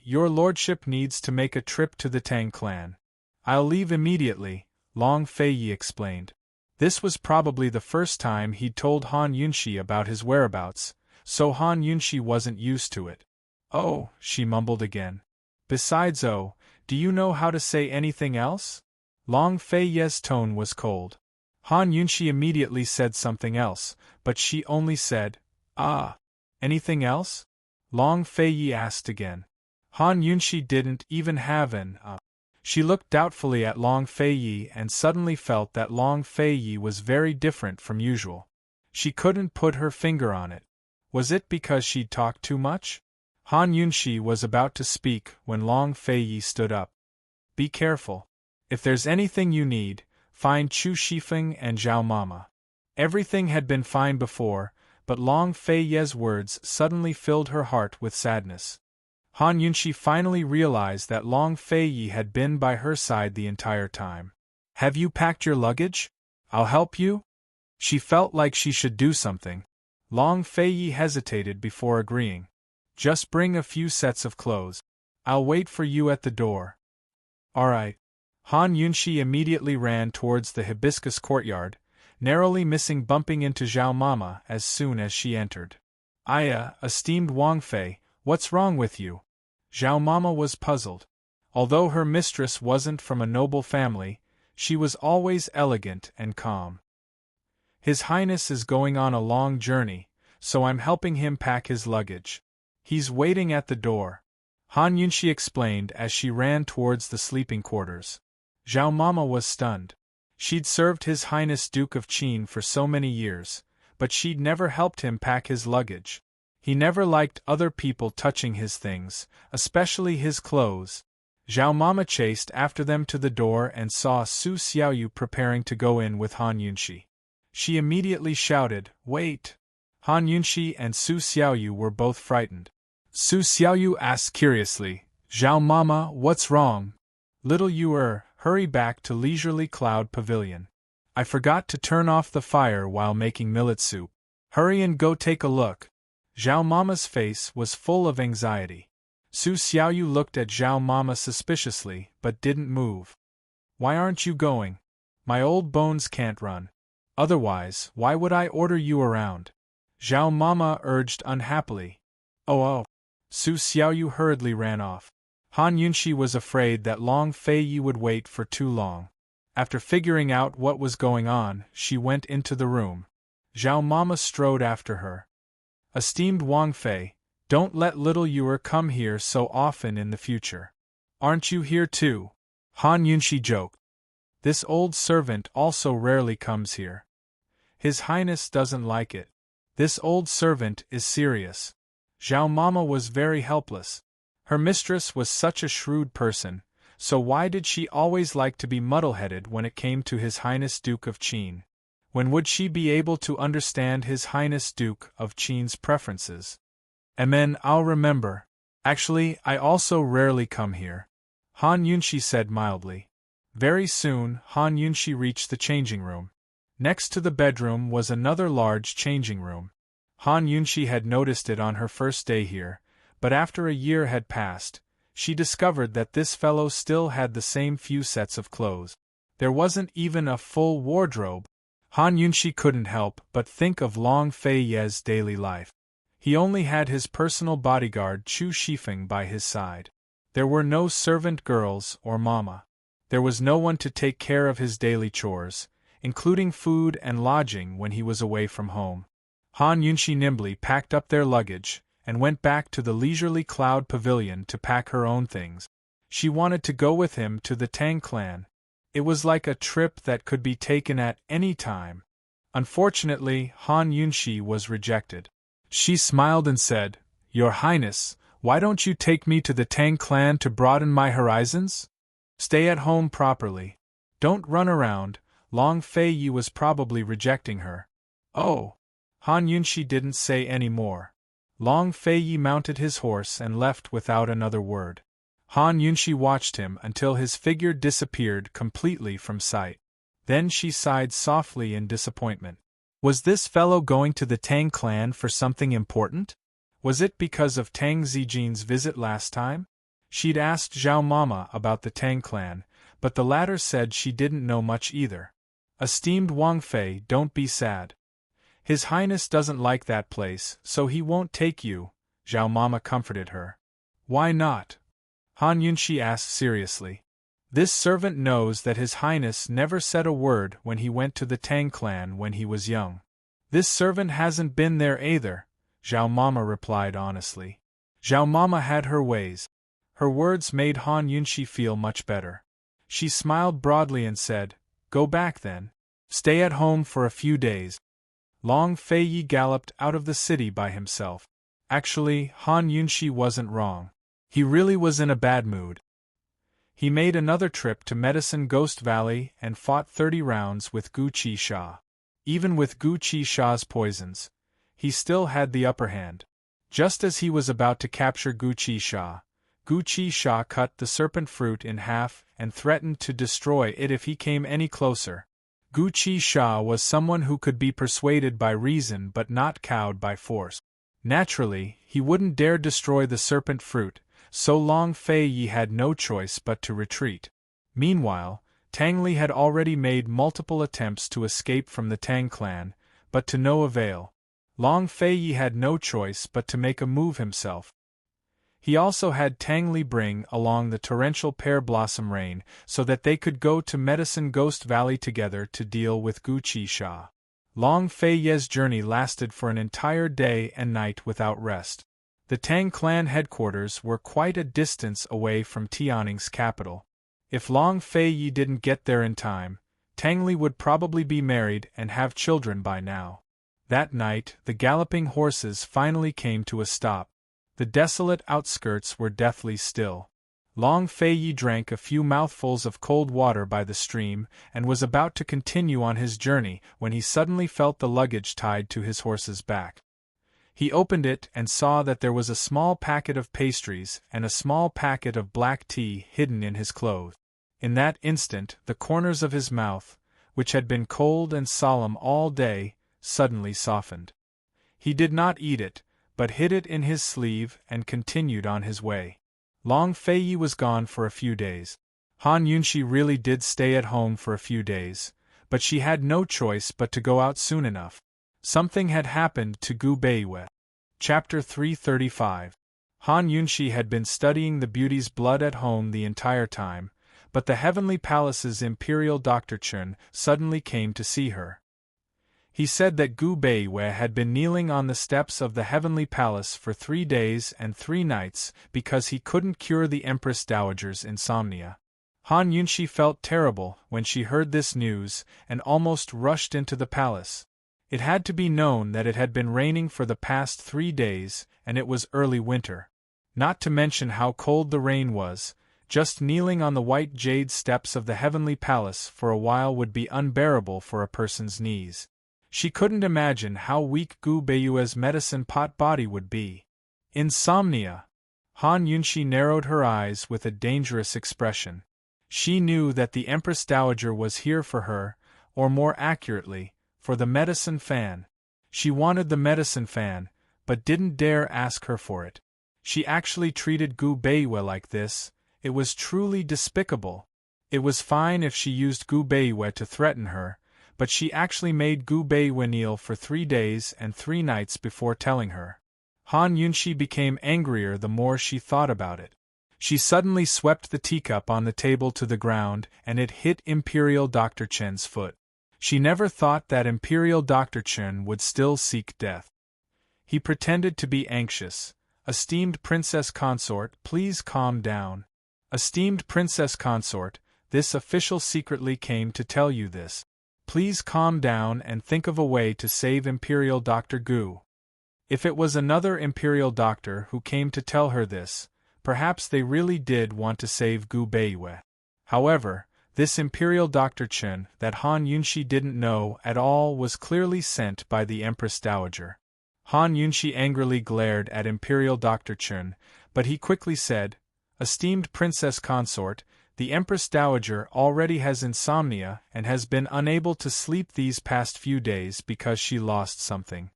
your lordship needs to make a trip to the Tang clan. I'll leave immediately, Long Feiyi explained. This was probably the first time he'd told Han Yunshi about his whereabouts, so Han Yunshi wasn't used to it. Oh, she mumbled again. Besides do you know how to say anything else? Long Feiyi's tone was cold. Han Yunshi immediately said something else, but she only said, Anything else? Long Feiyi asked again. Han Yunshi didn't even have an She looked doubtfully at Long Feiyi and suddenly felt that Long Feiyi was very different from usual. She couldn't put her finger on it. Was it because she'd talked too much? Han Yunshi was about to speak when Long Feiyi stood up. Be careful. If there's anything you need, find Chu Shifeng and Zhao Mama. Everything had been fine before, but Long Feiyi's words suddenly filled her heart with sadness. Han Yunshi finally realized that Long Feiyi had been by her side the entire time. Have you packed your luggage? I'll help you? She felt like she should do something. Long Feiyi hesitated before agreeing. Just bring a few sets of clothes. I'll wait for you at the door. All right. Han Yunshi immediately ran towards the hibiscus courtyard, narrowly missing bumping into Zhao Mama as soon as she entered. Esteemed Wang Fei, what's wrong with you? Zhao Mama was puzzled. Although her mistress wasn't from a noble family, she was always elegant and calm. His Highness is going on a long journey, so I'm helping him pack his luggage. He's waiting at the door, Han Yunxi explained as she ran towards the sleeping quarters. Zhao Mama was stunned. She'd served His Highness Duke of Qin for so many years, but she'd never helped him pack his luggage. He never liked other people touching his things, especially his clothes. Zhao Mama chased after them to the door and saw Su Xiaoyu preparing to go in with Han Yunxi. She immediately shouted, "Wait!" Han Yunxi and Su Xiaoyu were both frightened. Su Xiaoyu asked curiously, "Zhao Mama, what's wrong?" "Little you hurry back to Leisurely Cloud Pavilion. I forgot to turn off the fire while making millet soup. Hurry and go take a look." Zhao Mama's face was full of anxiety. Su Xiaoyu looked at Zhao Mama suspiciously, but didn't move. "Why aren't you going? My old bones can't run. Otherwise, why would I order you around?" Zhao Mama urged unhappily. Oh. Su Xiaoyu hurriedly ran off. Han Yunxi was afraid that Long Fei would wait for too long. After figuring out what was going on, she went into the room. Zhao Mama strode after her. "Esteemed Wang Fei, don't let little Yuer come here so often in the future." "Aren't you here too?" Han Yunxi joked. "This old servant also rarely comes here. His Highness doesn't like it. This old servant is serious." Zhao Mama was very helpless. Her mistress was such a shrewd person, so why did she always like to be muddle-headed when it came to His Highness Duke of Qin? When would she be able to understand His Highness Duke of Qin's preferences? I'll remember. Actually, I also rarely come here," Han Yunxi said mildly. Very soon, Han Yunxi reached the changing room. Next to the bedroom was another large changing room. Han Yunxi had noticed it on her first day here, but after a year had passed, she discovered that this fellow still had the same few sets of clothes. There wasn't even a full wardrobe. Han Yunxi couldn't help but think of Long Fei Ye's daily life. He only had his personal bodyguard Chu Shifeng by his side. There were no servant girls or mama. There was no one to take care of his daily chores, including food and lodging when he was away from home. Han Yunxi nimbly packed up their luggage and went back to the Leisurely Cloud Pavilion to pack her own things. She wanted to go with him to the Tang clan. It was like a trip that could be taken at any time. Unfortunately, Han Yunxi was rejected. She smiled and said, "Your Highness, why don't you take me to the Tang clan to broaden my horizons? Stay at home properly. Don't run around." Long Fei was probably rejecting her. "Oh." Han Yunxi didn't say any more. Long Fei mounted his horse and left without another word. Han Yunxi watched him until his figure disappeared completely from sight. Then she sighed softly in disappointment. Was this fellow going to the Tang clan for something important? Was it because of Tang Zijin's visit last time? She'd asked Zhao Mama about the Tang clan, but the latter said she didn't know much either. "Esteemed Wang Fei, don't be sad. His Highness doesn't like that place, so he won't take you," Zhao Mama comforted her. "Why not?" Han Yunxi asked seriously. "This servant knows that His Highness never said a word when he went to the Tang clan when he was young." "This servant hasn't been there either," Zhao Mama replied honestly. Zhao Mama had her ways. Her words made Han Yunxi feel much better. She smiled broadly and said, "Go back then. Stay at home for a few days." Long Fei galloped out of the city by himself. Actually, Han Yunxi wasn't wrong. He really was in a bad mood. He made another trip to Medicine Ghost Valley and fought 30 rounds with Gu Qi Sha. Even with Gu Qi Sha's poisons, he still had the upper hand. Just as he was about to capture Gu Qi Sha cut the serpent fruit in half and threatened to destroy it if he came any closer. Gu Qi Sha was someone who could be persuaded by reason but not cowed by force. Naturally, he wouldn't dare destroy the serpent fruit, so Long Fei had no choice but to retreat. Meanwhile, Tang Li had already made multiple attempts to escape from the Tang clan, but to no avail. Long Feiyi had no choice but to make a move himself. He also had Tang Li bring along the torrential pear blossom rain so that they could go to Medicine Ghost Valley together to deal with Gu Qisha. Long Feiyi's journey lasted for an entire day and night without rest. The Tang clan headquarters were quite a distance away from Tianning's capital. If Long Feiyi didn't get there in time, Tang Li would probably be married and have children by now. That night, the galloping horses finally came to a stop. The desolate outskirts were deathly still. Long Feiyi drank a few mouthfuls of cold water by the stream and was about to continue on his journey when he suddenly felt the luggage tied to his horse's back. He opened it and saw that there was a small packet of pastries and a small packet of black tea hidden in his clothes. In that instant, the corners of his mouth, which had been cold and solemn all day, suddenly softened. He did not eat it, but hid it in his sleeve and continued on his way. Long Feiyi was gone for a few days. Han Yunxi really did stay at home for a few days, but she had no choice but to go out soon enough. Something had happened to Gu Beiwei. Chapter 335. Han Yunxi had been studying the beauty's blood at home the entire time, but the Heavenly Palace's Imperial Dr. Chun suddenly came to see her. He said that Gu Beiwei had been kneeling on the steps of the Heavenly Palace for 3 days and 3 nights because he couldn't cure the Empress Dowager's insomnia. Han Yunxi felt terrible when she heard this news and almost rushed into the palace. It had to be known that it had been raining for the past 3 days and it was early winter. Not to mention how cold the rain was, just kneeling on the white jade steps of the Heavenly Palace for a while would be unbearable for a person's knees. She couldn't imagine how weak Gu Beiwei's medicine pot body would be. Insomnia. Han Yunxi narrowed her eyes with a dangerous expression. She knew that the Empress Dowager was here for her, or more accurately, for the medicine fan. She wanted the medicine fan, but didn't dare ask her for it. She actually treated Gu Beiwei like this. It was truly despicable. It was fine if she used Gu Beiwei to threaten her, but she actually made Gu Beiwei kneel for 3 days and 3 nights before telling her. Han Yunxi became angrier the more she thought about it. She suddenly swept the teacup on the table to the ground and it hit Imperial Dr. Chen's foot. She never thought that Imperial Dr. Chen would still seek death. He pretended to be anxious. "Esteemed Princess Consort, please calm down. Esteemed Princess Consort, this official secretly came to tell you this. Please calm down and think of a way to save Imperial Dr. Gu." If it was another Imperial Doctor who came to tell her this, perhaps they really did want to save Gu Beiwei. However, this Imperial Dr. Chen that Han Yunxi didn't know at all was clearly sent by the Empress Dowager. Han Yunxi angrily glared at Imperial Dr. Chen, but he quickly said, "Esteemed Princess Consort, the Empress Dowager already has insomnia and has been unable to sleep these past few days because she lost something.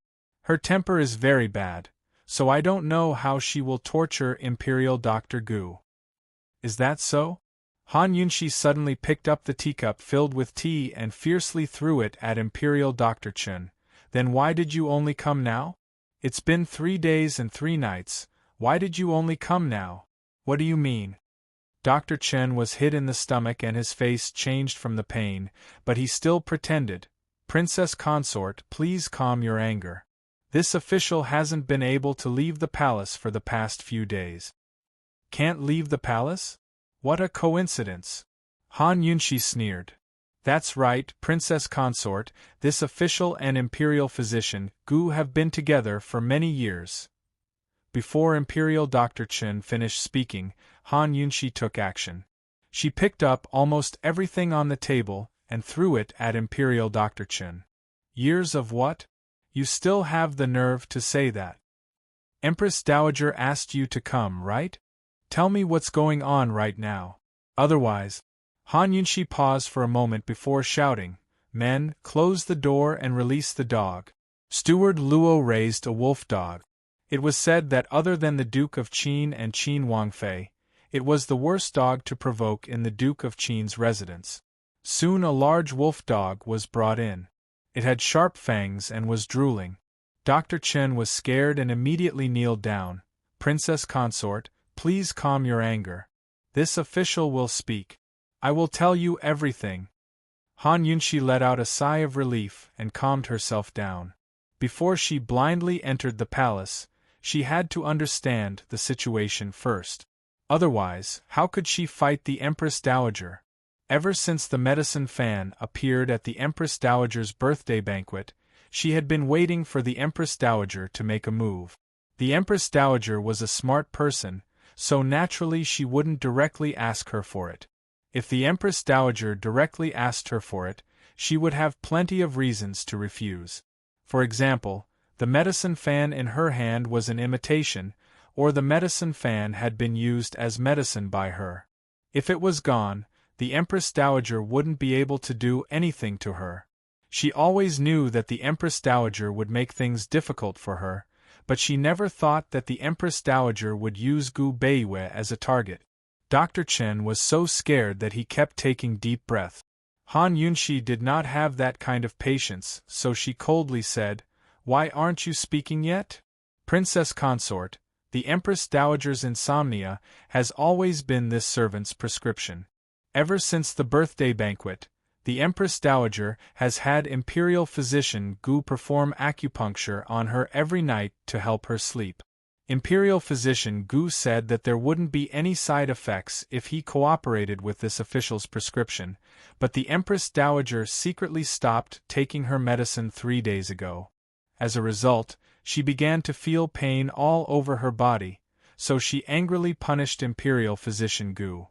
Her temper is very bad, so I don't know how she will torture Imperial Dr. Gu." "Is that so?" Han Yunxi suddenly picked up the teacup filled with tea and fiercely threw it at Imperial Dr. Chen. "Then why did you only come now? It's been 3 days and 3 nights, why did you only come now? What do you mean?" Dr. Chen was hit in the stomach and his face changed from the pain, but he still pretended. "Princess Consort, please calm your anger. This official hasn't been able to leave the palace for the past few days." "Can't leave the palace? What a coincidence!" Han Yunxi sneered. "That's right, Princess Consort, this official and imperial physician, Gu, have been together for many years." Before Imperial Dr. Chen finished speaking, Han Yunxi took action. She picked up almost everything on the table and threw it at Imperial Dr. Chen. "Years of what? You still have the nerve to say that? Empress Dowager asked you to come, right? Tell me what's going on right now. Otherwise..." Han Yunxi paused for a moment before shouting, "Men, close the door and release the dog." Steward Luo raised a wolf dog. It was said that other than the Duke of Qin and Qin Wangfei, it was the worst dog to provoke in the Duke of Qin's residence. Soon a large wolf dog was brought in. It had sharp fangs and was drooling. Dr. Chen was scared and immediately kneeled down. Princess Consort, please calm your anger. This official will speak. I will tell you everything. Han Yunxi let out a sigh of relief and calmed herself down. Before she blindly entered the palace, she had to understand the situation first. Otherwise, how could she fight the Empress Dowager? Ever since the medicine fan appeared at the Empress Dowager's birthday banquet, she had been waiting for the Empress Dowager to make a move. The Empress Dowager was a smart person, so naturally she wouldn't directly ask her for it. If the Empress Dowager directly asked her for it, she would have plenty of reasons to refuse. For example, the medicine fan in her hand was an imitation, or the medicine fan had been used as medicine by her. If it was gone, the Empress Dowager wouldn't be able to do anything to her. She always knew that the Empress Dowager would make things difficult for her, but she never thought that the Empress Dowager would use Gu Beiwei as a target. Dr. Chen was so scared that he kept taking deep breaths. Han Yunxi did not have that kind of patience, so she coldly said, "Why aren't you speaking yet?" Princess Consort, the Empress Dowager's insomnia has always been this servant's prescription. Ever since the birthday banquet, the Empress Dowager has had Imperial Physician Gu perform acupuncture on her every night to help her sleep. Imperial Physician Gu said that there wouldn't be any side effects if he cooperated with this official's prescription, but the Empress Dowager secretly stopped taking her medicine 3 days ago. As a result, she began to feel pain all over her body, so she angrily punished Imperial Physician Gu.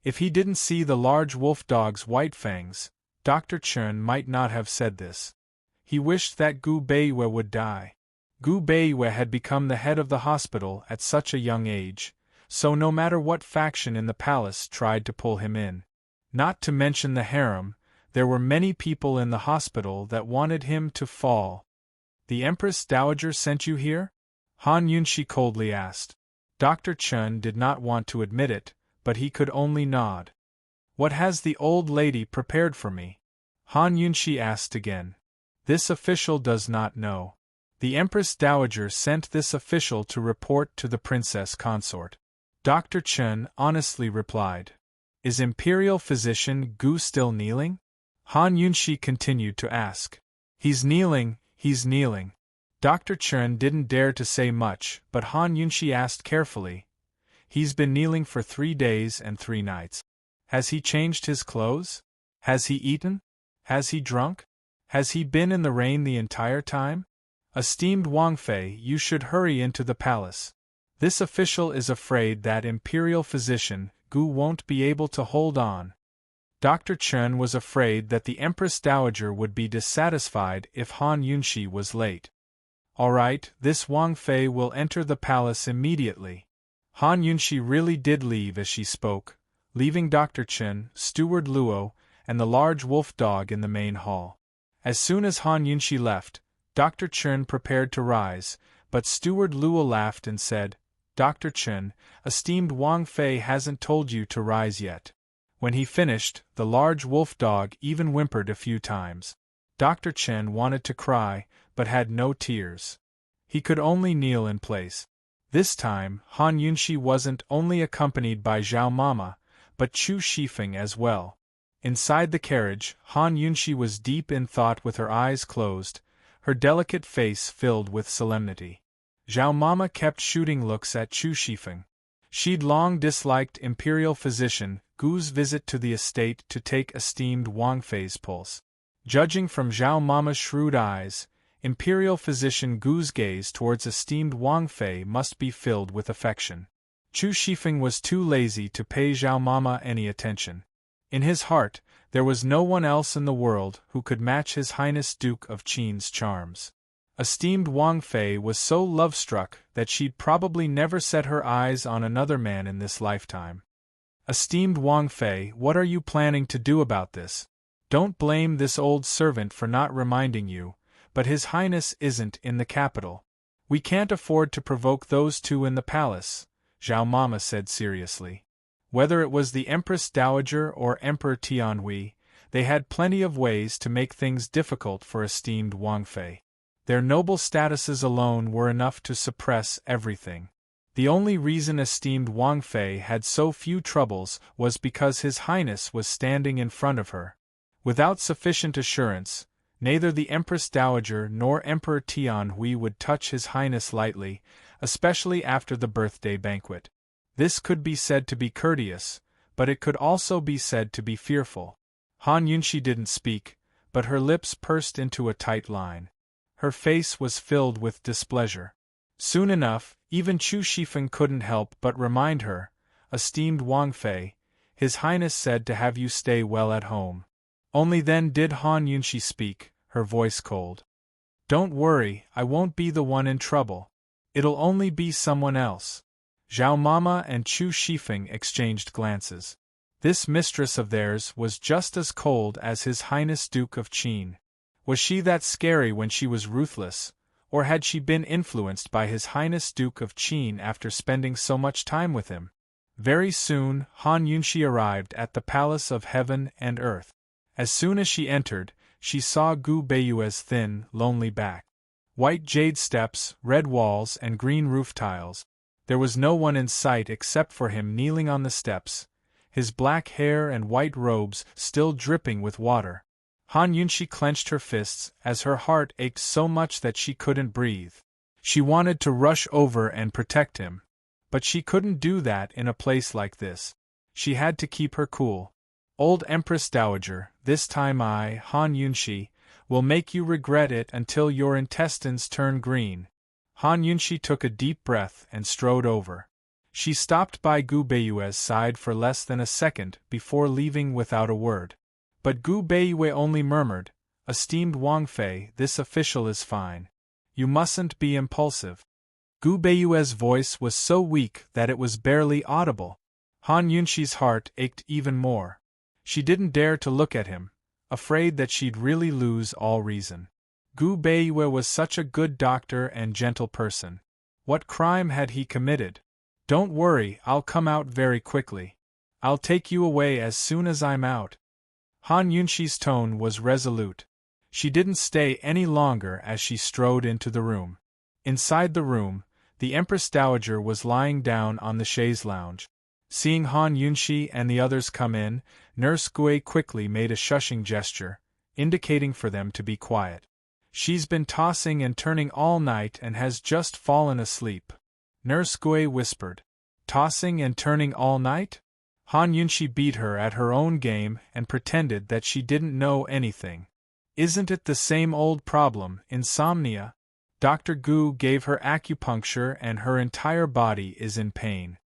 If he didn't see the large wolf dog's white fangs, Dr. Chen might not have said this. He wished that Gu Beiwei would die. Gu Beiwei had become the head of the hospital at such a young age, so no matter what faction in the palace tried to pull him in. Not to mention the harem, there were many people in the hospital that wanted him to fall. "The Empress Dowager sent you here?" Han Yunxi coldly asked. Dr. Chen did not want to admit it, but he could only nod. "What has the old lady prepared for me?" Han Yunxi asked again. "This official does not know. The Empress Dowager sent this official to report to the Princess Consort." Dr. Chen honestly replied. "Is Imperial Physician Gu still kneeling?" Han Yunxi continued to ask. He's kneeling." Dr. Chen didn't dare to say much, but Han Yunxi asked carefully. "He's been kneeling for 3 days and 3 nights. Has he changed his clothes? Has he eaten? Has he drunk? Has he been in the rain the entire time? Esteemed Wang Fei, you should hurry into the palace. This official is afraid that Imperial Physician Gu won't be able to hold on." Dr. Chen was afraid that the Empress Dowager would be dissatisfied if Han Yunxi was late. "All right, this Wang Fei will enter the palace immediately." Han Yunxi really did leave as she spoke, leaving Dr. Chen, Steward Luo, and the large wolf dog in the main hall. As soon as Han Yunxi left, Dr. Chen prepared to rise, but Steward Luo laughed and said, "Dr. Chen, esteemed Wang Fei hasn't told you to rise yet." When he finished, the large wolf dog even whimpered a few times. Dr. Chen wanted to cry, but had no tears. He could only kneel in place. This time, Han Yunxi wasn't only accompanied by Zhao Mama, but Chu Shifeng as well. Inside the carriage, Han Yunxi was deep in thought with her eyes closed, her delicate face filled with solemnity. Zhao Mama kept shooting looks at Chu Shifeng. She'd long disliked Imperial Physician Gu's visit to the estate to take esteemed Wang Fei's pulse. Judging from Zhao Mama's shrewd eyes, Imperial Physician Gu's gaze towards esteemed Wang Fei must be filled with affection. Chu Shifeng was too lazy to pay Zhao Mama any attention. In his heart, there was no one else in the world who could match His Highness Duke of Qin's charms. Esteemed Wang Fei was so love-struck that she'd probably never set her eyes on another man in this lifetime. "Esteemed Wang Fei, what are you planning to do about this? Don't blame this old servant for not reminding you, but His Highness isn't in the capital. We can't afford to provoke those two in the palace," Zhao Mama said seriously. Whether it was the Empress Dowager or Emperor Tianhui, they had plenty of ways to make things difficult for esteemed Wangfei. Their noble statuses alone were enough to suppress everything. The only reason esteemed Wangfei had so few troubles was because His Highness was standing in front of her. Without sufficient assurance, neither the Empress Dowager nor Emperor Tianhui would touch His Highness lightly, especially after the birthday banquet. This could be said to be courteous, but it could also be said to be fearful. Han Yunshi didn't speak, but her lips pursed into a tight line. Her face was filled with displeasure. Soon enough, even Chu Shifeng couldn't help but remind her, "Esteemed Wangfei, His Highness said to have you stay well at home." Only then did Han Yunshi speak, her voice cold. "Don't worry, I won't be the one in trouble. It'll only be someone else." Zhao Mama and Chu Shifeng exchanged glances. This mistress of theirs was just as cold as His Highness Duke of Qin. Was she that scary when she was ruthless, or had she been influenced by His Highness Duke of Qin after spending so much time with him? Very soon, Han Yunshi arrived at the Palace of Heaven and Earth. As soon as she entered, she saw Gu Beiyue's thin, lonely back. White jade steps, red walls, and green roof tiles. There was no one in sight except for him kneeling on the steps, his black hair and white robes still dripping with water. Han Yunshi clenched her fists as her heart ached so much that she couldn't breathe. She wanted to rush over and protect him. But she couldn't do that in a place like this. She had to keep her cool. "Old Empress Dowager, this time I, Han Yunshi, will make you regret it until your intestines turn green." Han Yunshi took a deep breath and strode over. She stopped by Gu Beiyue's side for less than a second before leaving without a word. But Gu Beiyue only murmured, "Esteemed Wangfei, this official is fine. You mustn't be impulsive." Gu Beiyue's voice was so weak that it was barely audible. Han Yunshi's heart ached even more. She didn't dare to look at him, afraid that she'd really lose all reason. Gu Beiyue was such a good doctor and gentle person. What crime had he committed? "Don't worry, I'll come out very quickly. I'll take you away as soon as I'm out." Han Yunshi's tone was resolute. She didn't stay any longer as she strode into the room. Inside the room, the Empress Dowager was lying down on the chaise lounge. Seeing Han Yunshi and the others come in, Nurse Gui quickly made a shushing gesture, indicating for them to be quiet. "She's been tossing and turning all night and has just fallen asleep," Nurse Gui whispered. "Tossing and turning all night?" Han Yunshi beat her at her own game and pretended that she didn't know anything. "Isn't it the same old problem, insomnia? Dr. Gu gave her acupuncture and her entire body is in pain."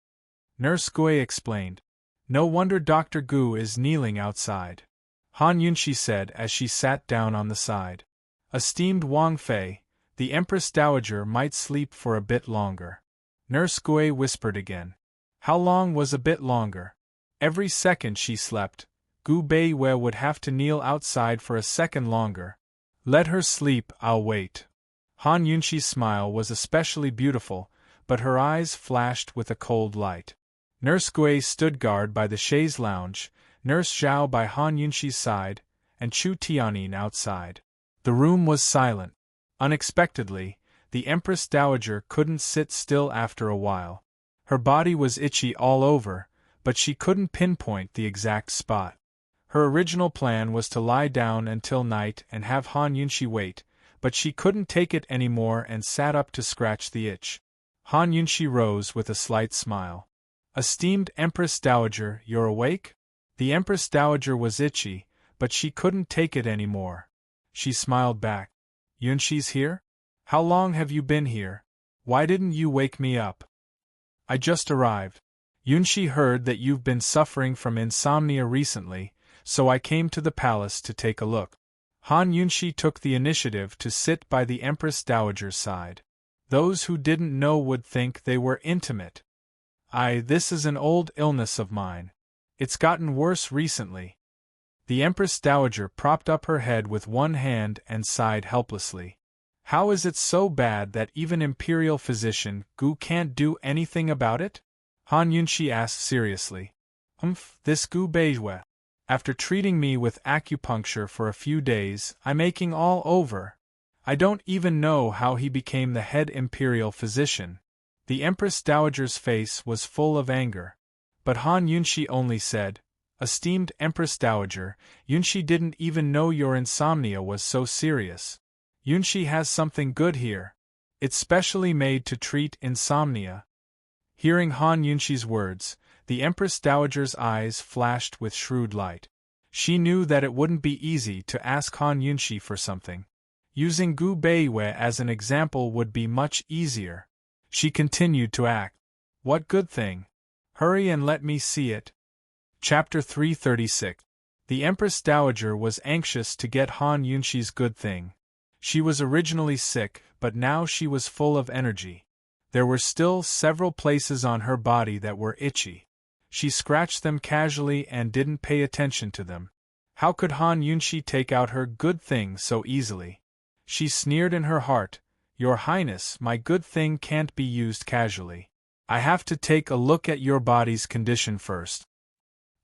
Nurse Gui explained. "No wonder Dr. Gu is kneeling outside," Han Yunshi said as she sat down on the side. "Esteemed Wangfei, the Empress Dowager might sleep for a bit longer." Nurse Gui whispered again. How long was a bit longer? Every second she slept, Gu Beiyue would have to kneel outside for a second longer. "Let her sleep, I'll wait." Han Yunshi's smile was especially beautiful, but her eyes flashed with a cold light. Nurse Gui stood guard by the chaise lounge, Nurse Zhao by Han Yunshi's side, and Chu Tianyin outside. The room was silent. Unexpectedly, the Empress Dowager couldn't sit still after a while. Her body was itchy all over, but she couldn't pinpoint the exact spot. Her original plan was to lie down until night and have Han Yunshi wait, but she couldn't take it anymore and sat up to scratch the itch. Han Yunshi rose with a slight smile. "Esteemed Empress Dowager, you're awake?" The Empress Dowager was itchy, but she couldn't take it anymore. She smiled back. "Yunshi's here? How long have you been here? Why didn't you wake me up?" "I just arrived. Yunshi heard that you've been suffering from insomnia recently, so I came to the palace to take a look." Han Yunshi took the initiative to sit by the Empress Dowager's side. Those who didn't know would think they were intimate. This is an old illness of mine. It's gotten worse recently." The Empress Dowager propped up her head with one hand and sighed helplessly. "How is it so bad that even Imperial Physician Gu can't do anything about it?" Han Yunshi asked seriously. This Gu Beiyue. After treating me with acupuncture for a few days, I'm aching all over. I don't even know how he became the head imperial physician. The Empress Dowager's face was full of anger. But Han Yunshi only said, "Esteemed Empress Dowager, Yunshi didn't even know your insomnia was so serious. Yunshi has something good here. It's specially made to treat insomnia." Hearing Han Yunshi's words, the Empress Dowager's eyes flashed with shrewd light. She knew that it wouldn't be easy to ask Han Yunshi for something. Using Gu Beiwei as an example would be much easier. She continued to act. "What good thing? Hurry and let me see it." Chapter 336. The Empress Dowager was anxious to get Han Yunshi's good thing. She was originally sick, but now she was full of energy. There were still several places on her body that were itchy. She scratched them casually and didn't pay attention to them. How could Han Yunshi take out her good thing so easily? She sneered in her heart, "Your Highness, my good thing can't be used casually. I have to take a look at your body's condition first.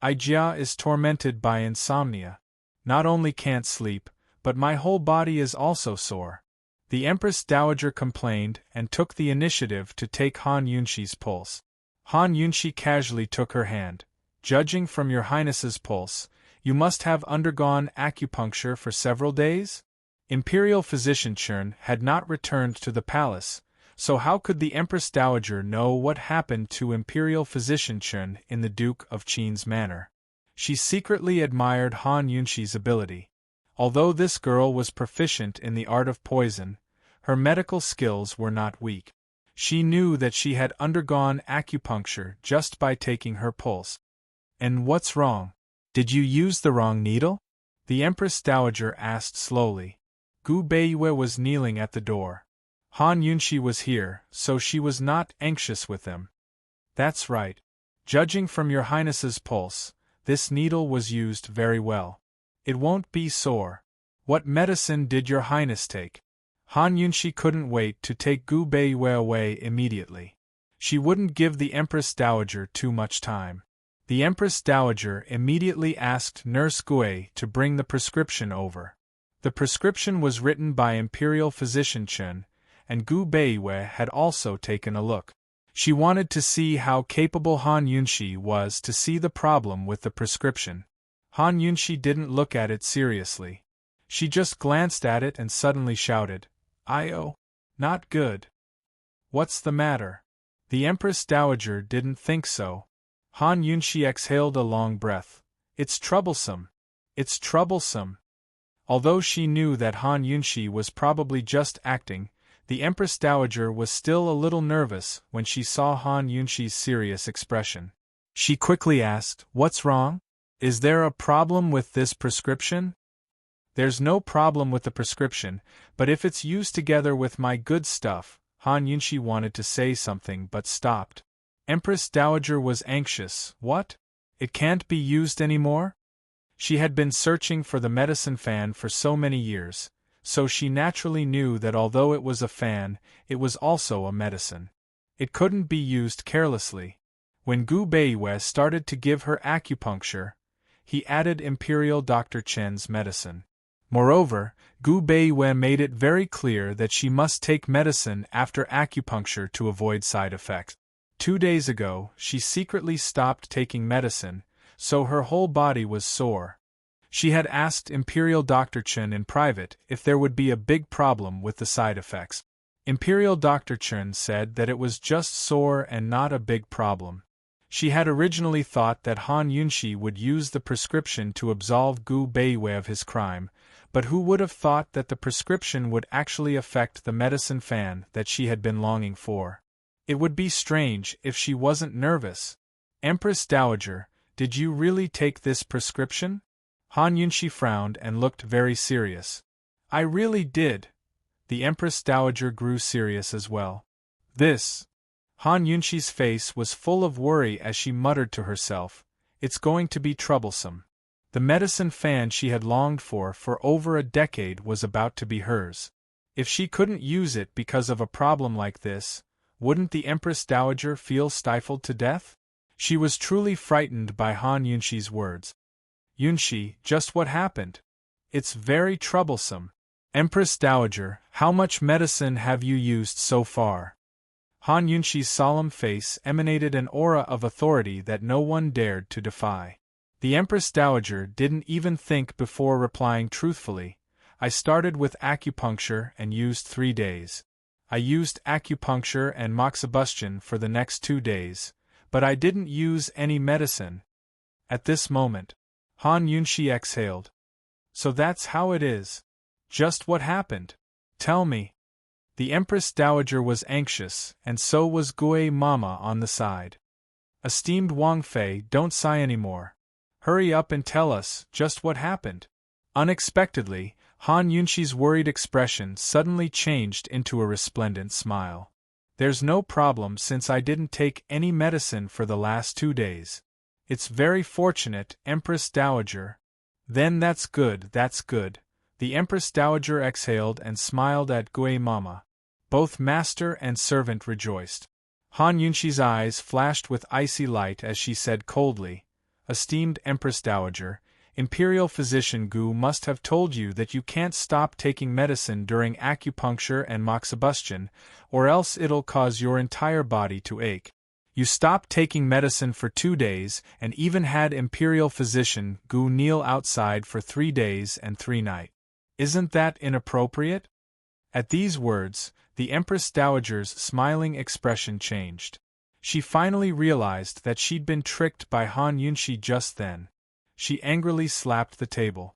Ijia is tormented by insomnia. Not only can't sleep, but my whole body is also sore." The Empress Dowager complained and took the initiative to take Han Yunshi's pulse. Han Yunshi casually took her hand. "Judging from your Highness's pulse, you must have undergone acupuncture for several days?" Imperial Physician Chern had not returned to the palace, so how could the Empress Dowager know what happened to Imperial Physician Chern in the Duke of Qin's manor? She secretly admired Han Yunshi's ability. Although this girl was proficient in the art of poison, her medical skills were not weak. She knew that she had undergone acupuncture just by taking her pulse. "And what's wrong? Did you use the wrong needle?" the Empress Dowager asked slowly. Gu Beiwei was kneeling at the door. Han Yunshi was here, so she was not anxious with them. "That's right. Judging from your Highness's pulse, this needle was used very well. It won't be sore. What medicine did your Highness take?" Han Yunshi couldn't wait to take Gu Beiwei away immediately. She wouldn't give the Empress Dowager too much time. The Empress Dowager immediately asked Nurse Gui to bring the prescription over. The prescription was written by Imperial Physician Chen, and Gu Beiwei had also taken a look. She wanted to see how capable Han Yunshi was to see the problem with the prescription. Han Yunshi didn't look at it seriously. She just glanced at it and suddenly shouted, "Io! Not good." "What's the matter?" The Empress Dowager didn't think so. Han Yunshi exhaled a long breath. "It's troublesome. It's troublesome." Although she knew that Han Yunshi was probably just acting, the Empress Dowager was still a little nervous when she saw Han Yunshi's serious expression. She quickly asked, "What's wrong? Is there a problem with this prescription?" "There's no problem with the prescription, but if it's used together with my good stuff," Han Yunshi wanted to say something but stopped. Empress Dowager was anxious. "What? It can't be used anymore?" She had been searching for the medicine fan for so many years, so she naturally knew that although it was a fan, it was also a medicine. It couldn't be used carelessly. When Gu Beiwei started to give her acupuncture, he added Imperial Dr. Chen's medicine. Moreover, Gu Beiwei made it very clear that she must take medicine after acupuncture to avoid side effects. 2 days ago, she secretly stopped taking medicine, so her whole body was sore. She had asked Imperial Dr. Chen in private if there would be a big problem with the side effects. Imperial Dr. Chen said that it was just sore and not a big problem. She had originally thought that Han Yunshi would use the prescription to absolve Gu Beiwei of his crime, but who would have thought that the prescription would actually affect the medicine fan that she had been longing for? It would be strange if she wasn't nervous. "Empress Dowager, did you really take this prescription?" Han Yunshi frowned and looked very serious. "I really did." The Empress Dowager grew serious as well. "This." Han Yunshi's face was full of worry as she muttered to herself, "It's going to be troublesome." The medicine fan she had longed for over a decade was about to be hers. If she couldn't use it because of a problem like this, wouldn't the Empress Dowager feel stifled to death? She was truly frightened by Han Yunshi's words. Yunshi, just what happened? It's very troublesome. Empress Dowager, how much medicine have you used so far? Han Yunshi's solemn face emanated an aura of authority that no one dared to defy. The Empress Dowager didn't even think before replying truthfully. I started with acupuncture and used 3 days. I used acupuncture and moxibustion for the next 2 days, but I didn't use any medicine. At this moment, Han Yunshi exhaled. So that's how it is. Just what happened? Tell me. The Empress Dowager was anxious, and so was Gui Mama on the side. Esteemed Wang Fei, don't sigh anymore. Hurry up and tell us just what happened. Unexpectedly, Han Yunshi's worried expression suddenly changed into a resplendent smile. There's no problem since I didn't take any medicine for the last 2 days. It's very fortunate, Empress Dowager. Then that's good, that's good. The Empress Dowager exhaled and smiled at Gui Mama. Both master and servant rejoiced. Han Yunshi's eyes flashed with icy light as she said coldly, Esteemed Empress Dowager, Imperial Physician Gu must have told you that you can't stop taking medicine during acupuncture and moxibustion, or else it'll cause your entire body to ache. You stopped taking medicine for 2 days and even had Imperial Physician Gu kneel outside for 3 days and 3 nights. Isn't that inappropriate? At these words, the Empress Dowager's smiling expression changed. She finally realized that she'd been tricked by Han Yunshi just then. She angrily slapped the table.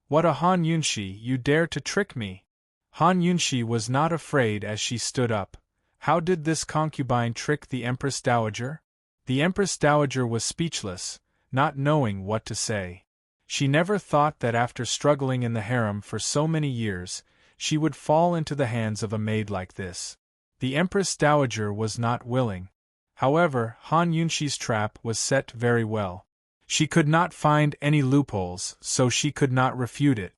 What a Han Yunshi, you dare to trick me! Han Yunshi was not afraid as she stood up. How did this concubine trick the Empress Dowager? The Empress Dowager was speechless, not knowing what to say. She never thought that after struggling in the harem for so many years, she would fall into the hands of a maid like this. The Empress Dowager was not willing. However, Han Yunshi's trap was set very well. She could not find any loopholes, so she could not refute it.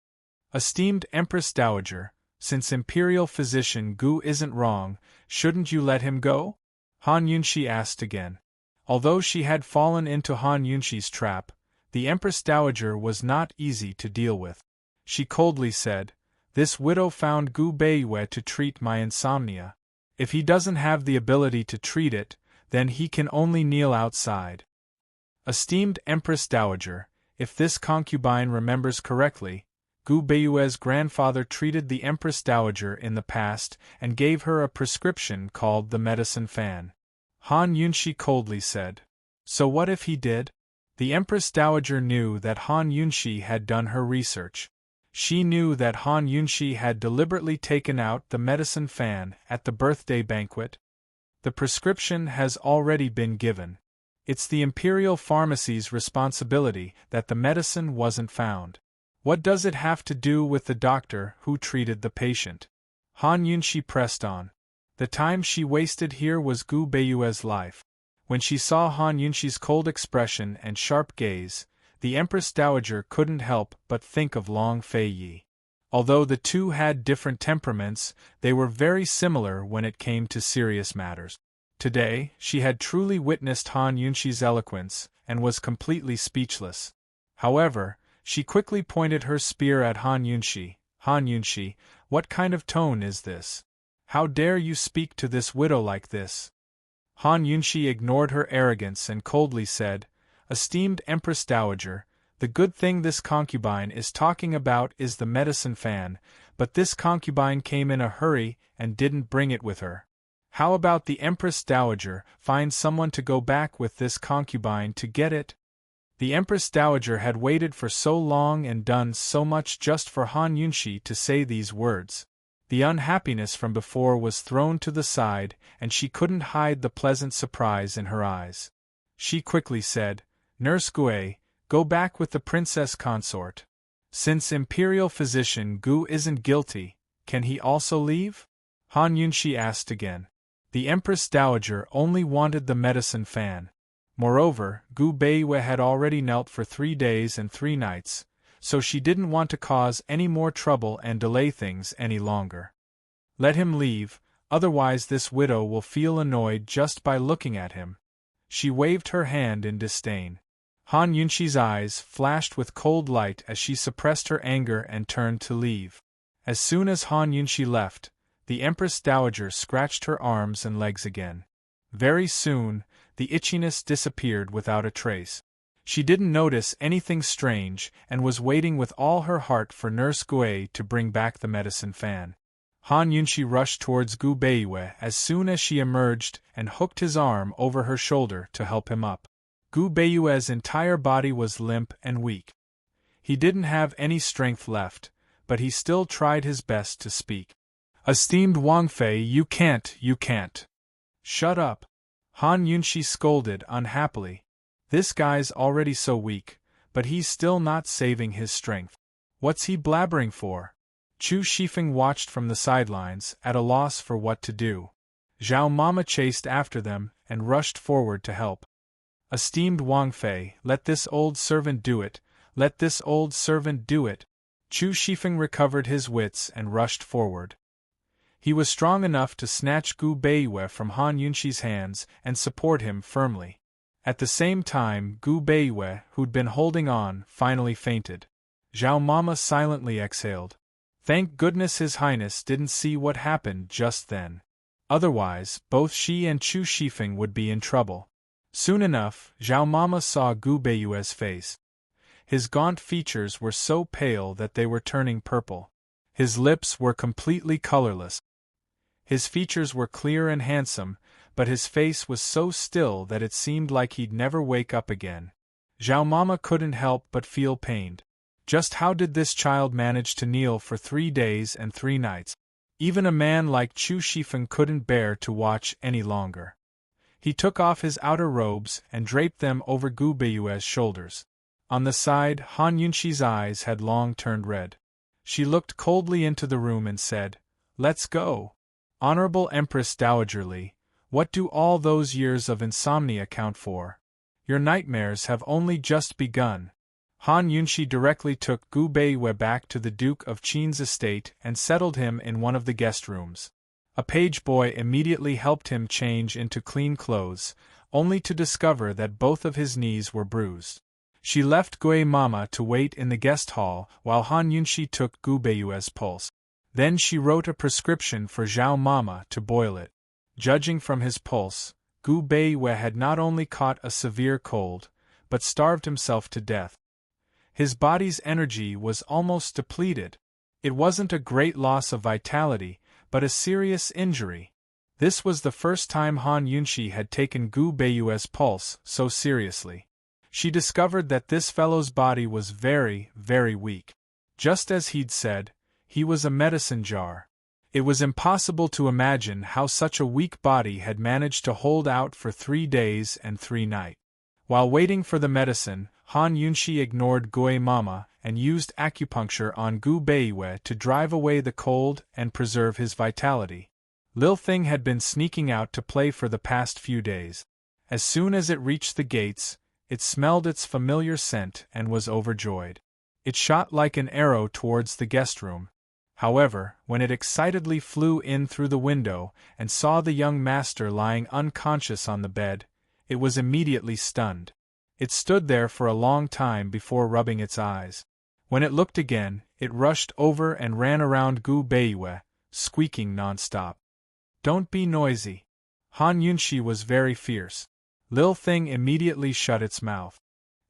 Esteemed Empress Dowager, since Imperial Physician Gu isn't wrong, shouldn't you let him go? Han Yunshi asked again. Although she had fallen into Han Yunshi's trap, the Empress Dowager was not easy to deal with. She coldly said, This widow found Gu Beiyue to treat my insomnia. If he doesn't have the ability to treat it, then he can only kneel outside. Esteemed Empress Dowager, if this concubine remembers correctly, Gu Beiyue's grandfather treated the Empress Dowager in the past and gave her a prescription called the medicine fan. Han Yunshi coldly said. So what if he did? The Empress Dowager knew that Han Yunshi had done her research. She knew that Han Yunshi had deliberately taken out the medicine fan at the birthday banquet. The prescription has already been given. It's the Imperial Pharmacy's responsibility that the medicine wasn't found. What does it have to do with the doctor who treated the patient? Han Yunshi pressed on. The time she wasted here was Gu Beiyue's life. When she saw Han Yunshi's cold expression and sharp gaze, the Empress Dowager couldn't help but think of Long Fei Yi. Although the two had different temperaments, they were very similar when it came to serious matters. Today, she had truly witnessed Han Yunshi's eloquence, and was completely speechless. However, she quickly pointed her spear at Han Yunshi. Han Yunshi, what kind of tone is this? How dare you speak to this widow like this? Han Yunshi ignored her arrogance and coldly said, Esteemed Empress Dowager, the good thing this concubine is talking about is the medicine fan, but this concubine came in a hurry and didn't bring it with her. How about the Empress Dowager find someone to go back with this concubine to get it? The Empress Dowager had waited for so long and done so much just for Han Yunshi to say these words. The unhappiness from before was thrown to the side, and she couldn't hide the pleasant surprise in her eyes. She quickly said, Nurse Gue, go back with the Princess Consort. Since Imperial Physician Gu isn't guilty, can he also leave? Han Yunshi asked again. The Empress Dowager only wanted the medicine fan. Moreover, Gu Beiyue had already knelt for 3 days and 3 nights, so she didn't want to cause any more trouble and delay things any longer. Let him leave, otherwise this widow will feel annoyed just by looking at him. She waved her hand in disdain. Han Yunxi's eyes flashed with cold light as she suppressed her anger and turned to leave. As soon as Han Yunxi left, the Empress Dowager scratched her arms and legs again. Very soon, the itchiness disappeared without a trace. She didn't notice anything strange and was waiting with all her heart for Nurse Gui to bring back the medicine fan. Han Yunxi rushed towards Gu Beiyue as soon as she emerged and hooked his arm over her shoulder to help him up. Gu Beiyue's entire body was limp and weak. He didn't have any strength left, but he still tried his best to speak. "Esteemed Wang Fei, you can't. Shut up." Han Yunxi scolded unhappily. This guy's already so weak, but he's still not saving his strength. What's he blabbering for? Chu Shifeng watched from the sidelines, at a loss for what to do. Zhao Mama chased after them and rushed forward to help. "Esteemed Wang Fei, let this old servant do it, let this old servant do it." Chu Shifeng recovered his wits and rushed forward. He was strong enough to snatch Gu Beiyue from Han Yunxi's hands and support him firmly. At the same time, Gu Beiyue, who'd been holding on, finally fainted. Zhao Mama silently exhaled. Thank goodness His Highness didn't see what happened just then. Otherwise, both she and Chu Shifeng would be in trouble. Soon enough, Zhao Mama saw Gu Beiyue's face. His gaunt features were so pale that they were turning purple. His lips were completely colorless. His features were clear and handsome, but his face was so still that it seemed like he'd never wake up again. Zhao Mama couldn't help but feel pained. Just how did this child manage to kneel for 3 days and 3 nights? Even a man like Chu Shifeng couldn't bear to watch any longer. He took off his outer robes and draped them over Gu Beiyue's shoulders. On the side, Han Yunxi's eyes had long turned red. She looked coldly into the room and said, "Let's go." Honorable Empress Dowagerly, what do all those years of insomnia count for? Your nightmares have only just begun. Han Yunxi directly took Gu Beiyue back to the Duke of Qin's estate and settled him in one of the guest rooms. A page boy immediately helped him change into clean clothes, only to discover that both of his knees were bruised. She left Gui Mama to wait in the guest hall while Han Yunxi took Gu Beiyue's pulse. Then she wrote a prescription for Zhao Mama to boil it. Judging from his pulse, Gu Beiyue had not only caught a severe cold, but starved himself to death. His body's energy was almost depleted. It wasn't a great loss of vitality, but a serious injury. This was the first time Han Yunxi had taken Gu Beiyue's pulse so seriously. She discovered that this fellow's body was very, very weak. Just as he'd said, he was a medicine jar. It was impossible to imagine how such a weak body had managed to hold out for 3 days and 3 nights. While waiting for the medicine, Han Yunxi ignored Gui Mama and used acupuncture on Gu Beiyue to drive away the cold and preserve his vitality. Lil Thing had been sneaking out to play for the past few days. As soon as it reached the gates, it smelled its familiar scent and was overjoyed. It shot like an arrow towards the guest room. However, when it excitedly flew in through the window and saw the young master lying unconscious on the bed, it was immediately stunned. It stood there for a long time before rubbing its eyes. When it looked again, it rushed over and ran around Gu Beiyue, squeaking non-stop. "Don't be noisy." Han Yunxi was very fierce. Lil Thing immediately shut its mouth.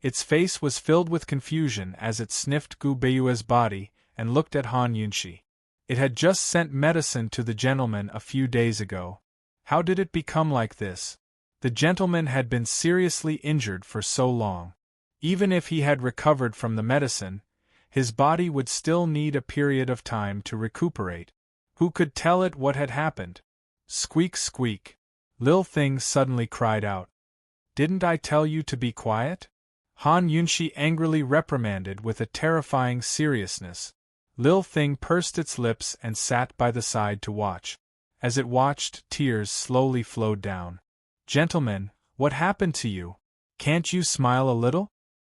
Its face was filled with confusion as it sniffed Gu Beiyue's body and looked at Han Yunxi. It had just sent medicine to the gentleman a few days ago. How did it become like this? The gentleman had been seriously injured for so long. Even if he had recovered from the medicine, his body would still need a period of time to recuperate. Who could tell it what had happened? Squeak, squeak. Lil Thing suddenly cried out. "Didn't I tell you to be quiet?" Han Yunxi angrily reprimanded with a terrifying seriousness. Lil Thing pursed its lips and sat by the side to watch. As it watched, tears slowly flowed down. "Gentlemen, what happened to you? Can't you smile a little?"